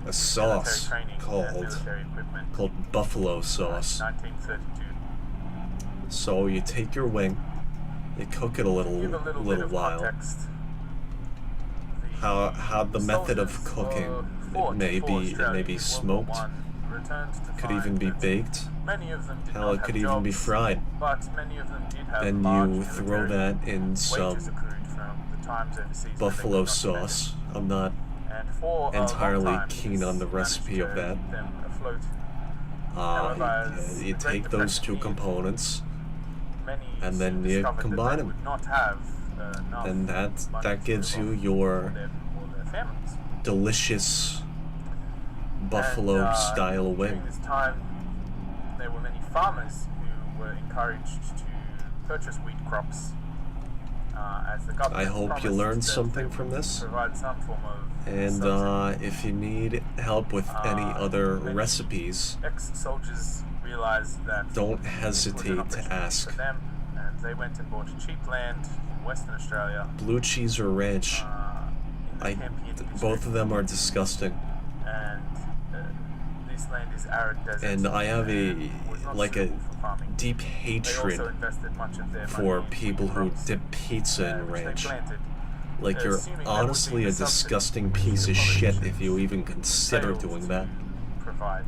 a sauce military training and called military equipment. buffalo sauce. 1932. So you take your wing, you cook it a Give a little little bit of while. context. How the method of soldiers cooking, fought it may for be Australia in World War smoked, I returned to Could find even be that baked. many of them did Hell, not it have could even be jobs, fried. but many of them did have And large you throw military that in some wages accrued from the times overseas that they buffalo could not sauce. I'm not and for a long entirely time, keen on the this recipe managed of to that. keep them afloat. However, as You the Great take those Depression two eased, components, many and then soon you discovered combine that they them. would not have enough and that money gives to you live off your for their families. delicious buffalo And, style wing. During this time, there were many farmers who were encouraged to purchase wheat crops. As the government I hope you promised learned that something they would from this. provide some form of And subsidy. if you need help with any other Many recipes, ex-soldiers realized that don't this was an hesitate to opportunity ask. for them, and they went and bought cheap land in Western Australia. Blue cheese or ranch, In the Campion district. both of them are disgusting. And this land is arid desert. And I have and was not like a suitable for farming. deep They hatred also invested much of their for money in people wheat who crops, dip pizza in which they ranch. planted, Like, you're assuming that would honestly be a the subsidy disgusting which piece the of shit if politicians you even consider failed doing to that. Provide.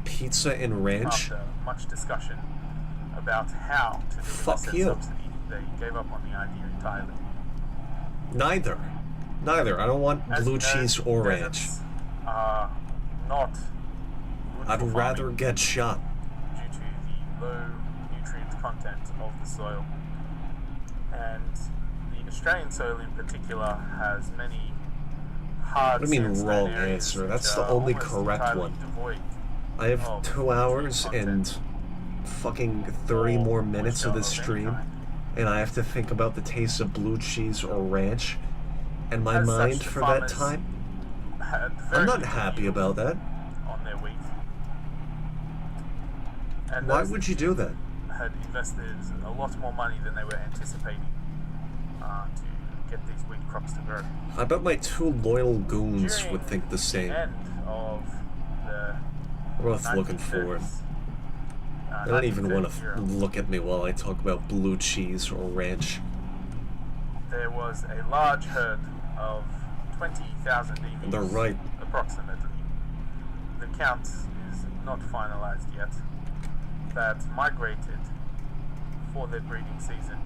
Pizza and ranch? After much discussion about how to deliver Fuck said you. subsidy, they gave up on the idea entirely. Neither. I don't want As blue you know, cheese or ranch. deserts are not good I'd for rather farming get shot. due to the low nutrient content of the soil. And the Australian soil in particular has many hard What do you mean sandstone wrong areas answer? which That's the are only almost correct entirely one. devoid I have of 2 hours and fucking 30 more minutes of this stream, and I have to think about the taste of blue cheese or ranch, and my As such, mind the for that farmers time, had I'm very not little happy yield about that. on their wheat. And Why those would you do that? had invested a lot more money than they were anticipating to get these wheat crops to grow. I bet my 2 loyal goons During would think the same. the end of the We're both looking forward. 1930s, I don't even want 1930 to era, look at me while I talk about blue cheese or ranch. there was a large herd of 20,000 emus. They're right. Approximately. The count is not finalized yet. That migrated for their breeding season.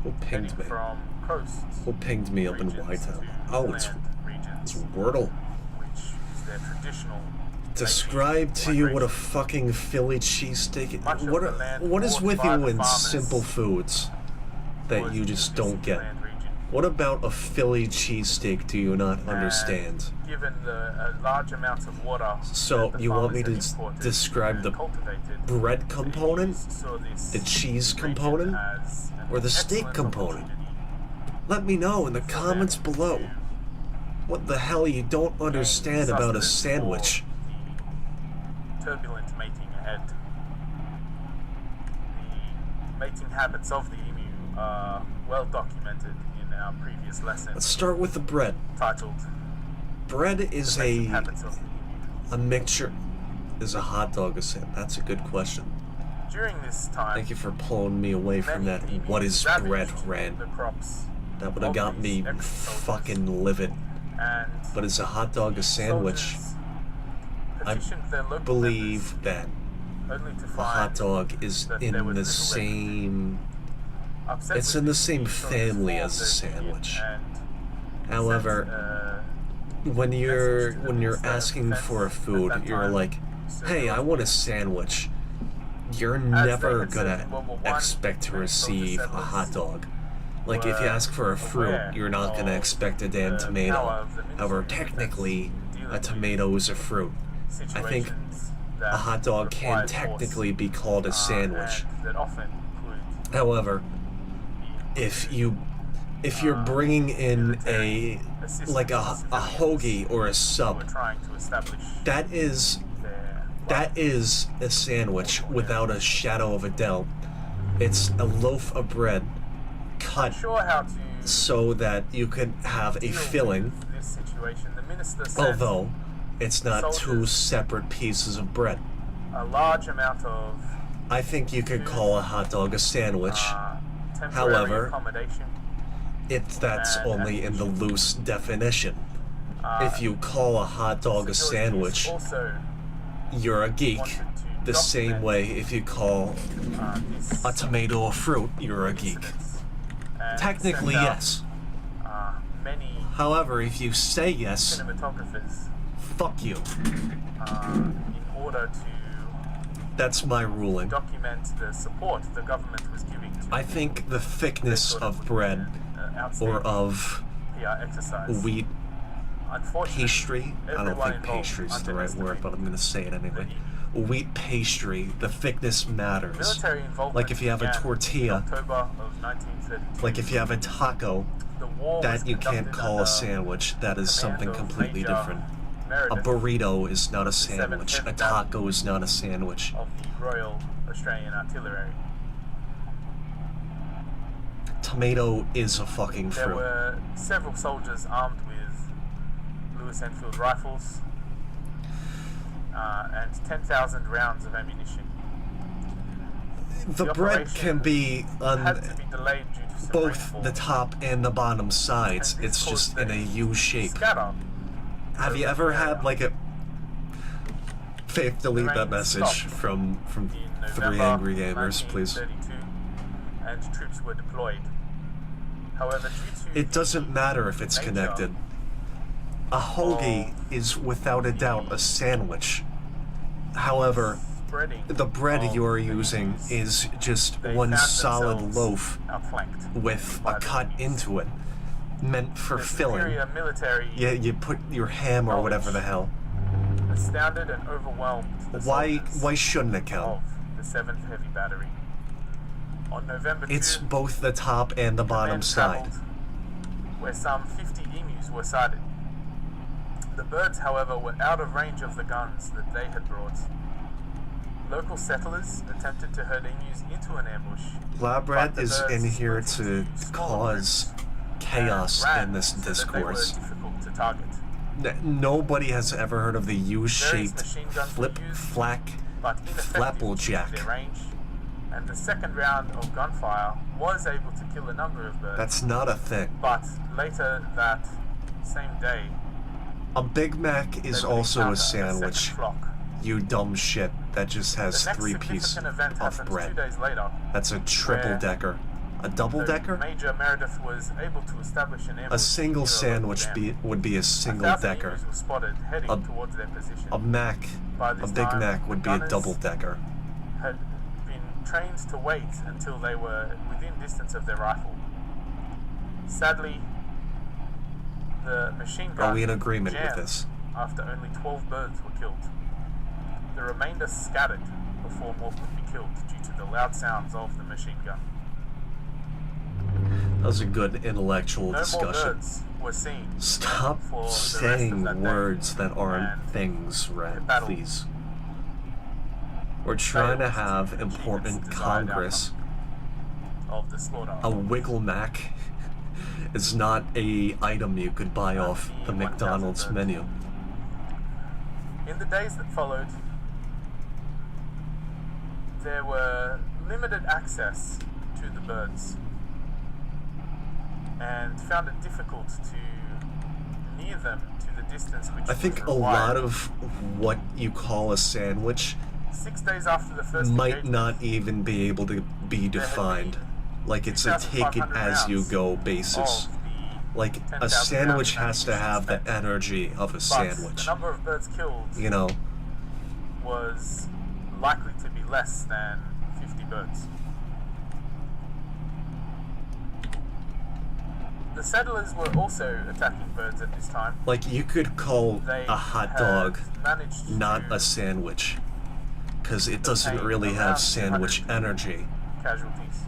Who pinged me? From coast Who pinged me up in regions Whitetown? to Oh, it's inland regions, Wordle. which is their traditional. Describe to you what a fucking Philly cheesesteak. Much of the land What is bought with by you the in farmers simple foods that was you in just this don't get? inland region. What about a Philly cheesesteak do you not understand? Given the large amounts of water. So that the you want me to farmers had imported describe and the cultivated, bread they component, saw this the cheese region component, as an or the steak excellent component? opportunity Let me know in the for comments them below. to What the hell you don't gain understand about a sustenance sandwich? for the turbulent mating ahead. The mating habits of the emu are well documented in our previous lesson Let's start with the bread. titled Bread is The Mating a Habits of the Emu. mixture. Is a hot dog a sandwich? That's a good question. During this time, Thank you for pulling me away from that. many What is emus bread, ravaged Ran? the crops That would have of got these me ex-soldiers. fucking livid. And But is a hot dog a sandwich? soldiers I petitioned their local believe that members only to a find hot dog is that in there was the little same. upset It's with in the this, same the soldiers family formed as a a union sandwich. and However, sent, when you're message to the when you're Minister of asking Defense for a at food, that you're time, like, so "Hey, there I was want a this. sandwich." You're As they never had said gonna in World War I, expect to many soldier receive a settlers hot dog. Like if you were ask for a fruit, aware you're not gonna of expect a damn the power tomato. of the Ministry However, of Defense technically, dealing a with tomato is a fruit. I think situations that a hot dog can required technically force, be called a sandwich. and that often include However, if you're bringing in a like a hoagie or a who sub, were trying to establish that is a sandwich without a shadow of a doubt. It's a loaf of bread cut sure how to so that you can have a deal filling, with this situation. The minister sent although it's not two soldiers separate pieces of bread. a large amount of I think you could call a hot dog a sandwich. temporary However, accommodation. that's and only in the loose definition. If you call a hot dog a Security is sandwich, also you're a geek. The same way if you call a tomato a fruit, you're a geek. Technically, yes. Many However, if you say yes, cinematographers fuck you. in order to That's my ruling. document the support the government was giving to I think the thickness of bread or of PR exercise. wheat Unfortunately, pastry, I don't everyone think involved pastry is the right word, but I'm going to say it anyway. the Wheat pastry, the thickness matters. military involvement Like if you have a began in tortilla, October of 1932. like if you have a taco, The war was that you can't conducted call under a sandwich, that is command something of completely Major different. A Meredith burrito is not a sandwich, a Heavy taco is not a sandwich. of the Royal Australian Artillery. Tomato is a fucking There fruit. were several soldiers armed with Lewis Enfield rifles and 10,000 rounds of ammunition. The bread operation can be on had to be delayed due to some both rainfall. the top and the bottom sides. And this It's just caused in a a U shape. scatter. Have you ever had like a... Faith, delete that rain message stopped from in 3 November Angry Gamers, please. 1932, and troops were deployed. However, due to It doesn't matter if it's nature connected. A hoagie is without a doubt a sandwich. However, spreading the bread of you're the using news, is just they one found solid themselves loaf outflanked with by a the cut enemies. into it, meant for The filling. superior military Yeah, you put your ham or whatever the hell. astounded and overwhelmed the Why soldiers shouldn't it count? of the 7th Heavy Battery. On November 2, It's both the top and the the bottom men side. travelled where some 50 emus were sighted. The birds, however, were out of range of the guns that they had brought. Local settlers attempted to herd emus into an ambush. Labrat but the is in birds here split to into smaller cause groups chaos and ran in this so that they were discourse. difficult to target. Nobody has ever heard of the Various U-shaped machine guns were flip used, flack but ineffective due to flapplejack. their range, and the second round of gunfire was able to kill a number of birds. That's not a thing. But later that same day, A Big Mac they is would also encounter a sandwich. second flock. You dumb shit. That just has The next 3 pieces significant event of happened 2 bread. days later. That's a triple where decker. A double decker? Major Meredith was able to establish an ambush A single near sandwich local would be a dam. single 1,000 decker. emus were spotted heading A- towards their position. A Mac, By a this Big time, Mac would be a gunners double decker. had been trained to wait until they were within distance of their rifle. Sadly, the machine gun Are we in agreement with jammed this? after only 12 birds were killed. The remainder scattered before more could be killed due to the loud sounds of the machine gun. That was a good intellectual No more discussion. birds were seen. Stop for the rest of saying that day. words that aren't And things, the Rat, battle please. We're trying to failed have achieve important its desired Congress. of the slaughter. A Wiggle Mac is not a item you could buy off the McDonald's birds. menu. In the days that followed, there were limited access to the birds, and found it difficult to near them to the distance which I think was a required. lot of what you call a sandwich 6 days after the first might engagement, not even be able to be defined. Like it's a take it 2,500 as you rounds go basis. of the Like 10,000 a sandwich rounds has to have the spent. energy of a But sandwich. the number of birds killed You know, was likely to be less than 50 birds. The settlers were also attacking birds at this time. like you could call They a hot had dog managed not to a sandwich, because it doesn't obtain really around have sandwich 200 energy. casualties.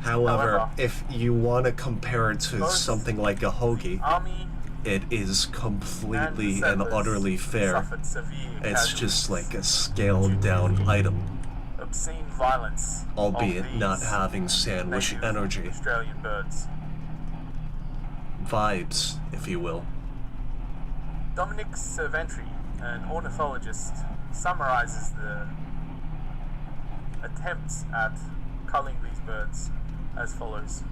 However, However, if you want to compare it to both something like a hoagie, Army it is and completely and settlers utterly fair. suffered severe It's casualties. just like a scaled down item, Obscene violence, albeit of not these having sandwich native energy. Australian birds. Vibes, if you will. Dominic Cerventry, an ornithologist, summarizes the attempts at culling these birds as follows.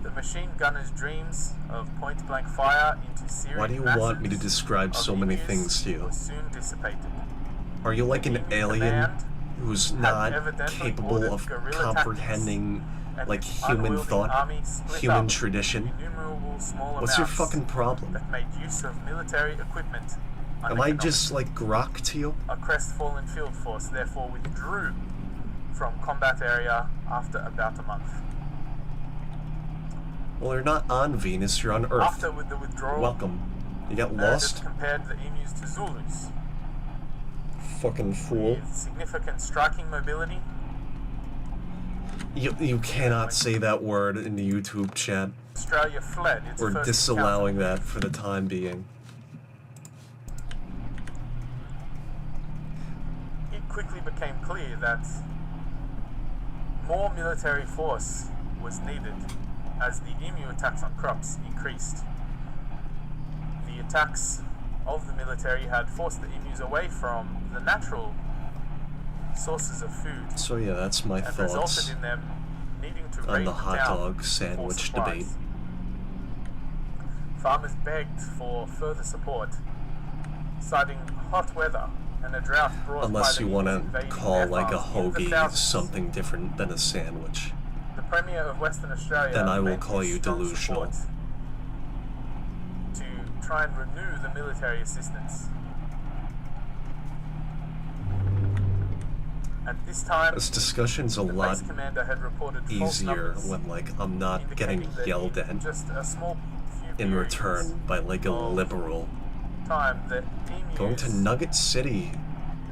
The machine gunner's dreams of point-blank fire into searing Why do you want me to describe of so many emus things to you? were soon dissipated. Are you like an alien who's not capable of comprehending like human thought, human tradition? What's your fucking problem? That made use of military equipment. Am I just like grok to you? A crestfallen field force therefore withdrew from combat area after about a month. Well, you're not on Venus, you're on Earth. After with the withdrawal, welcome. You got lost? compared the emus to Zulus. Fucking fool. With significant striking mobility. You cannot say that word in the YouTube chat. Australia fled its We're first disallowing encounter. that for the time being. It quickly became clear that more military force was needed as the emu attacks on crops increased. The attacks of the military had forced the emus away from the natural sources of food. So yeah, that's my and thoughts resulted in them needing to on raid the hot town dog for sandwich supplies. debate. Farmers begged for further support, citing hot weather and a drought brought Unless by you the want invading to call air like a farms in the hoagie thousands. something different than a sandwich. The Premier of Western Australia Then I will lent call his you strong delusional. support to try and renew the military assistance. At this time, This discussion's a the lot base commander had reported false easier numbers, when like I'm not getting indicating that yelled in at just a small few in periods return by like a of liberal. time that emus Going to Nugget City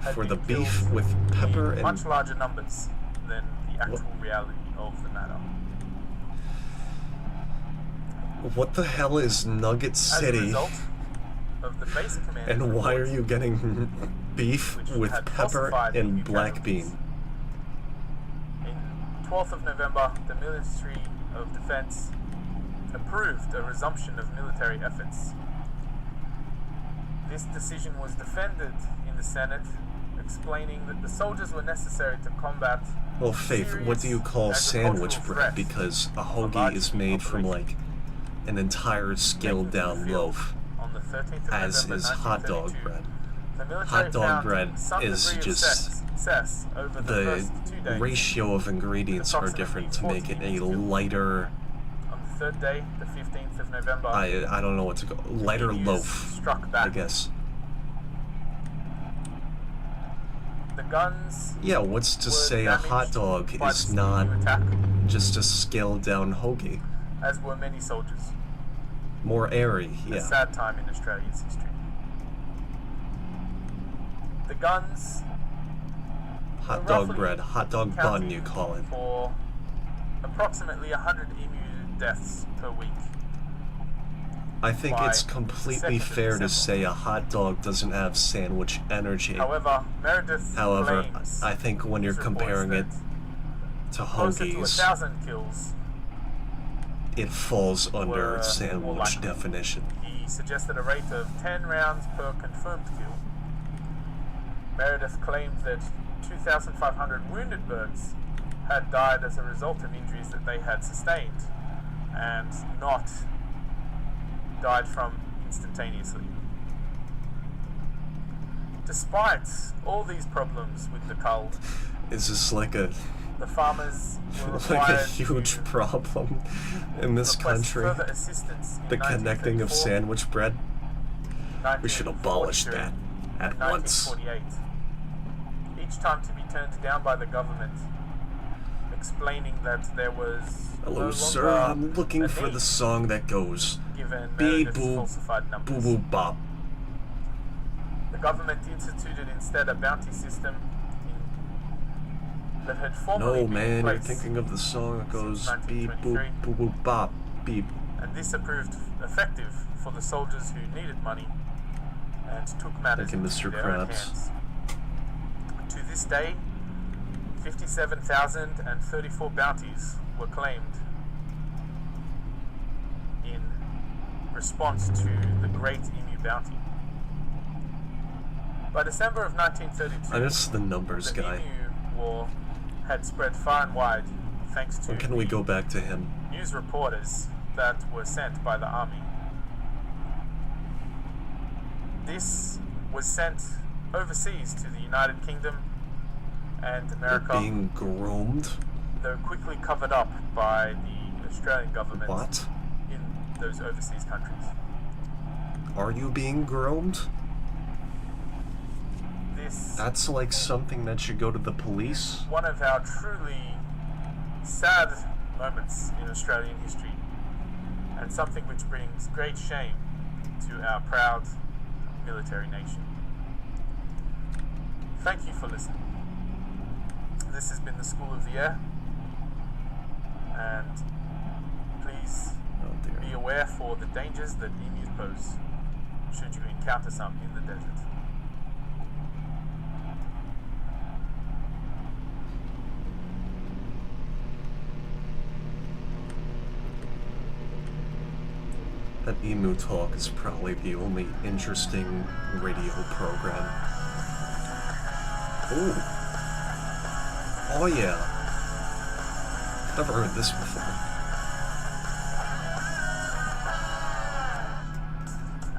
had for the been beef killed with pepper in and much larger numbers than the actual reality of the matter. what the hell is Nugget As a City? result of the base command And why are reports, you getting beef which with had pepper falsified and emu black casualties. bean? In 12th of November, the Ministry of Defense approved a resumption of military efforts. This decision was defended in the Senate, explaining that the soldiers were necessary to combat Well, Faith, what do you call sandwich bread? Because a hoagie is made from like an entire scaled down loaf, on the 13th of as November is hot dog 1932. bread. The military Hot dog found bread some is degree of just success over the the first 2 days. ratio of ingredients are different to make it a lighter, On the third day, the 15th of November, I don't know what to go, lighter emus loaf, struck back. I guess. The guns Yeah, what's to were say a hot damaged dog by is the not emu attack, just a scaled down hoagie? as were many soldiers. More airy, A yeah. sad time in Australia's history. The guns Hot were dog roughly bread, hot dog bun accounting you call it. for approximately 100 emu deaths per week. I think by it's the completely 2nd of fair to December. say a hot dog doesn't have sandwich energy. However, Meredith However, claims I think when you're news reports comparing it that to closer to hoagies, 1,000 kills. it falls under were more sandwich likely. definition. He suggested a rate of 10 rounds per confirmed kill. Meredith claimed that 2,500 wounded birds had died as a result of injuries that they had sustained, and not died from instantaneously. Despite all these problems with the cull, Is this like a the farmers were like a required huge to problem in this request country? further assistance in The connecting of 1934, sandwich bread? We should abolish that at once. 1948. Each time to be turned down by the government, explaining that there was no Hello, longer sir. I'm looking a for need, the song that goes given beep Meredith's boop falsified boo numbers. boo bop. The government instituted instead a bounty system that had formerly No, been man, in you're place, thinking of the song that goes since beep boop 1923. boo boo bop beep. and this proved effective for the soldiers who needed money and took matters Thank you, into Mr. their own Krabs. hands. To this day, 57,034 bounties were claimed in response to the Great Emu Bounty. By December of 1932, I'm just the numbers the guy. Emu War had spread far and wide thanks to When can we go back to him? news reporters that were sent by the army. This was sent overseas to the United Kingdom and America. They're being groomed? They're quickly covered up by the Australian government. What? In those overseas countries. Are you being groomed? This... That's like something that should go to the police? One of our truly sad moments in Australian history, and something which brings great shame to our proud military nation. Thank you for listening. This has been the School of the Air, and please be aware for the dangers that emus pose should you encounter some in the desert. That Emu Talk is probably the only interesting radio program. Ooh. Oh yeah. Never heard this before.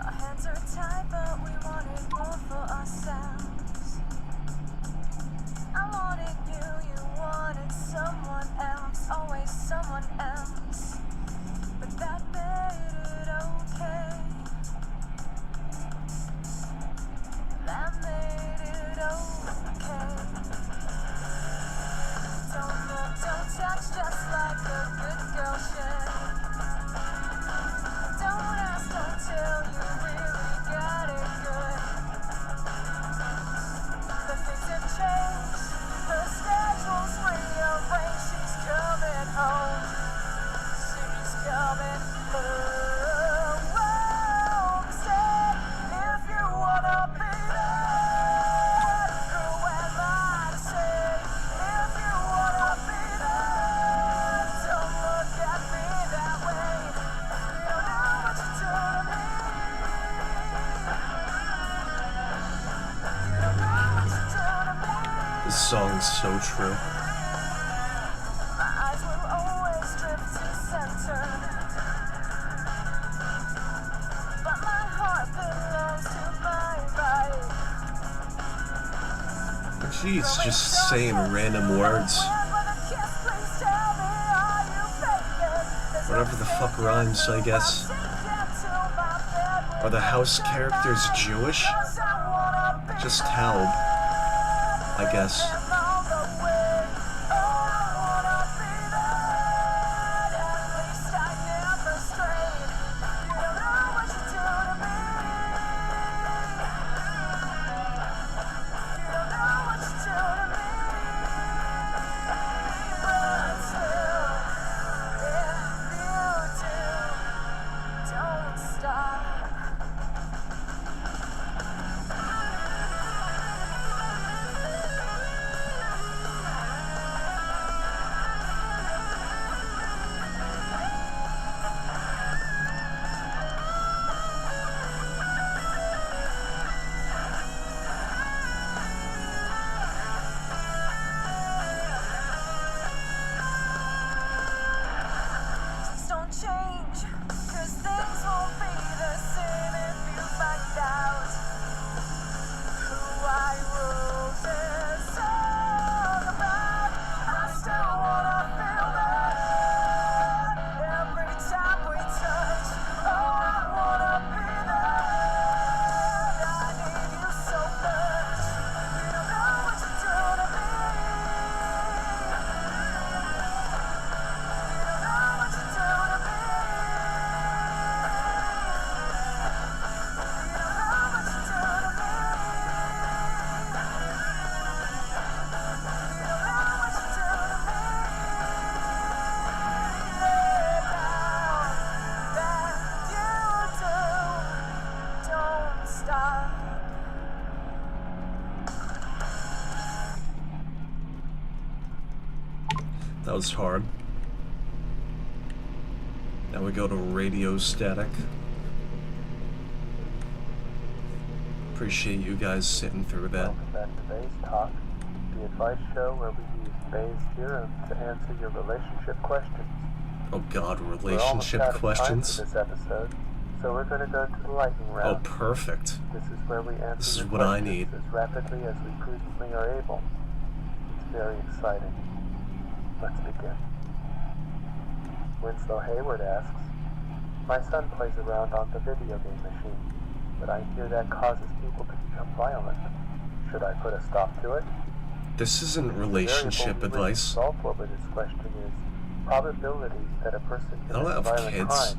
Our hands are tied, but we wanted more for ourselves. I wanted you, you wanted someone else, always someone else. But that made it okay. That made it okay. Don't look, don't touch, just like a good girl should. Don't ask, don't tell, you really got it good. But things have changed, her schedule's rearranged, she's coming home. She's coming home. Said, if you wanna be that, who am I to say? If you wanna be that, don't look at me that way. You don't know what you do to me. You don't know what you do to me. This song's so true. My eyes will always drift to center, but my heart belongs to my right. She's just saying random words. Whatever the fuck rhymes, I guess. Are the house characters Jewish? Just how, I guess. That was hard. Now we go to Radio Static. Appreciate you guys sitting through that. Welcome back to Bayes Talk, the advice show where we use Bayes' theorem to answer your relationship questions. Oh God, We're almost relationship out of time questions? for this episode, So we're going to go to the lightning round. Oh, perfect. This is where we answer This is your what I questions need. as rapidly as we prudently are able. It's very exciting. Let's begin. Winslow Hayward asks, my son plays around on the video game machine, but I hear that causes people to become violent. Should I put a stop to it? This isn't relationship advice. The solve for this question is probability that a person I don't commits a have violent kids. crime,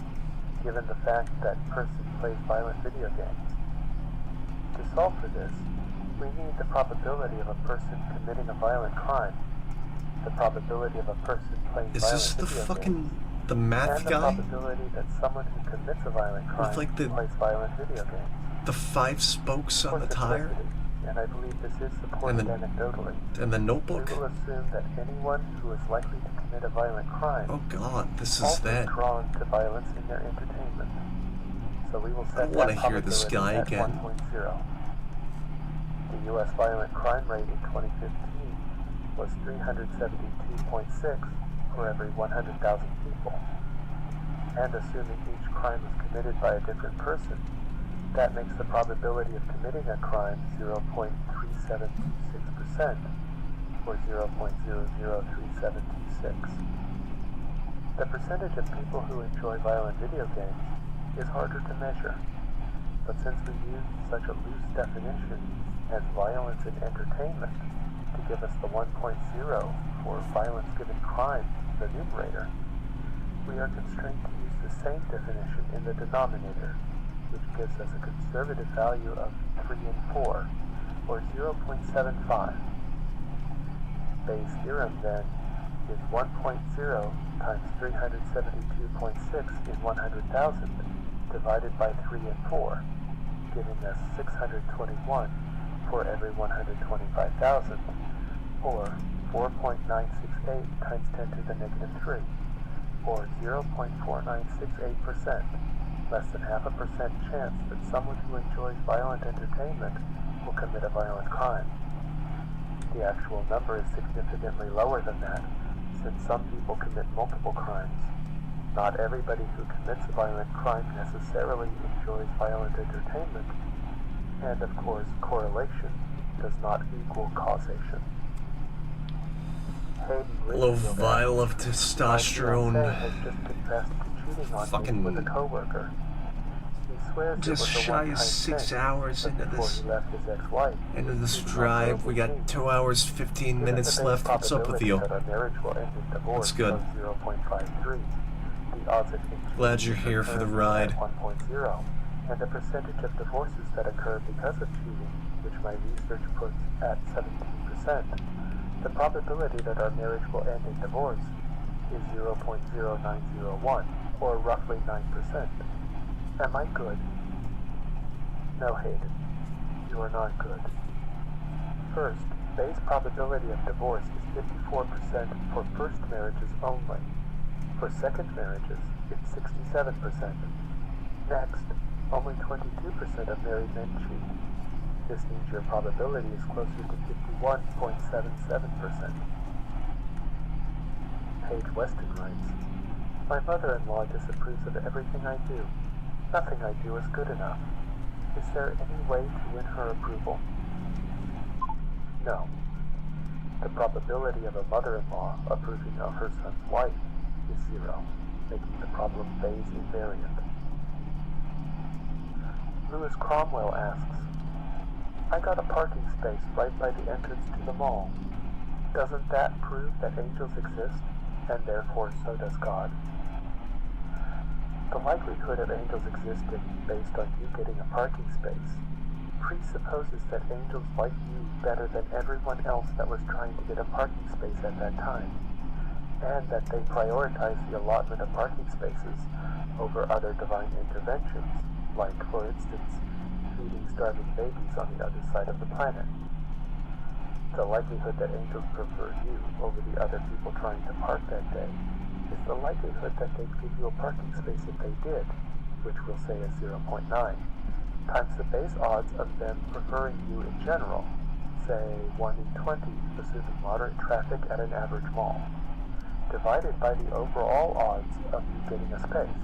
given the fact that person plays violent video games. To solve for this, we need the probability of a person committing a violent crime, the probability of a person playing Is violent this the video fucking games, the math and the guy probability that someone who commits a violent crime like the plays violent video games. the 5 spokes on the tire And I believe this is supported anecdotally. and the notebook? We will assume that anyone who is likely to commit a violent crime Oh God, this is also that. drawn to violence in their entertainment. So we will I set don't want that to hear this probability guy at again. 1.0. The U.S. violent crime rate in 2015 was 372.6 for every 100,000 people. And assuming each crime was committed by a different person, that makes the probability of committing a crime 0.3726%, or 0.003726. The percentage of people who enjoy violent video games is harder to measure, but since we use such a loose definition as violence in entertainment to give us the 1.0 for violence given crime in the numerator, we are constrained to use the same definition in the denominator, which gives us a conservative value of 3 and 4, or 0.75. Bayes' theorem, then, is 1.0 times 372.6 in 100,000 divided by 3 and 4, giving us 621 for every 125,000, or 4.968 times 10 to the negative 3, or 0.4968%, less than 0.5% chance that someone who enjoys violent entertainment will commit a violent crime. The actual number is significantly lower than that, since some people commit multiple crimes. Not everybody who commits a violent crime necessarily enjoys violent entertainment, and of course, correlation does not equal causation. Low vial of testosterone. Has just confessed to cheating on Fucking with a coworker. He swears just it was a shy one-time of 6 thing, hours but into before this. he left his ex-wife, Into this he was drive, we got cheating. 2 hours 15 minutes Given the left. What's up with you? probability that our marriage will end in divorce That's good. of 0.53, the odds of Glad you're here for the ride. 1.0, and the percentage of divorces that occur because of cheating, which my research puts at 17%, the probability that our marriage will end in divorce is 0.0901, or roughly 9%. Am I good? No, Hayden. You are not good. First, Bayes' probability of divorce is 54% for first marriages only. For second marriages, it's 67%. Next, only 22% of married men cheat. This means your probability is closer to 51.77%. Paige Weston writes, my mother-in-law disapproves of everything I do. Nothing I do is good enough. Is there any way to win her approval? No. The probability of a mother-in-law approving of her son's wife is 0, making the problem Bayes invariant. Lewis Cromwell asks, I got a parking space right by the entrance to the mall. Doesn't that prove that angels exist, and therefore so does God? The likelihood of angels existing based on you getting a parking space presupposes that angels like you better than everyone else that was trying to get a parking space at that time, and that they prioritize the allotment of parking spaces over other divine interventions, like, for instance, feeding starving babies on the other side of the planet. The likelihood that angels prefer you over the other people trying to park that day is the likelihood that they'd give you a parking space if they did, which we'll say is 0.9, times the base odds of them preferring you in general, say 1 in 20, assuming moderate traffic at an average mall, divided by the overall odds of you getting a space,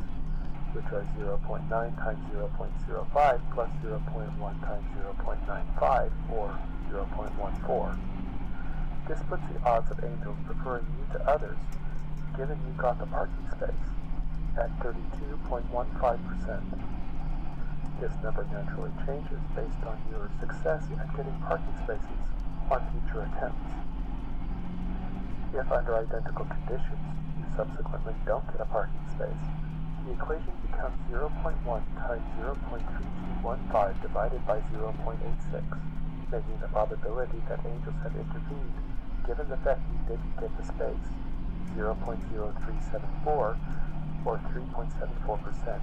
which are 0.9 times 0.05 plus 0.1 times 0.95, or 0.14. This puts the odds of angels preferring you to others, given you got the parking space, at 32.15%. This number naturally changes based on your success at getting parking spaces on future attempts. If under identical conditions you subsequently don't get a parking space, the equation becomes 0.1 times 0.3215 divided by 0.86, making the probability that angels have intervened, given the fact you didn't get the space, 0.0374, or 3.74%.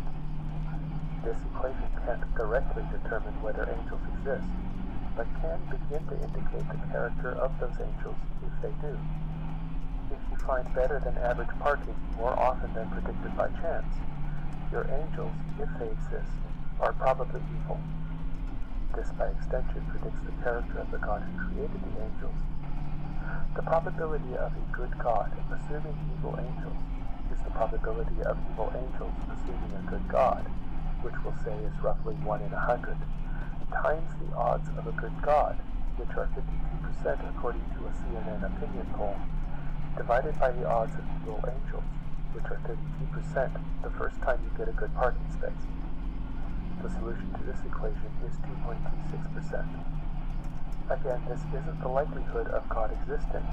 This equation can't directly determine whether angels exist, but can begin to indicate the character of those angels if they do. If you find better than average parking more often than predicted by chance, your angels, if they exist, are probably evil. This by extension predicts the character of the God who created the angels. The probability of a good God assuming evil angels is the probability of evil angels assuming a good God, which we'll say is roughly 1 in 100, times the odds of a good God, which are 52% according to a CNN opinion poll, divided by the odds of evil angels, which are 32% the first time you get a good parking space. The solution to this equation is 2.26%. Again, this isn't the likelihood of God existing,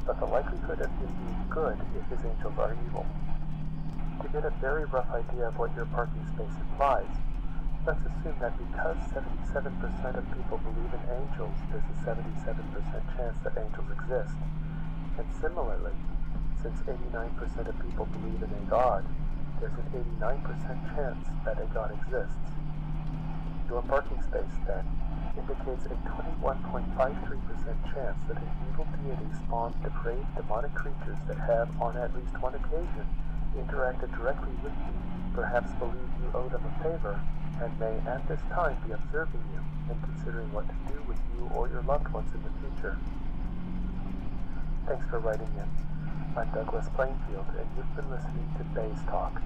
but the likelihood of him being good if his angels are evil. To get a very rough idea of what your parking space implies, let's assume that because 77% of people believe in angels, there's a 77% chance that angels exist. And similarly, since 89% of people believe in a God, there's an 89% chance that a God exists. Your parking space, then, indicates a 21.53% chance that an evil deity spawned depraved demonic creatures that have, on at least one occasion, interacted directly with you, perhaps believe you owe them a favor, and may at this time be observing you and considering what to do with you or your loved ones in the future. Thanks for writing in. I'm Douglas Plainfield, and you've been listening to Bayes Talk.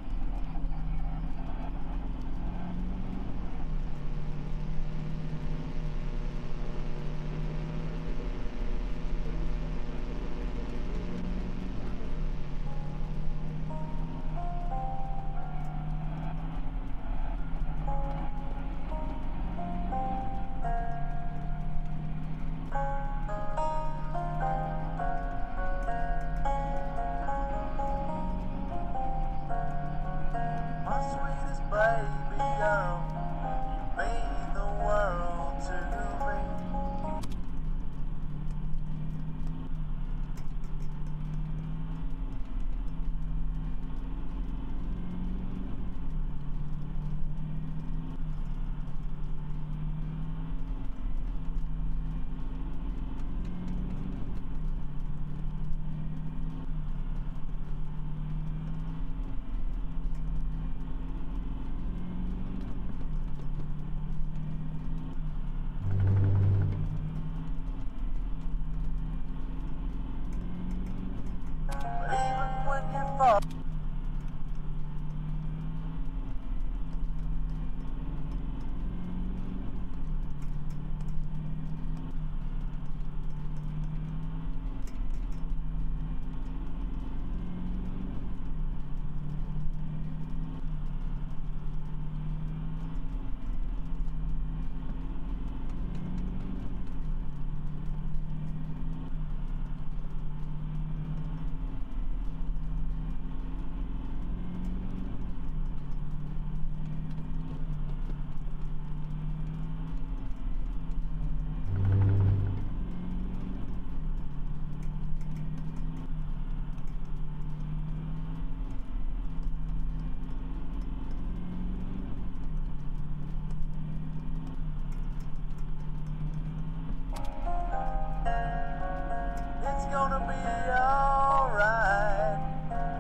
Gonna be alright,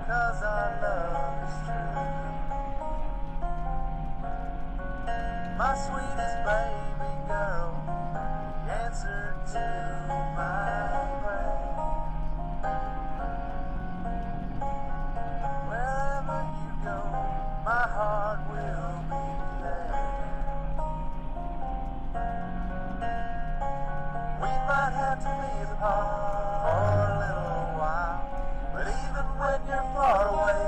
'cause our love is true. My sweetest baby girl, the answer to my prayer. Wherever you go, my heart apart for a little while. But even when you're far away,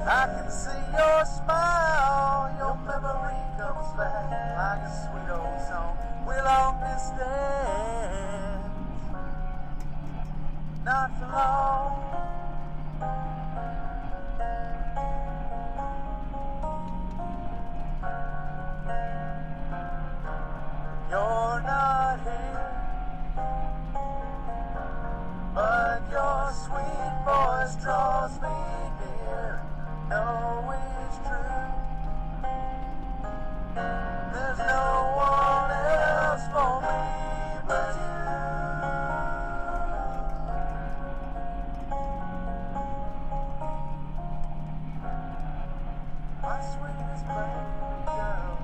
I can see your smile. Your memory comes back like a sweet old song. We're long distance, not for long. You're not here, but your sweet voice draws me near. No, it's true. There's no one else for me but you. My sweetest baby girl.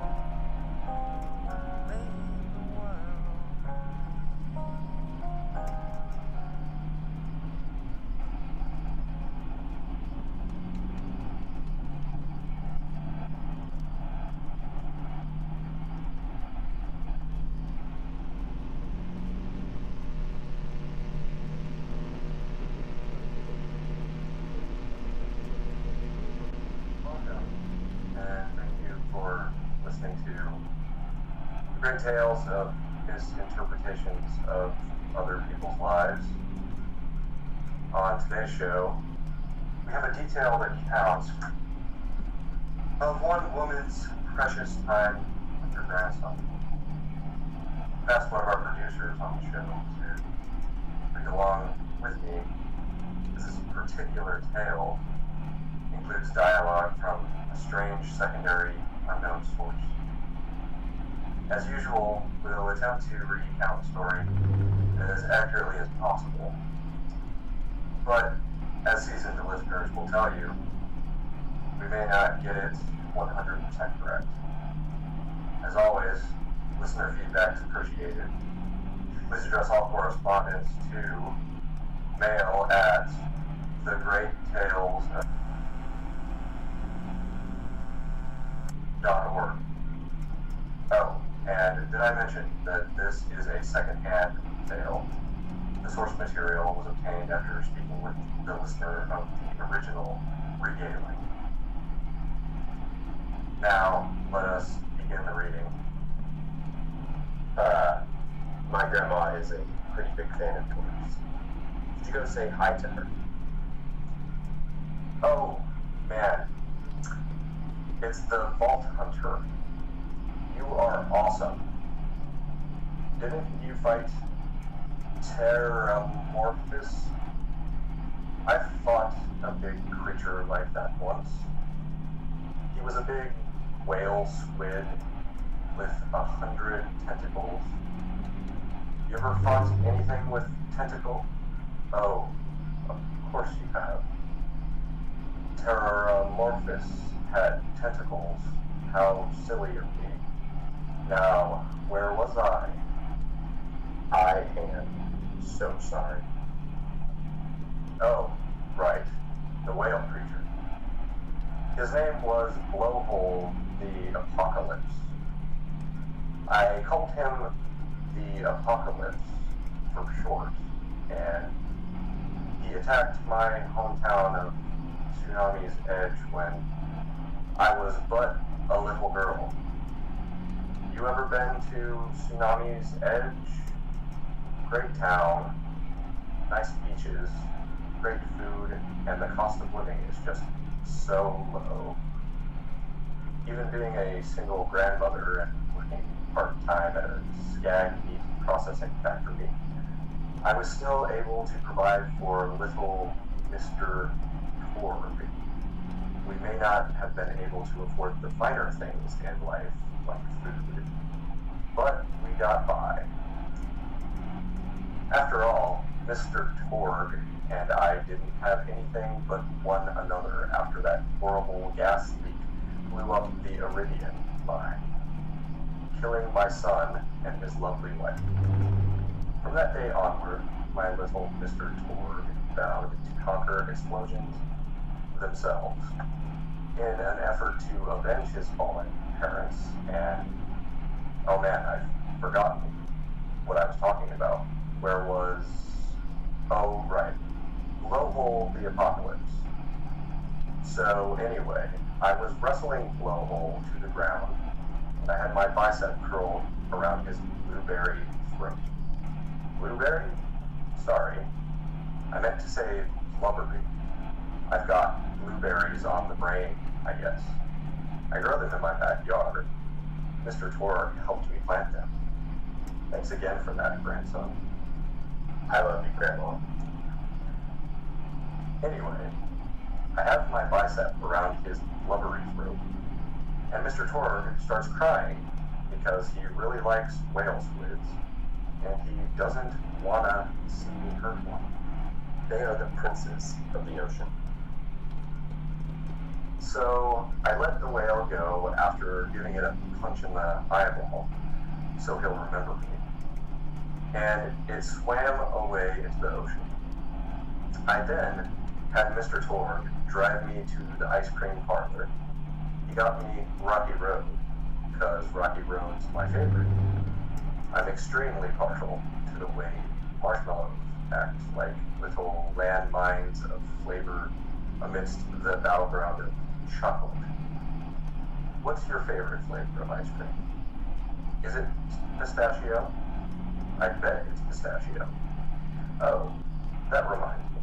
Great tales of misinterpretations of other people's lives. On today's show, we have a detailed account of one woman's precious time with her grandson. That's one of our producers on the show to read along with me. This particular tale includes dialogue from a strange secondary unknown source. As usual, we'll attempt to recount the story as accurately as possible. But, as seasoned listeners will tell you, we may not get it 100% correct. As always, listener feedback is appreciated. Please address all correspondence to mail at thegreattales.org. Oh, and did I mention that this is a second-hand tale? The source material was obtained after speaking with the listener of the original regaling. Now, let us begin the reading. My grandma is a pretty big fan of yours. Did you go say hi to her? Oh, man. It's the Vault Hunter. You are awesome. Didn't you fight Terramorphous? I've fought a big creature like that once. He was a big whale squid with 100 tentacles. You ever fought anything with tentacle? Oh, of course you have. Terramorphous had tentacles. How silly of me. Now, where was I? I am so sorry. Oh, right. The whale creature. His name was Blowhole the Apocalypse. I called him the Apocalypse for short, and he attacked my hometown of Tsunami's Edge when I was but a little girl. You ever been to Tsunami's Edge? Great town, nice beaches, great food, and the cost of living is just so low. Even being a single grandmother and working part-time at a skag meat processing factory, I was still able to provide for little Mr. Torg. We may not have been able to afford the finer things in life, like food, but we got by. After all, Mr. Torg and I didn't have anything but one another after that horrible gas leak blew up the Iridian line, killing my son and his lovely wife. From that day onward, my little Mr. Torg vowed to conquer explosions themselves in an effort to avenge his fallen parents and, oh man, I've forgotten what I was talking about. Where was Oh, right. Blowhole the Apocalypse. So, anyway, I was wrestling Blowhole to the ground, and I had my bicep curled around his blueberry throat. Blueberry? Sorry. I meant to say blubberby. I've got blueberries on the brain, I guess. I grow them in my backyard. Mr. Torg helped me plant them. Thanks again for that, grandson. I love you, Grandma. Anyway, I have my bicep around his blubbery throat, and Mr. Torg starts crying because he really likes whale squids, and he doesn't want to see me hurt one. They are the princes of the ocean. So I let the whale go after giving it a punch in the eyeball, so he'll remember me. And it swam away into the ocean. I then had Mr. Torg drive me to the ice cream parlor. He got me Rocky Road, because Rocky Road's my favorite. I'm extremely partial to the way marshmallows act like little landmines of flavor amidst the battleground of chocolate. What's your favorite flavor of ice cream? Is it pistachio? I bet it's pistachio. Oh, that reminds me.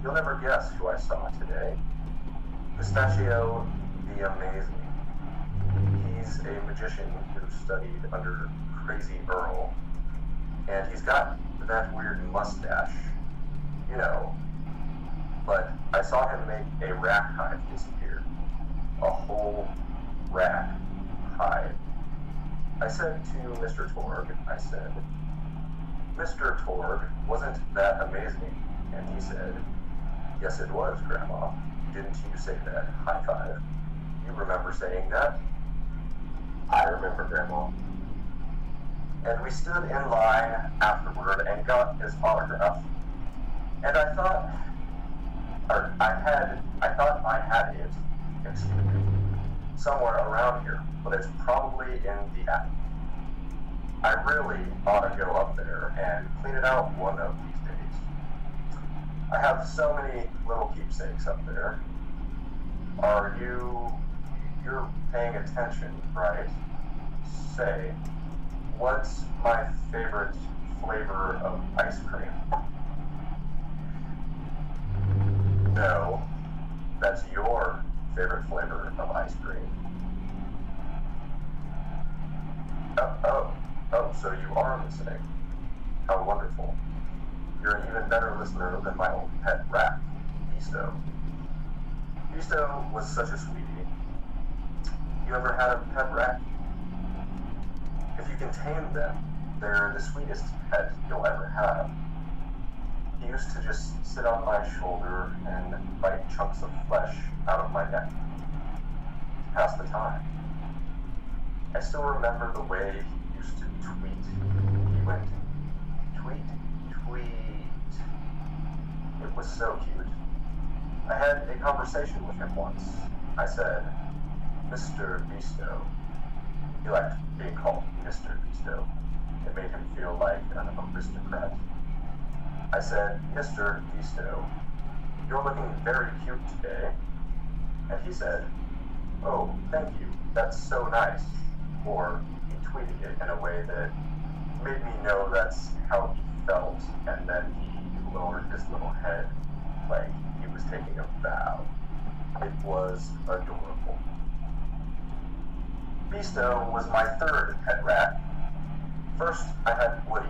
You'll never guess who I saw today. Pistachio the Amazing. He's a magician who studied under Crazy Earl, and he's got that weird mustache, you know. But I saw him make a rack hive disappear. A whole rack hive. I said to Mr. Torg, I said, Mr. Torg, wasn't that amazing? And he said, yes, it was, Grandma. Didn't you say that? High five. You remember saying that? I remember, Grandma. And we stood in line afterward and got his autograph. And I thought I had it, excuse me, somewhere around here, but it's probably in the attic. I really ought to go up there and clean it out one of these days. I have so many little keepsakes up there. You're paying attention, right? Say, what's my favorite flavor of ice cream? No, that's your favorite flavor of ice cream. Oh, so you are listening. How wonderful. You're an even better listener than my old pet rat, Beasto. Beasto was such a sweetie. You ever had a pet rat? If you can tame them, they're the sweetest pet you'll ever have. He used to just sit on my shoulder and bite chunks of flesh out of my neck to pass the time. I still remember the way he used to tweet. He went, tweet, tweet. It was so cute. I had a conversation with him once. I said, Mr. Beasto. He liked being called Mr. Beasto. It made him feel like an aristocrat. I said, Mr. Beasto, you're looking very cute today. And he said, oh, thank you, that's so nice. Or he tweeted it in a way that made me know that's how he felt, and then he lowered his little head like he was taking a bow. It was adorable. Beasto was my third pet rat. First, I had Woody.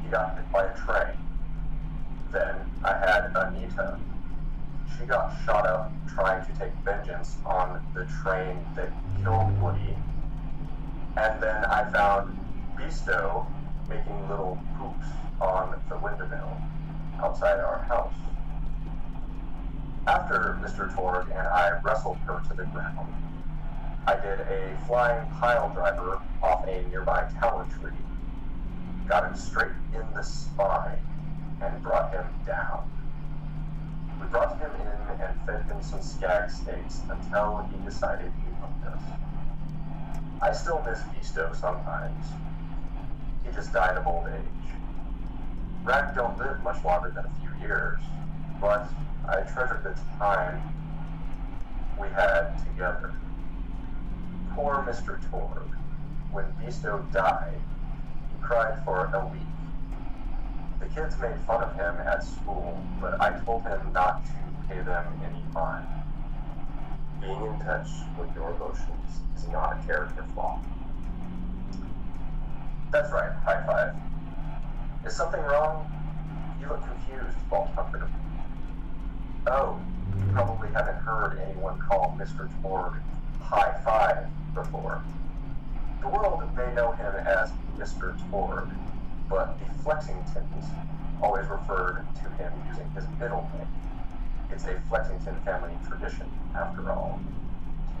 He got hit by a train. Then I had Anita. She got shot up trying to take vengeance on the train that killed Woody. And then I found Beasto making little poops on the windmill outside our house. After Mr. Torg and I wrestled her to the ground, I did a flying pile driver off a nearby talon tree, got him straight in the spine, and brought him down. We brought him in and fed him some skag steaks until he decided he loved us. I still miss Beasto sometimes. He just died of old age. Rag don't live much longer than a few years, but I treasured the time we had together. Poor Mr. Torg, when Beasto died, he cried for a week. The kids made fun of him at school, but I told him not to pay them any mind. Being in touch with your emotions is not a character flaw. That's right, high five. Is something wrong? You look confused, Vault Hunter. Oh, you probably haven't heard anyone call Mr. Torg High Five before. The world may know him as Mr. Torg, but the Flexingtons always referred to him using his middle name. It's a Flexington family tradition, after all,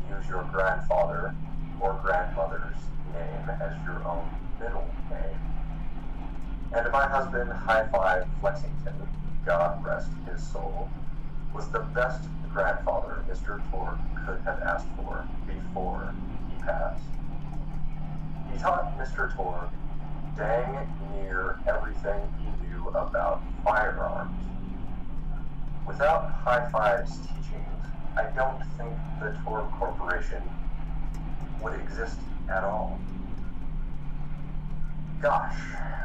to use your grandfather or grandmother's name as your own middle name. And my husband, High Five Flexington, God rest his soul, was the best grandfather Mr. Torg could have asked for before he passed. He taught Mr. Torg dang near everything he knew about firearms. Without High Five's teachings, I don't think the Torg Corporation would exist at all. Gosh,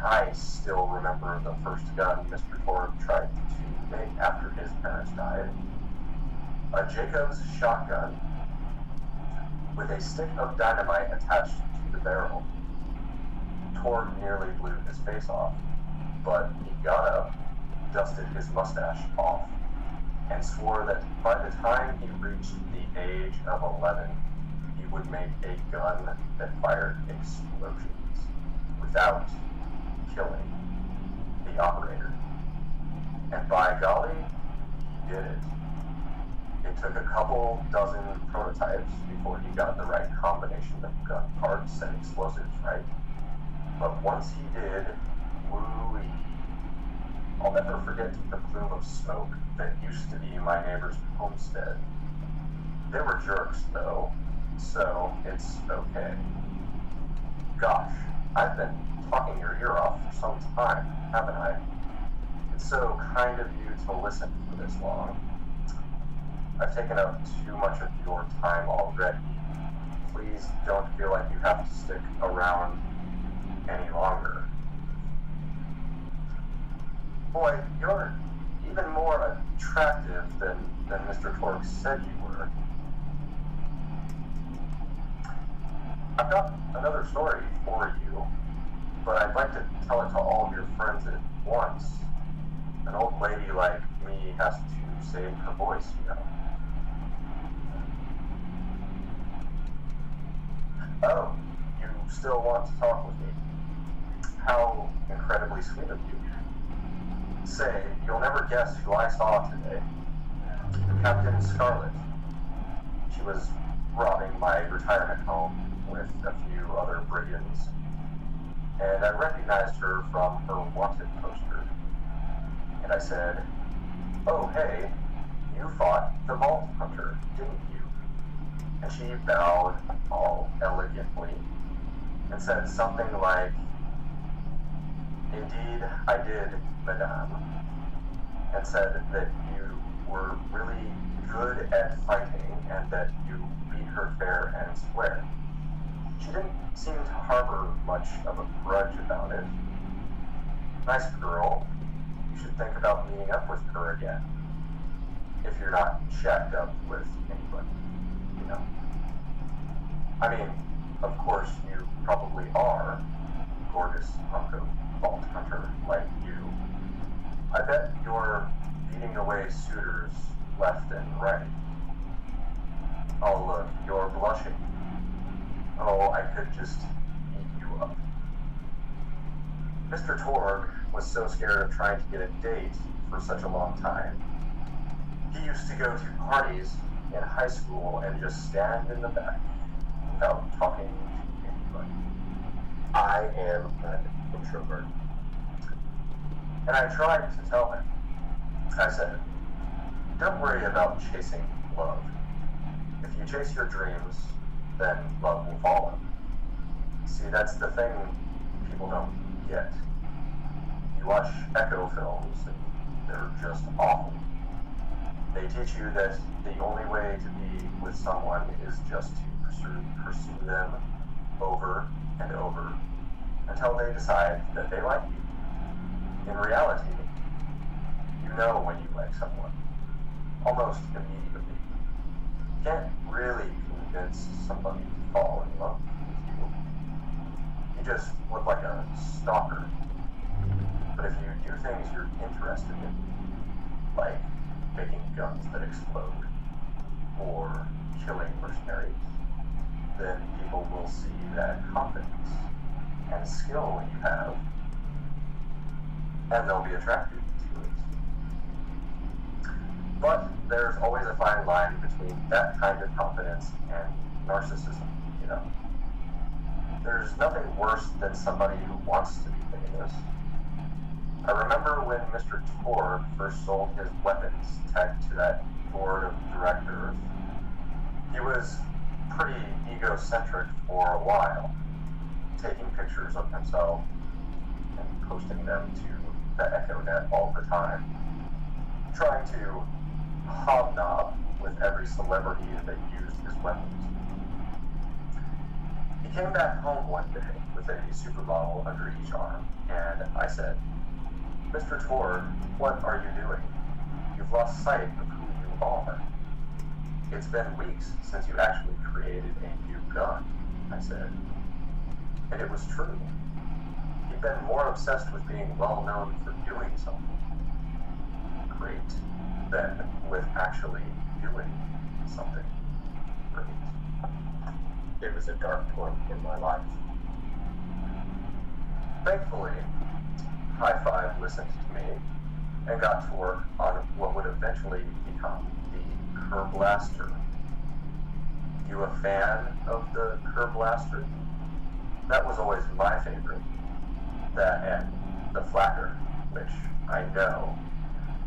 I still remember the first gun Mr. Torg tried to make after his parents died. A Jacobs shotgun with a stick of dynamite attached to the barrel. Torg nearly blew his face off, but he got up, dusted his mustache off, and swore that by the time he reached the age of 11, he would make a gun that fired explosions without killing the operator. And by golly, he did it. It took a couple dozen prototypes before he got the right combination of gun parts and explosives right. But once he did, woo-wee. I'll never forget the plume of smoke that used to be my neighbor's homestead. They were jerks, though, so it's okay. Gosh, I've been talking your ear off for some time, haven't I? It's so kind of you to listen for this long. I've taken up too much of your time already. Please don't feel like you have to stick around any longer. Boy, you're even more attractive than Mr. Torg said you were. I've got another story for you, but I'd like to tell it to all of your friends at once. An old lady like me has to save her voice, you know. Oh, you still want to talk with me? How incredibly sweet of you. Say, you'll never guess who I saw today. Captain Scarlet. She was robbing my retirement home with a few other brigands, and I recognized her from her wanted poster. And I said, "Oh, hey, you fought the Vault Hunter, didn't you?" And she bowed all elegantly and said something like, "Indeed, I did, madame," and said that you were really good at fighting and that you beat her fair and square. She didn't seem to harbor much of a grudge about it. Nice girl. You should think about meeting up with her again. If you're not shacked up with anybody, you know. I mean, of course you probably are, gorgeous hunk of Vault Hunter like you. I bet you're beating away suitors left and right. Oh look, you're blushing. Oh, I could just eat you up. Mr. Torg was so scared of trying to get a date for such a long time. He used to go to parties in high school and just stand in the back without talking to anybody. I am an introvert. And I tried to tell him. I said, don't worry about chasing love. If you chase your dreams, then love will follow. See, that's the thing people don't get. You watch Echo films, and they're just awful. They teach you that the only way to be with someone is just to pursue them over and over until they decide that they like you. In reality, you know when you like someone, almost immediately. You can't really convince somebody to fall in love with you. You just look like a stalker. But if you do things you're interested in, like making guns that explode, or killing mercenaries, then people will see that confidence and skill you have, and they'll be attracted to it. But there's always a fine line between that kind of confidence and narcissism, you know. There's nothing worse than somebody who wants to be famous. I remember when Mr. Tor first sold his weapons tagged to that board of directors. He was pretty egocentric for a while, taking pictures of himself and posting them to the EchoNet all the time, trying to hobnob with every celebrity that used his weapons. He came back home one day with a supermodel under each arm, and I said, "Mr. Tor, what are you doing? You've lost sight of who you are. It's been weeks since you actually created a new gun," I said. And it was true. He'd been more obsessed with being well known for doing something great than with actually doing something great. It was a dark point in my life. Thankfully, High Five listened to me and got to work on what would eventually become the Kerblaster. You a fan of the Kerblaster? That was always my favorite. That and the Flacker, which I know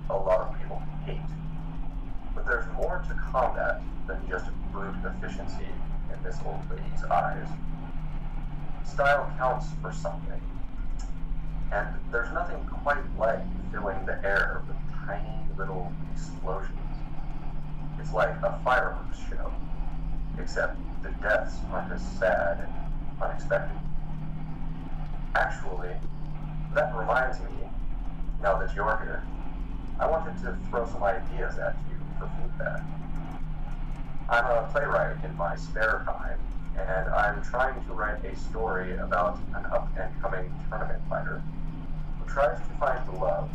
a lot of people hate. But there's more to combat than just brute efficiency in this old lady's eyes. Style counts for something. And there's nothing quite like filling the air with tiny little explosions. It's like a fireworks show, except the deaths aren't as sad and unexpected. Actually, that reminds me, now that you're here, I wanted to throw some ideas at you for feedback. I'm a playwright in my spare time, and I'm trying to write a story about an up-and-coming tournament fighter who tries to find love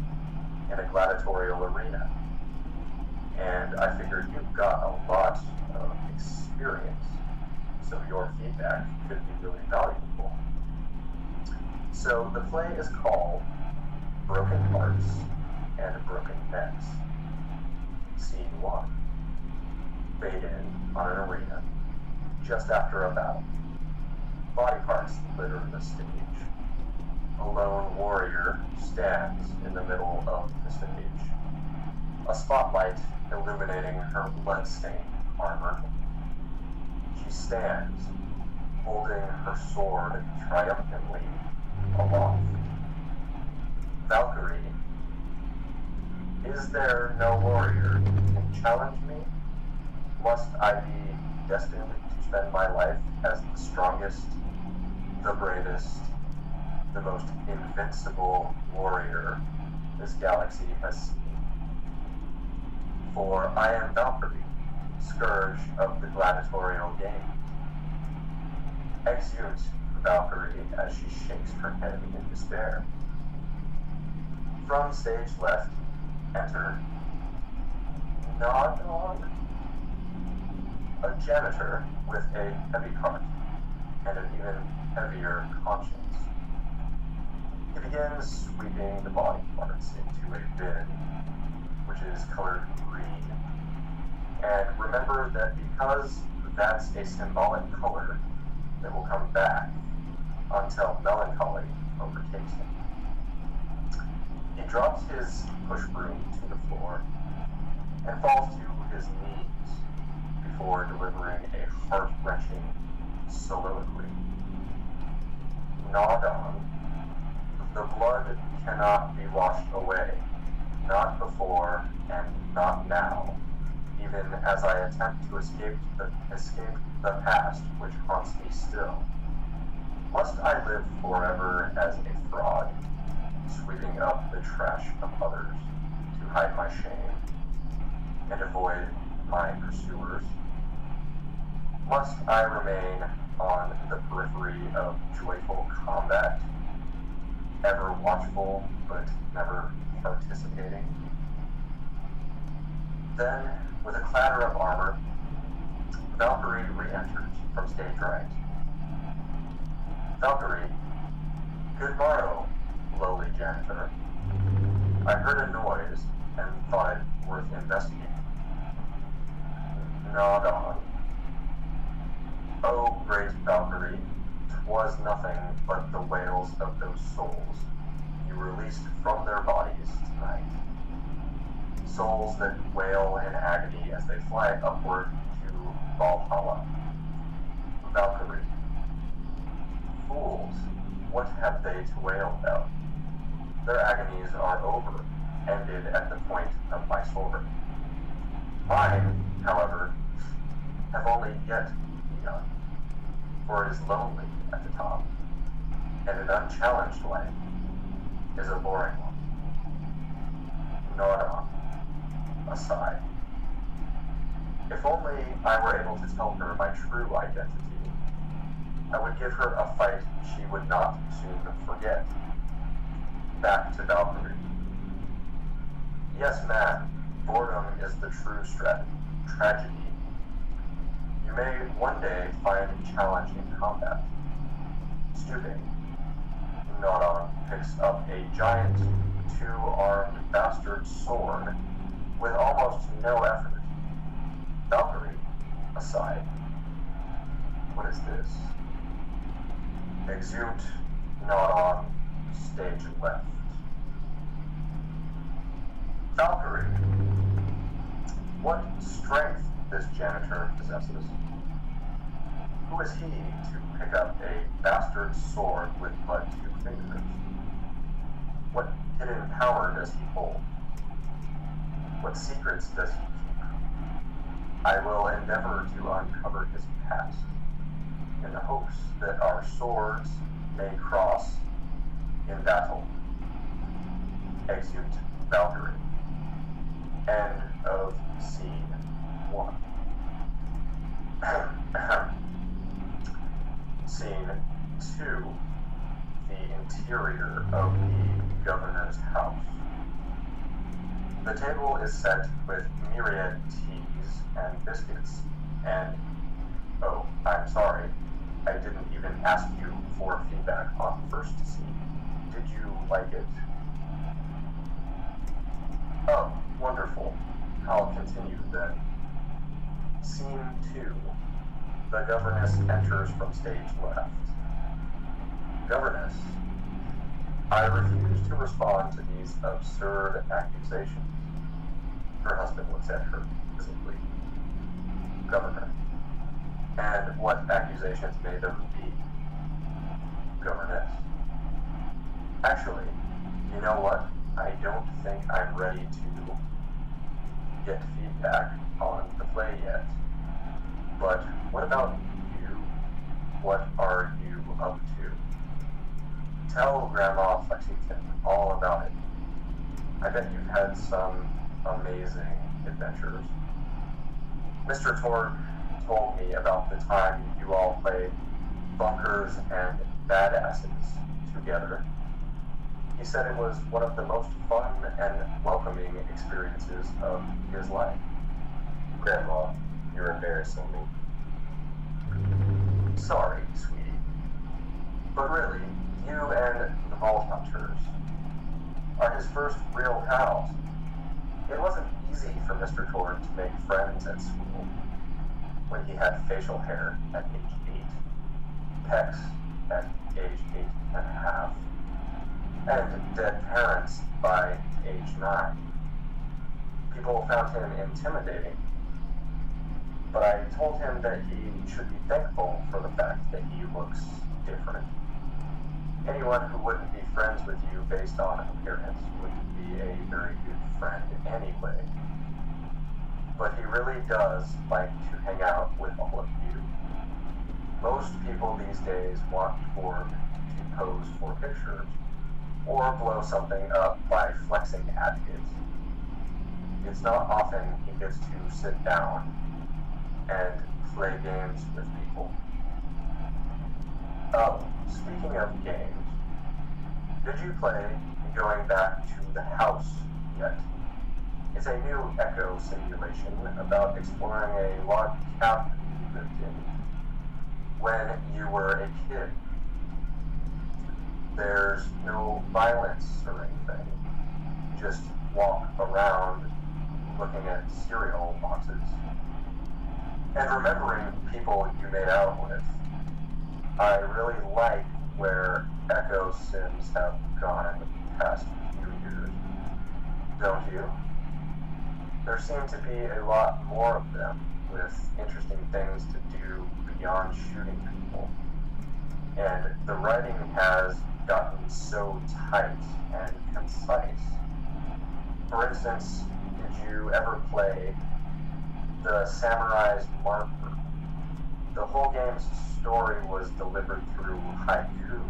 in a gladiatorial arena. And I figured you've got a lot of experience, so your feedback could be really valuable. So the play is called Broken Hearts and Broken Necks. Scene 1. Fade in on an arena, just after a battle. Body parts litter the stage. A lone warrior stands in the middle of the stage. A spotlight illuminating her blood-stained armor. She stands, holding her sword triumphantly aloft. Valkyrie, is there no warrior who can challenge me? Must I be destined to spend my life as the strongest, the bravest, the most invincible warrior this galaxy has seen? For I am Valkyrie, scourge of the gladiatorial games. Exeunt Valkyrie as she shakes her head in despair. From stage left, enter Nodon, a janitor with a heavy heart and an even heavier conscience. He begins sweeping the body parts into a bin, which is colored green. And remember that because that's a symbolic color that will come back until melancholy overtakes him. He drops his push broom to the floor and falls to his knees before delivering a heart-wrenching soliloquy. Nodon, the blood cannot be washed away, not before and not now, even as I attempt to escape the past which haunts me still. Must I live forever as a fraud, sweeping up the trash of others to hide my shame and avoid my pursuers? Must I remain on the periphery of joyful combat, ever watchful but never participating? Then, with a clatter of armor, Valkyrie re-enters from stage right. Valkyrie, good morrow, lowly janitor. I heard a noise and thought it worth investigating. Nod on. Oh, great Valkyrie, 'twas nothing but the wails of those souls you released from their bodies tonight. Souls that wail in agony as they fly upward to Valhalla. Valkyrie. Fools, what have they to wail about? Their agonies are over, ended at the point of my sword. Mine, however, have only yet begun, for it is lonely at the top, and an unchallenged life is a boring one. Nod on. Aside. If only I were able to tell her my true identity, I would give her a fight she would not soon forget. Back to Valkyrie. Yes, man, boredom is the true tragedy. You may one day find challenge in combat. Stooping, Nodon picks up a giant, two-armed bastard sword with almost no effort. Valkyrie, aside. What is this? Exude, Nodon, stage left. Valkyrie. What strength this janitor possesses. Who is he to pick up a bastard sword with but 2 fingers? What hidden power does he hold? What secrets does he keep? I will endeavor to uncover his past, in the hopes that our swords may cross in battle. Exeunt Valkyrie. End of scene 1. Scene 2. The interior of the governor's house. The table is set with myriad teas and biscuits, and, oh, I'm sorry, I didn't even ask you for feedback on the first scene. Did you like it? Oh, wonderful. I'll continue then. Scene 2. The governess enters from stage left. Governess, I refuse to respond to these absurd accusations. Her husband looks at her quizzically. Governor, and what accusations may those be? Governess. Actually, you know what? I don't think I'm ready to get feedback on the play yet. But what about you? What are you up to? Tell Grandma Lexington all about it. I bet you've had some amazing adventures. Mr. Torg told me about the time you all played bunkers and badasses together. He said it was one of the most fun and welcoming experiences of his life. Grandma, you're embarrassing me. Sorry, sweetie. But really, you and the Vault Hunters are his first real pals. It wasn't easy for Mr. Torg to make friends at school when he had facial hair at age 8, pecs at age 8.5, and dead parents by age 9. People found him intimidating, but I told him that he should be thankful for the fact that he looks different. Anyone who wouldn't be friends with you based on appearance wouldn't be a very good friend anyway. But he really does like to hang out with all of you. Most people these days want Borg to pose for pictures, or blow something up by flexing at it. It's not often he gets to sit down and play games with people. Oh, speaking of games, did you play Going Back to the House yet? It's a new Echo simulation about exploring a log cabin you lived in when you were a kid. There's no violence or anything. You just walk around looking at cereal boxes and remembering people you made out with. I really like where Echo Sims have gone in the past few years. Don't you? There seem to be a lot more of them, with interesting things to do beyond shooting people. And the writing has gotten so tight and concise. For instance, did you ever play The Samurai's Marker? The whole game's story was delivered through haiku.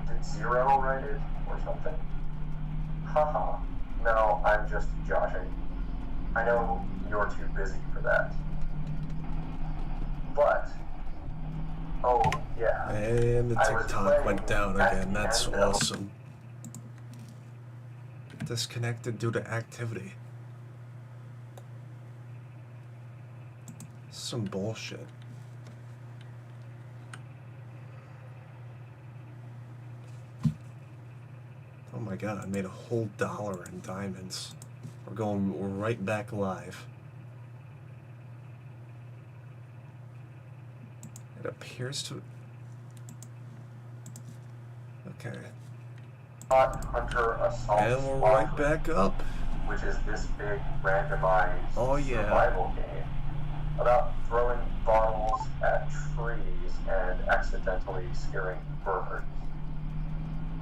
Did Zero write it or something? Haha. No, I'm just joshing. I know you're too busy for that. But, oh yeah. And the TikTok went down again. That's awesome. Disconnected due to activity. Some bullshit. Oh my god, I made a whole $1 in diamonds. We're right back live. It appears to... Okay. Hunter Assault And we're right back up. Which is this big randomized survival game about throwing bottles at trees and accidentally scaring birds.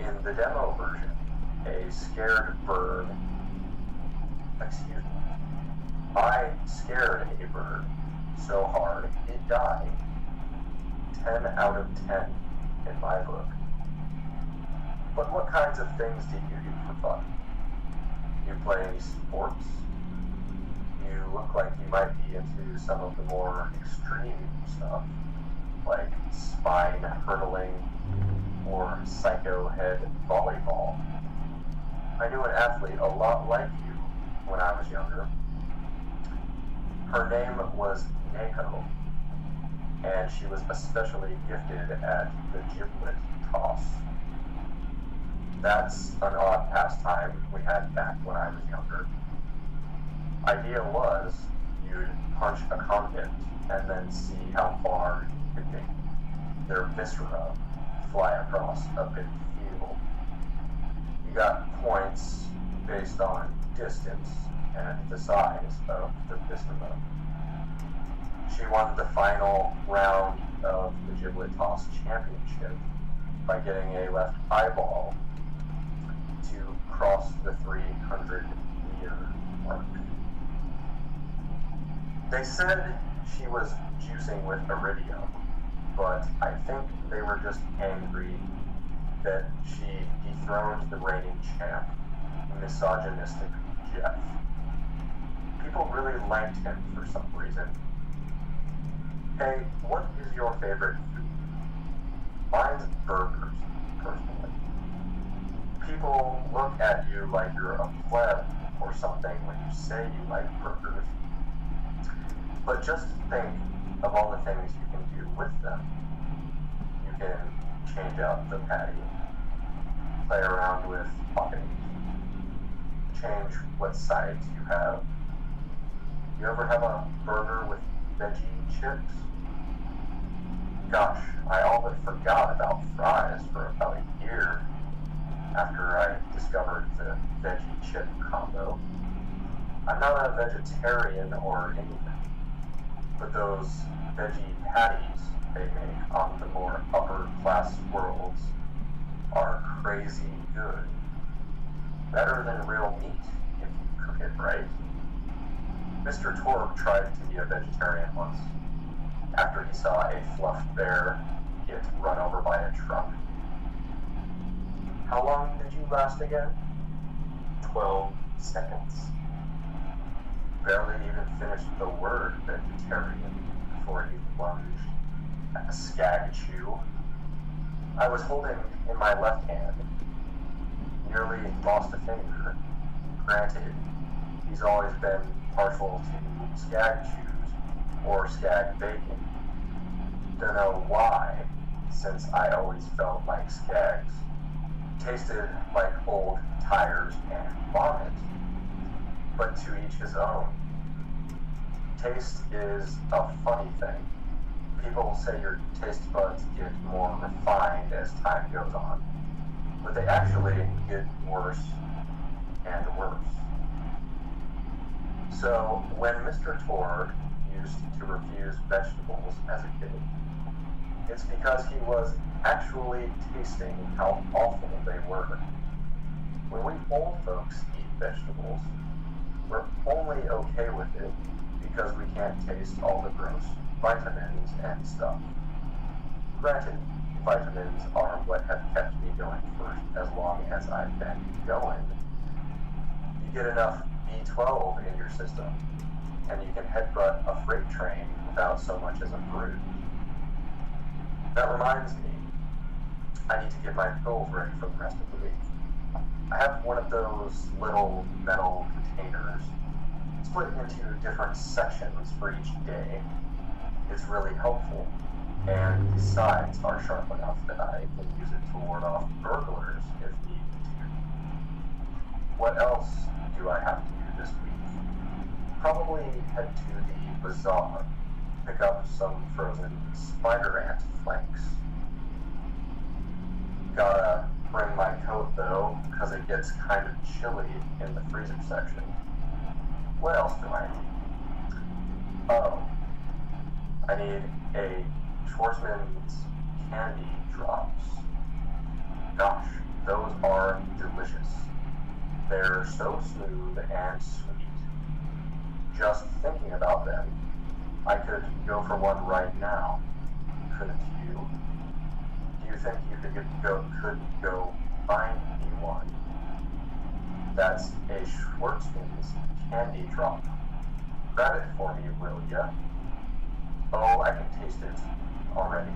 In the demo version, a scared bird... Excuse me. I scared a bird so hard it died. 10 out of 10 in my book. But what kinds of things do you do for fun? You play any sports? You look like you might be into some of the more extreme stuff, like spine hurdling or psycho head volleyball. I knew an athlete a lot like you when I was younger. Her name was Neko, and she was especially gifted at the giblet toss. That's an odd pastime we had back when I was younger. Idea was you'd punch a convict and then see how far you could make their viscera fly across a big field. You got points based on distance and the size of the viscera. She won the final round of the giblet toss championship by getting a left eyeball to cross the 300-meter mark. They said she was juicing with iridium, but I think they were just angry that she dethroned the reigning champ, misogynistic Jeff. People really liked him for some reason. Hey, what is your favorite food? Mine's burgers, personally. People look at you like you're a pleb or something when you say you like burgers. But just think of all the things you can do with them. You can change out the patty, play around with toppings, change what sides you have. You ever have a burger with veggie chips? Gosh, I all but forgot about fries for about a year after I discovered the veggie chip combo. I'm not a vegetarian or anything, but those veggie patties they make on the more upper class worlds are crazy good. Better than real meat, if you cook it right. Mr. Torg tried to be a vegetarian once, after he saw a fluffed bear get run over by a truck. How long did you last again? 12 seconds. Barely even finished the word vegetarian before he lunged at a skag chew. I was holding in my left hand, nearly lost a finger. Granted, he's always been partial to skag chews or skag bacon. Don't know why, since I always felt like skags. Tasted like old tires and vomit, but to each his own. Taste is a funny thing. People say your taste buds get more refined as time goes on, but they actually get worse and worse. So when Mr. Torg used to refuse vegetables as a kid, it's because he was actually tasting how awful they were. When we old folks eat vegetables, we're only okay with it because we can't taste all the gross vitamins and stuff. Granted, vitamins are what have kept me going for as long as I've been going. You get enough B12 in your system, and you can headbutt a freight train without so much as a bruise. That reminds me, I need to get my pills ready for the rest of the week. I have one of those little metal containers split into different sections for each day. It's really helpful, and the sides are sharp enough that I can use it to ward off burglars if needed to. What else do I have to do this week? Probably head to the bazaar, pick up some frozen spider ant flanks. Gotta bring my coat though, because it gets kind of chilly in the freezer section. What else do I need? Oh, I need a Schwarzman's candy drops. Gosh, those are delicious. They're so smooth and sweet. Just thinking about them, I could go for one right now. Couldn't you? Do you think you could go find me one? That's a Schwarzman's candy drop. Grab it for me, will ya? Oh, I can taste it already.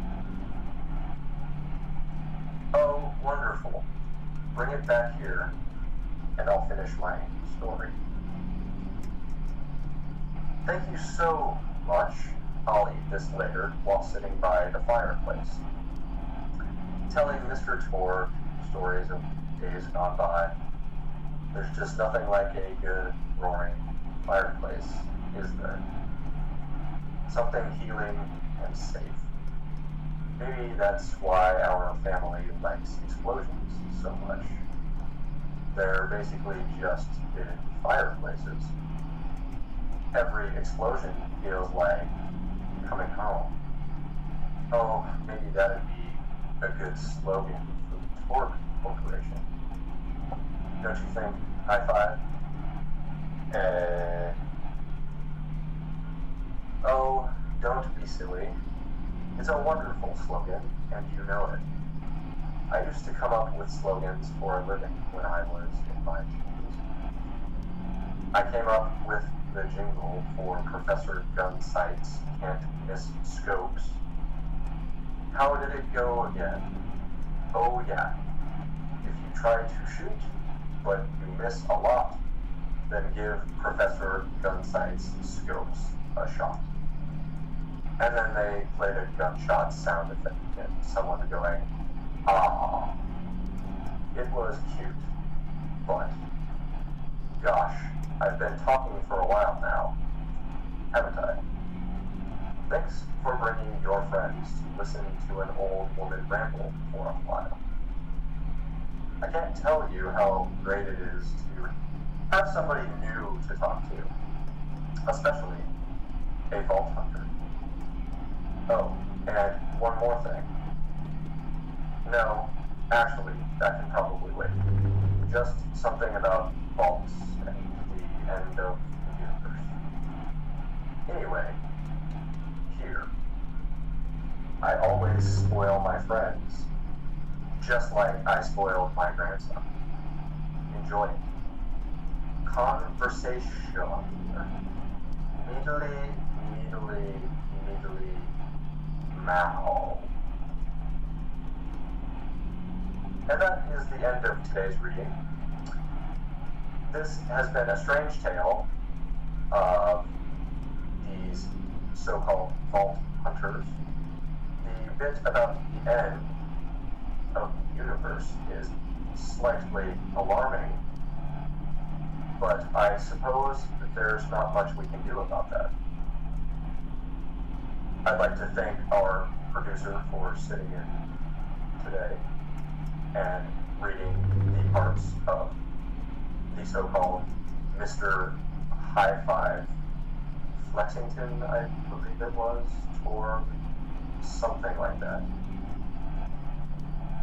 Oh, wonderful. Bring it back here, and I'll finish my story. Thank you so much. I'll eat this later while sitting by the fireplace, telling Mr. Torg stories of days gone by. There's just nothing like a good, roaring fireplace, is there? Something healing and safe. Maybe that's why our family likes explosions so much. They're basically just big fireplaces. Every explosion feels like coming home. Oh, maybe that'd be a good slogan for the Torg Corporation. Don't you think? High five? Oh, don't be silly. It's a wonderful slogan, and you know it. I used to come up with slogans for a living when I was in my teens. I came up with the jingle for Professor Gunsight's Can't Miss Scopes. How did it go again? Oh yeah. If you try to shoot, but you miss a lot, then give Professor Gunsight's scopes a shot. And then they played a gunshot sound effect and someone going, ah. It was cute, but gosh, I've been talking for a while now, haven't I? Thanks for bringing your friends to listen to an old woman ramble for a while. I can't tell you how great it is to have somebody new to talk to, especially a Vault Hunter. Oh, and one more thing. No, Actually, that can probably wait. Just something about vaults and the end of the universe. Anyway, here. I always spoil my friends, just like I spoiled my grandson. Enjoy it. Conversation. Meedly, Mao. And that is the end of today's reading. This has been a strange tale of these so-called vault hunters. The bit about the end of the universe is slightly alarming, but I suppose that there's not much we can do about that. I'd like to thank our producer for sitting in today and reading the parts of the so-called Mr. High Five Flexington, I believe it was, or something like that.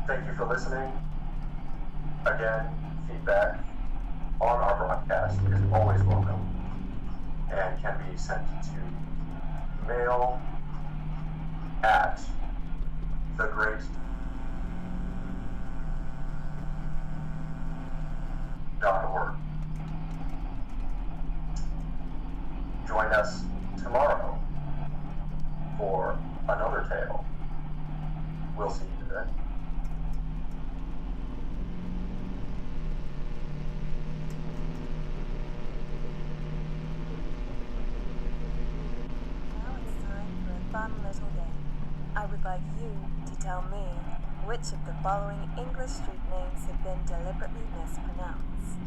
Thank you for listening. Again, feedback on our broadcast is always welcome and can be sent to mail at thegreat.org. Join us tomorrow for another tale. We'll see you then. Now it's time for a fun little game. I would like you to tell me which of the following English street names have been deliberately mispronounced.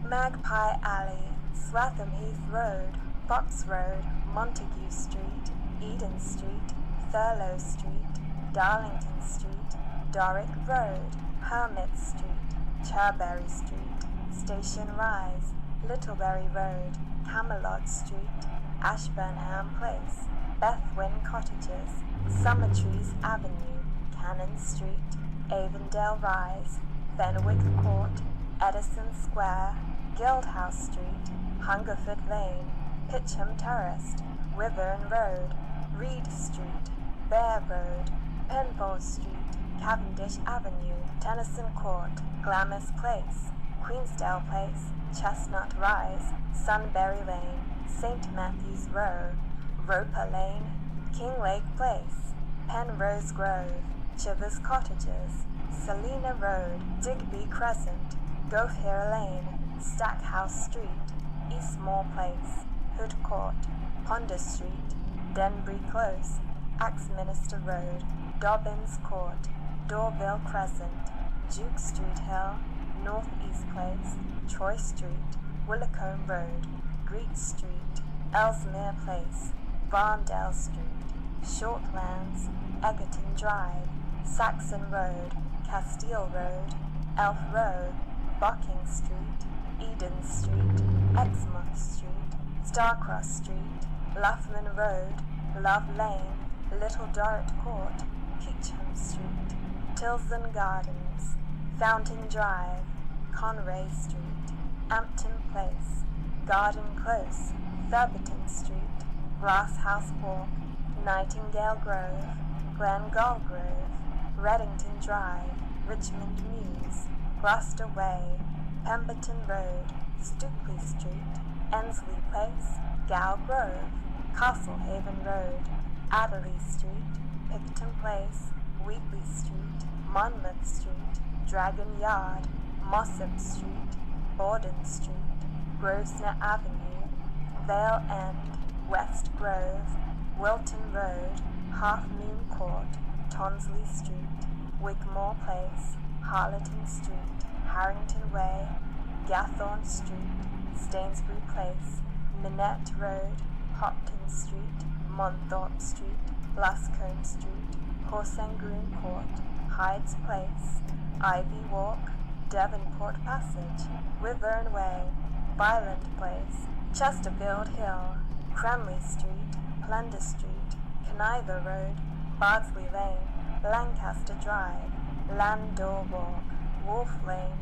Magpie Alley, Swatham Heath Road, Fox Road, Montague Street, Eden Street, Thurlow Street, Darlington Street, Doric Road, Hermit Street, Cherbury Street, Station Rise, Littlebury Road, Camelot Street, Ashburnham Place, Bethwyn Cottages, Summertrees Avenue, Cannon Street, Avondale Rise, Fenwick Court, Edison Square, Guildhouse Street, Hungerford Lane, Pitcham Terrace, Wyvern Road, Reed Street, Bear Road, Penfold Street, Cavendish Avenue, Tennyson Court, Glamis Place, Queensdale Place, Chestnut Rise, Sunbury Lane, St. Matthew's Row, Roper Lane, Kinglake Place, Penrose Grove, Chivers Cottages, Selina Road, Digby Crescent, Gopher Lane, Stackhouse Street, Eastmore Place, Hood Court, Ponder Street, Denbury Close, Axminster Road, Dobbins Court, Dorville Crescent, Duke Street Hill, North East Place, Troy Street, Willicombe Road, Greet Street, Ellesmere Place, Barndale Street, Shortlands, Egerton Drive, Saxon Road, Castile Road, Elf Row, Bucking Street, Eden Street, Exmouth Street, Starcross Street, Loughman Road, Love Lane, Little Dorrit Court, Peacham Street, Tilson Gardens, Fountain Drive, Conray Street, Ampton Place, Garden Close, Thurberton Street, Glasshouse Walk, Nightingale Grove, Glengall Grove, Reddington Drive, Richmond Mews, Gloucester Way, Pemberton Road, Stukely Street, Ensley Place, Gow Grove, Castlehaven Road, Adderley Street, Picton Place, Wheatley Street, Monmouth Street, Dragon Yard, Mossop Street, Borden Street, Grosvenor Avenue, Vale End, West Grove, Wilton Road, Half Moon Court, Tonsley Street, Wigmore Place, Harleton Street, Harrington Way, Gathorne Street, Stainsbury Place, Minette Road, Hopton Street, Monthorpe Street, Lascombe Street, Horsengreen Court, Hyde's Place, Ivy Walk, Devonport Passage, Wyvern Way, Byland Place, Chesterfield Hill, Cranley Street, Plunder Street, Caniver Road, Bardsley Lane, Lancaster Drive, Landor Walk, Wolf Lane,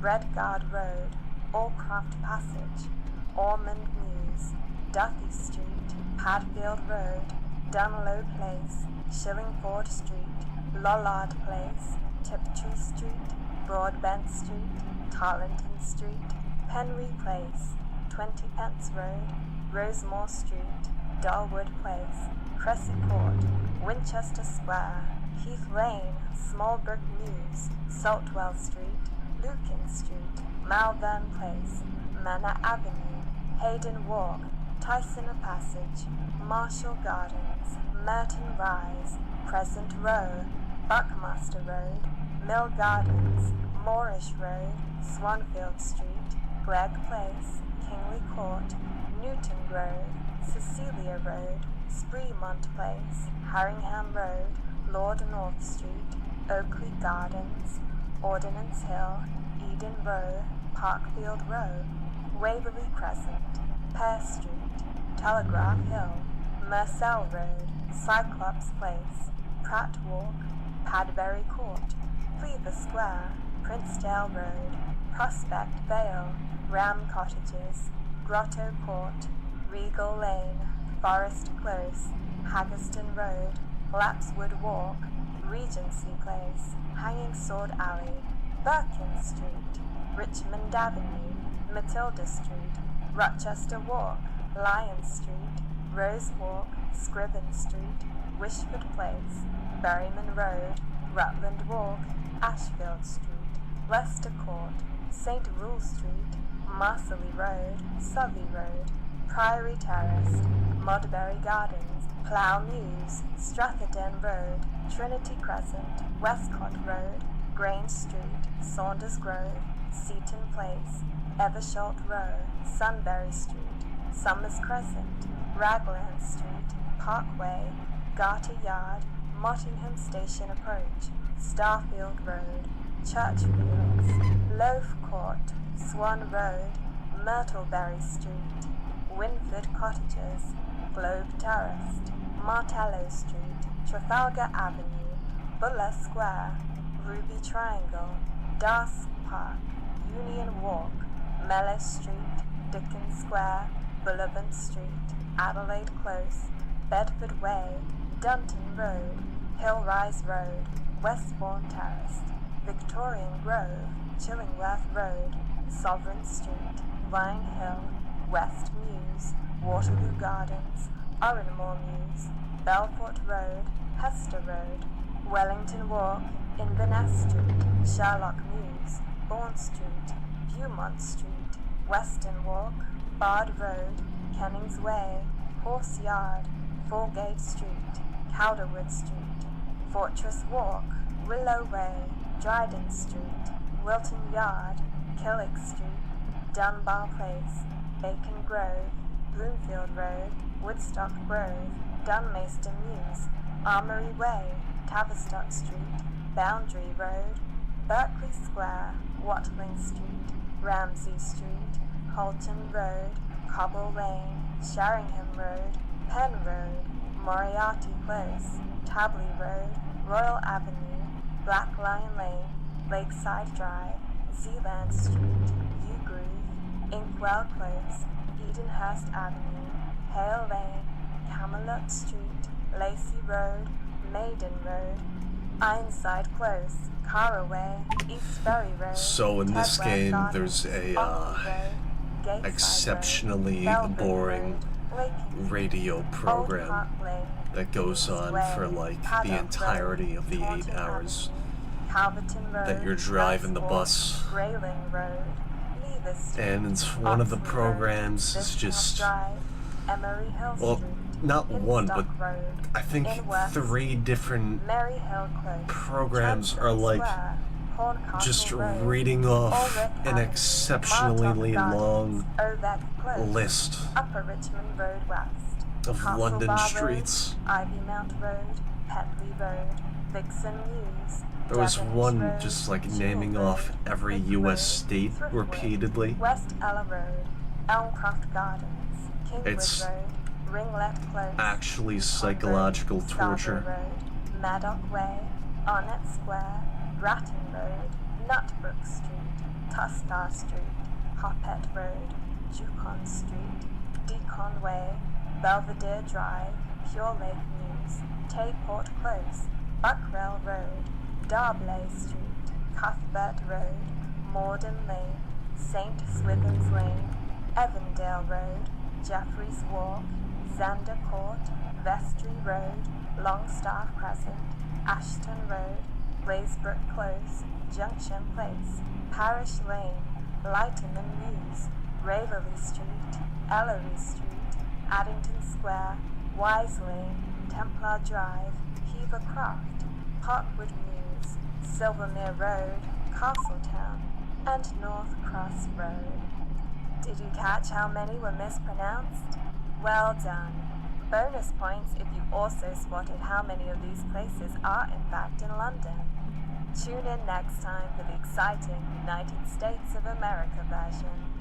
Redguard Road, Allcroft Passage, Ormond Mews, Duthie Street, Padfield Road, Dunlow Place, Shillingford Street, Lollard Place, Tiptree Street, Broadbent Street, Tarleton Street, Penry Place, 20 Pence Road, Rosemore Street, Darwood Place, Cressy Court, Winchester Square, Heath Lane, Smallbrook Mews, Saltwell Street, Lucan Street, Malvern Place, Manor Avenue, Hayden Walk, Tyson Passage, Marshall Gardens, Merton Rise, Crescent Row, Buckmaster Road, Mill Gardens, Moorish Road, Swanfield Street, Gregg Place, Kingley Court, Newton Grove, Cecilia Road, Spreemont Place, Haringham Road, Lord North Street, Oakley Gardens, Ordnance Hill, Eden Row, Parkfield Row, Waverley Crescent, Pear Street, Telegraph Hill, Mersell Road, Cyclops Place, Pratt Walk, Padbury Court, Cleaver Square, Princedale Road, Prospect Vale, Ram Cottages, Grotto Court, Regal Lane, Forest Close, Haggerston Road, Lapswood Walk, Regency Place, Hanging Sword Alley, Birkin Street, Richmond Avenue, Matilda Street, Rochester Walk, Lion Street, Rose Walk, Scriven Street, Wishford Place, Berryman Road, Rutland Walk, Ashfield Street, Leicester Court, St. Rule Street, Marsley Road, Southey Road, Priory Terrace, Modbury Gardens, Plough Mews, Stratherden Road, Trinity Crescent, Westcott Road, Grange Street, Saunders Grove, Seaton Place, Eversholt Row, Sunbury Street, Summers Crescent, Ragland Street, Parkway, Garter Yard, Mottingham Station Approach, Starfield Road, Churchfields, Loaf Court, Swan Road, Myrtleberry Street, Winford Cottages, Globe Terraced, Martello Street, Trafalgar Avenue, Buller Square, Ruby Triangle, Darsk Park, Union Walk, Mellis Street, Dickens Square, Bullivant Street, Adelaide Close, Bedford Way, Dunton Road, Hillrise Road, Westbourne Terrace, Victorian Grove, Chillingworth Road, Sovereign Street, Vine Hill, West Mews, Waterloo Gardens, Oranmore Mews, Belfort Road, Hester Road, Wellington Walk, Inverness Street, Sherlock Mews, Bourne Street, Beaumont Street, Western Walk, Bard Road, Kennings Way, Horse Yard, Foregate Street, Calderwood Street, Fortress Walk, Willow Way, Dryden Street, Wilton Yard, Killick Street, Dunbar Place, Bacon Grove, Bloomfield Road, Woodstock Grove, Dunmaiston Mews, Armory Way, Tavistock Street, Boundary Road, Berkeley Square, Watling Street, Ramsey Street, Halton Road, Cobble Lane, Sheringham Road, Penn Road, Moriarty Close, Tabley Road, Royal Avenue, Black Lion Lane, Lakeside Drive, Zealand Street, Yew Groove, Inkwell Close, Edenhurst Avenue, Hale Lane, Camelot Street, Lacey Road, Maiden Road, Ironside Close, Caraway, East Ferry Road. So in this Tedworth game, Gardens, there's a Road, Gateside exceptionally Road, boring Road, radio Old program Park Lane, that goes on for like the Paddock entirety Road, of the 8 Taunton hours Avenue, Calverton Road, that you're driving the Nice bus. Walk, Grayling Road, Lever Street, And it's one of the Oxley programs Road, is Viscount just, Drive, Emery Hill well, Street, not one, but Hinstock Road, I think Inworth, 3 different Mary Hill Close, programs Trenton are like Square, Horncastle just Road, reading off Ulrich an Avenue, exceptionally Martop long Gardens, Obeck Close, list Upper Richmond Road West, of Castle London Bar streets. Road, Ivy Mount Road, Petley Road, Vixen Mews, There was Devonish one Road, just like Jewel naming Road, off every Hick US Road, state Thriftwood, repeatedly. West Ella Road, Elmcroft Gardens, Kingwood It's Road, Ringlet Close, actually Convert, psychological Scarborough torture. Road, Maddock Way, Onnet Square, Grattan Road, Nutbrook Street, Tuskar Street, Hoppet Road, Yukon Street, Deacon Way, Belvedere Drive, Pure Lake News, Tayport Close, Buckrell Road, Darblay Street, Cuthbert Road, Morden Lane, St. Swithin's Lane, Evandale Road, Jeffreys Walk, Zander Court, Vestry Road, Longstaff Crescent, Ashton Road, Glazebrook Close, Junction Place, Parish Lane, Lighterman Mews, Raveley Street, Ellery Street, Addington Square, Wise Lane, Templar Drive, Hever Croft, Parkwood Mews, Silvermere Road, Castletown, and North Cross Road. Did you catch how many were mispronounced? Well done. Bonus points if you also spotted how many of these places are in fact in London. Tune in next time for the exciting United States of America version.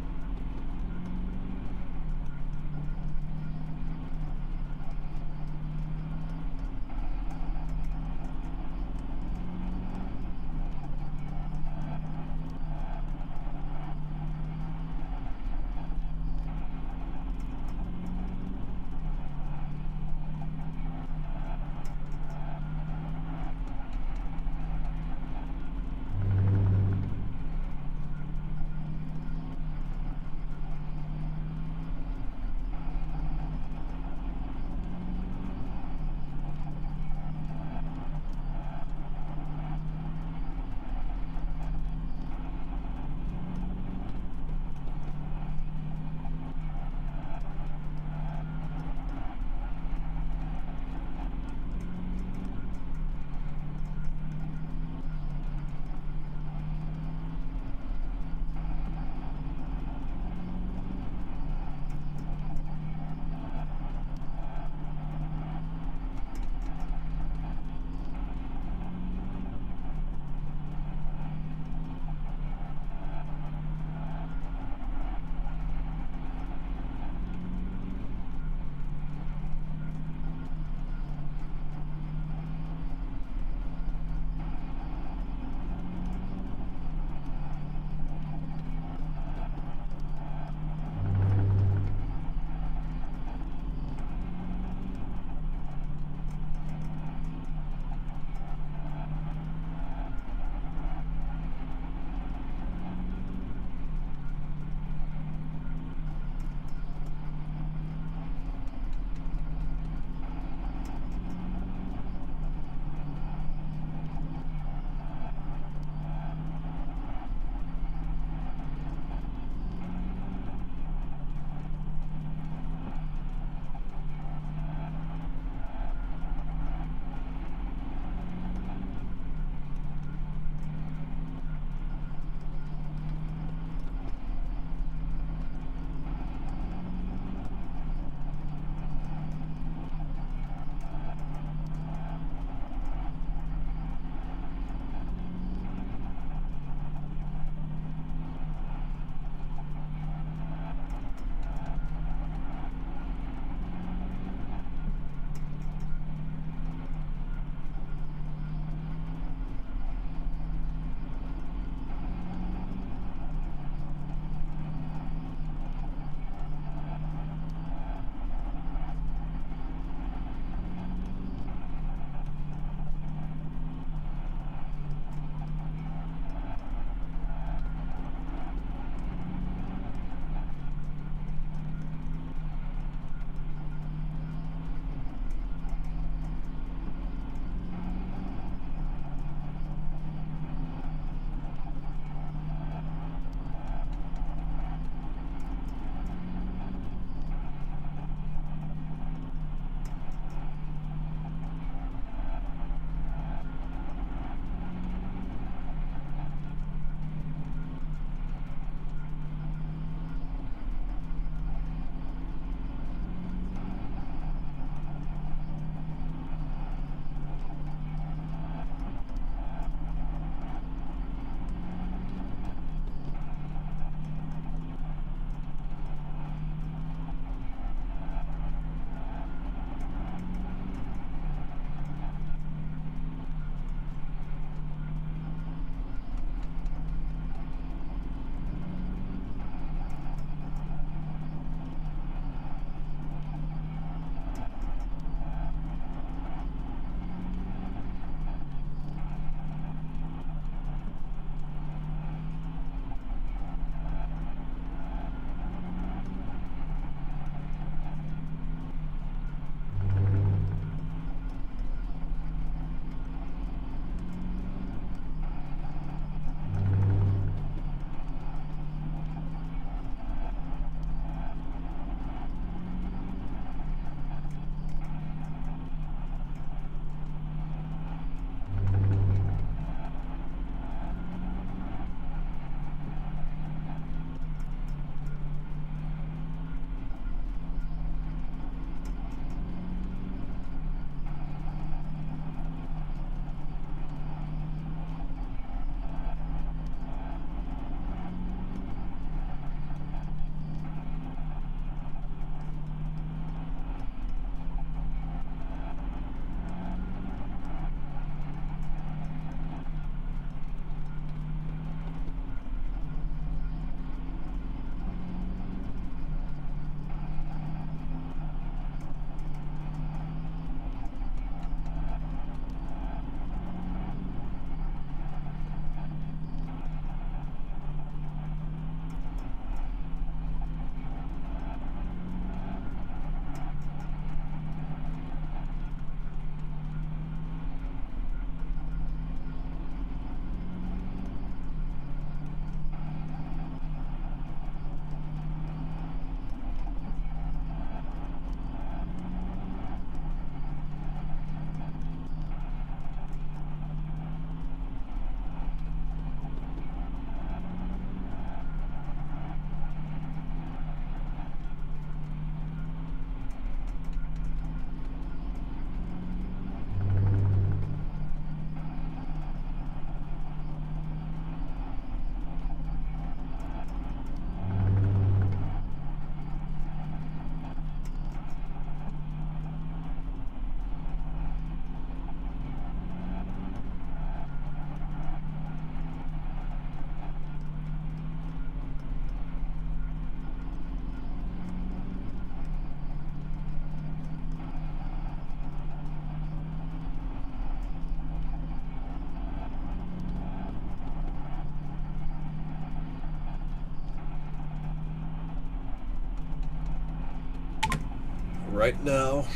right now,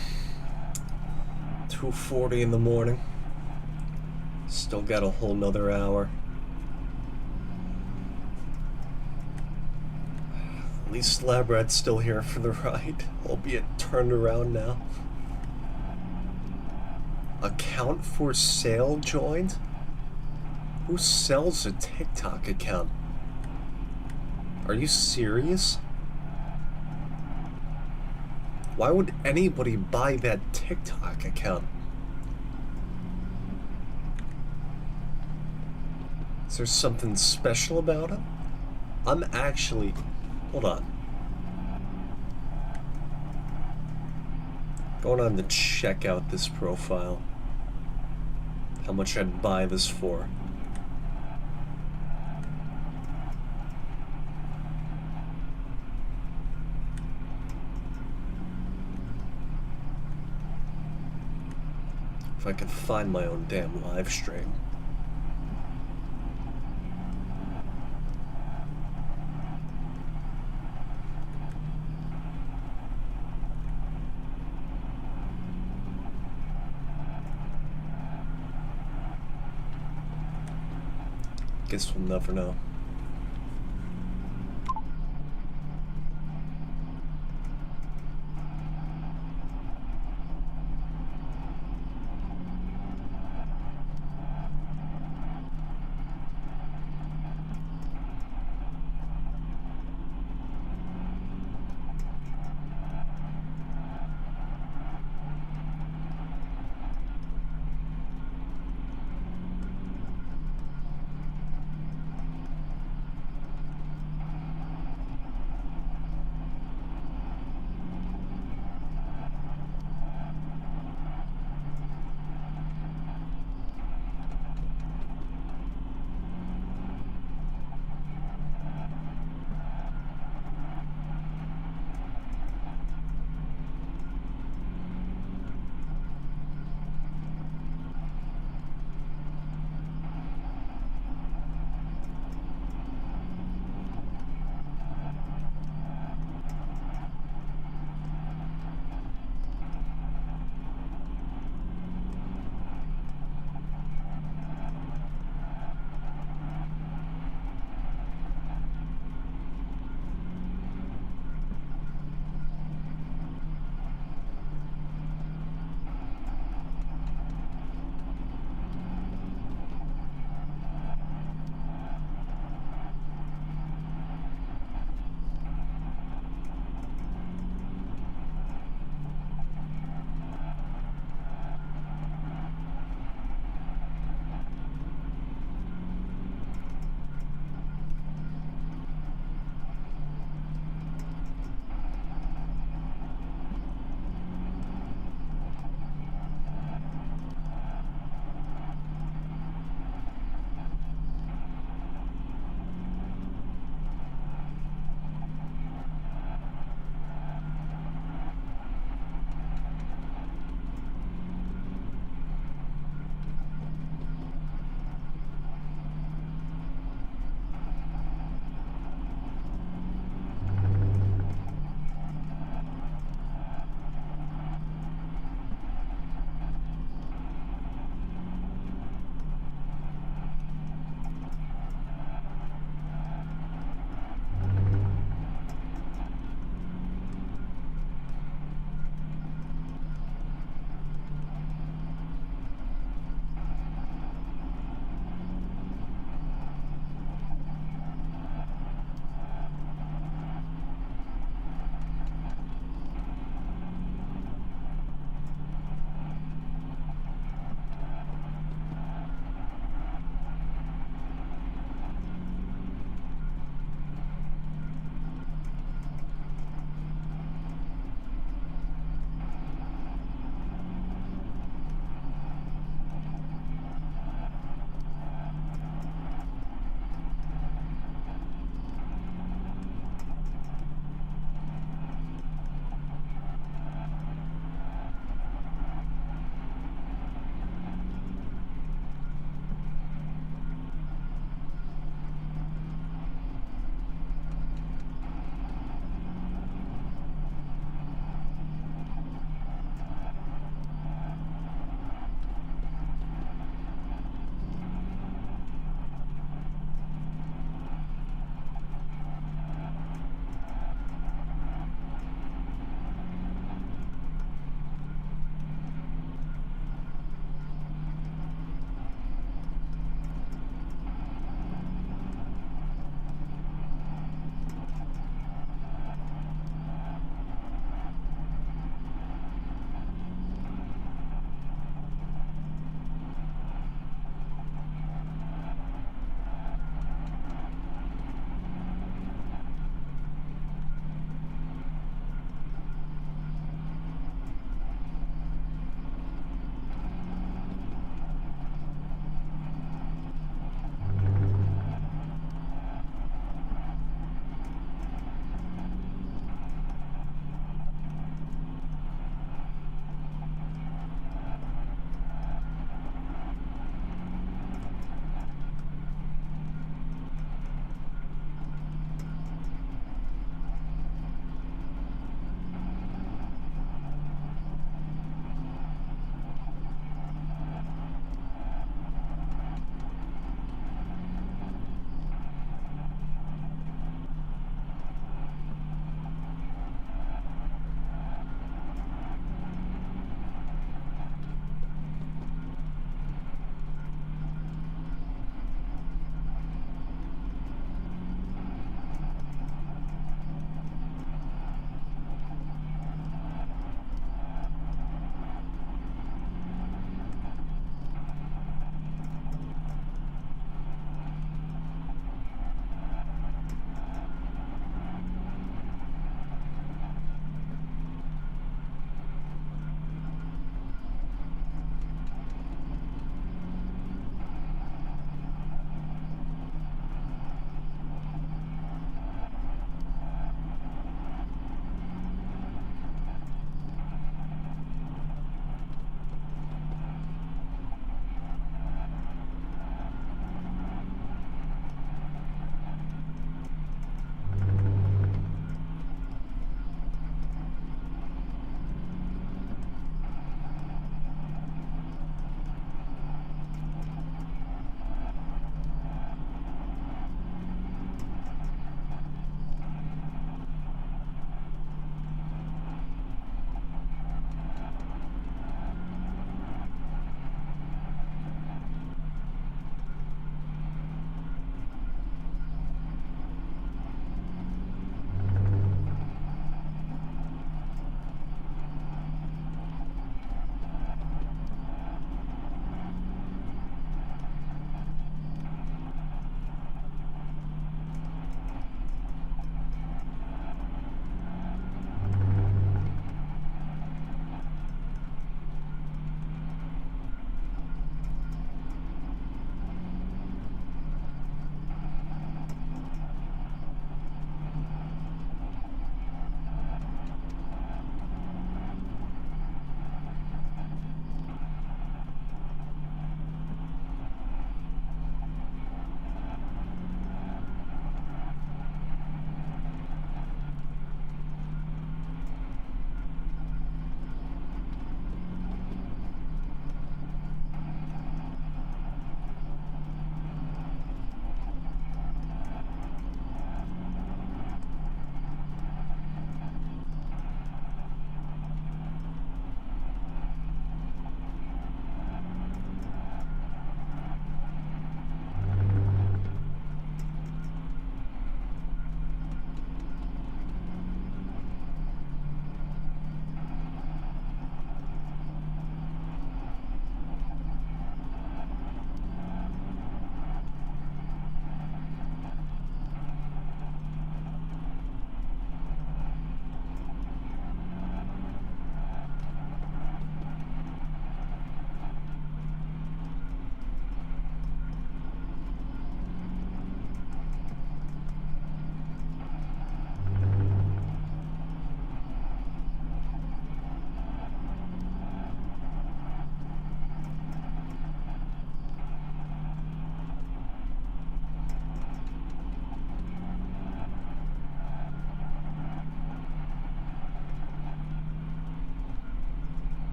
2:40 in the morning. Still got a whole nother hour. At least Lab Rat's still here for the ride, albeit turned around now. Account for sale joined? Who sells a TikTok account? Are you serious? Why would anybody buy that TikTok account? Is there something special about it? I'm actually... Hold on. Going on to check out this profile. How much I'd buy this for. If I could find my own damn live stream. Guess we'll never know.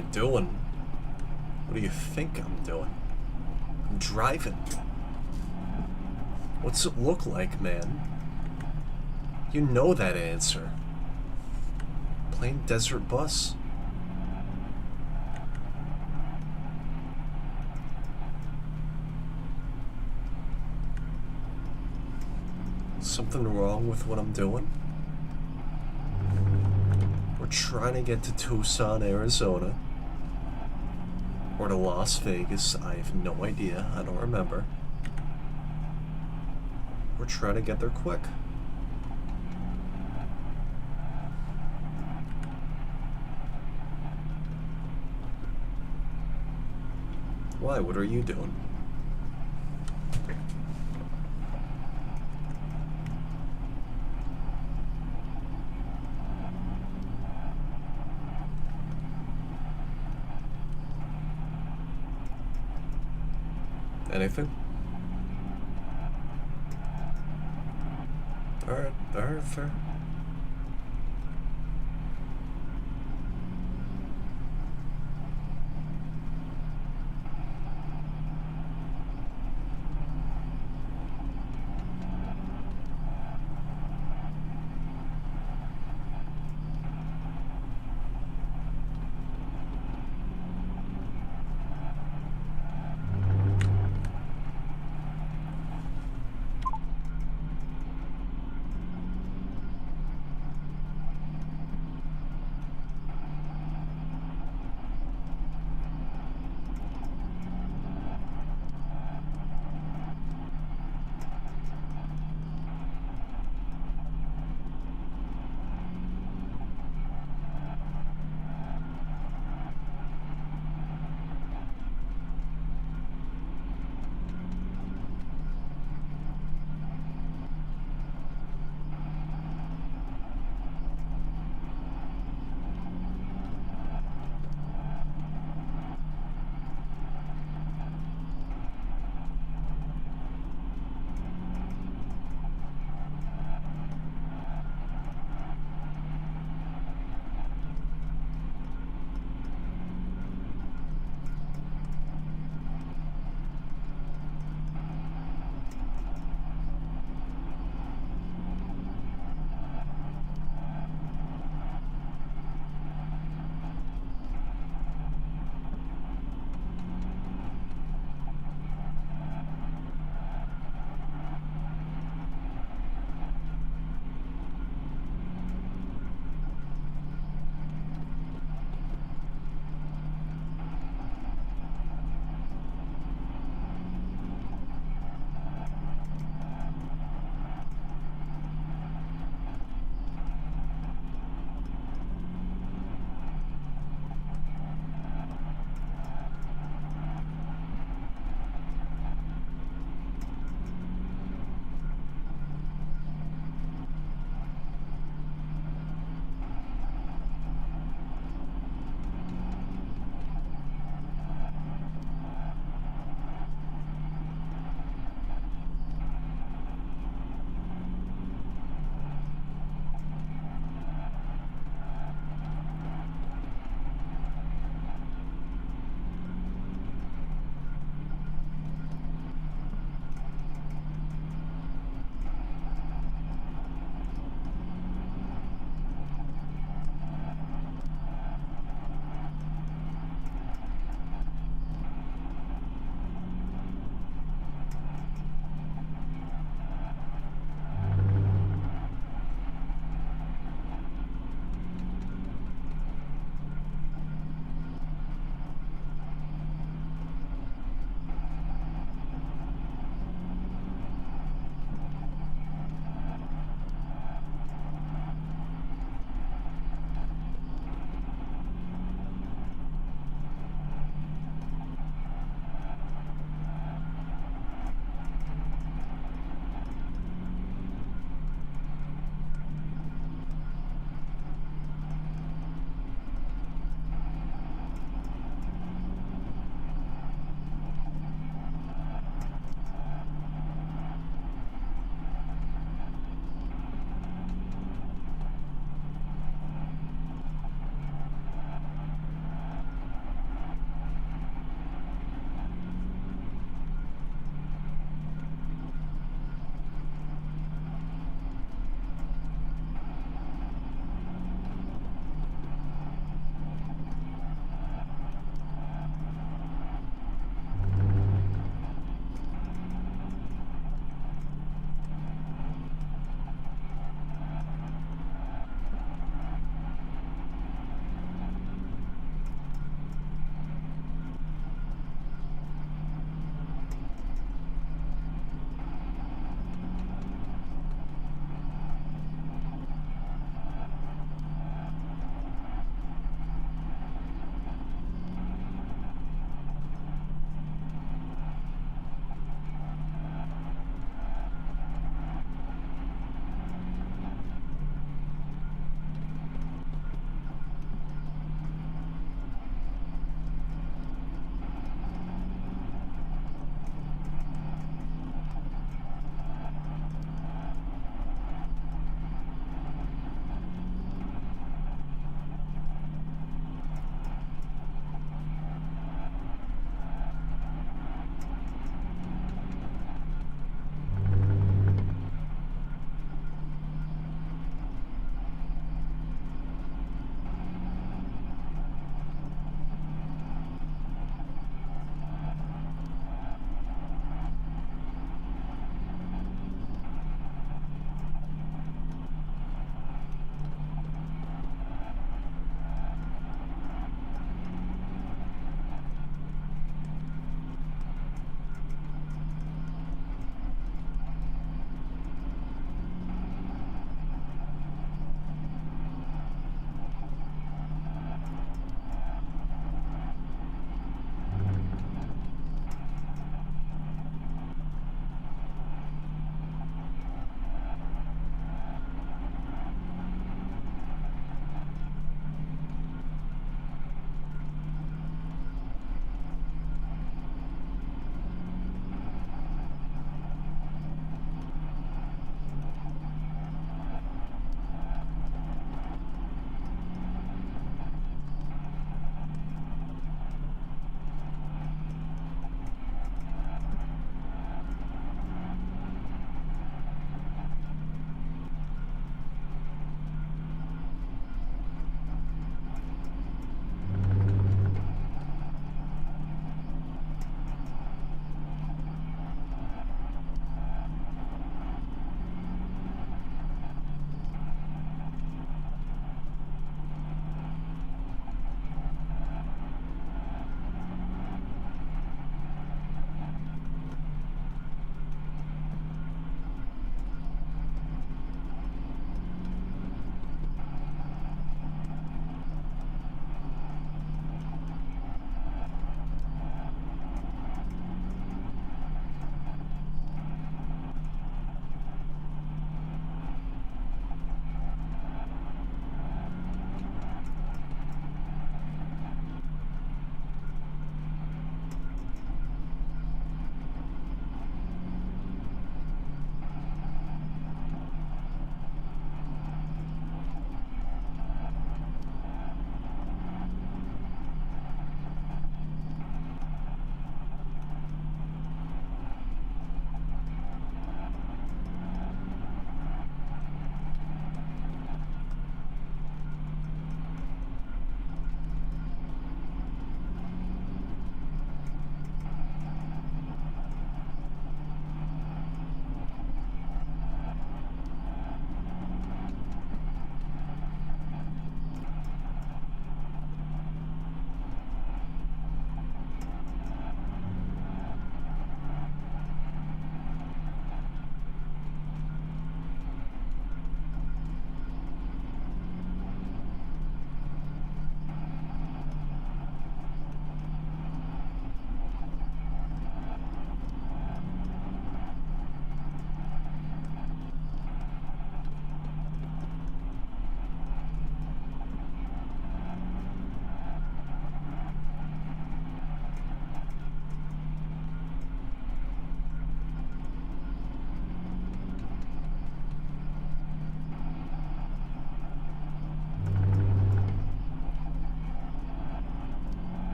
I doing? What do you think I'm doing? I'm driving. What's it look like, man? You know that answer. Plain desert bus. Something wrong with what I'm doing? We're trying to get to Tucson, Arizona. Or to Las Vegas. I have no idea. I don't remember. We're trying to get there quick. Why? What are you doing? Anything? Alright, fair.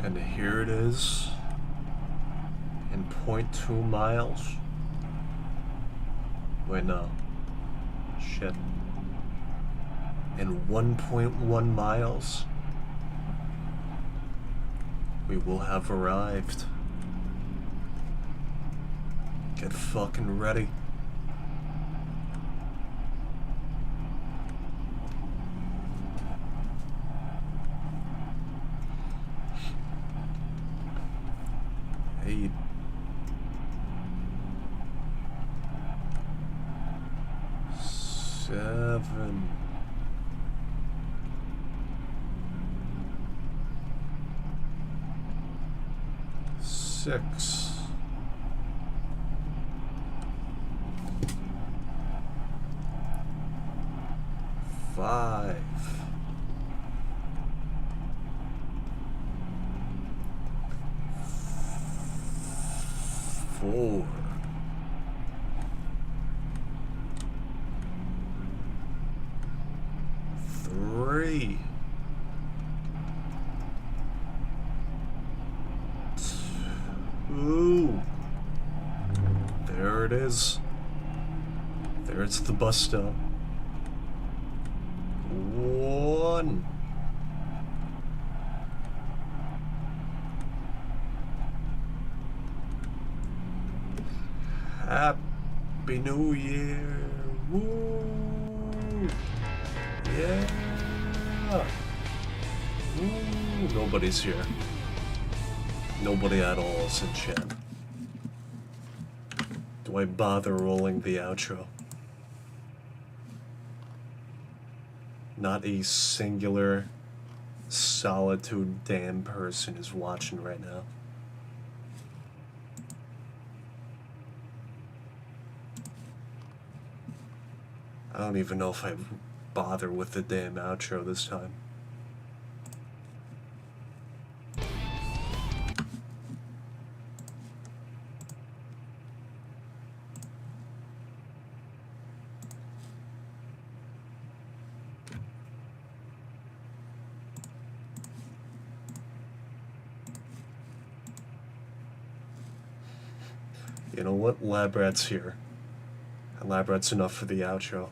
And here it is. In 0.2 miles. Wait, no. Shit. In 1.1 miles, we will have arrived. Get fucking ready. Hey. Seven. Six. Five. Four. Three. Two. There it is. There's the bus stop. One. Happy New Year. Woo. Yeah. Woo. Nobody's here. Nobody at all is in chat. Do I bother rolling the outro? Not a singular solitude damn person is watching right now. I don't even know if I bother with the damn outro this time. You know what? Lab Rat's here. And Lab Rat's enough for the outro.